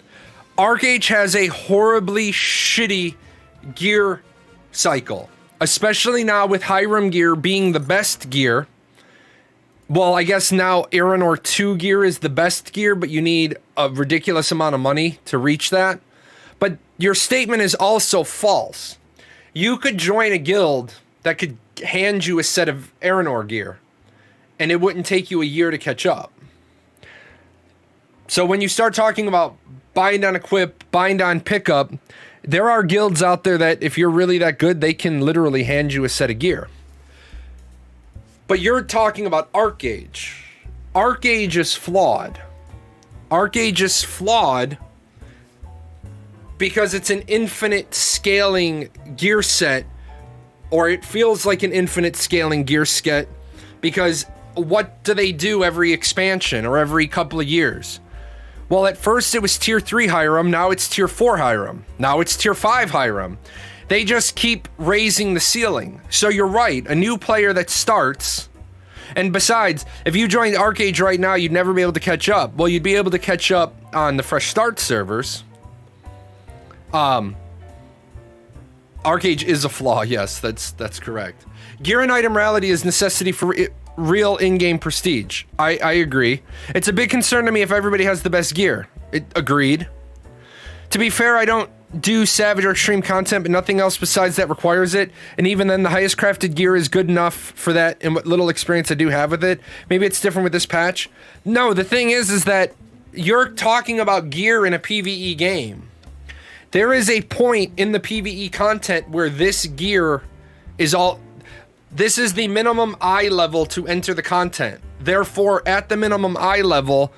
Arcade has a horribly shitty gear cycle, especially now with Hiram gear being the best gear. Well, I guess now Aranor 2 gear is the best gear, but you need a ridiculous amount of money to reach that. But your statement is also false. You could join a guild that could hand you a set of Aranor gear, and it wouldn't take you a year to catch up. So when you start talking about bind on equip, bind on pickup, there are guilds out there that if you're really that good, they can literally hand you a set of gear. But you're talking about Arcade. Arcade is flawed. Arcade is flawed because it's an infinite scaling gear set, or it feels like an infinite scaling gear set, because what do they do every expansion or every couple of years? Well, at first it was tier 3 Hiram, now it's tier 4 Hiram, now it's tier 5 Hiram. They just keep raising the ceiling. So you're right, a new player that starts, and besides, if you joined Arcade right now, you'd never be able to catch up. Well, you'd be able to catch up on the fresh start servers. Arcade is a flaw, yes, that's correct. Gear and item rarity is necessity for real in-game prestige. I agree. It's a big concern to me if everybody has the best gear. Agreed. To be fair, I don't do Savage or Extreme content, but nothing else besides that requires it. And even then, the highest crafted gear is good enough for that, and what little experience I do have with it. Maybe it's different with this patch. No, the thing is that you're talking about gear in a PvE game. There is a point in the PvE content where this gear is all... This is the minimum eye level to enter the content. Therefore, at the minimum eye level,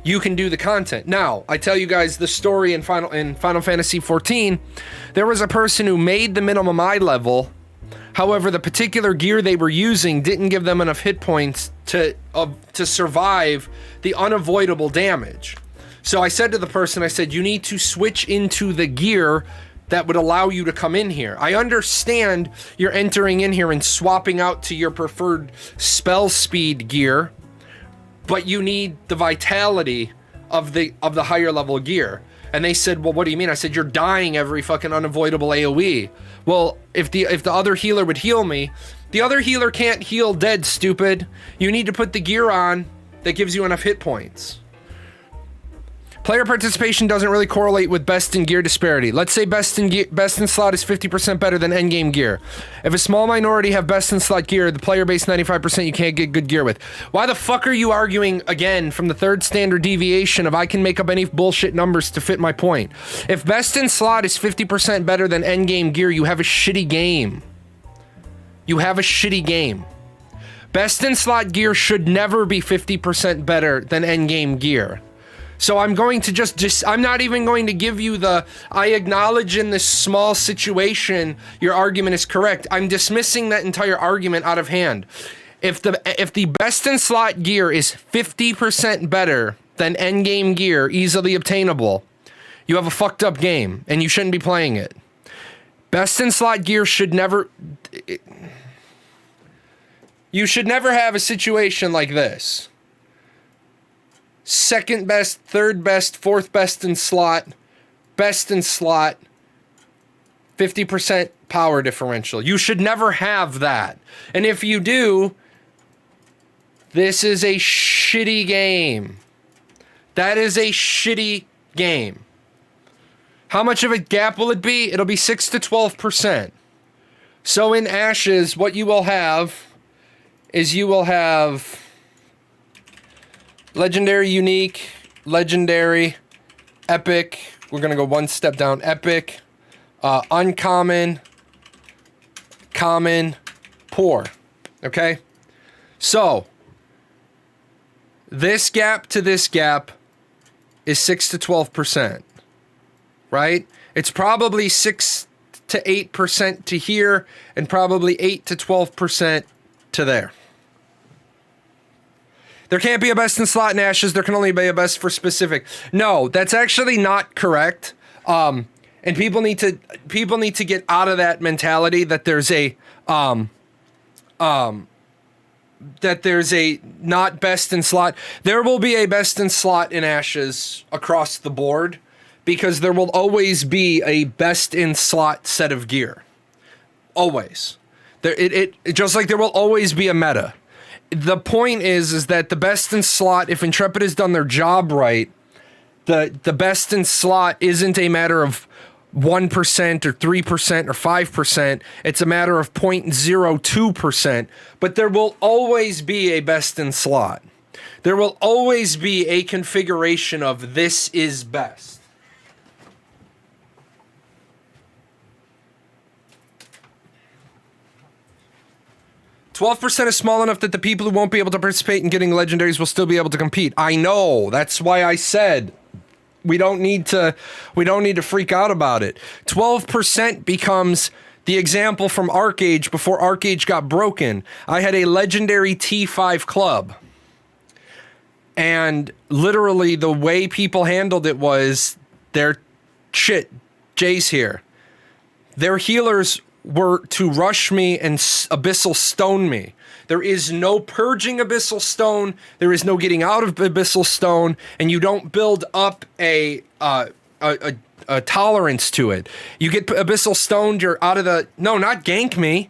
you can do the content. Now, I tell you guys the story in Final Fantasy XIV. There was a person who made the minimum eye level. However, the particular gear they were using didn't give them enough hit points to survive the unavoidable damage. So I said to the person, I said, you need to switch into the gear that would allow you to come in here. I understand you're entering in here and swapping out to your preferred spell speed gear, but you need the vitality of the higher level gear. And they said, well, what do you mean? I said, you're dying every fucking unavoidable AoE. Well, if the other healer would heal me, the other healer can't heal dead, stupid. You need to put the gear on that gives you enough hit points. Player participation doesn't really correlate with best in gear disparity. Let's say best in slot is 50% better than endgame gear. If a small minority have best in slot gear, the player base 95% you can't get good gear with. Why the fuck are you arguing again from the third standard deviation of I can make up any bullshit numbers to fit my point? If best in slot is 50% better than endgame gear, you have a shitty game. You have a shitty game. Best in slot gear should never be 50% better than endgame gear. So I'm going to I'm not even going to give you the, I acknowledge in this small situation, your argument is correct. I'm dismissing that entire argument out of hand. If the best in slot gear is 50% better than endgame gear, easily obtainable, you have a fucked up game and you shouldn't be playing it. Best in slot gear should never, you should never have a situation like this. Second best, third best, fourth best in slot, 50% power differential. You should never have that. And if you do, this is a shitty game. That is a shitty game. How much of a gap will it be? It'll be 6 to 12%. So in Ashes, what you will have is you will have legendary, unique, legendary, epic. We're going to go one step down. Epic, uncommon, common, poor. Okay? So, this gap to this gap is 6 to 12%. Right? It's probably 6 to 8% to here and probably 8 to 12% to there. There can't be a best in slot in Ashes. There can only be a best for specific. No, that's actually not correct. And people need to get out of that mentality that there's a not best in slot. There will be a best in slot in Ashes across the board because there will always be a best in slot set of gear. Always. It just like there will always be a meta. The point is that the best in slot, if Intrepid has done their job right, the best in slot isn't a matter of 1% or 3% or 5%. It's a matter of 0.02%. But there will always be a best in slot. There will always be a configuration of this is best. %12 is small enough that the people who won't be able to participate in getting legendaries will still be able to compete. I know. That's why I said we don't need to freak out about it. 12% becomes the example from Arcage before Arcage got broken. I had a legendary T5 club. And literally the way people handled it was their shit, Jay's here. Their healers were to rush me and Abyssal Stone me. There is no purging Abyssal Stone. There is no getting out of Abyssal Stone, and you don't build up a tolerance to it. You get Abyssal Stoned, you're out of the... No, not gank me.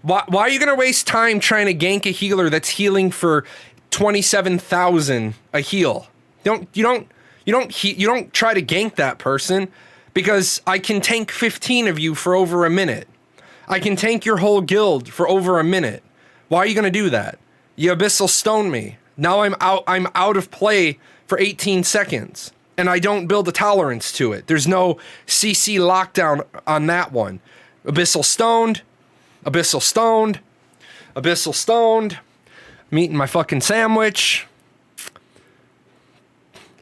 Why are you going to waste time trying to gank a healer that's healing for 27,000 a heal? You don't try to gank that person because I can tank 15 of you for over a minute. I can tank your whole guild for over a minute. Why are you going to do that? You Abyssal Stone me. Now I'm out of play for 18 seconds. And I don't build a tolerance to it. There's no CC lockdown on that one. Abyssal Stoned. Abyssal Stoned. Abyssal Stoned. I'm eating my fucking sandwich.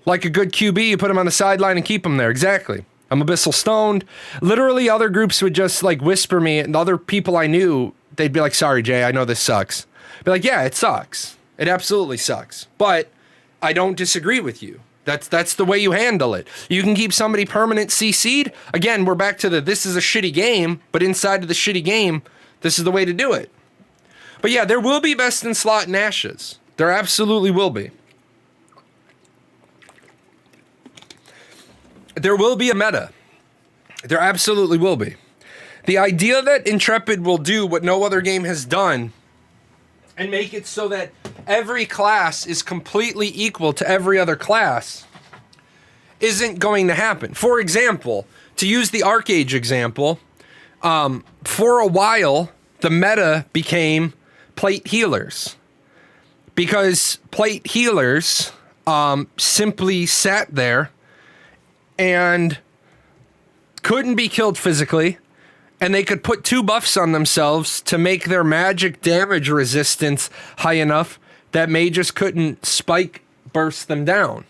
Like a good QB, you put him on the sideline and keep him there. Exactly. I'm Abyssal Stoned. Literally, other groups would just like whisper me, and other people I knew, they'd be like, sorry, Jay, I know this sucks. I'd be like, yeah, it sucks. It absolutely sucks. But I don't disagree with you. That's the way you handle it. You can keep somebody permanent CC'd. Again, we're back to this is a shitty game, but inside of the shitty game, this is the way to do it. But yeah, there will be best in slot in Ashes. There absolutely will be. There will be a meta. There absolutely will be. The idea that Intrepid will do what no other game has done and make it so that every class is completely equal to every other class isn't going to happen. For example, to use the Arcage example, for a while, the meta became plate healers. Because plate healers simply sat there and couldn't be killed physically, and they could put 2 buffs on themselves to make their magic damage resistance high enough that mages couldn't spike burst them down.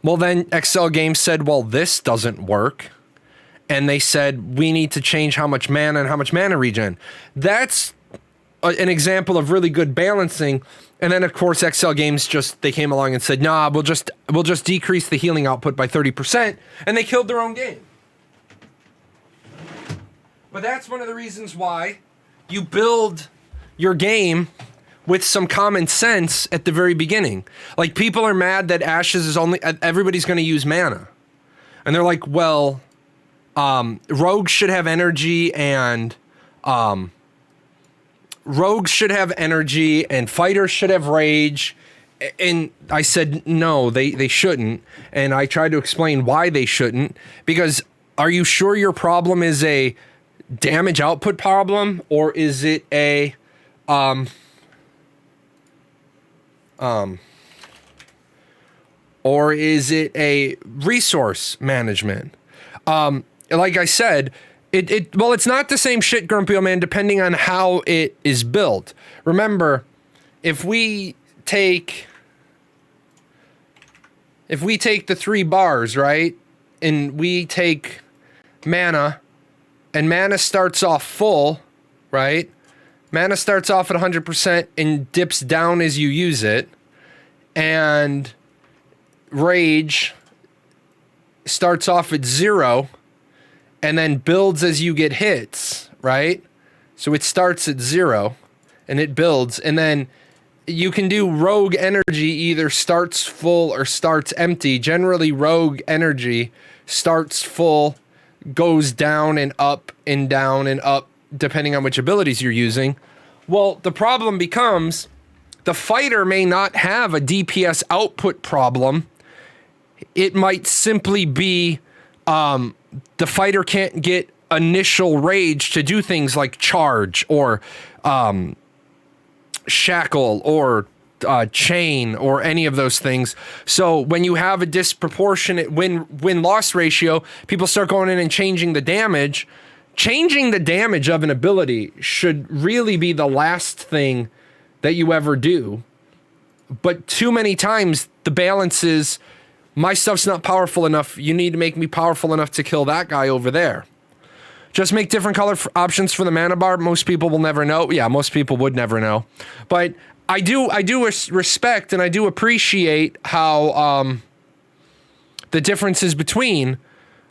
Well, then XL Games said, well, this doesn't work. And they said, we need to change how much mana and how much mana regen. That's an example of really good balancing. And then, of course, XL Games they came along and said, nah, we'll just decrease the healing output by 30%. And they killed their own game. But that's one of the reasons why you build your game with some common sense at the very beginning. Like, people are mad that Ashes is everybody's going to use mana. And they're like, well, rogues should have energy and fighters should have rage. And I said, no, they shouldn't. And I tried to explain why they shouldn't, because are you sure your problem is a damage output problem, or is it a resource management? Like I said, it's not the same shit, Grumpy Old Man, depending on how it is built. Remember, if we take the 3 bars, right, and we take mana, and mana starts off full, right? Mana starts off at 100% and dips down as you use it. And rage starts off at 0 and then builds as you get hits, right? So it starts at 0 and it builds. And then you can do rogue energy, either starts full or starts empty. Generally, rogue energy starts full, goes down and up and down and up, depending on which abilities you're using. Well, the problem becomes the fighter may not have a DPS output problem. It might simply be the fighter can't get initial rage to do things like charge or shackle or chain or any of those things. So when you have a disproportionate win-loss ratio, people start going in and changing the damage. Changing the damage of an ability should really be the last thing that you ever do. But too many times the balance is, my stuff's not powerful enough. You need to make me powerful enough to kill that guy over there. Just make different color options for the mana bar. Most people will never know. Yeah, most people would never know. But I do respect and I do appreciate how the differences between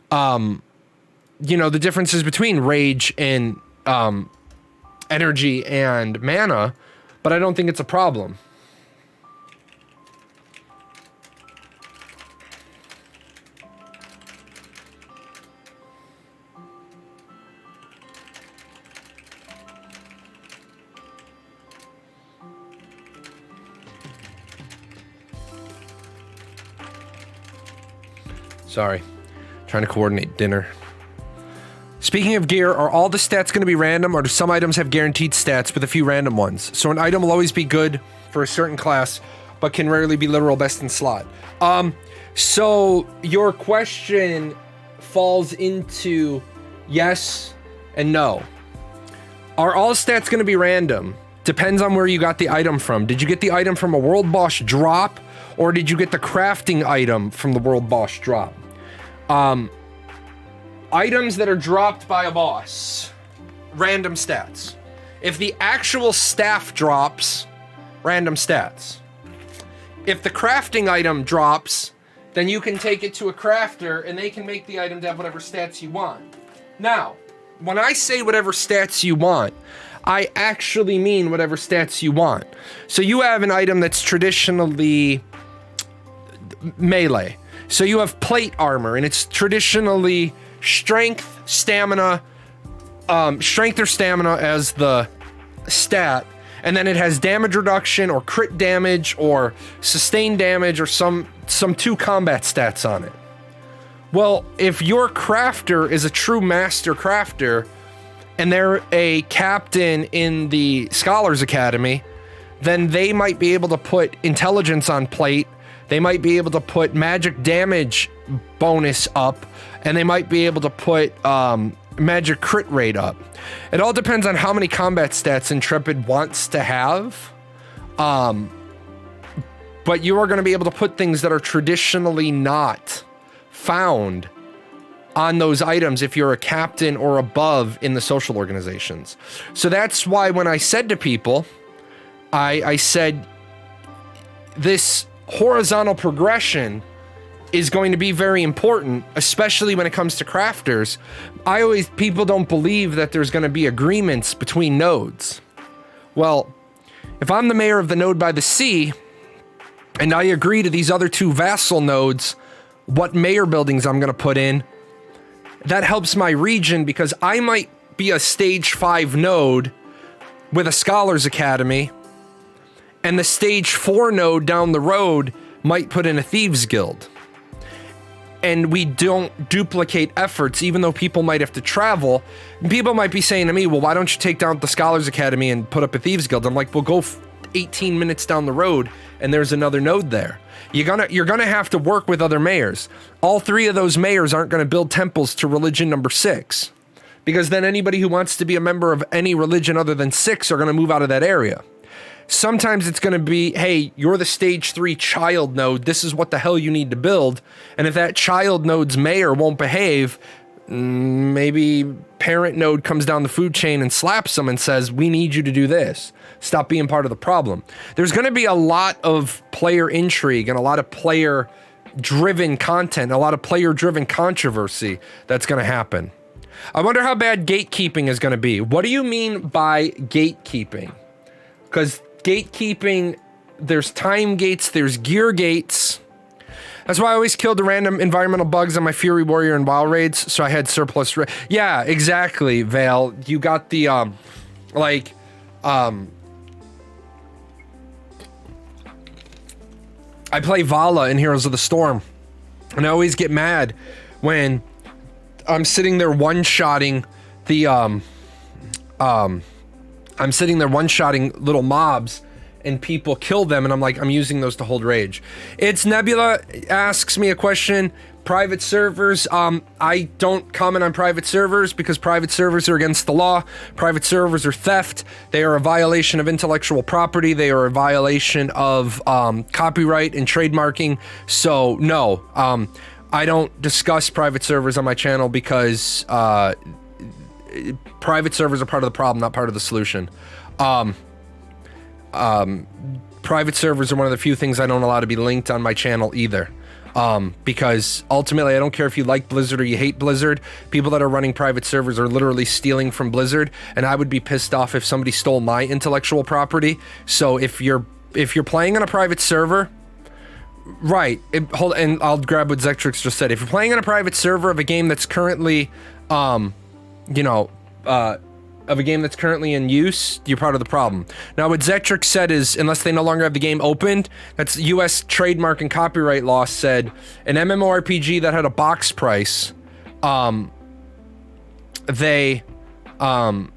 the differences between rage and energy and mana, but I don't think it's a problem. Sorry, trying to coordinate dinner. Speaking of gear, are all the stats going to be random, or do some items have guaranteed stats with a few random ones? So an item will always be good for a certain class, but can rarely be literal best in slot. So your question falls into yes and no. Are all stats going to be random? Depends on where you got the item from. Did you get the item from a world boss drop, or did you get the crafting item from the world boss drop? Items that are dropped by a boss, random stats. If the actual staff drops, random stats. If the crafting item drops, then you can take it to a crafter and they can make the item to have whatever stats you want. Now, when I say whatever stats you want, I actually mean whatever stats you want. So you have an item that's traditionally melee. So you have plate armor, and it's traditionally strength, stamina, strength or stamina as the stat, and then it has damage reduction or crit damage or sustained damage or some 2 combat stats on it. Well, if your crafter is a true master crafter and they're a captain in the Scholars Academy, then they might be able to put intelligence on plate. They might be able to put magic damage bonus up, and they might be able to put magic crit rate up. It all depends on how many combat stats Intrepid wants to have. But you are going to be able to put things that are traditionally not found on those items if you're a captain or above in the social organizations. So that's why when I said to people, I said this horizontal progression is going to be very important, especially when it comes to crafters. People don't believe that there's going to be agreements between nodes. Well, if I'm the mayor of the node by the sea, and I agree to these other two vassal nodes, what mayor buildings I'm going to put in, that helps my region because I might be a stage 5 node with a Scholars Academy, and the stage 4 node down the road might put in a Thieves Guild. And we don't duplicate efforts, even though people might have to travel. And people might be saying to me, well, why don't you take down the Scholars Academy and put up a Thieves Guild? I'm like, well, go 18 minutes down the road and there's another node there. You're gonna have to work with other mayors. All 3 of those mayors aren't gonna build temples to religion number 6, because then anybody who wants to be a member of any religion other than 6 are gonna move out of that area. Sometimes it's going to be, hey, you're the stage 3 child node. This is what the hell you need to build. And if that child node's mayor won't behave, maybe parent node comes down the food chain and slaps them and says, we need you to do this. Stop being part of the problem. There's going to be a lot of player intrigue and a lot of player-driven content, a lot of player-driven controversy that's going to happen. I wonder how bad gatekeeping is going to be. What do you mean by gatekeeping? Because gatekeeping, there's time gates, there's gear gates. That's why I always killed the random environmental bugs on my Fury Warrior and WoW raids, so I had surplus. Yeah, exactly, Vale. You got the, I play Vala in Heroes of the Storm, and I always get mad when I'm sitting there one-shotting the, I'm sitting there one-shotting little mobs and people kill them, and I'm like, I'm using those to hold rage. It's Nebula asks me a question. Private servers, I don't comment on private servers because private servers are against the law. Private servers are theft. They are a violation of intellectual property. They are a violation of copyright and trademarking. So no, I don't discuss private servers on my channel because private servers are part of the problem, not part of the solution. Private servers are one of the few things I don't allow to be linked on my channel either. Because ultimately, I don't care if you like Blizzard or you hate Blizzard. People that are running private servers are literally stealing from Blizzard, and I would be pissed off if somebody stole my intellectual property. So if you're playing on a private server, right? And I'll grab what Zectrix just said. If you're playing on a private server of a game that's currently of a game that's currently in use, you're part of the problem. Now, what Zectrix said is, unless they no longer have the game opened, that's U.S. trademark and copyright law said, an MMORPG that had a box price, they don't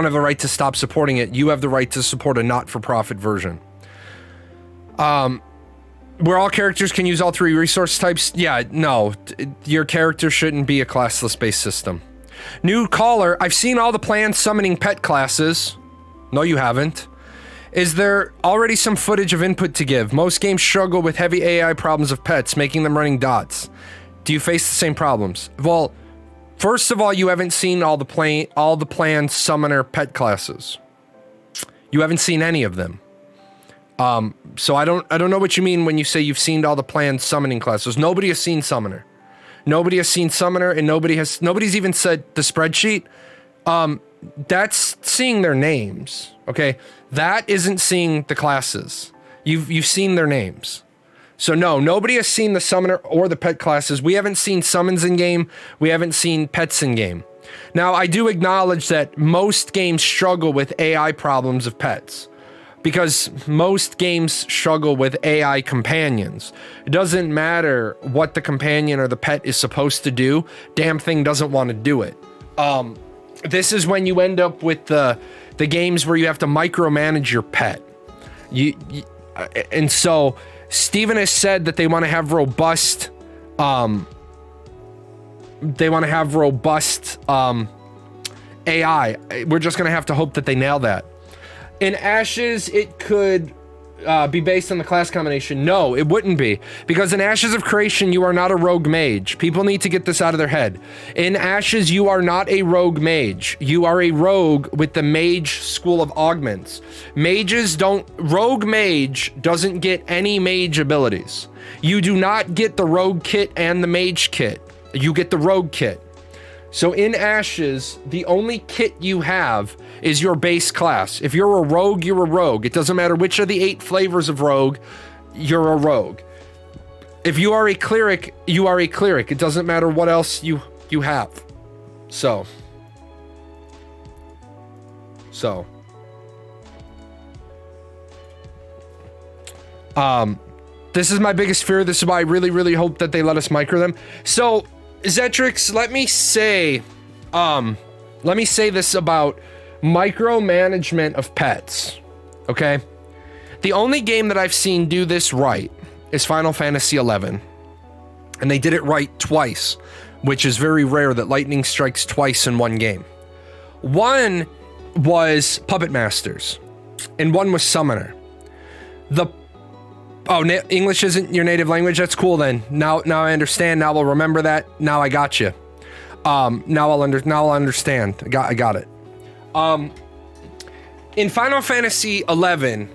have the right to stop supporting it. You have the right to support a not-for-profit version. Where all characters can use all 3 resource types? Yeah, no. Your character shouldn't be a classless-based system. New caller, I've seen all the planned summoning pet classes. No, you haven't. Is there already some footage of input to give? Most games struggle with heavy AI problems of pets, making them running dots. Do you face the same problems? Well, first of all, you haven't seen all the planned summoner pet classes. You haven't seen any of them. So I don't know what you mean when you say you've seen all the planned summoning classes. Nobody has seen Summoner. Nobody has seen Summoner, and nobody's even said the spreadsheet. That's seeing their names, okay? That isn't seeing the classes. You've seen their names. So no, nobody has seen the Summoner or the pet classes. We haven't seen summons in game. We haven't seen pets in game. Now, I do acknowledge that most games struggle with AI problems of pets. because most games struggle with AI companions. It doesn't matter what the companion or the pet is supposed to do. Damn thing doesn't want to do it. This is when you end up with the games where you have to micromanage your pet. And so Steven has said that they want to have robust AI. We're just going to have to hope that they nail that. In Ashes, it could be based on the class combination. No, it wouldn't be. Because in Ashes of Creation, you are not a rogue mage. People need to get this out of their head. In Ashes, you are not a rogue mage. You are a rogue with the mage school of augments. Rogue mage doesn't get any mage abilities. You do not get the rogue kit and the mage kit. You get the rogue kit. So in Ashes, the only kit you have is your base class. If you're a rogue, you're a rogue. It doesn't matter which of the 8 flavors of rogue, you're a rogue. If you are a cleric, you are a cleric. It doesn't matter what else you have. So. This is my biggest fear. This is why I really, really hope that they let us micro them. So, Zetrix, let me say this about micromanagement of pets, okay? The only game that I've seen do this right is Final Fantasy XI, and they did it right twice, which is very rare that lightning strikes twice in one game. One was Puppet Masters, and one was Summoner. English isn't your native language? That's cool then. Now I understand. Now I'll remember that. Now I got you. Now I'll understand. I got it. In Final Fantasy XI,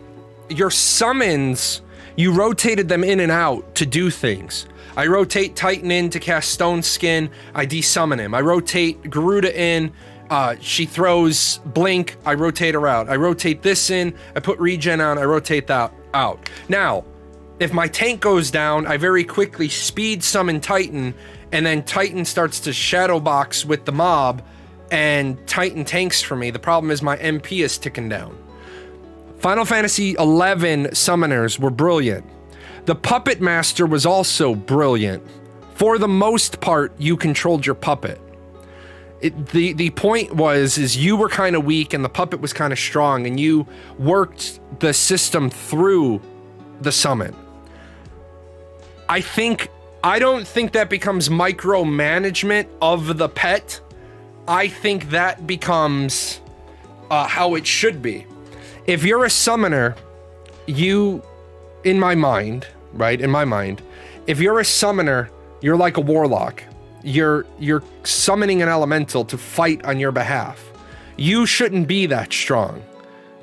your summons, you rotated them in and out to do things. I rotate Titan in to cast Stone Skin. I desummon him. I rotate Garuda in. She throws Blink. I rotate her out. I rotate this in. I put regen on. I rotate that out. Now, if my tank goes down, I very quickly speed summon Titan, and then Titan starts to shadow box with the mob, and Titan tanks for me. The problem is my MP is ticking down. Final Fantasy XI summoners were brilliant. The Puppet Master was also brilliant. For the most part, you controlled your puppet. The point is you were kind of weak and the puppet was kind of strong, and you worked the system through the summon. I don't think that becomes micromanagement of the pet. I think that becomes how it should be. If you're a summoner, in my mind, if you're a summoner, you're like a warlock. You're summoning an elemental to fight on your behalf. You shouldn't be that strong.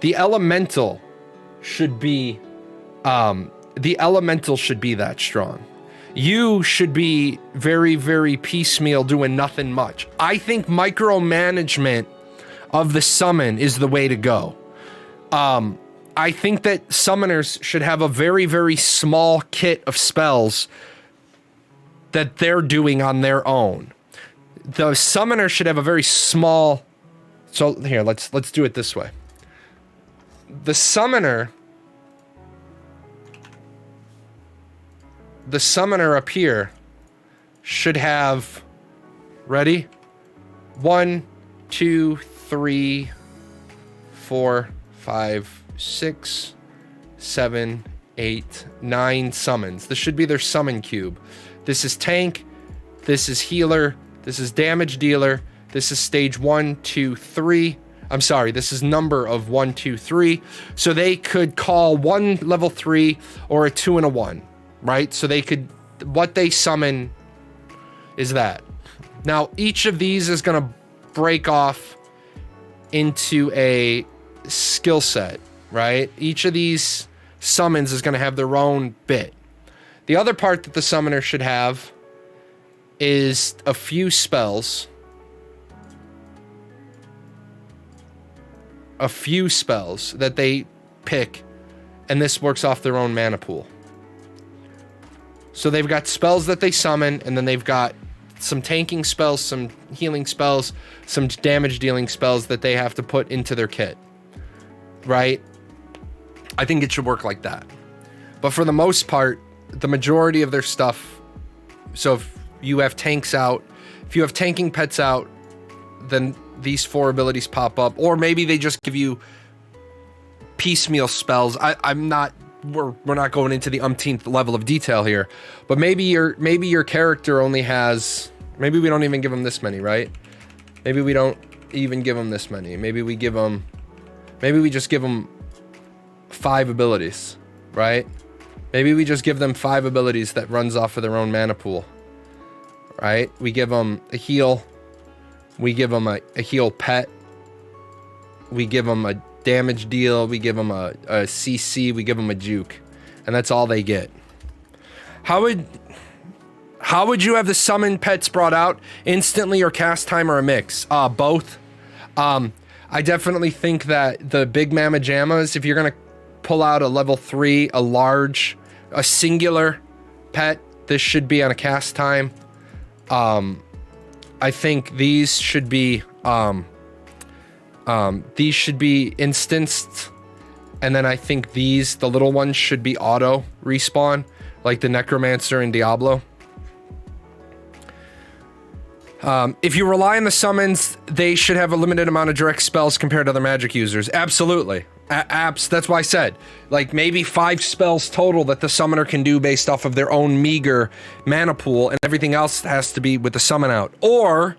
The elemental should be that strong. You should be very, very piecemeal, doing nothing much. I think micromanagement of the summon is the way to go. I think that summoners should have a very, very small kit of spells that they're doing on their own. The summoner should have a very small... So here, let's do it this way. The summoner up here should have... Ready? 1, 2, 3, 4, 5, 6, 7, 8, 9 summons. This should be their summon cube. This is tank, this is healer, this is damage dealer, this is stage 1, 2, 3. I'm sorry, this is number of 1, 2, 3. So they could call 1 level 3 or a 2 and a 1, right? So they could, what they summon is that. Now, each of these is going to break off into a skill set, right? Each of these summons is going to have their own bit. The other part that the summoner should have is a few spells. A few spells that they pick, and this works off their own mana pool. So they've got spells that they summon, and then they've got some tanking spells, some healing spells, some damage dealing spells that they have to put into their kit. Right? I think it should work like that. But for the most part, the majority of their stuff, so if you have tanks out, if you have tanking pets out, then these 4 abilities pop up, or maybe they just give you piecemeal spells. I'm not, we're not going into the umpteenth level of detail here, but maybe your character only has, maybe we don't even give them this many, right? Maybe we don't even give them this many. Maybe we just give them 5 abilities, right? Maybe we just give them 5 abilities that runs off of their own mana pool, right? We give them a heal. We give them a heal pet. We give them a damage deal. We give them a CC. We give them a juke. And that's all they get. How would you have the summon pets brought out? Instantly or cast time or a mix? Both. I definitely think that the big Mama Jammas, if you're going to pull out a level 3, a singular pet, this should be on a cast time. I think these should be instanced, and then I think the little ones should be auto respawn, like the Necromancer and Diablo. If you rely on the summons, they should have a limited amount of direct spells compared to other magic users. Absolutely. That's why I said, like, maybe 5 spells total that the summoner can do based off of their own meager mana pool, and everything else has to be with the summon out. Or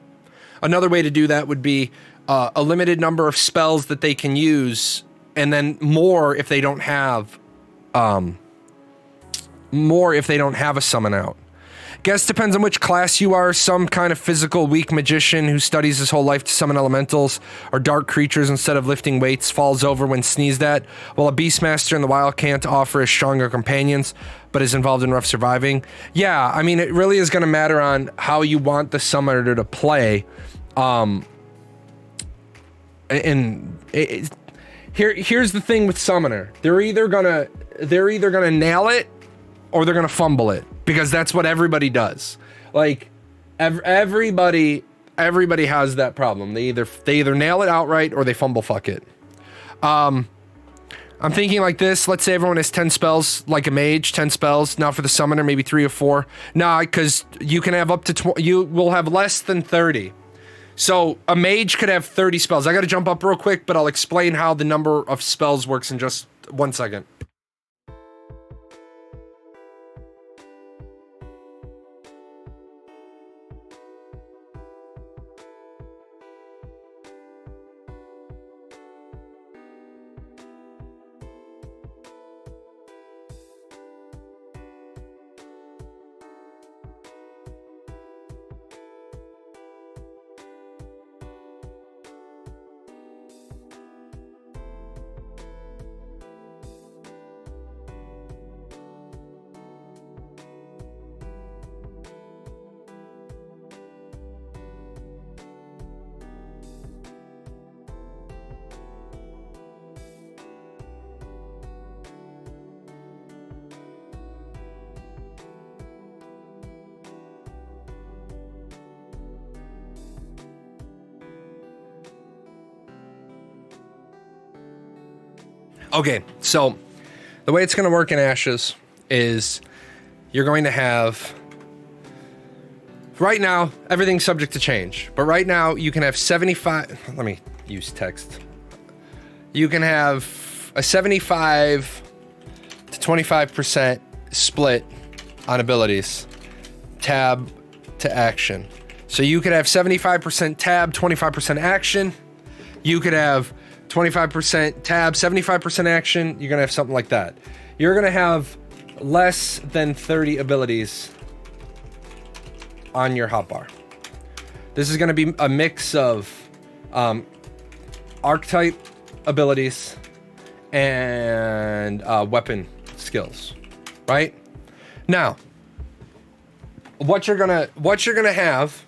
another way to do that would be a limited number of spells that they can use, and then more if they don't have a summon out. Guess depends on which class you are. Some kind of physical weak magician who studies his whole life to summon elementals or dark creatures instead of lifting weights falls over when sneezed at, while a beastmaster in the wild can't offer as stronger companions but is involved in rough surviving. Yeah, I mean, it really is going to matter on how you want the summoner to play. Here's the thing with summoner. They're either gonna nail it or they're gonna fumble it, because that's what everybody does. Like everybody has that problem. They either nail it outright or they fumble fuck it. I'm thinking like this. Let's say everyone has 10 spells, like a mage, 10 spells. Now for the summoner, maybe 3 or 4. Nah, because you can have up to you will have less than 30. So a mage could have 30 spells. I got to jump up real quick, but I'll explain how the number of spells works in just 1 second. Okay, so the way it's going to work in Ashes is you're going to have, right now, everything's subject to change, but right now you can have 75, let me use text. You can have a 75 to 25% split on abilities, tab to action. So you could have 75% tab, 25% action. You could have 25% tab, 75% action. You're going to have something like that. You're going to have less than 30 abilities on your hotbar. This is going to be a mix of archetype abilities and weapon skills, right? Now, what you're gonna have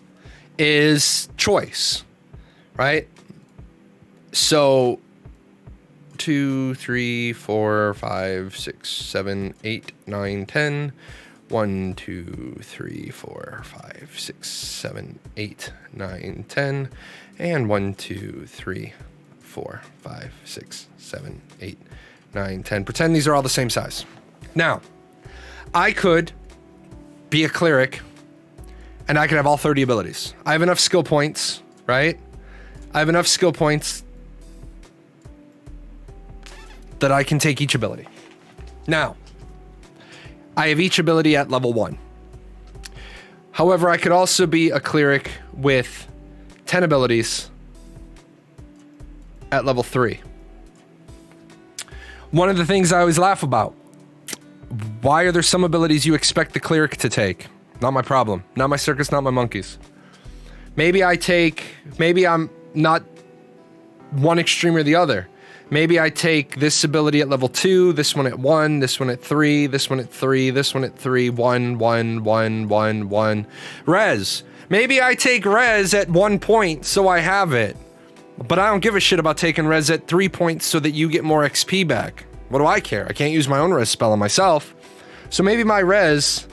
is choice, right? So 2, 3, 4, 5, 6, 7, 8, 9, 10. 1, 2, 3, 4, 5, 6, 7, 8, 9, 10. And 1, 2, 3, 4, 5, 6, 7, 8, 9, 10. Pretend these are all the same size. Now, I could be a cleric and I could have all 30 abilities. I have enough skill points, right? I have enough skill points that I can take each ability. Now, I have each ability at level 1. However, I could also be a cleric with 10 abilities at level 3. One of the things I always laugh about, why are there some abilities you expect the cleric to take? Not my problem. Not my circus, not my monkeys. Maybe I'm not one extreme or the other. Maybe I take this ability at level 2, this one at 1, this one at 3, this one at 3, this one at 3, 1, 1, 1, 1, 1. Res. Maybe I take res at 1 point so I have it. But I don't give a shit about taking res at 3 points so that you get more XP back. What do I care? I can't use my own res spell on myself. So maybe my res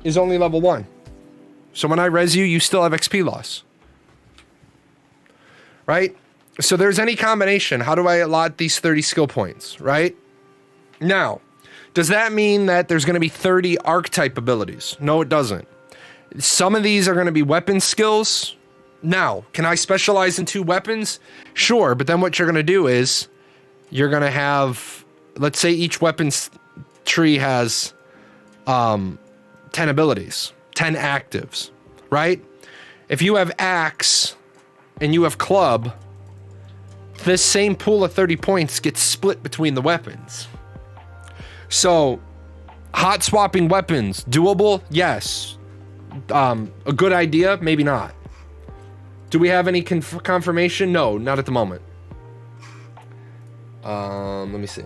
is only level 1. So when I res you, you still have XP loss. Right? So there's any combination. How do I allot these 30 skill points, right? Now, does that mean that there's going to be 30 archetype abilities? No, it doesn't. Some of these are going to be weapon skills. Now, can I specialize in 2 weapons? Sure, but then what you're going to do is you're going to have, let's say each weapons tree has 10 abilities, 10 actives, right? If you have axe and you have club, this same pool of 30 points gets split between the weapons. So, hot swapping weapons, doable? Yes. A good idea? Maybe not. Do we have any confirmation? No, not at the moment. Let me see.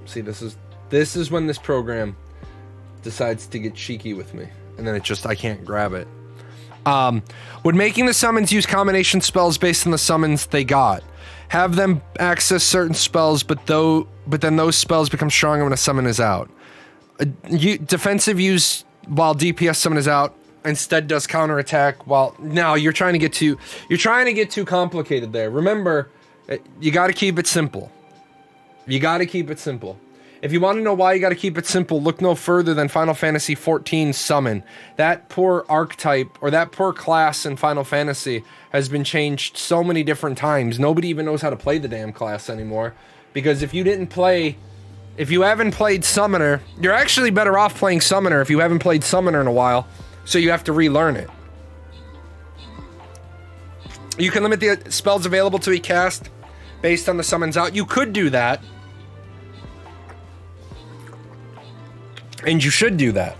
See, this is when this program decides to get cheeky with me, and then I can't grab it. Would making the summons use combination spells based on the summons they got? Have them access certain spells, but then those spells become stronger when a summon is out. Defensive use while DPS summon is out instead does counterattack. Now you're trying to get too complicated there. Remember, you got to keep it simple. You got to keep it simple. If you want to know why you got to keep it simple, look no further than Final Fantasy XIV Summon. That poor archetype, or that poor class in Final Fantasy, has been changed so many different times. Nobody even knows how to play the damn class anymore. Because if you haven't played Summoner, you're actually better off playing Summoner if you haven't played Summoner in a while, so you have to relearn it. You can limit the spells available to be cast based on the summons out. You could do that. And you should do that,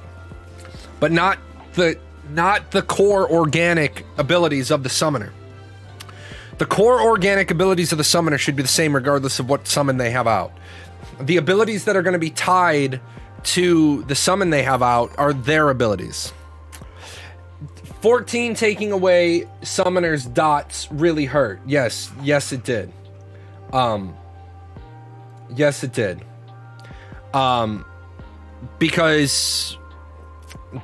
but not the core organic abilities of the summoner. The core organic abilities of the summoner should be the same regardless of what summon they have out. The abilities that are going to be tied to the summon they have out are their abilities. 14 taking away summoner's dots really hurt. Yes, it did. Yes, it did. Because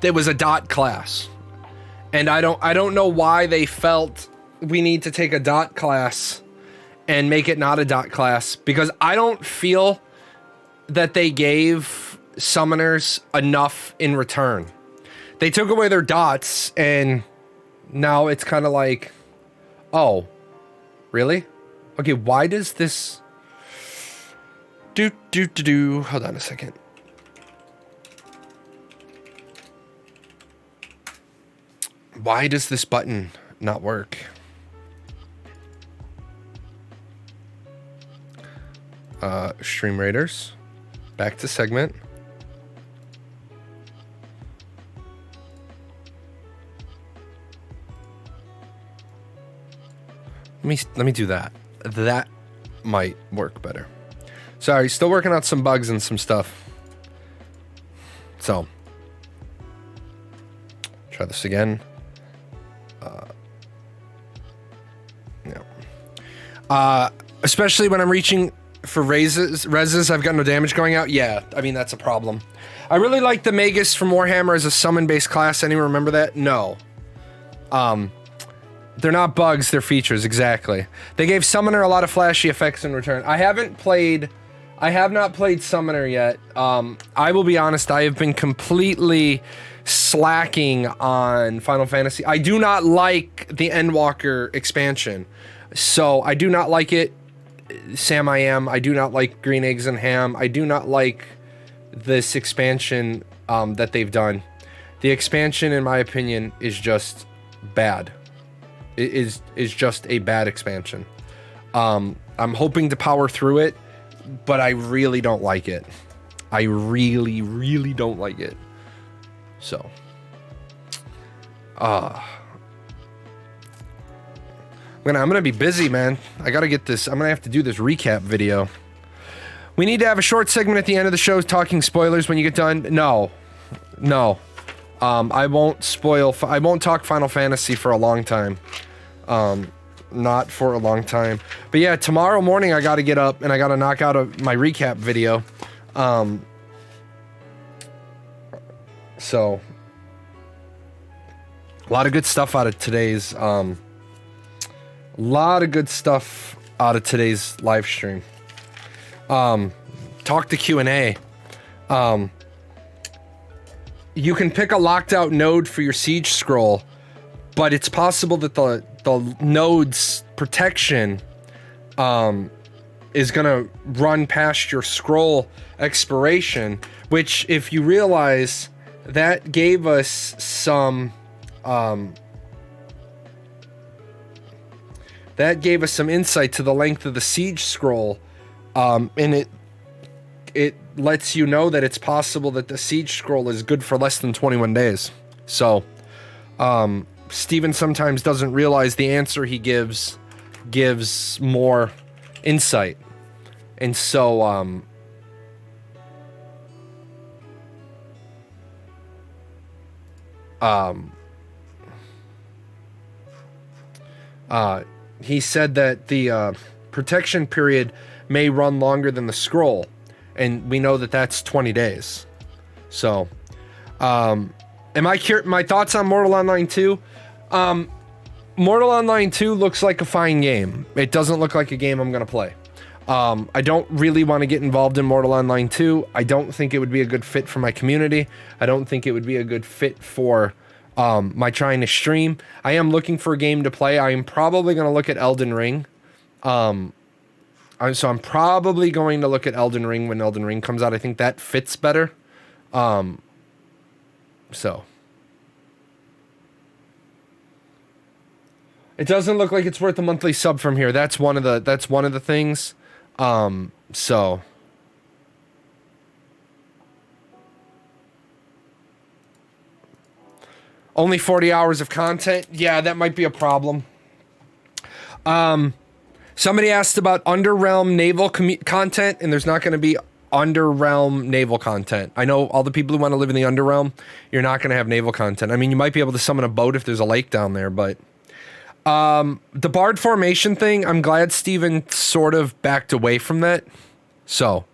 there was a dot class, and I don't know why they felt we need to take a dot class and make it not a dot class, because I don't feel that they gave summoners enough in return. They took away their dots, and now it's kind of like, oh, really? Okay, why does this hold on a second. Why does this button not work? Stream Raiders. Back to segment. Let me do that. That might work better. Sorry, still working out some bugs and some stuff. So, try this again. Especially when I'm reaching for reses, I've got no damage going out. Yeah, I mean, that's a problem. I really like the Magus from Warhammer as a summon-based class. Anyone remember that? No. They're not bugs, they're features, exactly. They gave Summoner a lot of flashy effects in return. I have not played Summoner yet. I will be honest, I have been completely slacking on Final Fantasy. I do not like the Endwalker expansion. So I do not like it. Sam I Am. I do not like Green Eggs and Ham. I do not like this expansion that they've done. The expansion, in my opinion, is just bad. It is just a bad expansion. I'm hoping to power through it, but I really don't like it. I really, really don't like it. So, I'm gonna be busy, man. I gotta get this. I'm gonna have to do this recap video. We need to have a short segment at the end of the show talking spoilers when you get done. No. I won't spoil. I won't talk Final Fantasy for a long time. Not for a long time. But yeah, tomorrow morning I gotta get up and I gotta knock out my recap video. So a lot of good stuff out of today's live stream. Talk to Q&A. You can pick a locked out node for your siege scroll, but it's possible that the node's protection is gonna run past your scroll expiration, which, if you realize, that gave us some insight to the length of the siege scroll, and it lets you know that it's possible that the siege scroll is good for less than 21 days. So Steven sometimes doesn't realize the answer he gives more insight. And so he said that the protection period may run longer than the scroll, and we know that that's 20 days. So, my thoughts on Mortal Online 2? Mortal Online 2 looks like a fine game. It doesn't look like a game I'm gonna play. I don't really want to get involved in Mortal Online 2. I don't think it would be a good fit for my community. I don't think it would be a good fit for my trying to stream. I am looking for a game to play. I am probably going to look at Elden Ring. So I'm probably going to look at Elden Ring when Elden Ring comes out. I think that fits better. So it doesn't look like it's worth a monthly sub from here. That's one of the things. So only 40 hours of content. Yeah, that might be a problem. Somebody asked about Underrealm naval content, and there's not going to be Underrealm naval content. I know all the people who want to live in the Underrealm, you're not going to have naval content. I mean, you might be able to summon a boat if there's a lake down there, but the Bard formation thing, I'm glad Steven sort of backed away from that. So,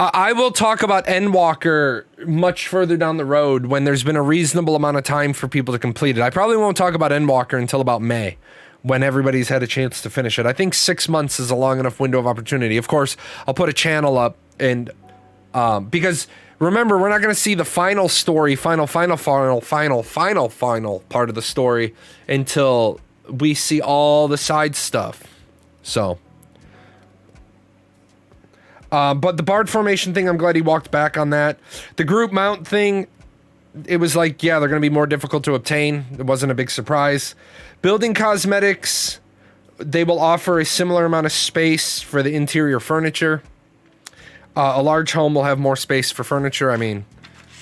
I will talk about Endwalker much further down the road when there's been a reasonable amount of time for people to complete it. I probably won't talk about Endwalker until about May, when everybody's had a chance to finish it. I think 6 months is a long enough window of opportunity. Of course, I'll put a channel up, and because remember, we're not going to see the final story, final part of the story until we see all the side stuff. So, but the Bard formation thing, I'm glad he walked back on that. The group mount thing, it was like, yeah, they're going to be more difficult to obtain. It wasn't a big surprise. Building cosmetics, they will offer a similar amount of space for the interior furniture. A large home will have more space for furniture. I mean,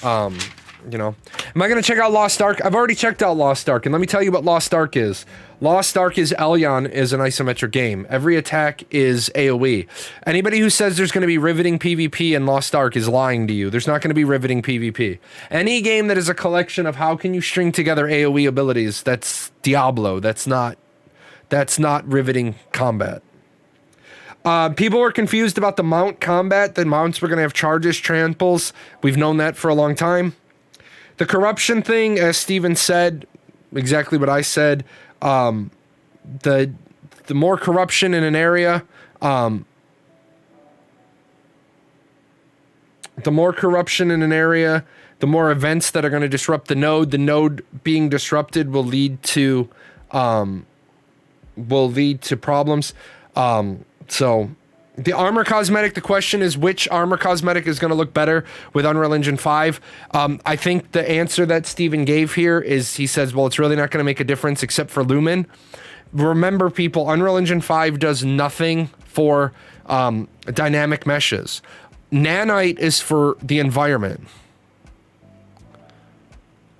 you know. Am I going to check out Lost Ark? I've already checked out Lost Ark, and let me tell you what Lost Ark is. Lost Ark is Elyon is an isometric game. Every attack is AoE. Anybody who says there's going to be riveting PvP in Lost Ark is lying to you. There's not going to be riveting PvP. Any game that is a collection of how can you string together AoE abilities, that's Diablo. That's not riveting combat. People were confused about the mount combat. The mounts were going to have charges, tramples. We've known that for a long time. The corruption thing, as Steven said, exactly what I said. The more corruption in an area, the more events that are going to disrupt the node. The node being disrupted will lead to problems. So the armor cosmetic, the question is which armor cosmetic is going to look better with Unreal Engine 5. I think the answer that Steven gave here is, he says, well, it's really not going to make a difference except for Lumen. Remember, people, Unreal Engine 5 does nothing for dynamic meshes. Nanite is for the environment.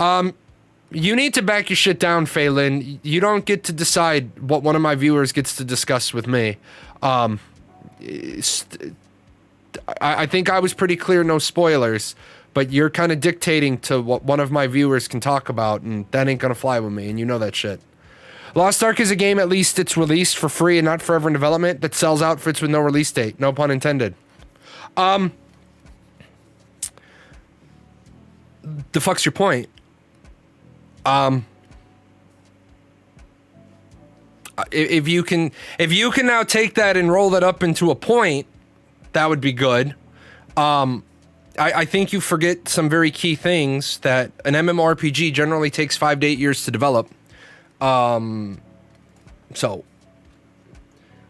You need to back your shit down, Phelan. You don't get to decide what one of my viewers gets to discuss with me. I think I was pretty clear, no spoilers, but you're kind of dictating to what one of my viewers can talk about, and that ain't gonna fly with me, and you know that shit. Lost Ark is a game, at least it's released for free and not forever in development, that sells outfits with no release date. No pun intended. The fuck's your point? If you can now take that and roll that up into a point, that would be good. I think you forget some very key things, that an MMORPG generally takes 5 to 8 years to develop. So,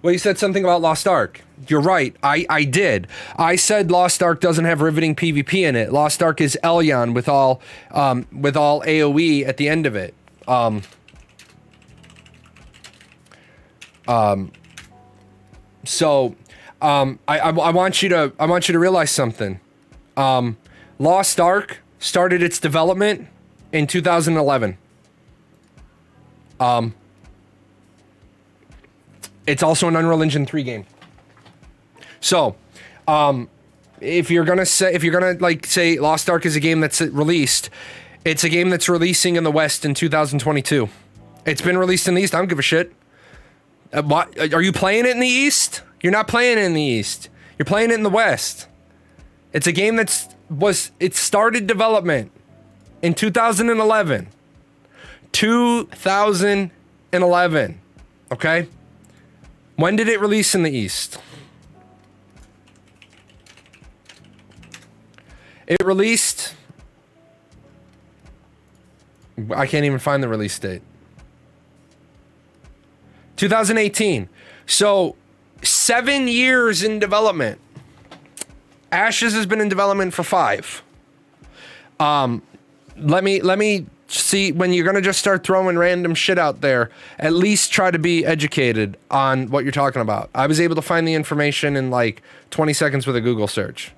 well, you said something about Lost Ark. You're right. I did. I said Lost Ark doesn't have riveting PvP in it. Lost Ark is Elyon with all AoE at the end of it. I want you to realize something. Lost Ark started its development in 2011. It's also an Unreal Engine 3 game. So, if you're gonna say Lost Ark is a game that's released, it's a game that's releasing in the West in 2022. It's been released in the East. I don't give a shit. What are you playing it in the East? You're not playing it in the East. You're playing it in the West. It's a game it started development in 2011. 2011. Okay? When did it release in the East? It released... I can't even find the release date. 2018. So, 7 years in development. Ashes has been in development for 5. Let me see, when you're gonna just start throwing random shit out there, at least try to be educated on what you're talking about. I was able to find the information in like 20 seconds with a Google search.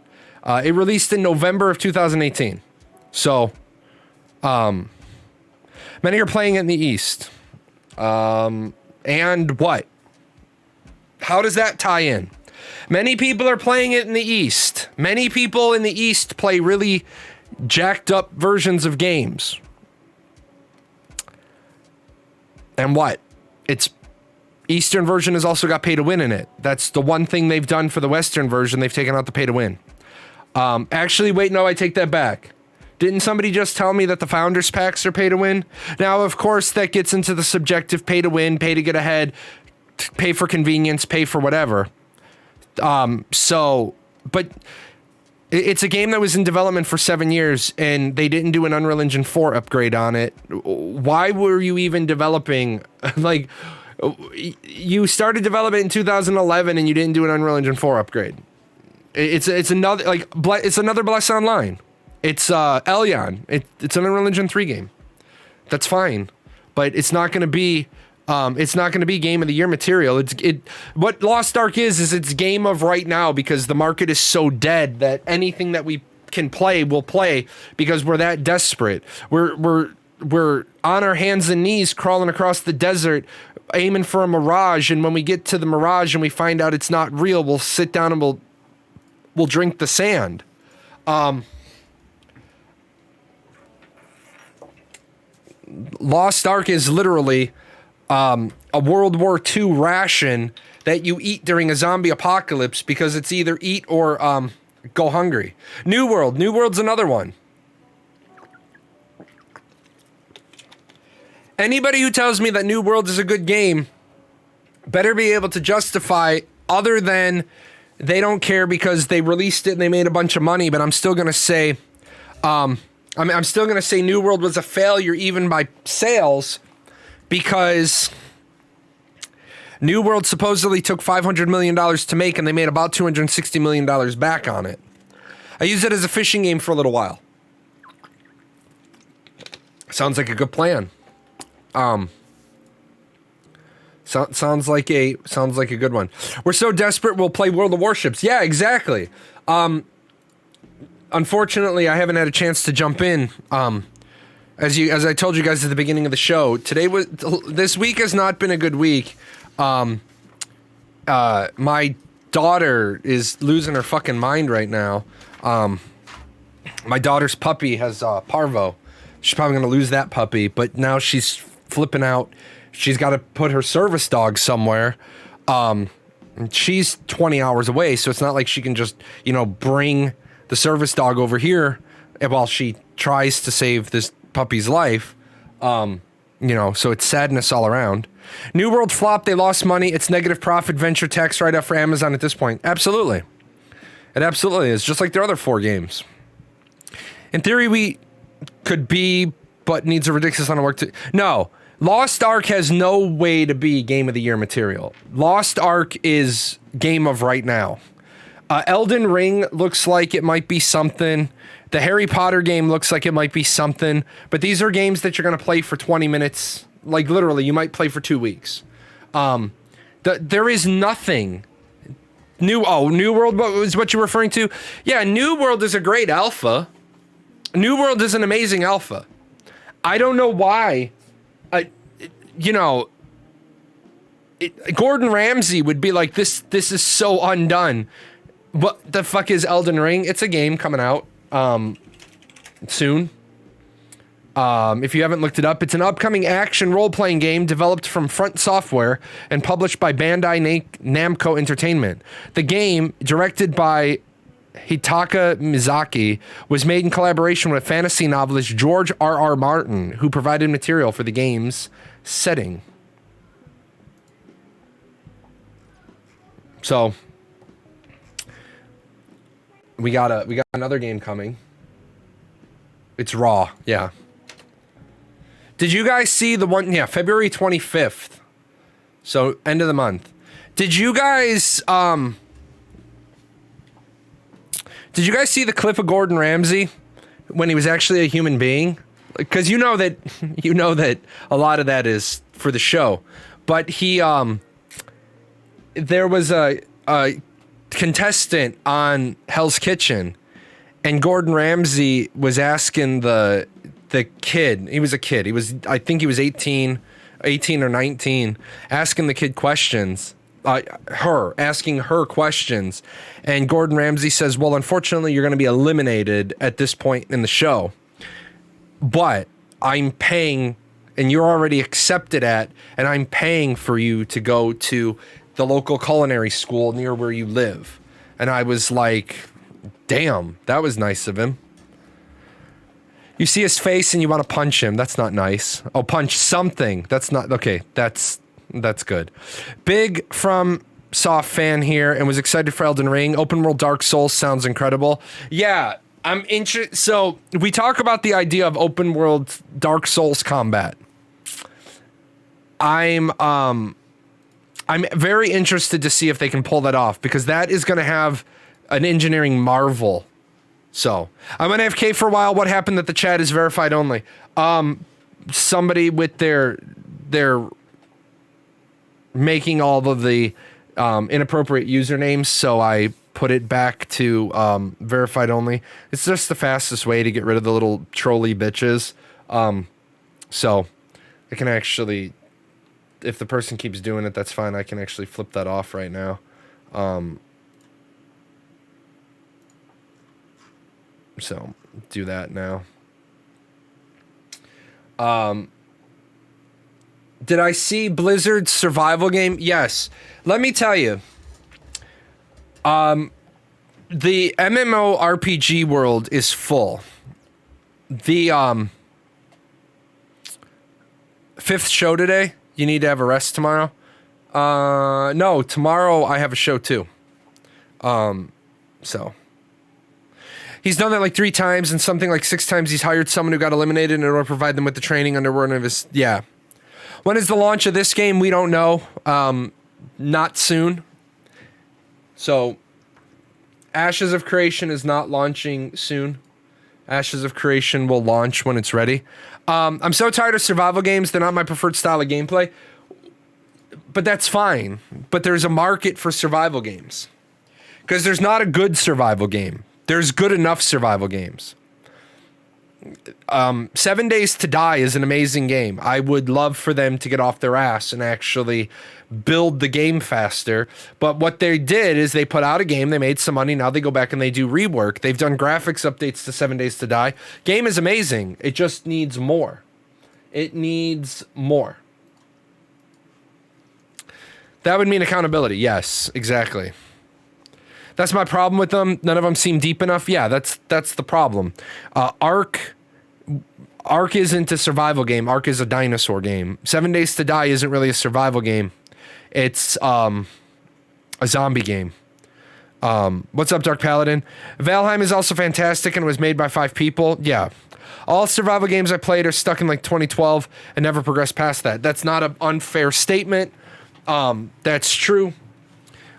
It released in November of 2018. So, many are playing it in the East. And what? How does that tie in? Many people are playing it in the East. Many people in the East play really jacked up versions of games. And what? Its Eastern version has also got pay to win in it. That's the one thing they've done for the Western version. They've taken out the pay to win. Actually, wait, no, I take that back. Didn't somebody just tell me that the Founders Packs are pay to win? Now, of course, that gets into the subjective pay to win, pay to get ahead, pay for convenience, pay for whatever. But it's a game that was in development for 7 years, and they didn't do an Unreal Engine 4 upgrade on it. Why were you even developing? Like, you started development in 2011, and you didn't do an Unreal Engine 4 upgrade. It's another Bless Online. It's Elyon. It's an Unreal Engine 3 game. That's fine, but it's not going to be. It's not going to be Game of the Year material. What Lost Ark is it's game of right now, because the market is so dead that anything that we can play, we'll play, because we're that desperate. We're on our hands and knees crawling across the desert, aiming for a mirage, and when we get to the mirage and we find out it's not real, we'll sit down and we'll drink the sand. Lost Ark is literally a World War II ration that you eat during a zombie apocalypse, because it's either eat or go hungry. New World's another one. Anybody who tells me that New World is a good game better be able to justify other than they don't care because they released it and they made a bunch of money, but I'm still going to say, I'm still going to say New World was a failure even by sales because New World supposedly took $500 million to make and they made about $260 million back on it. I used it as a fishing game for a little while. Sounds like a good plan. Sounds like a good one. We're so desperate we'll play World of Warships. Yeah, exactly. Unfortunately, I haven't had a chance to jump in. As I told you guys at the beginning of the show, this week has not been a good week. My daughter is losing her fucking mind right now. My daughter's puppy has parvo. She's probably gonna lose that puppy, but now she's flipping out. She's got to put her service dog somewhere. She's 20 hours away, so it's not like she can just, bring the service dog over here while she tries to save this puppy's life. So it's sadness all around. New World flopped. They lost money. It's negative profit venture tax write-off for Amazon at this point. Absolutely. It absolutely is, just like their other 4 games. In theory, we could be, but needs a ridiculous amount of work to... No. Lost Ark has no way to be Game of the Year material. Lost Ark is game of right now. Elden Ring looks like it might be something. The Harry Potter game looks like it might be something. But these are games that you're going to play for 20 minutes. Like, literally, you might play for 2 weeks. There is nothing. New World is what you're referring to? Yeah, New World is a great alpha. New World is an amazing alpha. I don't know why... Gordon Ramsay would be like, this is so undone. What the fuck is Elden Ring? It's a game coming out soon. If you haven't looked it up, it's an upcoming action role-playing game developed from Front Software and published by Bandai Namco Entertainment. The game, directed by Hitaka Mizaki, was made in collaboration with fantasy novelist George R.R. Martin, who provided material for the game's setting. So we got another game coming. It's Raw, yeah. Did you guys see the one? Yeah, February 25th. So end of the month. Did you guys see the clip of Gordon Ramsay when he was actually a human being? Because you know that a lot of that is for the show. But there was a contestant on Hell's Kitchen, and Gordon Ramsay was asking the kid. He was a kid. I think he was 18 or 19, asking the kid questions. Asking her questions, and Gordon Ramsay says, well, unfortunately, you're going to be eliminated at this point in the show, but I'm paying, and you're already accepted at, and I'm paying for you to go to the local culinary school near where you live. And I was like, damn, that was nice of him. You see his face and you want to punch him. That's not nice. Oh, punch something. That's not, okay, that's good. Big from Soft fan here and was excited for Elden Ring. Open world Dark Souls sounds incredible. Yeah, I'm interested. So we talk about the idea of open world Dark Souls combat. I'm very interested to see if they can pull that off, because that is going to have an engineering marvel. So I'm going to AFK for a while. What happened that the chat is verified only? Somebody with their making all of the inappropriate usernames, so I put it back to verified only. It's just the fastest way to get rid of the little trolly bitches. So I can actually, if the person keeps doing it, that's fine. I can actually flip that off right now. So do that now. Did I see Blizzard's survival game? Yes. Let me tell you. The MMORPG world 5th show today. You need to have a rest tomorrow. No, tomorrow I have a show too. So he's done that like 3 times, and something like 6 times he's hired someone who got eliminated in order to provide them with the training under one of his. Yeah. When is the launch of this game? We don't know. Not soon. So Ashes of Creation is not launching soon. Ashes of Creation will launch when it's ready. I'm so tired of survival games. They're not my preferred style of gameplay. But that's fine. But there's a market for survival games. Because there's not a good survival game. There's good enough survival games. 7 Days to Die is an amazing game. I would love for them to get off their ass and actually build the game faster. But what they did is they put out a game, they made some money, now they go back and they do rework. They've done graphics updates to 7 Days to Die. Game is amazing. It just needs more. It needs more. That would mean accountability. Yes, exactly. That's my problem with them. None of them seem deep enough. Yeah, that's the problem. Ark isn't a survival game. Ark is a dinosaur game. 7 Days to Die isn't really a survival game. It's a zombie game. What's up, Dark Paladin? Valheim is also fantastic and was made by 5 people. Yeah. All survival games I played are stuck in like 2012 and never progressed past that. That's not an unfair statement. That's true.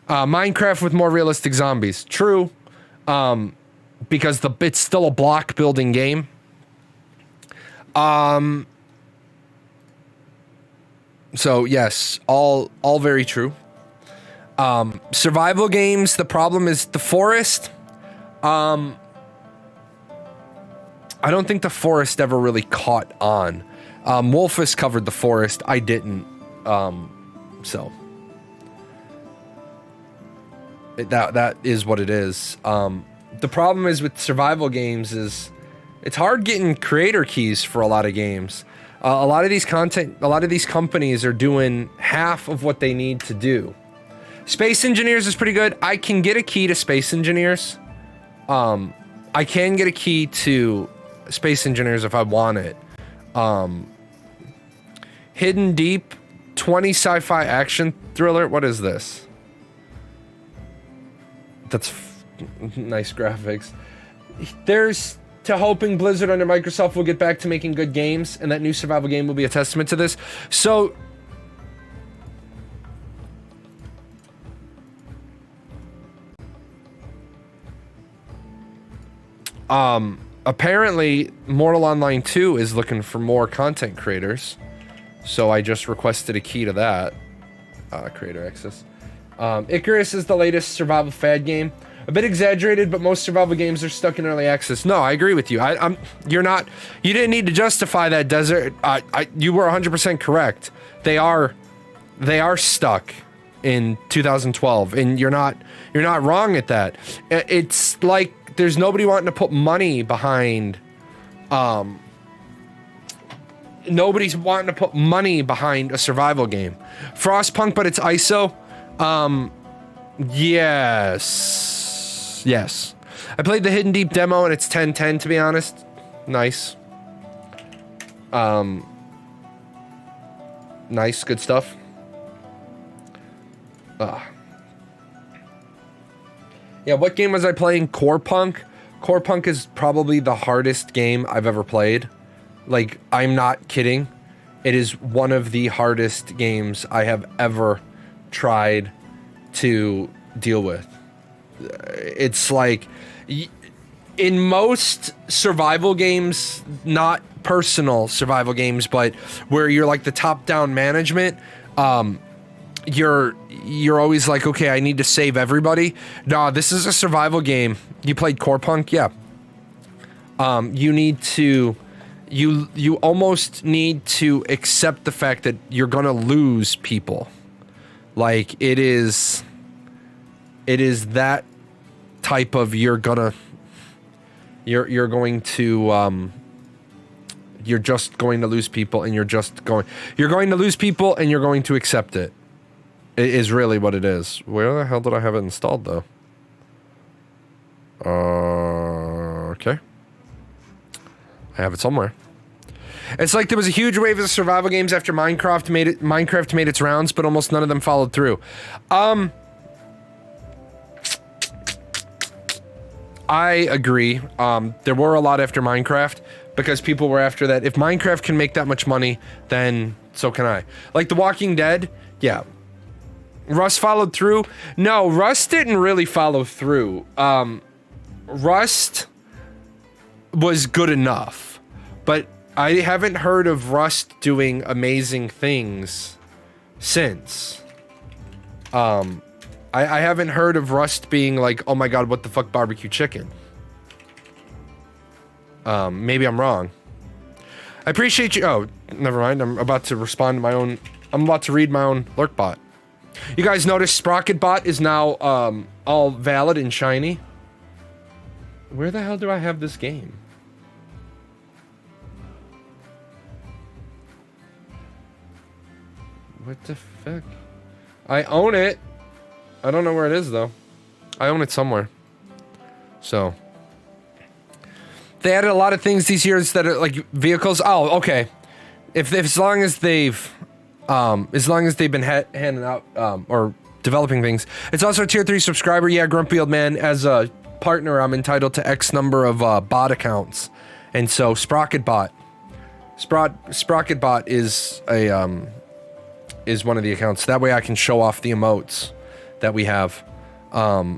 Minecraft with more realistic zombies. True. Because it's still a block building game. So yes, all very true. Survival games, the problem is the forest. I don't think the forest ever really caught on. Wolfus covered the forest. I didn't. So that is what it is. The problem is with survival games is it's hard getting creator keys for a lot of games. A lot of these companies are doing half of what they need to do. Space Engineers is pretty good. I can get a key to Space Engineers. I can get a key to Space Engineers if I want it. Hidden Deep, 20 sci-fi action thriller. What is this? That's nice graphics. There's to hoping Blizzard under Microsoft will get back to making good games, and that new survival game will be a testament to this. So apparently Mortal Online 2 is looking for more content creators. So I just requested a key to that. Creator access. Icarus is the latest survival fad game. A bit exaggerated, but most survival games are stuck in early access. No, I agree with you. You didn't need to justify that, Desert. You were 100% correct. They are stuck in 2012, and you're not wrong at that. It's like there's nobody wanting to put money behind. Nobody's wanting to put money behind a survival game. Frostpunk, but it's ISO. Yes. I played the Hidden Deep demo and it's 10/10 to be honest. Nice. Nice, good stuff. Yeah, what game was I playing? Core Punk. Core Punk is probably the hardest game I've ever played. Like, I'm not kidding. It is one of the hardest games I have ever tried to deal with. It's like, in most survival games, not personal survival games, but where you're like the top-down management, you're always like, okay, I need to save everybody. Nah, this is a survival game. You played Core Punk? Yeah. You need to... You almost need to accept the fact that you're gonna lose people. Like, it is that type of you're just going to lose people, and you're going to lose people, and you're going to accept it. It is really what it is. Where the hell did I have it installed though? Okay. I have it somewhere. It's like there was a huge wave of survival games after Minecraft made its rounds, but almost none of them followed through. I agree. There were a lot after Minecraft because people were after that. If Minecraft can make that much money, then so can I. Like The Walking Dead, yeah. Rust followed through. No, Rust didn't really follow through. Rust was good enough, but I haven't heard of Rust doing amazing things since. I haven't heard of Rust being like, oh my god, what the fuck, barbecue chicken. Maybe I'm wrong. I appreciate you. Oh, never mind. I'm about to respond to my own. I'm about to read my own lurk bot. You guys notice Sprocket bot is now all valid and shiny. Where the hell do I have this game? What the fuck? I own it. I don't know where it is though. I own it somewhere. So they added a lot of things these years that are like vehicles. Oh, okay. If as long as they've been handing out or developing things. It's also a tier 3 subscriber. Yeah, Grumpy Old Man. As a partner, I'm entitled to X number of bot accounts, and so Sprocket Bot is a is one of the accounts. That way I can show off the emotes that we have. By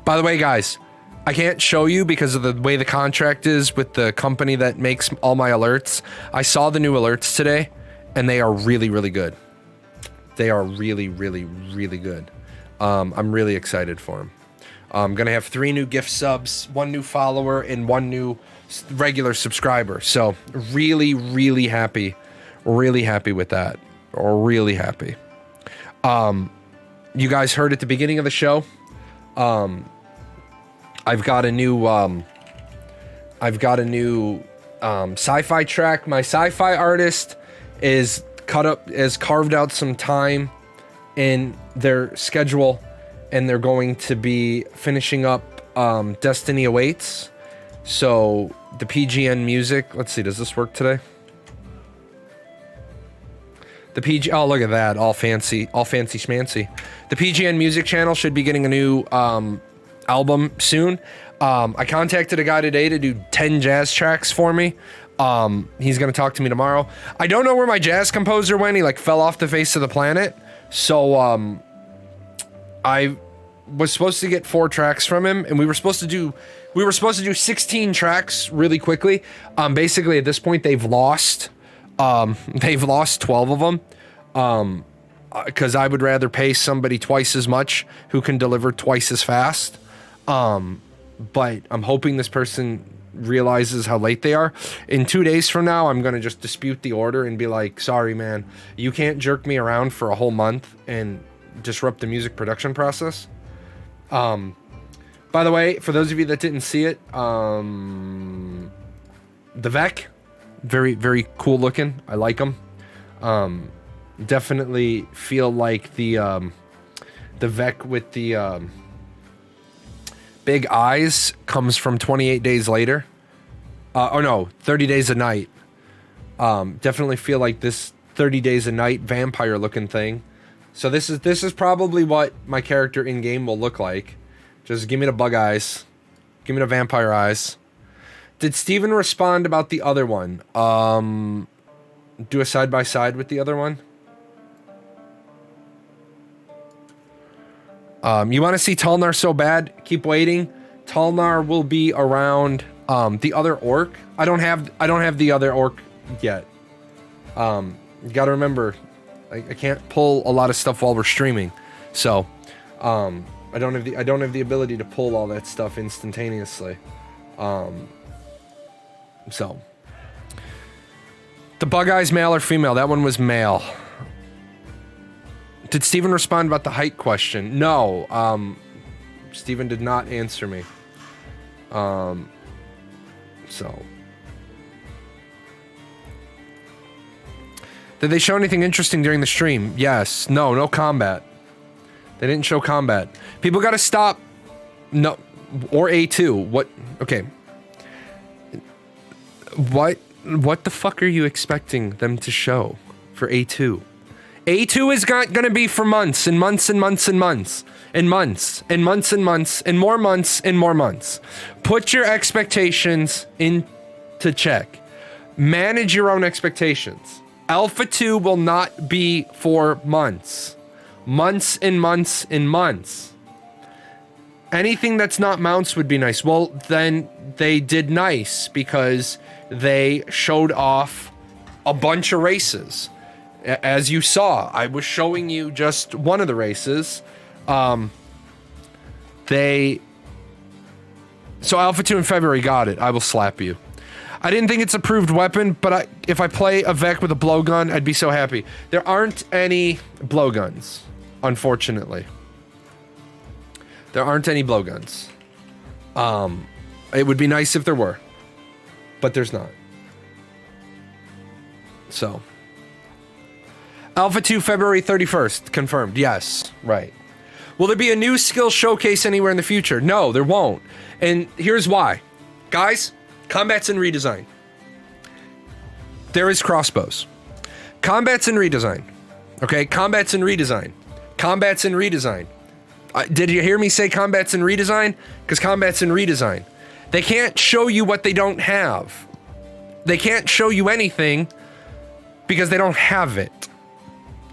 the way, guys, I can't show you because of the way the contract is with the company that makes all my alerts. I saw the new alerts today, and they are really, really good. They are really, really, really good. I'm really excited for them. I'm going to have 3 new gift subs, 1 new follower, and 1 new regular subscriber. So really, really happy. Really happy with that. Really happy. You guys heard at the beginning of the show. I've got a new sci-fi track. My sci-fi artist is carved out some time in their schedule, and they're going to be finishing up Destiny Awaits. So the PGN music, let's see, does this work today? Oh, look at that, all fancy schmancy. The PGN music channel should be getting a new album soon. I contacted a guy today to do 10 jazz tracks for me. He's gonna talk to me tomorrow. I don't know where my jazz composer went. He like fell off the face of the planet. So I was supposed to get 4 tracks from him, and we were supposed to do 16 tracks really quickly. Basically at this point they've lost 12 of them. Because I would rather pay somebody twice as much who can deliver twice as fast. But I'm hoping this person realizes how late they are. In 2 days from now, I'm going to just dispute the order and be like, sorry, man, you can't jerk me around for a whole month and disrupt the music production process. By the way, for those of you that didn't see it, the Vec, very, very cool looking. I like them. Definitely feel like the Vec with the big eyes comes from 28 Days Later. 30 Days a Night. Definitely feel like this 30 Days a Night vampire looking thing. So this is probably what my character in game will look like. Just give me the bug eyes. Give me the vampire eyes. Did Steven respond about the other one? Do a side by side with the other one. You want to see Tulnar so bad? Keep waiting. Tulnar will be around the other orc. I don't have the other orc yet. You got to remember, I can't pull a lot of stuff while we're streaming, so I don't have the ability to pull all that stuff instantaneously. So the bug eyes, male or female? That one was male. Did Steven respond about the height question? No. Steven did not answer me. So. Did they show anything interesting during the stream? Yes. No combat. They didn't show combat. People gotta stop. No. Or A2. What? Okay. What What the fuck are you expecting them to show for A2? A2 is not going to be for months and months and months and months and months and months and months and more months and more months. Put your expectations into check. Manage your own expectations. Alpha 2 will not be for months. Months and months and months. Anything that's not mounts would be nice. Well, then they did nice because they showed off a bunch of races. As you saw, I was showing you just one of the races. So Alpha 2 in February got it. I will slap you. I didn't think it's a proved weapon, but if I play a Vec with a blowgun, I'd be so happy. There aren't any blowguns, unfortunately. There aren't any blowguns. It would be nice if there were, but there's not. So, Alpha 2, February 31st, confirmed. Yes, right. Will there be a new skill showcase anywhere in the future? No, there won't. And here's why. Guys, combat's in redesign. There is crossbows. Combat's in redesign. Okay, combat's in redesign. Combat's in redesign. Did you hear me say combat's in redesign? Because combat's in redesign. They can't show you what they don't have. They can't show you anything because they don't have it.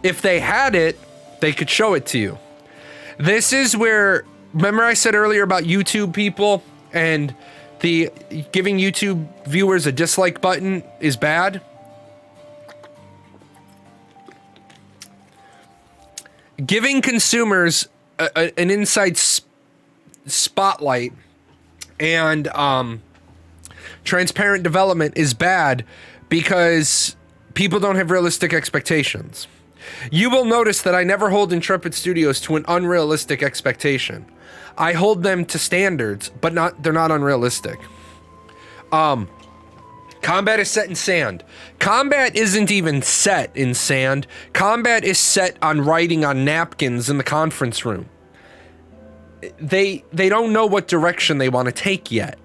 If they had it, they could show it to you. This is where, remember I said earlier about YouTube people and the giving YouTube viewers a dislike button is bad? Giving consumers an inside spotlight and transparent development is bad because people don't have realistic expectations. You will notice that I never hold Intrepid Studios to an unrealistic expectation. I hold them to standards, but they're not unrealistic. Combat is set in sand. Combat isn't even set in sand. Combat is set on writing on napkins in the conference room. They don't know what direction they want to take yet.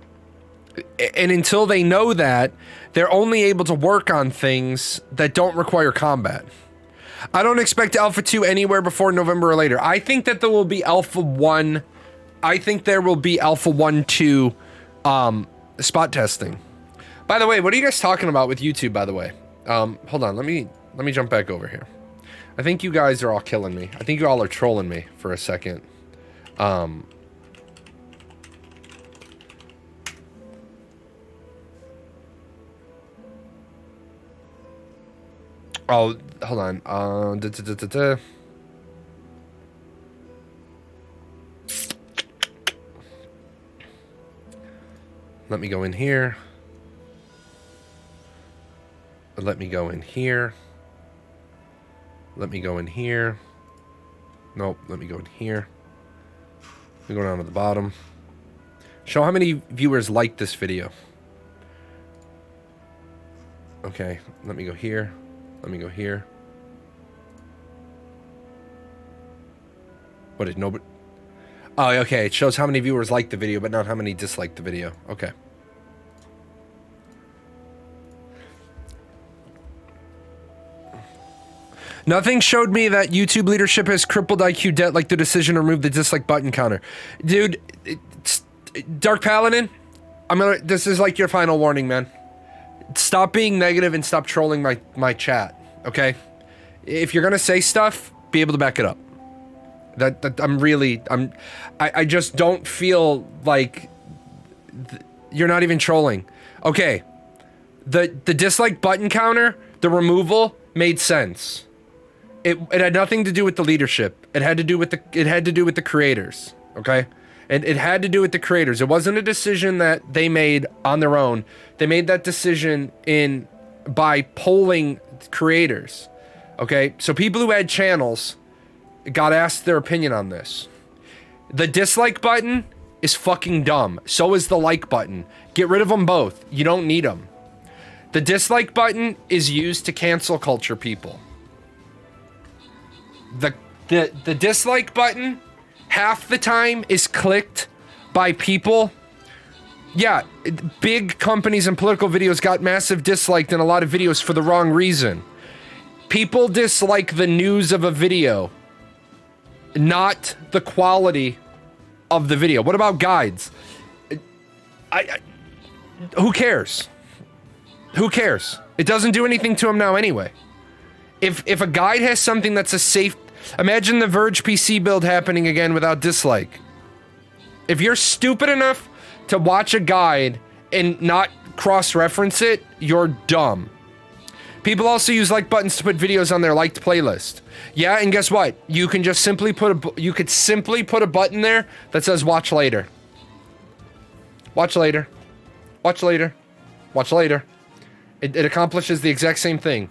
And until they know that, they're only able to work on things that don't require combat. I don't expect Alpha 2 anywhere before November or later. I think that there will be Alpha 1. I think there will be Alpha 1, 2 spot testing. By the way, what are you guys talking about with YouTube, by the way? Hold on, let me jump back over here. I think you guys are all killing me. I think you all are trolling me for a second. Oh, hold on. Let me go in here. Let me go in here. Let me go in here. Nope, let me go in here. Let me go down to the bottom. Show how many viewers liked this video. Okay, let me go here. Let me go here. What did nobody... Oh, okay, it shows how many viewers liked the video, but not how many disliked the video. Okay. Nothing showed me that YouTube leadership has crippled IQ debt like the decision to remove the dislike button counter. Dude, Dark Paladin, this is like your final warning, man. Stop being negative and stop trolling my chat, okay? If you're gonna say stuff, be able to back it up. I just don't feel like you're not even trolling. Okay, the dislike button counter, the removal made sense. It had nothing to do with the leadership. It had to do with the creators, okay? And it had to do with the creators. It wasn't a decision that they made on their own. They made that decision by polling creators, okay? So people who had channels got asked their opinion on this. The dislike button is fucking dumb. So is the like button. Get rid of them both. You don't need them. The dislike button is used to cancel culture people. The dislike button half the time is clicked by people Yeah, big companies and political videos got massive disliked in a lot of videos for the wrong reason. People dislike the news of a video, not the quality of the video. What about guides? Who cares? Who cares? It doesn't do anything to them now anyway. If a guide has something that's a safe... Imagine the Verge PC build happening again without dislike. If you're stupid enough to watch a guide and not cross-reference it, you're dumb. People also use like buttons to put videos on their liked playlist. Yeah, and guess what? You can just simply you could simply put a button there that says watch later. Watch later. Watch later. Watch later. It accomplishes the exact same thing.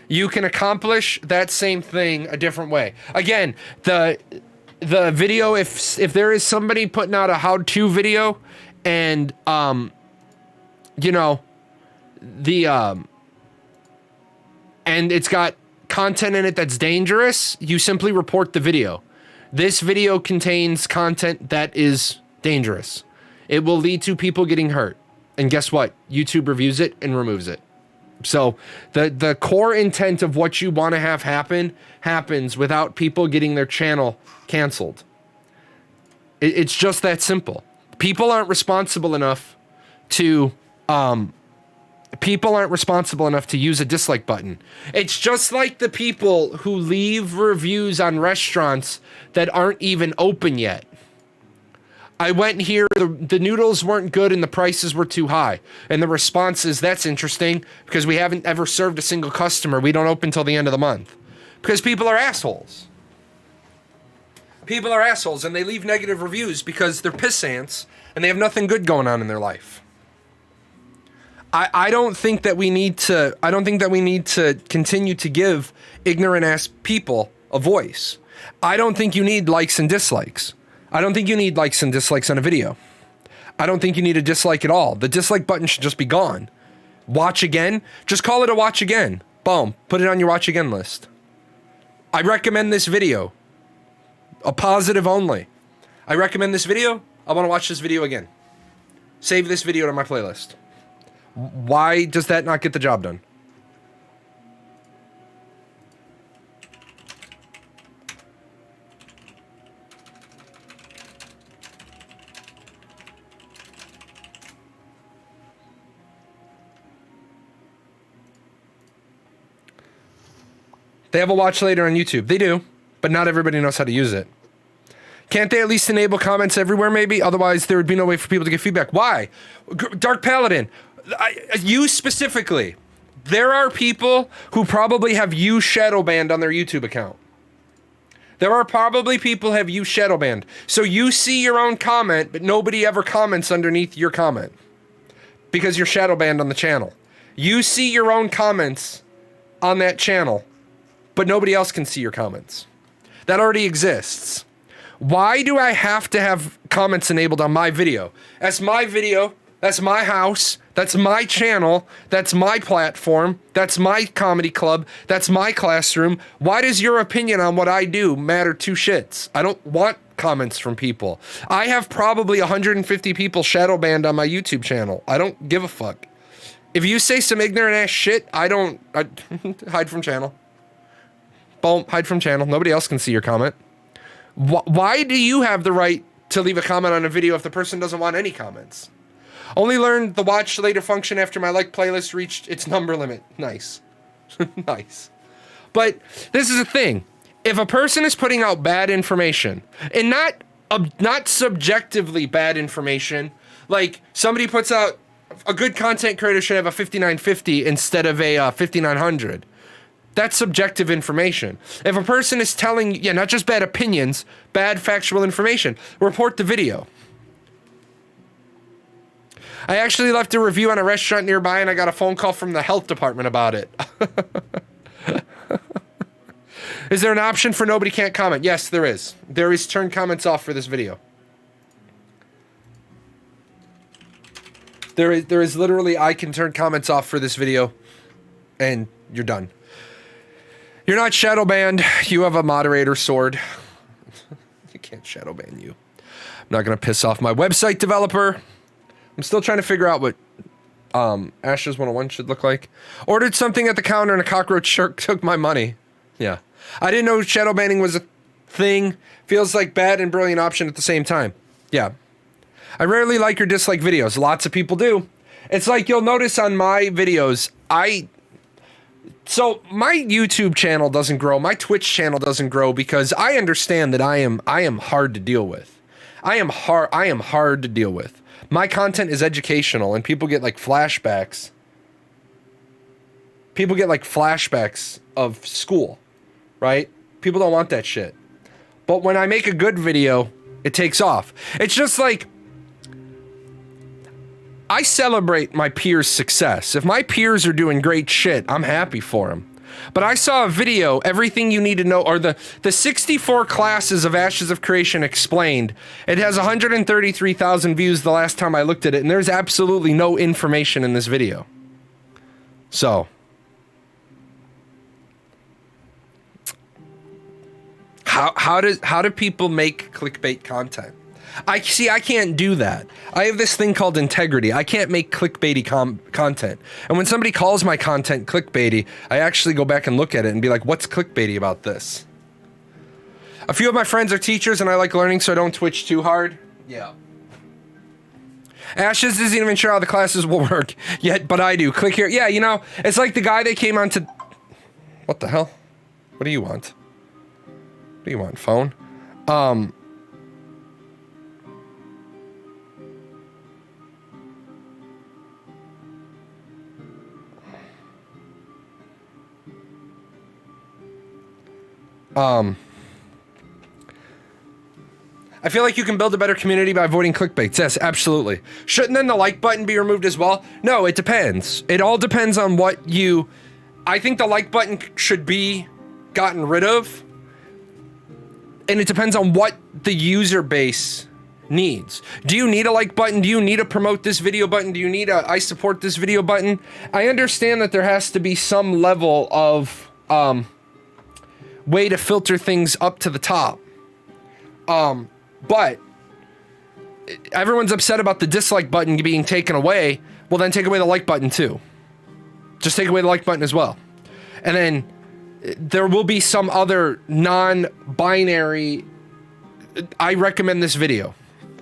You can accomplish that same thing a different way. Again, the video, if there is somebody putting out a how-to video and you know, and it's got content in it that's dangerous, you simply report the video. This video contains content that is dangerous. It will lead to people getting hurt. And guess what? YouTube reviews it and removes it. So the core intent of what you want to have happen happens without people getting their channel canceled. It's just that simple. People aren't responsible enough to use a dislike button. It's just like the people who leave reviews on restaurants that aren't even open yet. I went here, the noodles weren't good and the prices were too high. And the response is, that's interesting because we haven't ever served a single customer. We don't open till the end of the month. Because people are assholes. People are assholes and they leave negative reviews because they're pissants and they have nothing good going on in their life. I don't think that we need to continue to give ignorant ass people a voice. I don't think you need likes and dislikes. I don't think you need likes and dislikes on a video. I don't think you need a dislike at all. The dislike button should just be gone. Watch again, just call it a watch again. Boom, put it on your watch again list. I recommend this video. A positive only. I recommend this video. I want to watch this video again. Save this video to my playlist. Why does that not get the job done? They have a watch later on YouTube. They do, but not everybody knows how to use it. Can't they at least enable comments everywhere maybe? Otherwise, there would be no way for people to get feedback. Why? Dark Paladin, you specifically. There are people who probably have you shadow banned on their YouTube account. There are probably people who have you shadow banned. So you see your own comment, but nobody ever comments underneath your comment. Because you're shadow banned on the channel. You see your own comments on that channel, but nobody else can see your comments. That already exists. Why do I have to have comments enabled on my video? That's my video. That's my house. That's my channel. That's my platform. That's my comedy club. That's my classroom. Why does your opinion on what I do matter two shits? I don't want comments from people. I have probably 150 people shadow banned on my YouTube channel. I don't give a fuck. If you say some ignorant ass shit, I hide from channel. Boom, hide from channel. Nobody else can see your comment. Why do you have the right to leave a comment on a video if the person doesn't want any comments? Only learned the watch later function after my like playlist reached its number limit. Nice. Nice. But this is the thing. If a person is putting out bad information, and not subjectively bad information, like somebody puts out, a good content creator should have a 5950 instead of a 5900. That's subjective information. If a person is telling, not just bad opinions, bad factual information, report the video. I actually left a review on a restaurant nearby and I got a phone call from the health department about it. Is there an option for nobody can't comment? Yes, there is. There is turn comments off for this video. There is literally, I can turn comments off for this video and you're done. You're not shadow banned. You have a moderator sword. You can't shadow ban you. I'm not going to piss off my website developer. I'm still trying to figure out what Ashes 101 should look like. Ordered something at the counter and a cockroach shark took my money. Yeah. I didn't know shadow banning was a thing. Feels like bad and brilliant option at the same time. Yeah. I rarely like or dislike videos. Lots of people do. It's like you'll notice on my videos, so my YouTube channel doesn't grow. My Twitch channel doesn't grow because I understand that I am hard to deal with. I am hard to deal with. My content is educational and people get like flashbacks. People get like flashbacks of school, right? People don't want that shit. But when I make a good video, it takes off. It's just like, I celebrate my peers' success. If my peers are doing great shit, I'm happy for them. But I saw a video, Everything You Need to Know, or the 64 classes of Ashes of Creation explained. It has 133,000 views the last time I looked at it, and there's absolutely no information in this video. So, how do people make clickbait content? I can't do that. I have this thing called integrity. I can't make clickbaity content. And when somebody calls my content clickbaity, I actually go back and look at it and be like, what's clickbaity about this? A few of my friends are teachers and I like learning, so I don't Twitch too hard. Yeah. Ashes isn't even sure how the classes will work yet, but I do. Click here. Yeah, you know, it's like the guy that came on to... What the hell? What do you want? What do you want, phone? I feel like you can build a better community by avoiding clickbaits. Yes, absolutely. Shouldn't then the like button be removed as well? No, it depends. It all depends on what you... I think the like button should be gotten rid of. And it depends on what the user base needs. Do you need a like button? Do you need a promote this video button? Do you need a I support this video button? I understand that there has to be some level of way to filter things up to the top. But everyone's upset about the dislike button being taken away. Well, then take away the like button too. Just take away the like button as well. And then there will be some other non-binary, I recommend this video.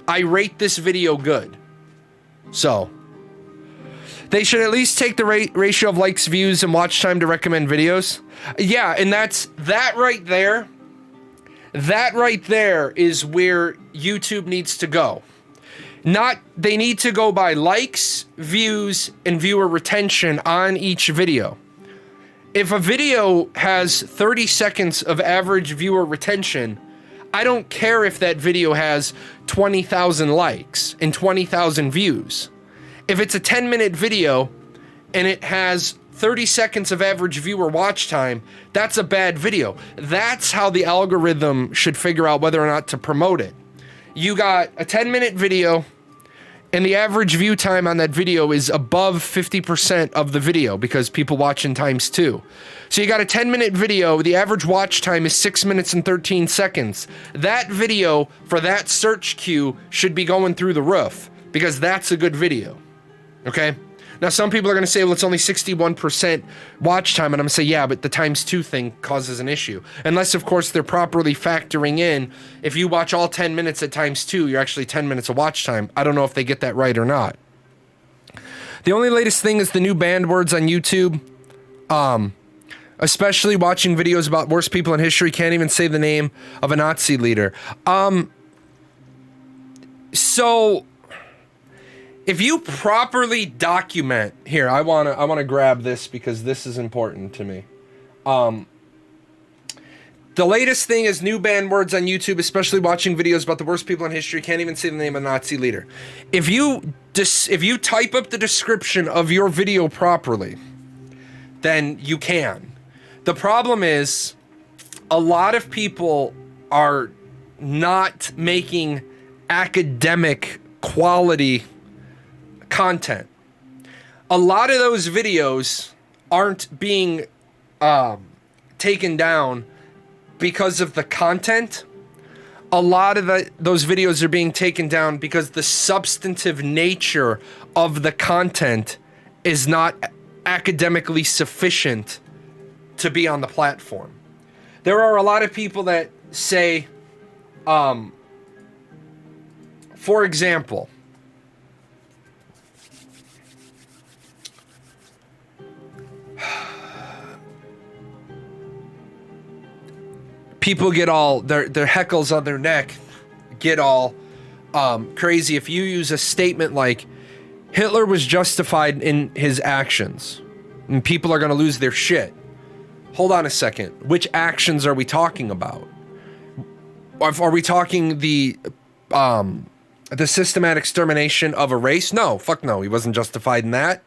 I rate this video good. So, they should at least take the ratio of likes, views, and watch time to recommend videos. Yeah, and that right there. That right there is where YouTube needs to go. They need to go by likes, views, and viewer retention on each video. If a video has 30 seconds of average viewer retention, I don't care if that video has 20,000 likes and 20,000 views. If it's a 10-minute video and it has 30 seconds of average viewer watch time, that's a bad video. That's how the algorithm should figure out whether or not to promote it. You got a 10-minute video and the average view time on that video is above 50% of the video because people watch in times 2. So you got a 10-minute video, the average watch time is 6 minutes and 13 seconds. That video for that search queue should be going through the roof because that's a good video. Okay? Now, some people are going to say, well, it's only 61% watch time. And I'm going to say, yeah, but the times 2 thing causes an issue. Unless, of course, they're properly factoring in. If you watch all 10 minutes at times 2, you're actually 10 minutes of watch time. I don't know if they get that right or not. The only latest thing is the new banned words on YouTube. Especially watching videos about worst people in history. Can't even say the name of a Nazi leader. So... if you properly document here, I wanna grab this because this is important to me. The latest thing is new banned words on YouTube, especially watching videos about the worst people in history. Can't even say the name of a Nazi leader. If you type up the description of your video properly, then you can. The problem is, a lot of people are not making academic quality content. A lot of those videos aren't being taken down because of the content. a lot of those videos are being taken down because the substantive nature of the content is not academically sufficient to be on the platform. There are a lot of people that say, for example, people get all their heckles on their neck get all crazy if you use a statement like Hitler was justified in his actions, and people are going to lose their shit. Hold on a second. Which actions are we talking about? Are we talking the systematic extermination of a race? No, fuck no. He wasn't justified in that.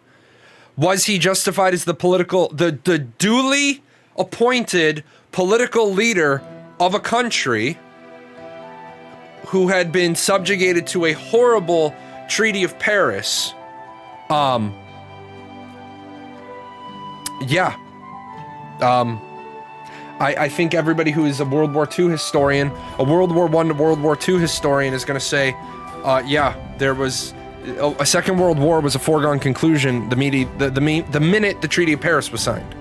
Was he justified as the duly appointed political leader of a country who had been subjugated to a horrible Treaty of Paris? Yeah. I think everybody who is a World War II historian, a World War I to World War II historian is going to say, yeah, there was a Second World War was a foregone conclusion the minute the Treaty of Paris was signed.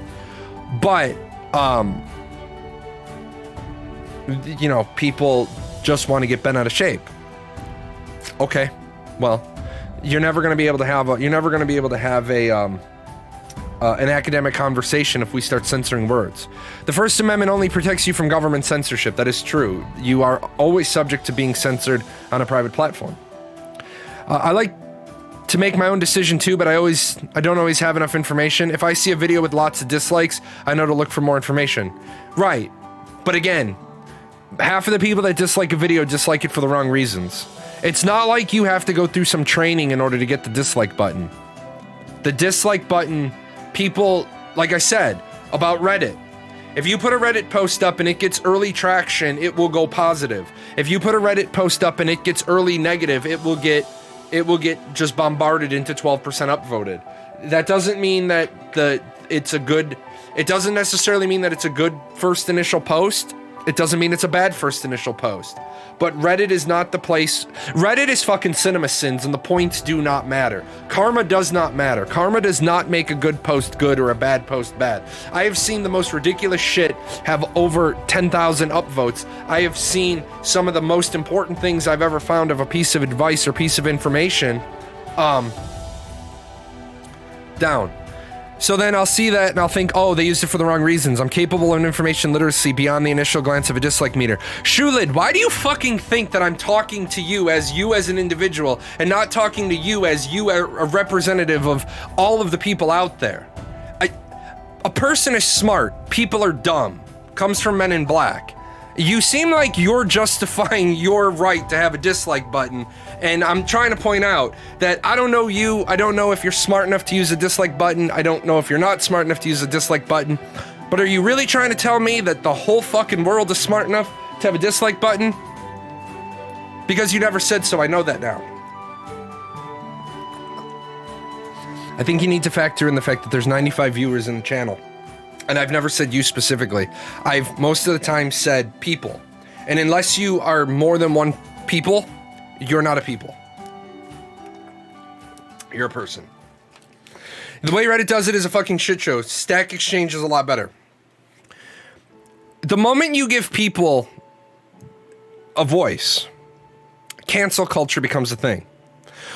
But, you know, people just want to get bent out of shape. Okay, well, you're never going to be able to have an academic conversation if we start censoring words. The First Amendment only protects you from government censorship. That is true. You are always subject to being censored on a private platform. I like to make my own decision too, but I don't always have enough information. If I see a video with lots of dislikes, I know to look for more information. Right. But again, half of the people that dislike a video dislike it for the wrong reasons. It's not like you have to go through some training in order to get the dislike button. The dislike button, people, like I said, about Reddit. If you put a Reddit post up and it gets early traction, it will go positive. If you put a Reddit post up and it gets early negative, it will get just bombarded into 12% upvoted. That doesn't mean that it doesn't necessarily mean that it's a good first initial post. It doesn't mean it's a bad first initial post. But Reddit is not the place. Reddit is fucking cinema sins, and the points do not matter. Karma does not matter. Karma does not make a good post good or a bad post bad. I have seen the most ridiculous shit have over 10,000 upvotes. I have seen some of the most important things I've ever found of a piece of advice or piece of information down. So then I'll see that and I'll think, oh, they used it for the wrong reasons. I'm capable of information literacy beyond the initial glance of a dislike meter. Shulid, why do you fucking think that I'm talking to you as an individual and not talking to you as a representative of all of the people out there? A person is smart. People are dumb. Comes from Men in Black. You seem like you're justifying your right to have a dislike button, and I'm trying to point out that I don't know you, I don't know if you're smart enough to use a dislike button, I don't know if you're not smart enough to use a dislike button, but are you really trying to tell me that the whole fucking world is smart enough to have a dislike button? Because you never said so, I know that now. I think you need to factor in the fact that there's 95 viewers in the channel. And I've never said you specifically. I've most of the time said people. And unless you are more than one people, you're not a people. You're a person. The way Reddit does it is a fucking shit show. Stack Exchange is a lot better. The moment you give people a voice, cancel culture becomes a thing.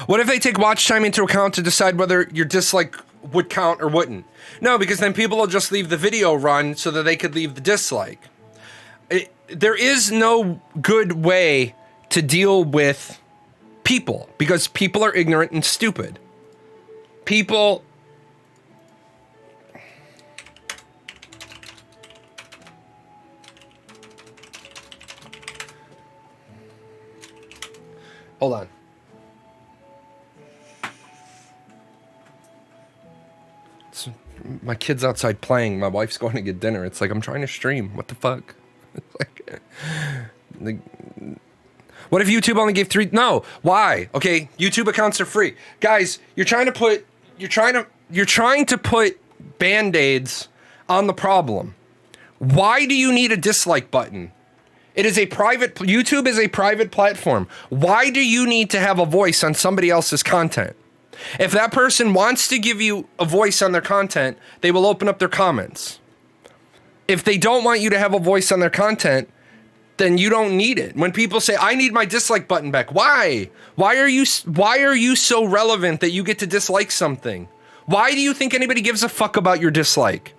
What if they take watch time into account to decide whether your dislike would count or wouldn't? No, because then people will just leave the video run so that they could leave the dislike. There is no good way to deal with people because people are ignorant and stupid. People... Hold on. My kid's outside playing. My wife's going to get dinner. It's like, I'm trying to stream. What the fuck? It's like, what if YouTube only gave 3? No. Why? Okay, YouTube accounts are free. Guys, you're trying to put Band-Aids on the problem. Why do you need a dislike button? It is a private, YouTube is a private platform. Why do you need to have a voice on somebody else's content? If that person wants to give you a voice on their content, they will open up their comments. If they don't want you to have a voice on their content, then you don't need it. When people say, I need my dislike button back, why? Why are you so relevant that you get to dislike something? Why do you think anybody gives a fuck about your dislike?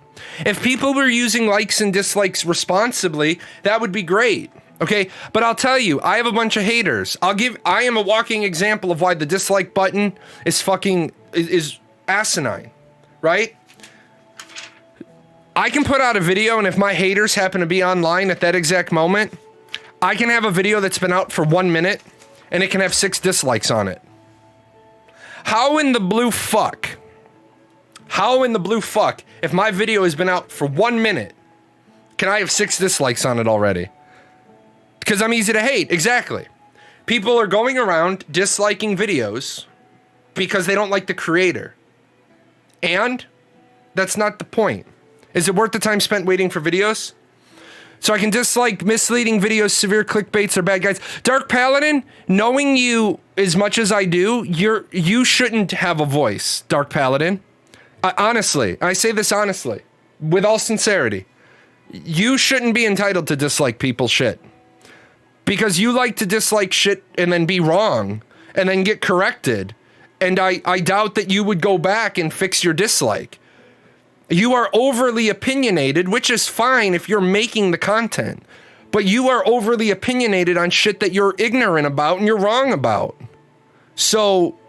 If people were using likes and dislikes responsibly, that would be great. Okay, but I'll tell you, I have a bunch of haters. I am a walking example of why the dislike button is is asinine, right? I can put out a video, and if my haters happen to be online at that exact moment, I can have a video that's been out for 1 minute, and it can have 6 dislikes on it. How in the blue fuck, if my video has been out for 1 minute, can I have 6 dislikes on it already? Because I'm easy to hate, exactly. People are going around disliking videos because they don't like the creator. And that's not the point. Is it worth the time spent waiting for videos? So I can dislike misleading videos, severe clickbaits, or bad guys. Dark Paladin, knowing you as much as I do, you shouldn't have a voice, Dark Paladin. Honestly, I say this honestly, with all sincerity. You shouldn't be entitled to dislike people's shit. Because you like to dislike shit and then be wrong and then get corrected. And I doubt that you would go back and fix your dislike. You are overly opinionated, which is fine if you're making the content. But you are overly opinionated on shit that you're ignorant about and you're wrong about. So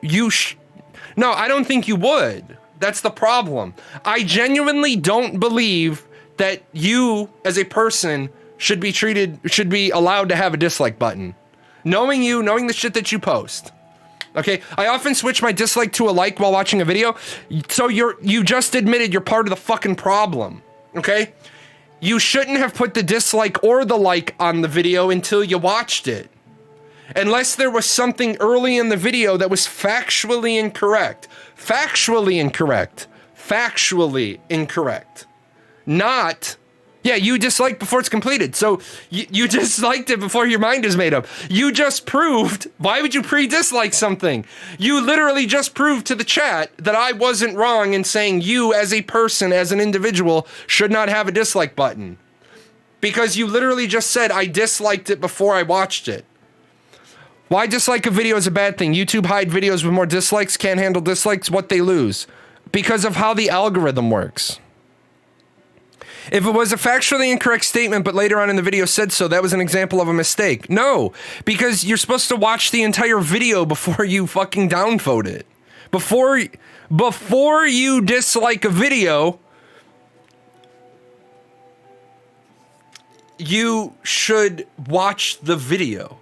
no, I don't think you would. That's the problem. I genuinely don't believe that you as a person should be allowed to have a dislike button. Knowing you, knowing the shit that you post. Okay, I often switch my dislike to a like while watching a video. So you just admitted you're part of the fucking problem. Okay? You shouldn't have put the dislike or the like on the video until you watched it. Unless there was something early in the video that was factually incorrect. Factually incorrect. Factually incorrect. Not... Yeah, you disliked before it's completed. So you disliked it before your mind is made up. You just proved, why would you pre-dislike something? You literally just proved to the chat that I wasn't wrong in saying you as a person, as an individual, should not have a dislike button. Because you literally just said I disliked it before I watched it. Why dislike a video is a bad thing? YouTube hide videos with more dislikes, can't handle dislikes, what they lose. Because of how the algorithm works. If it was a factually incorrect statement, but later on in the video said so, that was an example of a mistake. No, because you're supposed to watch the entire video before you fucking downvote it. Before you dislike a video, you should watch the video.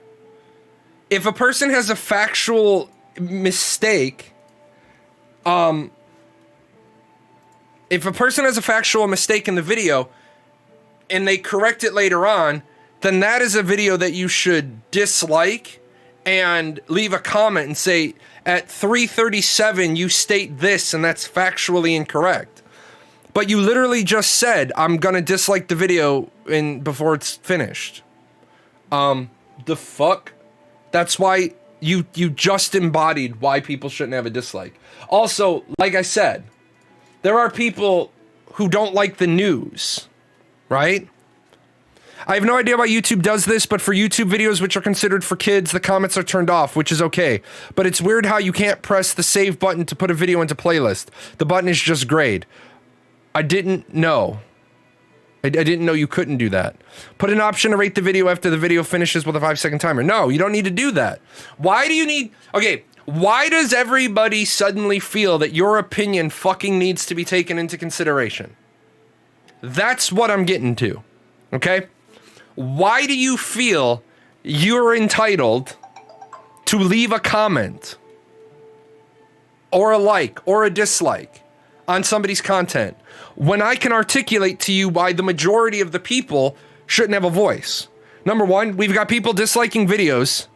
If a person has a factual mistake, if a person has a factual mistake in the video and they correct it later on, then that is a video that you should dislike and leave a comment and say, at 3:37 you state this and that's factually incorrect. But you literally just said, I'm gonna dislike the video before it's finished. The fuck? That's why you just embodied why people shouldn't have a dislike. Also, like I said, there are people who don't like the news, right? I have no idea why YouTube does this, but for YouTube videos which are considered for kids, the comments are turned off, which is okay. But it's weird how you can't press the save button to put a video into playlist. The button is just grayed. I didn't know. I didn't know you couldn't do that. Put an option to rate the video after the video finishes with a 5-second timer. No, you don't need to do that. Why do you need... Okay, why does everybody suddenly feel that your opinion fucking needs to be taken into consideration? That's what I'm getting to, okay? Why do you feel you're entitled to leave a comment or a like or a dislike on somebody's content when I can articulate to you why the majority of the people shouldn't have a voice? Number one, we've got people disliking videos.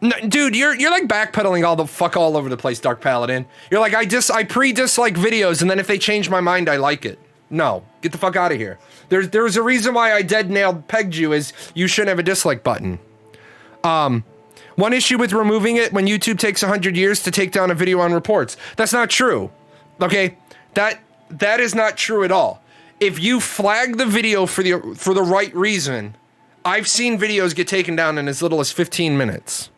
No, dude, you're like backpedaling all over the place, Dark Paladin. You're like, I pre-dislike videos, and then if they change my mind, I like it. No, get the fuck out of here. There's a reason why I dead nailed pegged you is you shouldn't have a dislike button. One issue with removing it when YouTube takes 100 years to take down a video on reports. That's not true. Okay, that is not true at all. If you flag the video for the right reason, I've seen videos get taken down in as little as 15 minutes.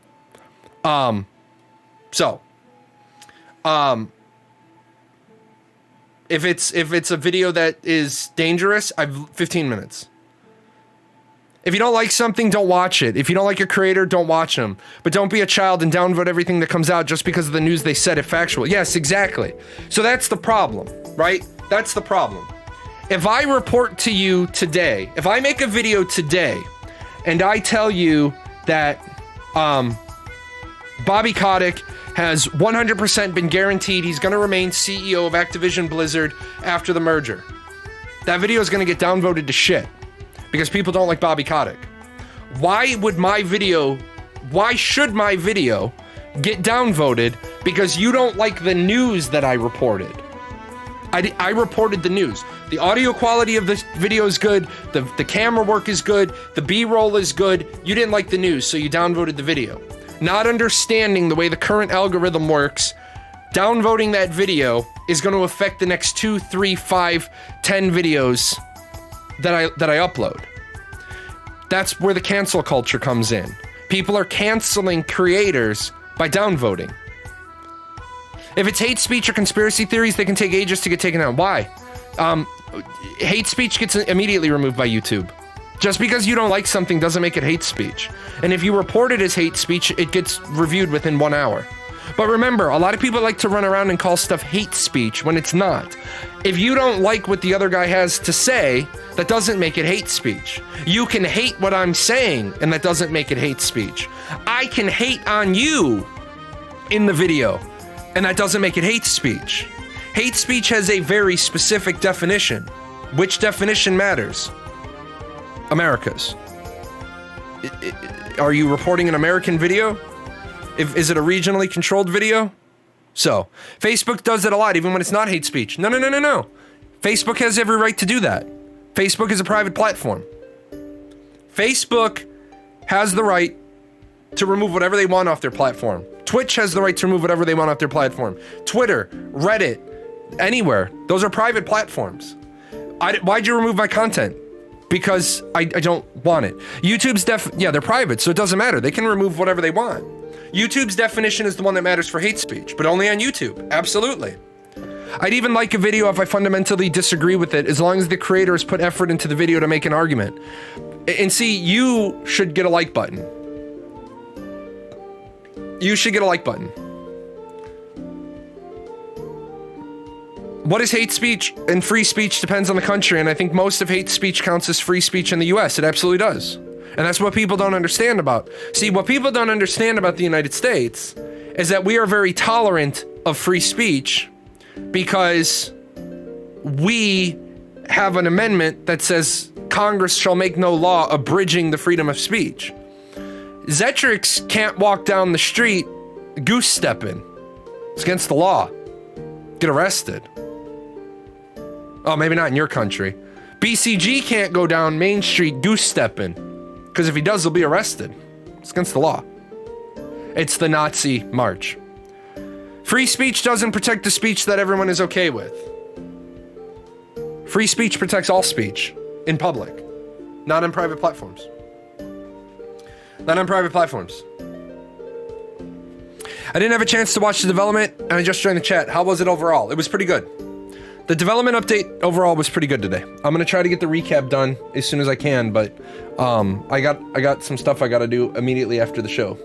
If it's a video that is dangerous, I've 15 minutes. If you don't like something, don't watch it. If you don't like your creator, don't watch them. But don't be a child and downvote everything that comes out just because of the news they said it factual. Yes, exactly. So that's the problem, right? That's the problem. If I report to you today, if I make a video today and I tell you that Bobby Kotick has 100% been guaranteed he's going to remain CEO of Activision Blizzard after the merger, that video is going to get downvoted to shit because people don't like Bobby Kotick. Why should my video get downvoted because you don't like the news that I reported? I reported the news. The audio quality of this video is good. The camera work is good. The B-roll is good. You didn't like the news, so you downvoted the video. Not understanding the way the current algorithm works, downvoting that video is going to affect the next 2, 3, 5, 10 videos that I upload. That's where the cancel culture comes in. People are canceling creators by downvoting. If it's hate speech or conspiracy theories, they can take ages to get taken down. Why? Hate speech gets immediately removed by YouTube. Just because you don't like something doesn't make it hate speech. And if you report it as hate speech, it gets reviewed within 1 hour. But remember, a lot of people like to run around and call stuff hate speech when it's not. If you don't like what the other guy has to say, that doesn't make it hate speech. You can hate what I'm saying, and that doesn't make it hate speech. I can hate on you in the video, and that doesn't make it hate speech. Hate speech has a very specific definition. Which definition matters? America's. Are you reporting an American video? Is it a regionally controlled video? So, Facebook does it a lot, even when it's not hate speech. No. Facebook has every right to do that. Facebook is a private platform. Facebook has the right to remove whatever they want off their platform. Twitch has the right to remove whatever they want off their platform. Twitter, Reddit, anywhere. Those are private platforms. Why'd you remove my content? Because I don't want it. YouTube's they're private, so it doesn't matter. They can remove whatever they want. YouTube's definition is the one that matters for hate speech, but only on YouTube. Absolutely. I'd even like a video if I fundamentally disagree with it, as long as the creator has put effort into the video to make an argument. And see, you should get a like button. You should get a like button. What is hate speech and free speech depends on the country, and I think most of hate speech counts as free speech in the US. It absolutely does. And that's what people don't understand about. See, what people don't understand about the United States is that we are very tolerant of free speech because we have an amendment that says Congress shall make no law abridging the freedom of speech. Zetrix can't walk down the street goose stepping. It's against the law. Get arrested. Oh, maybe not in your country. BCG can't go down Main Street goose stepping, because if he does, he'll be arrested. It's against the law. It's the Nazi march. Free speech doesn't protect the speech that everyone is okay with. Free speech protects all speech in public, not on private platforms. Not on private platforms. I didn't have a chance to watch the development, and I just joined the chat. How was it overall? It was pretty good. The development update overall was pretty good today. I'm gonna try to get the recap done as soon as I can, but I got some stuff I gotta do immediately after the show.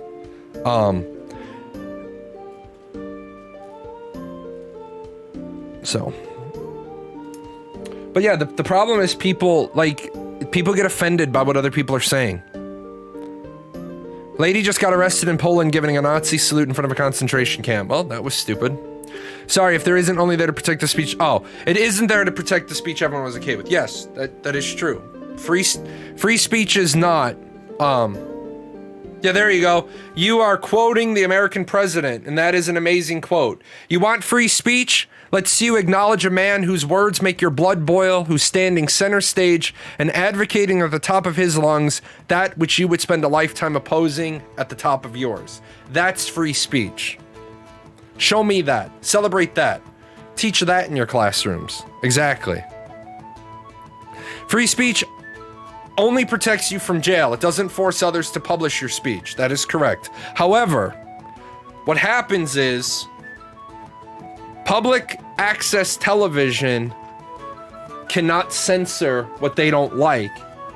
But yeah, the problem is people get offended by what other people are saying. Lady just got arrested in Poland giving a Nazi salute in front of a concentration camp. Well, that was stupid. Sorry, if there isn't only there to protect the speech. Oh, it isn't there to protect the speech everyone was okay with. Yes, that is true. Free speech is not. Yeah, there you go. You are quoting the American president, and that is an amazing quote. You want free speech? Let's see you acknowledge a man whose words make your blood boil, who's standing center stage and advocating at the top of his lungs that which you would spend a lifetime opposing at the top of yours. That's free speech. Show me that. Celebrate that. Teach that in your classrooms. Exactly. Free speech only protects you from jail. It doesn't force others to publish your speech. That is correct. However, what happens is public access television cannot censor what they don't like.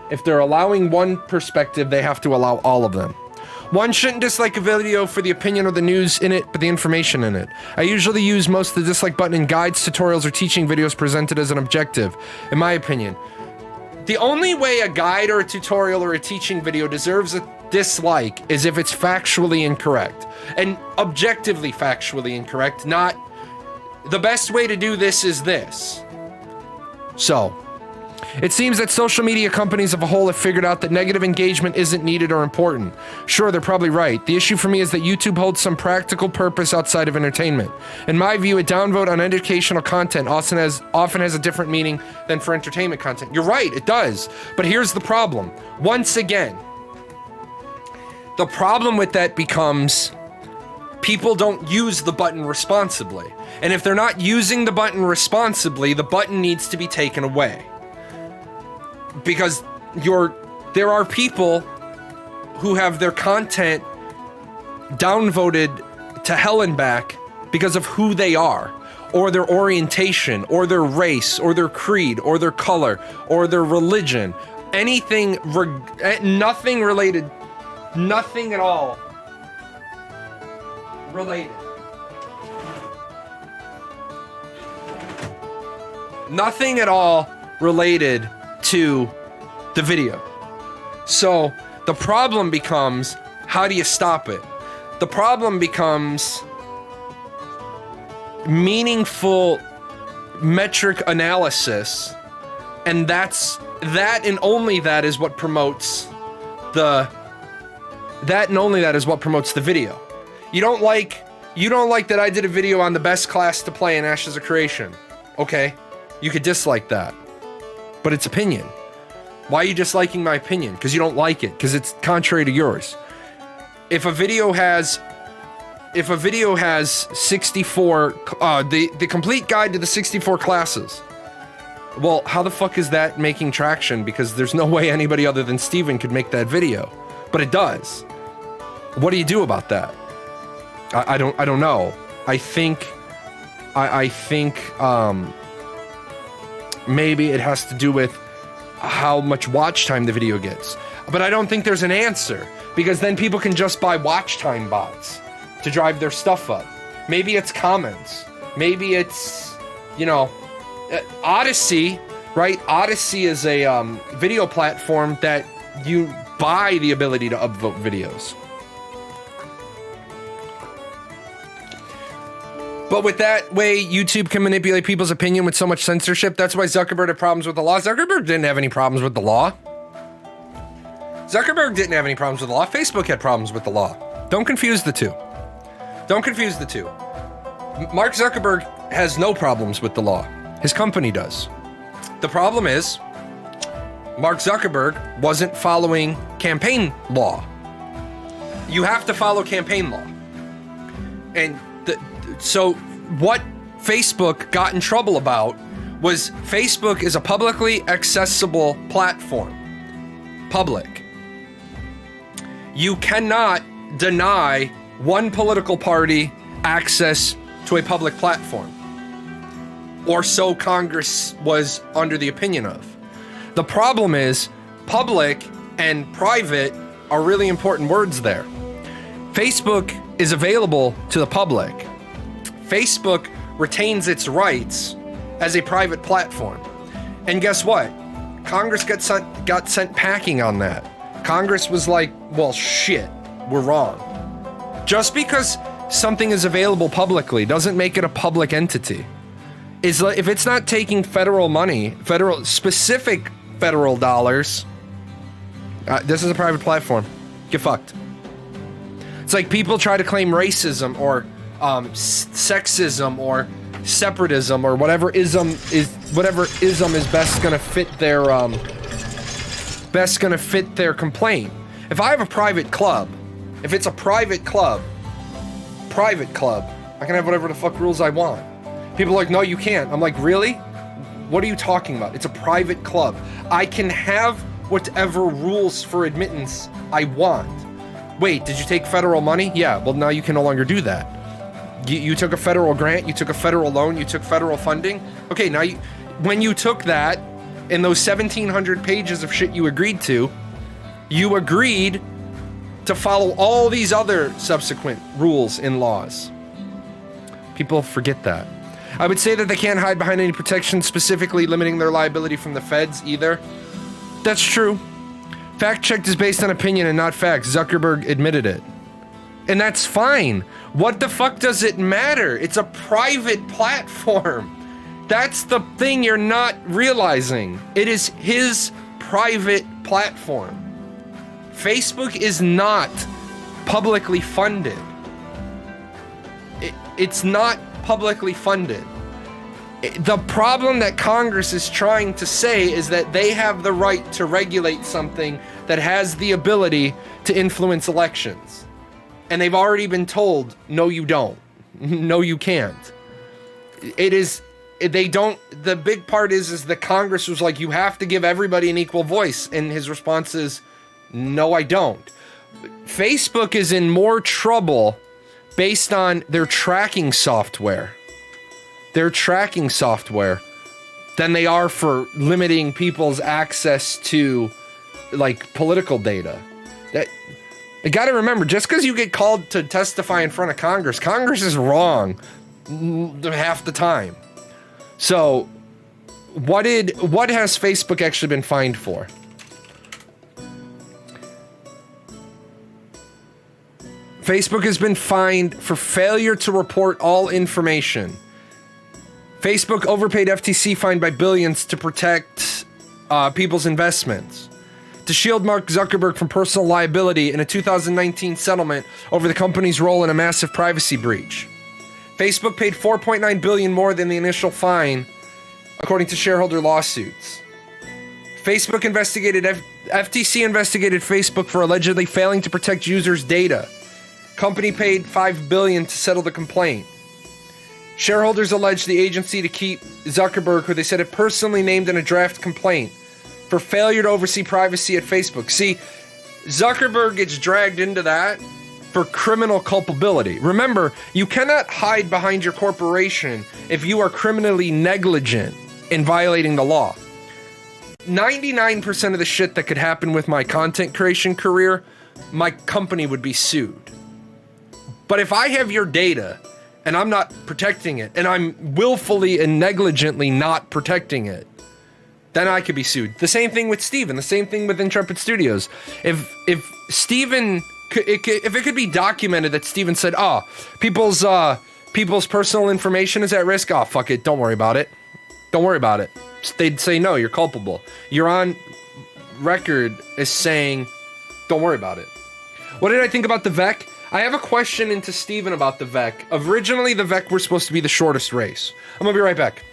If they're allowing one perspective, they have to allow all of them. One shouldn't dislike a video for the opinion or the news in it, but the information in it. I usually use most of the dislike button in guides, tutorials, or teaching videos presented as an objective, in my opinion. The only way a guide or a tutorial or a teaching video deserves a dislike is if it's factually incorrect. And objectively factually incorrect, not the best way to do this is this. So, it seems that social media companies of a whole have figured out that negative engagement isn't needed or important. Sure, they're probably right. The issue for me is that YouTube holds some practical purpose outside of entertainment. In my view, a downvote on educational content often has a different meaning than for entertainment content. You're right, it does. But here's the problem. Once again, the problem with that becomes people don't use the button responsibly. And if they're not using the button responsibly, the button needs to be taken away. Because there are people who have their content downvoted to hell and back because of who they are, or their orientation, or their race, or their creed, or their color, or their religion. Anything, nothing related, nothing at all related. Nothing at all related to the video. So the problem becomes, how do you stop it? The problem becomes meaningful metric analysis, and that and only that is what promotes the video. You don't like that I did a video on the best class to play in Ashes of Creation. Okay, you could dislike that, but it's opinion. Why are you disliking my opinion? Because you don't like it, because it's contrary to yours. If a video has 64, the complete guide to the 64 classes, well, how the fuck is that making traction? Because there's no way anybody other than Steven could make that video, but it does. What do you do about that? I don't know. I think maybe it has to do with how much watch time the video gets. But I don't think there's an answer, because then people can just buy watch time bots to drive their stuff up. Maybe it's comments. Maybe it's, Odyssey, right? Odyssey is a video platform that you buy the ability to upvote videos. But with that way, YouTube can manipulate people's opinion with so much censorship. That's why Zuckerberg had problems with the law. Zuckerberg didn't have any problems with the law. Zuckerberg didn't have any problems with the law. Facebook had problems with the law. Don't confuse the two. Don't confuse the two. Mark Zuckerberg has no problems with the law. His company does. The problem is, Mark Zuckerberg wasn't following campaign law. You have to follow campaign law. And so what Facebook got in trouble about was Facebook is a publicly accessible platform. Public. You cannot deny one political party access to a public platform. Or so Congress was under the opinion of. The problem is, public and private are really important words there. Facebook is available to the public. Facebook retains its rights as a private platform. And guess what? Congress got sent packing on that. Congress was like, well, shit, we're wrong. Just because something is available publicly doesn't make it a public entity. If it's not taking federal money, specific federal dollars, this is a private platform. Get fucked. It's like people try to claim racism or sexism or separatism or whatever ism is best gonna fit their complaint. If I have a private club, if it's a private club, I can have whatever the fuck rules I want. People are like, no, you can't. I'm like, really? What are you talking about? It's a private club. I can have whatever rules for admittance I want. Wait, did you take federal money? Yeah, well, now you can no longer do that. You took a federal grant, you took a federal loan, you took federal funding. Okay, now when you took that, in those 1,700 pages of shit you agreed to, you agreed to follow all these other subsequent rules and laws. People forget that. I would say that they can't hide behind any protection specifically limiting their liability from the feds either. That's true. Fact checked is based on opinion and not facts. Zuckerberg admitted it. And that's fine. What the fuck does it matter? It's a private platform. That's the thing you're not realizing. It is his private platform. Facebook is not publicly funded. It's not publicly funded. The problem that Congress is trying to say is that they have the right to regulate something that has the ability to influence elections. And they've already been told, no, you don't. No, you can't. The big part is the Congress was like, you have to give everybody an equal voice. And his response is, no, I don't. Facebook is in more trouble based on their tracking software. Than they are for limiting people's access to, like, political data. You gotta remember, just because you get called to testify in front of Congress is wrong half the time. So, what has Facebook actually been fined for? Facebook has been fined for failure to report all information. Facebook overpaid FTC fined by billions to protect people's investments. To shield Mark Zuckerberg from personal liability in a 2019 settlement over the company's role in a massive privacy breach. Facebook paid $4.9 billion more than the initial fine, according to shareholder lawsuits. FTC investigated Facebook for allegedly failing to protect users' data. Company paid $5 billion to settle the complaint. Shareholders alleged the agency to keep Zuckerberg, who they said had personally named in a draft complaint, for failure to oversee privacy at Facebook. See, Zuckerberg gets dragged into that for criminal culpability. Remember, you cannot hide behind your corporation if you are criminally negligent in violating the law. 99% of the shit that could happen with my content creation career, my company would be sued. But if I have your data and I'm not protecting it, and I'm willfully and negligently not protecting it, then I could be sued. The same thing with Steven, the same thing with Intrepid Studios. If Steven, if it could be documented that Steven said, oh, people's personal information is at risk, oh, fuck it, don't worry about it. Don't worry about it. They'd say, no, you're culpable. You're on record as saying, don't worry about it. What did I think about the VEC? I have a question into Steven about the VEC. Originally, the VEC were supposed to be the shortest race. I'm gonna be right back.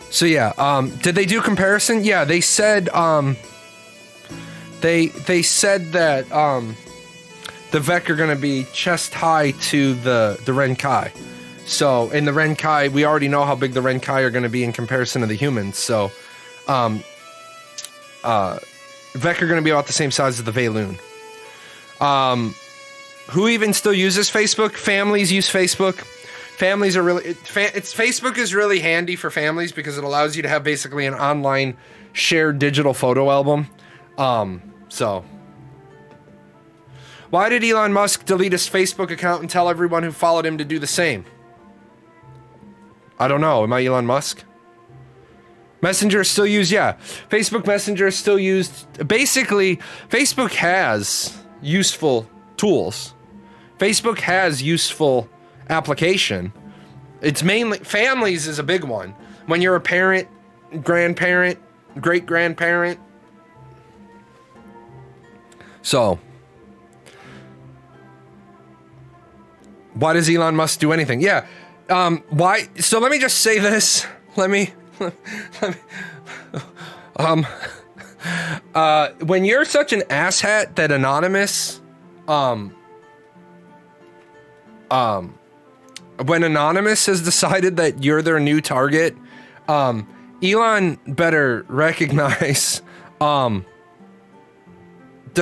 So yeah, did they do comparison? Yeah, they said they said that the VEC are going to be chest high to the Renkai. So in the Renkai, we already know how big the Renkai are going to be in comparison to the humans. So VEC are going to be about the same size as the Valoon. Who even still uses Facebook? Families use Facebook. Families are really, Facebook is really handy for families because it allows you to have basically an online shared digital photo album. So why did Elon Musk delete his Facebook account and tell everyone who followed him to do the same? I don't know. Am I Elon Musk? Messenger is still used, yeah. Facebook Messenger is still used. Basically, Facebook has useful tools. Facebook has useful application. It's mainly, families is a big one. When you're a parent, grandparent, great-grandparent. So, why does Elon Musk do anything? Yeah, why? So let me just say this. When you're such an asshat that Anonymous, when Anonymous has decided that you're their new target, Elon better recognize, does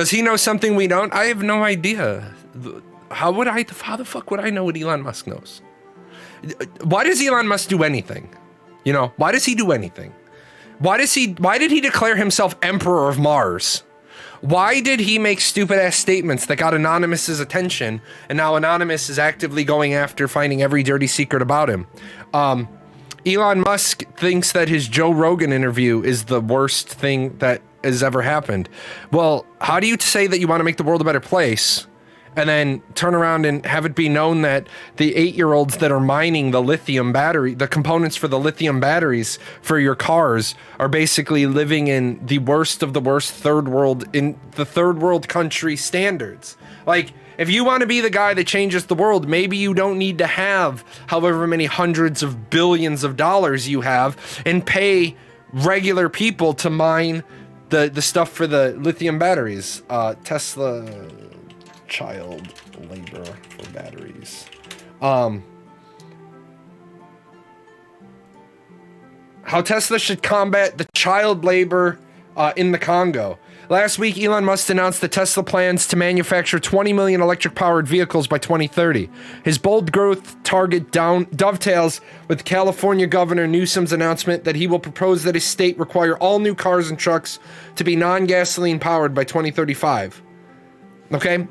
he know something we don't? I have no idea. How the fuck would I know what Elon Musk knows? Why does Elon Musk do anything? You know, why does he do anything? Why did he declare himself Emperor of Mars? Why did he make stupid ass statements that got Anonymous's attention, and now Anonymous is actively going after finding every dirty secret about him? Elon Musk thinks that his Joe Rogan interview is the worst thing that has ever happened. Well, how do you say that you want to make the world a better place and then turn around and have it be known that the 8-year-olds that are mining the lithium battery, the components for the lithium batteries for your cars, are basically living in the worst of the worst third world country standards? Like, if you want to be the guy that changes the world, maybe you don't need to have however many hundreds of billions of dollars you have and pay regular people to mine the stuff for the lithium batteries. Tesla child labor for batteries. How Tesla should combat the child labor in the Congo. Last week, Elon Musk announced that Tesla plans to manufacture 20 million electric-powered vehicles by 2030. His bold growth target dovetails with California Governor Newsom's announcement that he will propose that his state require all new cars and trucks to be non-gasoline powered by 2035. Okay?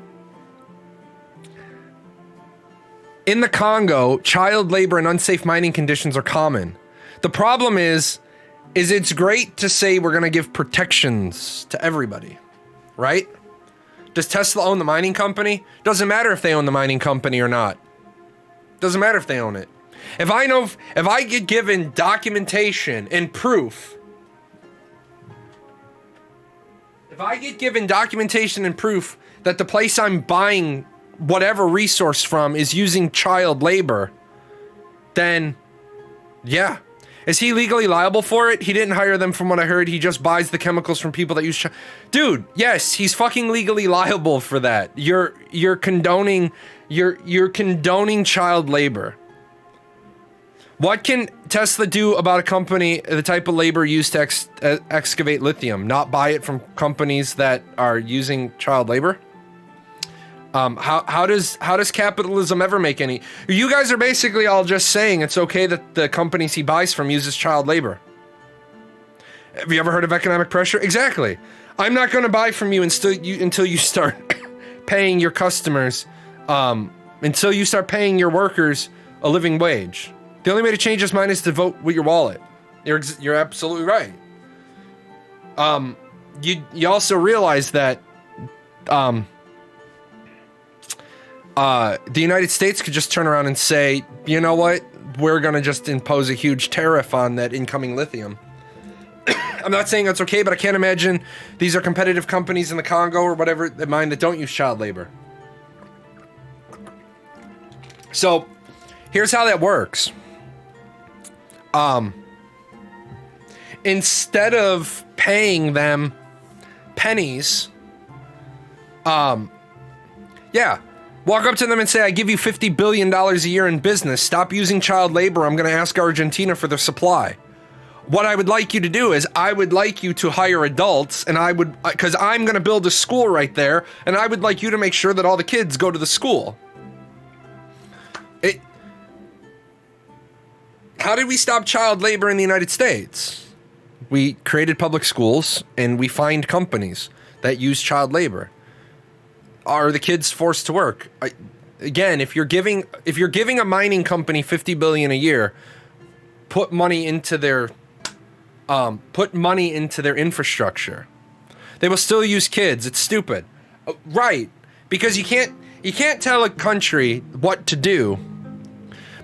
In the Congo, child labor and unsafe mining conditions are common. The problem is it's great to say we're going to give protections to everybody, right? Does Tesla own the mining company? Doesn't matter if they own the mining company or not. Doesn't matter if they own it. If I get given documentation and proof, that the place I'm buying whatever resource from is using child labor, then yeah. Is he legally liable for it? He didn't hire them from what I heard. He just buys the chemicals from people that use Dude, yes, he's fucking legally liable for that. You're condoning child labor. What can Tesla do about a company, the type of labor used to excavate lithium? Not buy it from companies that are using child labor? How does capitalism ever make any? You guys are basically all just saying it's okay that the companies he buys from uses child labor. Have you ever heard of economic pressure? Exactly. I'm not going to buy from you until you start paying your customers, until you start paying your workers a living wage. The only way to change his mind is to vote with your wallet. You're absolutely right. You also realize that the United States could just turn around and say, you know what? We're going to just impose a huge tariff on that incoming lithium. I'm not saying that's okay, but I can't imagine these are competitive companies in the Congo or whatever that mine that don't use child labor. So here's how that works. Instead of paying them pennies, walk up to them and say, I give you $50 billion a year in business. Stop using child labor. I'm going to ask Argentina for their supply. What I would like you to do is I would like you to hire adults, and because I'm going to build a school right there, and I would like you to make sure that all the kids go to the school. How did we stop child labor in the United States? We created public schools and we fined companies that use child labor. Are the kids forced to work? Again, if you're giving a mining company $50 billion a year, put money into their infrastructure. They will still use kids. It's stupid. Right. Because you can't tell a country what to do.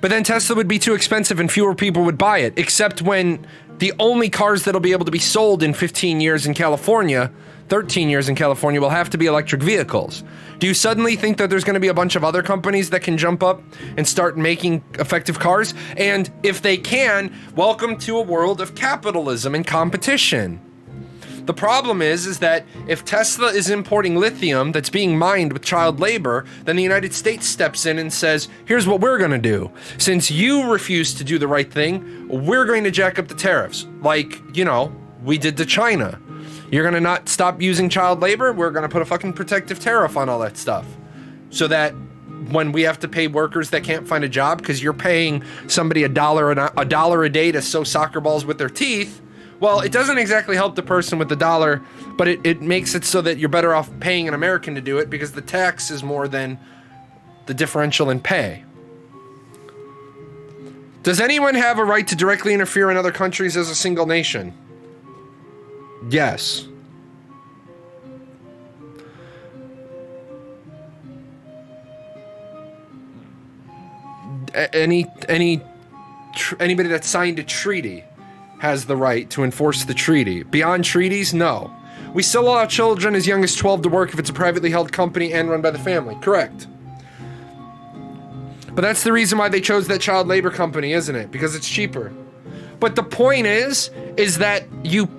But then Tesla would be too expensive and fewer people would buy it, except when the only cars that'll be able to be sold in 15 years in California, 13 years in California, will have to be electric vehicles. Do you suddenly think that there's going to be a bunch of other companies that can jump up and start making effective cars? And if they can, welcome to a world of capitalism and competition. The problem is that if Tesla is importing lithium that's being mined with child labor, then the United States steps in and says, here's what we're going to do. Since you refuse to do the right thing, we're going to jack up the tariffs. Like, you know, we did to China. You're going to not stop using child labor? We're going to put a fucking protective tariff on all that stuff. So that when we have to pay workers that can't find a job because you're paying somebody $1 a day to sew soccer balls with their teeth, well, it doesn't exactly help the person with the dollar, but it makes it so that you're better off paying an American to do it because the tax is more than the differential in pay. Does anyone have a right to directly interfere in other countries as a single nation? Yes. Anybody that signed a treaty has the right to enforce the treaty. Beyond treaties, no. We still allow children as young as 12 to work if it's a privately held company and run by the family. Correct. But that's the reason why they chose that child labor company, isn't it? Because it's cheaper. But the point is that you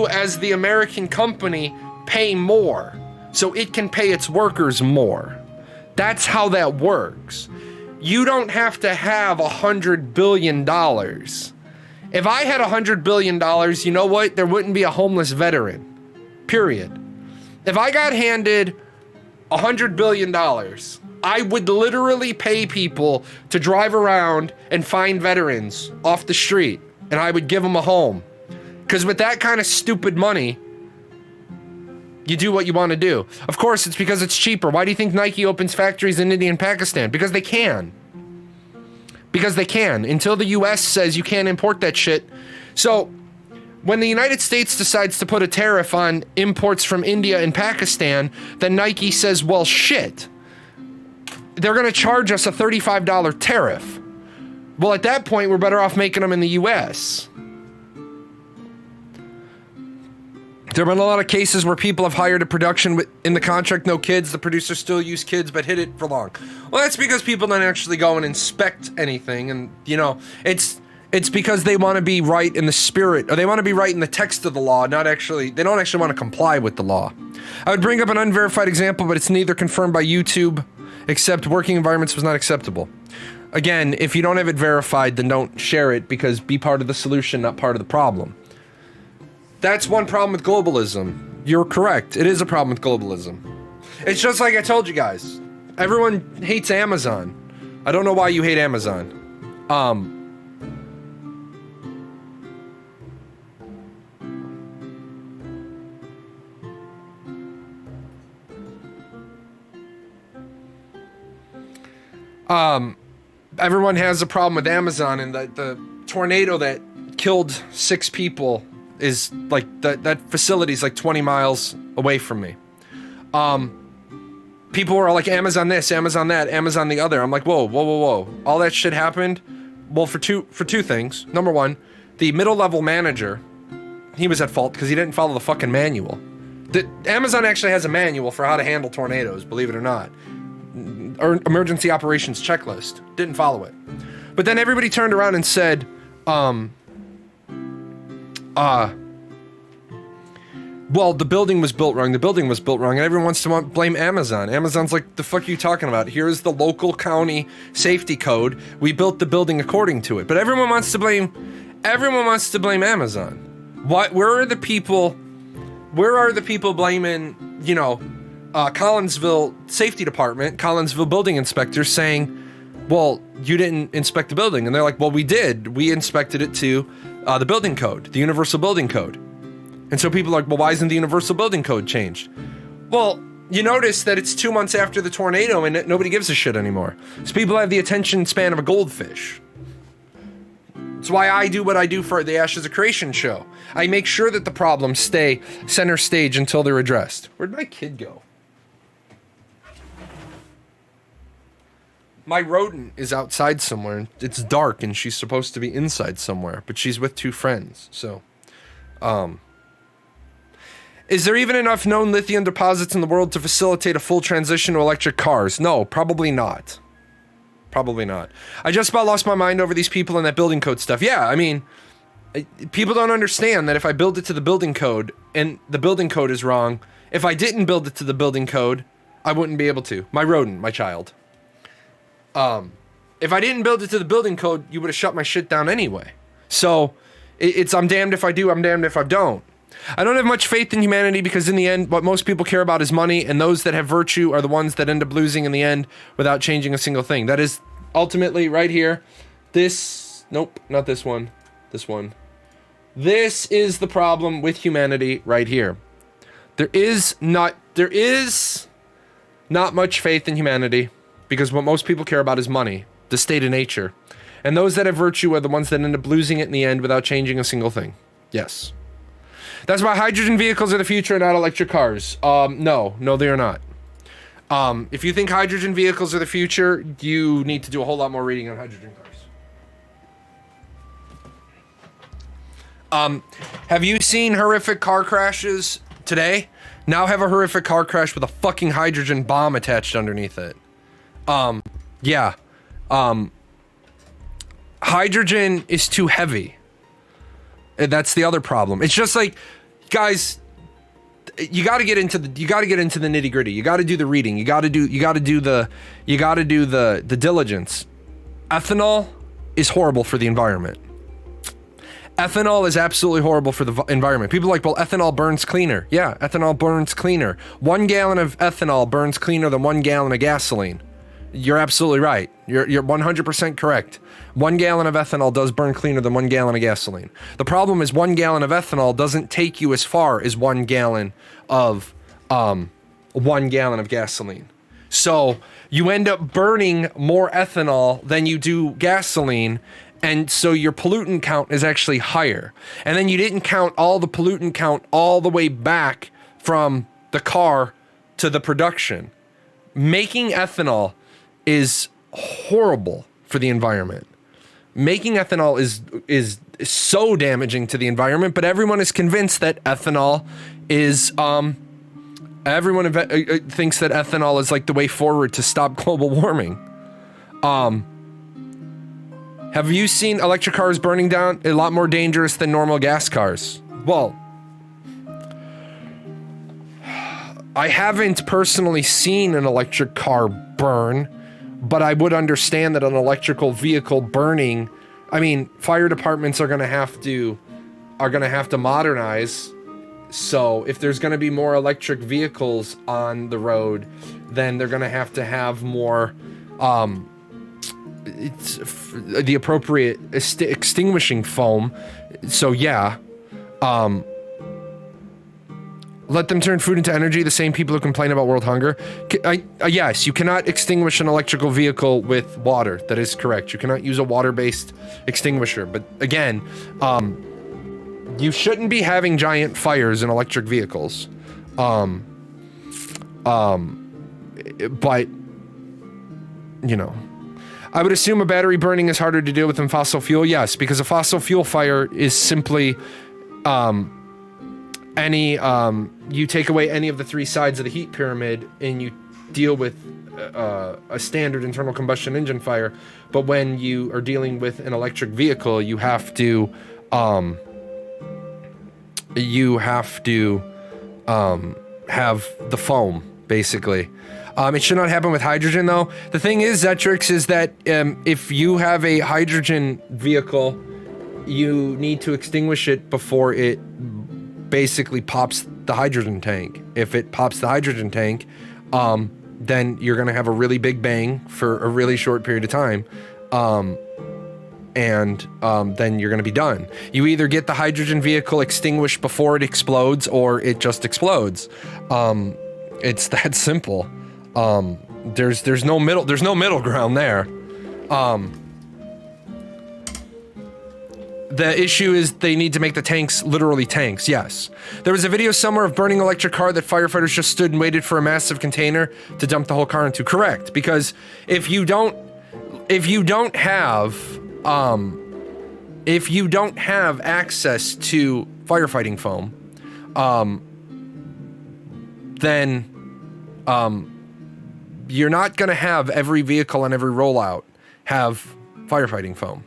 as the American company pay more, so it can pay its workers more. That's how that works. You don't have to have $100 billion. If I had $100 billion, you know what? There wouldn't be a homeless veteran. Period. If I got handed $100 billion, I would literally pay people to drive around and find veterans off the street, and I would give them a home. Because with that kind of stupid money, you do what you want to do. Of course, it's because it's cheaper. Why do you think Nike opens factories in India and Pakistan? Because they can. Because they can. Until the US says you can't import that shit. So, when the United States decides to put a tariff on imports from India and Pakistan, then Nike says, well, shit. They're going to charge us a $35 tariff. Well, at that point, we're better off making them in the US. There have been a lot of cases where people have hired a production in the contract, no kids. The producers still use kids, but hid it for long. Well, that's because people don't actually go and inspect anything. And, you know, it's because they want to be right in the spirit, or they want to be right in the text of the law, they don't actually want to comply with the law. I would bring up an unverified example, but it's neither confirmed by YouTube, except working environments was not acceptable. Again, if you don't have it verified, then don't share it, because be part of the solution, not part of the problem. That's one problem with globalism. You're correct. It is a problem with globalism. It's just like I told you guys. Everyone hates Amazon. I don't know why you hate Amazon. Everyone has a problem with Amazon, and the tornado that killed 6 people is like that facility's like 20 miles away from me. People were like, Amazon this, Amazon that, Amazon the other. I'm like, whoa. All that shit happened. Well, for two things. Number one, the middle level manager, he was at fault because he didn't follow the fucking manual. Amazon actually has a manual for how to handle tornadoes, believe it or not. Or emergency operations checklist. Didn't follow it. But then everybody turned around and said, well, the building was built wrong, and everyone wants to blame Amazon. Amazon's like, the fuck are you talking about? Here's the local county safety code. We built the building according to it. But everyone wants to blame Amazon. Where are the people blaming, you know, Collinsville Safety Department, Collinsville building inspectors saying, well, you didn't inspect the building. And they're like, well, we did. We inspected it to the building code, the universal building code. And so people are like, well, why isn't the universal building code changed? Well, you notice that it's 2 months after the tornado and nobody gives a shit anymore. So people have the attention span of a goldfish. That's why I do what I do for the Ashes of Creation show. I make sure that the problems stay center stage until they're addressed. Where'd my kid go? My rodent is outside somewhere. It's dark and she's supposed to be inside somewhere, but she's with 2 friends. So, is there even enough known lithium deposits in the world to facilitate a full transition to electric cars? No, probably not. Probably not. I just about lost my mind over these people and that building code stuff. Yeah, I mean, people don't understand that if I build it to the building code and the building code is wrong, if I didn't build it to the building code, I wouldn't be able to. My rodent, my child. If I didn't build it to the building code, you would have shut my shit down anyway. So, it's I'm damned if I do, I'm damned if I don't. I don't have much faith in humanity because in the end, what most people care about is money, and those that have virtue are the ones that end up losing in the end without changing a single thing. That is ultimately right here. Nope, not this one. This one. This is the problem with humanity right here. There is not much faith in humanity because what most people care about is money, the state of nature. And those that have virtue are the ones that end up losing it in the end without changing a single thing. Yes. That's why hydrogen vehicles are the future and not electric cars. No, they are not. If you think hydrogen vehicles are the future, you need to do a whole lot more reading on hydrogen cars. Have you seen horrific car crashes today? Now have a horrific car crash with a fucking hydrogen bomb attached underneath it. Yeah. Hydrogen is too heavy. That's the other problem. It's just like, guys, you got to get into the nitty gritty. You got to do the reading. You got to do the diligence. Ethanol is horrible for the environment. Ethanol is absolutely horrible for the environment. People are like, well, ethanol burns cleaner. Yeah, ethanol burns cleaner. 1 gallon of ethanol burns cleaner than 1 gallon of gasoline. You're absolutely right. You're 100% correct. 1 gallon of ethanol does burn cleaner than 1 gallon of gasoline. The problem is 1 gallon of ethanol doesn't take you as far as 1 gallon of 1 gallon of gasoline. So you end up burning more ethanol than you do gasoline, and so your pollutant count is actually higher. And then you didn't count all the pollutant count all the way back from the car to the production. Making ethanol is horrible for the environment. Making ethanol is so damaging to the environment, but everyone is convinced that ethanol is everyone thinks that ethanol is like the way forward to stop global warming. Have you seen electric cars burning down? A lot more dangerous than normal gas cars. Well, I haven't personally seen an electric car burn, but I would understand that an electrical vehicle burning, I mean, fire departments are going to have to modernize. So if there's going to be more electric vehicles on the road, then they're going to have more, the appropriate extinguishing foam. So yeah, let them turn food into energy, the same people who complain about world hunger. Yes, you cannot extinguish an electrical vehicle with water. That is correct. You cannot use a water-based extinguisher. But again, you shouldn't be having giant fires in electric vehicles. But, you know, I would assume a battery burning is harder to deal with than fossil fuel. Yes, because a fossil fuel fire is simply, you take away any of the 3 sides of the heat pyramid and you deal with a standard internal combustion engine fire. But when you are dealing with an electric vehicle, you have to have the foam, basically. It should not happen with hydrogen, though. The thing is, Zetrix, is that if you have a hydrogen vehicle, you need to extinguish it before it basically pops the hydrogen tank. If it pops the hydrogen tank, then you're going to have a really big bang for a really short period of time. and then you're going to be done. You either get the hydrogen vehicle extinguished before it explodes, or it just explodes. It's that simple. There's no middle ground there. The issue is they need to make the tanks literally tanks. Yes, there was a video somewhere of burning electric car that firefighters just stood and waited for a massive container to dump the whole car into. Correct, because if you don't have access to firefighting foam, then you're not going to have every vehicle on every rollout have firefighting foam.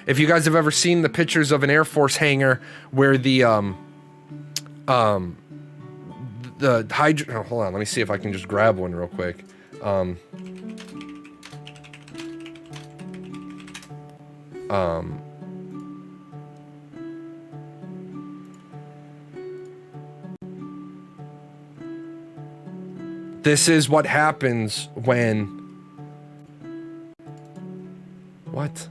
If you guys have ever seen the pictures of an Air Force hangar where the hydrogen, oh, hold on, let me see if I can just grab one real quick. This is what happens when... What?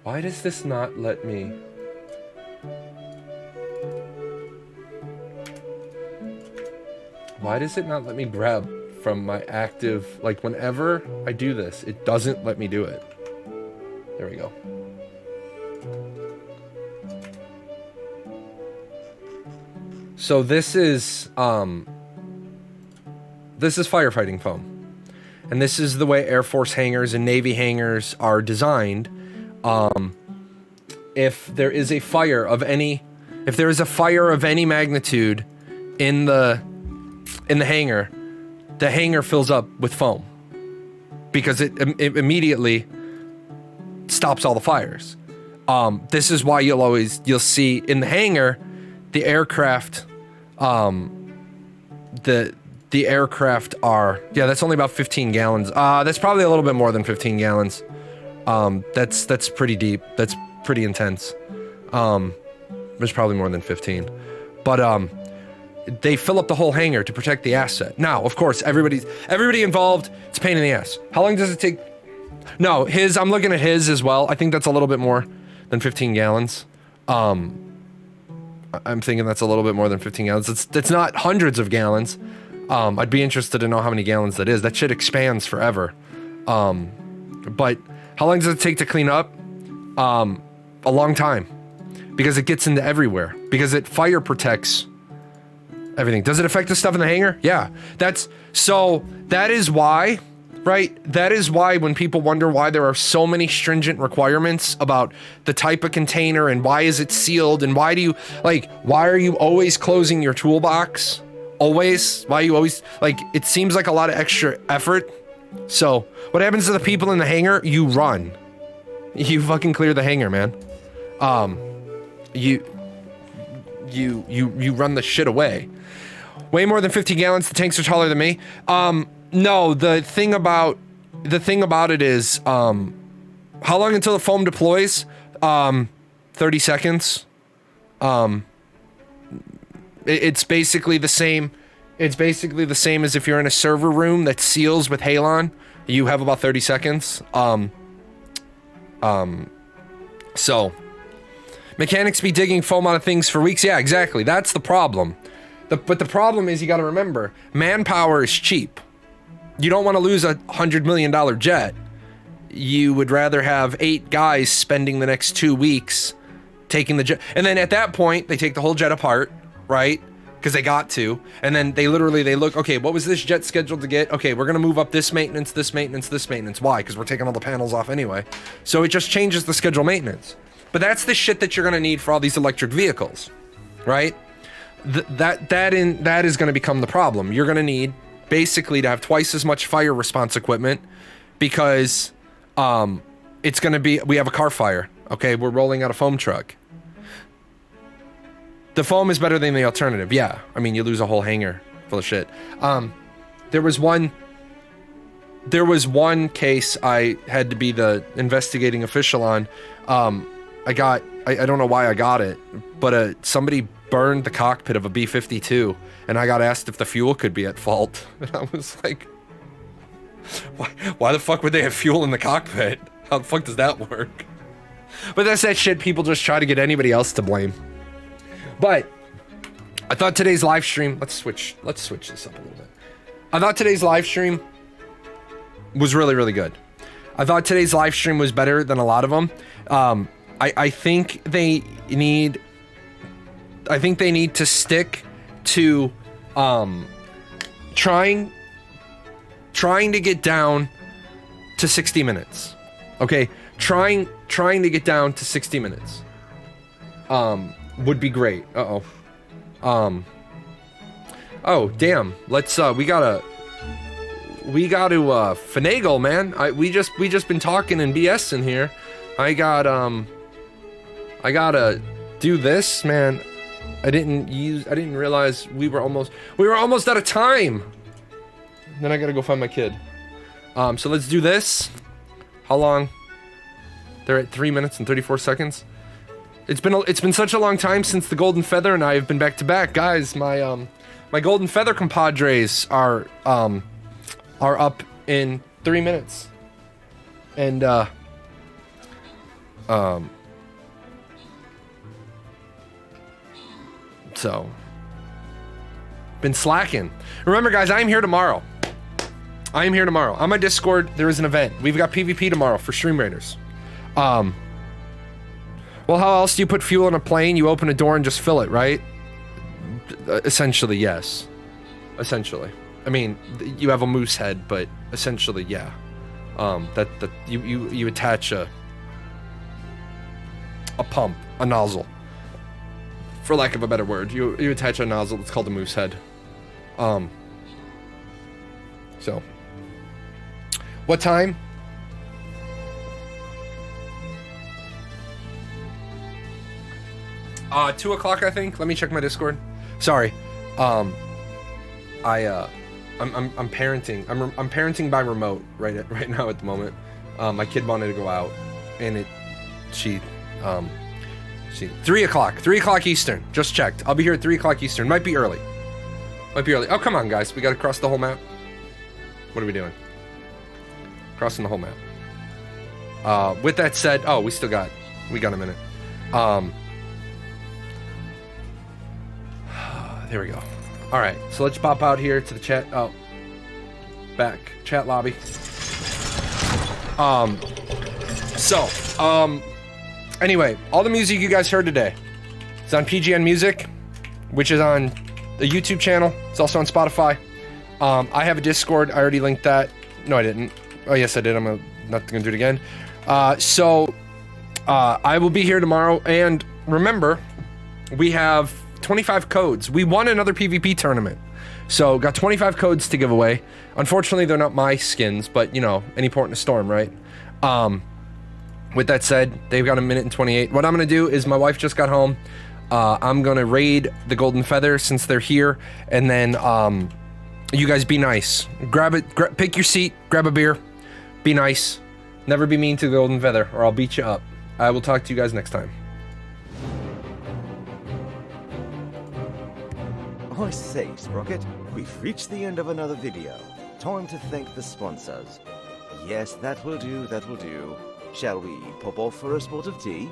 Why does this not let me... Why does it not let me grab from my active... Like, whenever I do this, it doesn't let me do it. There we go. So this is firefighting foam. And this is the way Air Force hangars and Navy hangars are designed. If there is a fire of any magnitude in the hangar, the hangar fills up with foam because it immediately stops all the fires. This is why you'll see in the hangar the aircraft, the aircraft are, yeah, that's only about 15 gallons. That's probably a little bit more than 15 gallons. That's pretty deep. That's pretty intense. There's probably more than 15, but they fill up the whole hangar to protect the asset. Now, of course, everybody involved, it's a pain in the ass. How long does it take? No, I'm looking at his as well. I think that's a little bit more than 15 gallons. I'm thinking that's a little bit more than 15 gallons. It's not hundreds of gallons. I'd be interested to know how many gallons that is. That shit expands forever. But how long does it take to clean up? A long time, because it gets into everywhere, because it fire protects everything. Does it affect the stuff in the hangar? Yeah. That is why, right? That is why when people wonder why there are so many stringent requirements about the type of container and why is it sealed and why are you always closing your toolbox? Always? Why you always, it seems like a lot of extra effort. So what happens to the people in the hangar? You run. You fucking clear the hangar, man. You run the shit away. Way more than 50 gallons. The tanks are taller than me. No, the thing about it is, how long until the foam deploys? 30 seconds. It's basically the same. It's basically the same as if you're in a server room that seals with Jahlon. You have about 30 seconds. So mechanics be digging foam out of things for weeks. Yeah, exactly. That's the problem. But the problem is, you got to remember, manpower is cheap. You don't want to lose $100 million jet. You would rather have 8 guys spending the next 2 weeks taking the jet. And then at that point, they take the whole jet apart, right? Because they got to. And then they look, okay, what was this jet scheduled to get? Okay, we're going to move up this maintenance, this maintenance, this maintenance. Why? Because we're taking all the panels off anyway. So it just changes the schedule maintenance. But that's the shit that you're going to need for all these electric vehicles, right? That is going to become the problem. You're going to need basically to have twice as much fire response equipment, because it's going to be, we have a car fire. Okay, we're rolling out a foam truck. The foam is better than the alternative. Yeah, I mean, you lose a whole hangar full of shit. There was one case I had to be the investigating official on. I don't know why I got it, but somebody burned the cockpit of a B-52, and I got asked if the fuel could be at fault. And I was like, Why the fuck would they have fuel in the cockpit? How the fuck does that work? But that's that shit people just try to get anybody else to blame. But I thought today's live stream, let's switch this up a little bit. I thought today's live stream was really, really good. I thought today's live stream was better than a lot of them. I think they need to stick to trying to get down to 60 minutes. Okay, trying to get down to 60 minutes would be great. Oh damn, let's we gotta finagle, man. We just been talking and BSing here. I gotta do this, man. I didn't realize we were almost out of time. Then I gotta go find my kid. So let's do this. How long? They're at 3 minutes and 34 seconds. It's been such a long time since the Golden Feather and I have been back to back, guys. My Golden Feather compadres are up in 3 minutes, and so been slacking. Remember, guys, I am here tomorrow. On my Discord, there is an event. We've got PvP tomorrow for Stream Raiders. Well, how else do you put fuel in a plane? You open a door and just fill it, right? Essentially, yes. Essentially. I mean, you have a moose head, but essentially, yeah. That you attach a pump, a nozzle. For lack of a better word, you attach a nozzle. It's called a moose head. So, what time? Uh, 2 o'clock, I think. Let me check my Discord. Sorry. I'm parenting. I'm parenting by remote right now at the moment. My kid wanted to go out, and she 3 o'clock. 3 o'clock Eastern. Just checked. I'll be here at 3 o'clock Eastern. Might be early. Oh, come on, guys. We gotta cross the whole map. What are we doing? Crossing the whole map. With that said, oh, we got a minute. There we go. All right, so let's pop out here to the chat. Oh, back chat lobby. Anyway, all the music you guys heard today is on PGN Music, which is on the YouTube channel. It's also on Spotify. I have a Discord. I already linked that. No, I didn't. Oh, yes, I did. I'm not gonna do it again. I will be here tomorrow, and remember, we have 25 codes. We won another PvP tournament, so got 25 codes to give away. Unfortunately, they're not my skins, but you know, any port in a storm, right? With that said, they've got 1 minute and 28. What I'm gonna do is, my wife just got home. I'm gonna raid the Golden Feather since they're here, and then you guys be nice. Pick your seat, grab a beer, be nice. Never be mean to the Golden Feather, or I'll beat you up. I will talk to you guys next time. I say, Sprocket, we've reached the end of another video. Time to thank the sponsors. Yes, that will do, that will do. Shall we pop off for a spot of tea?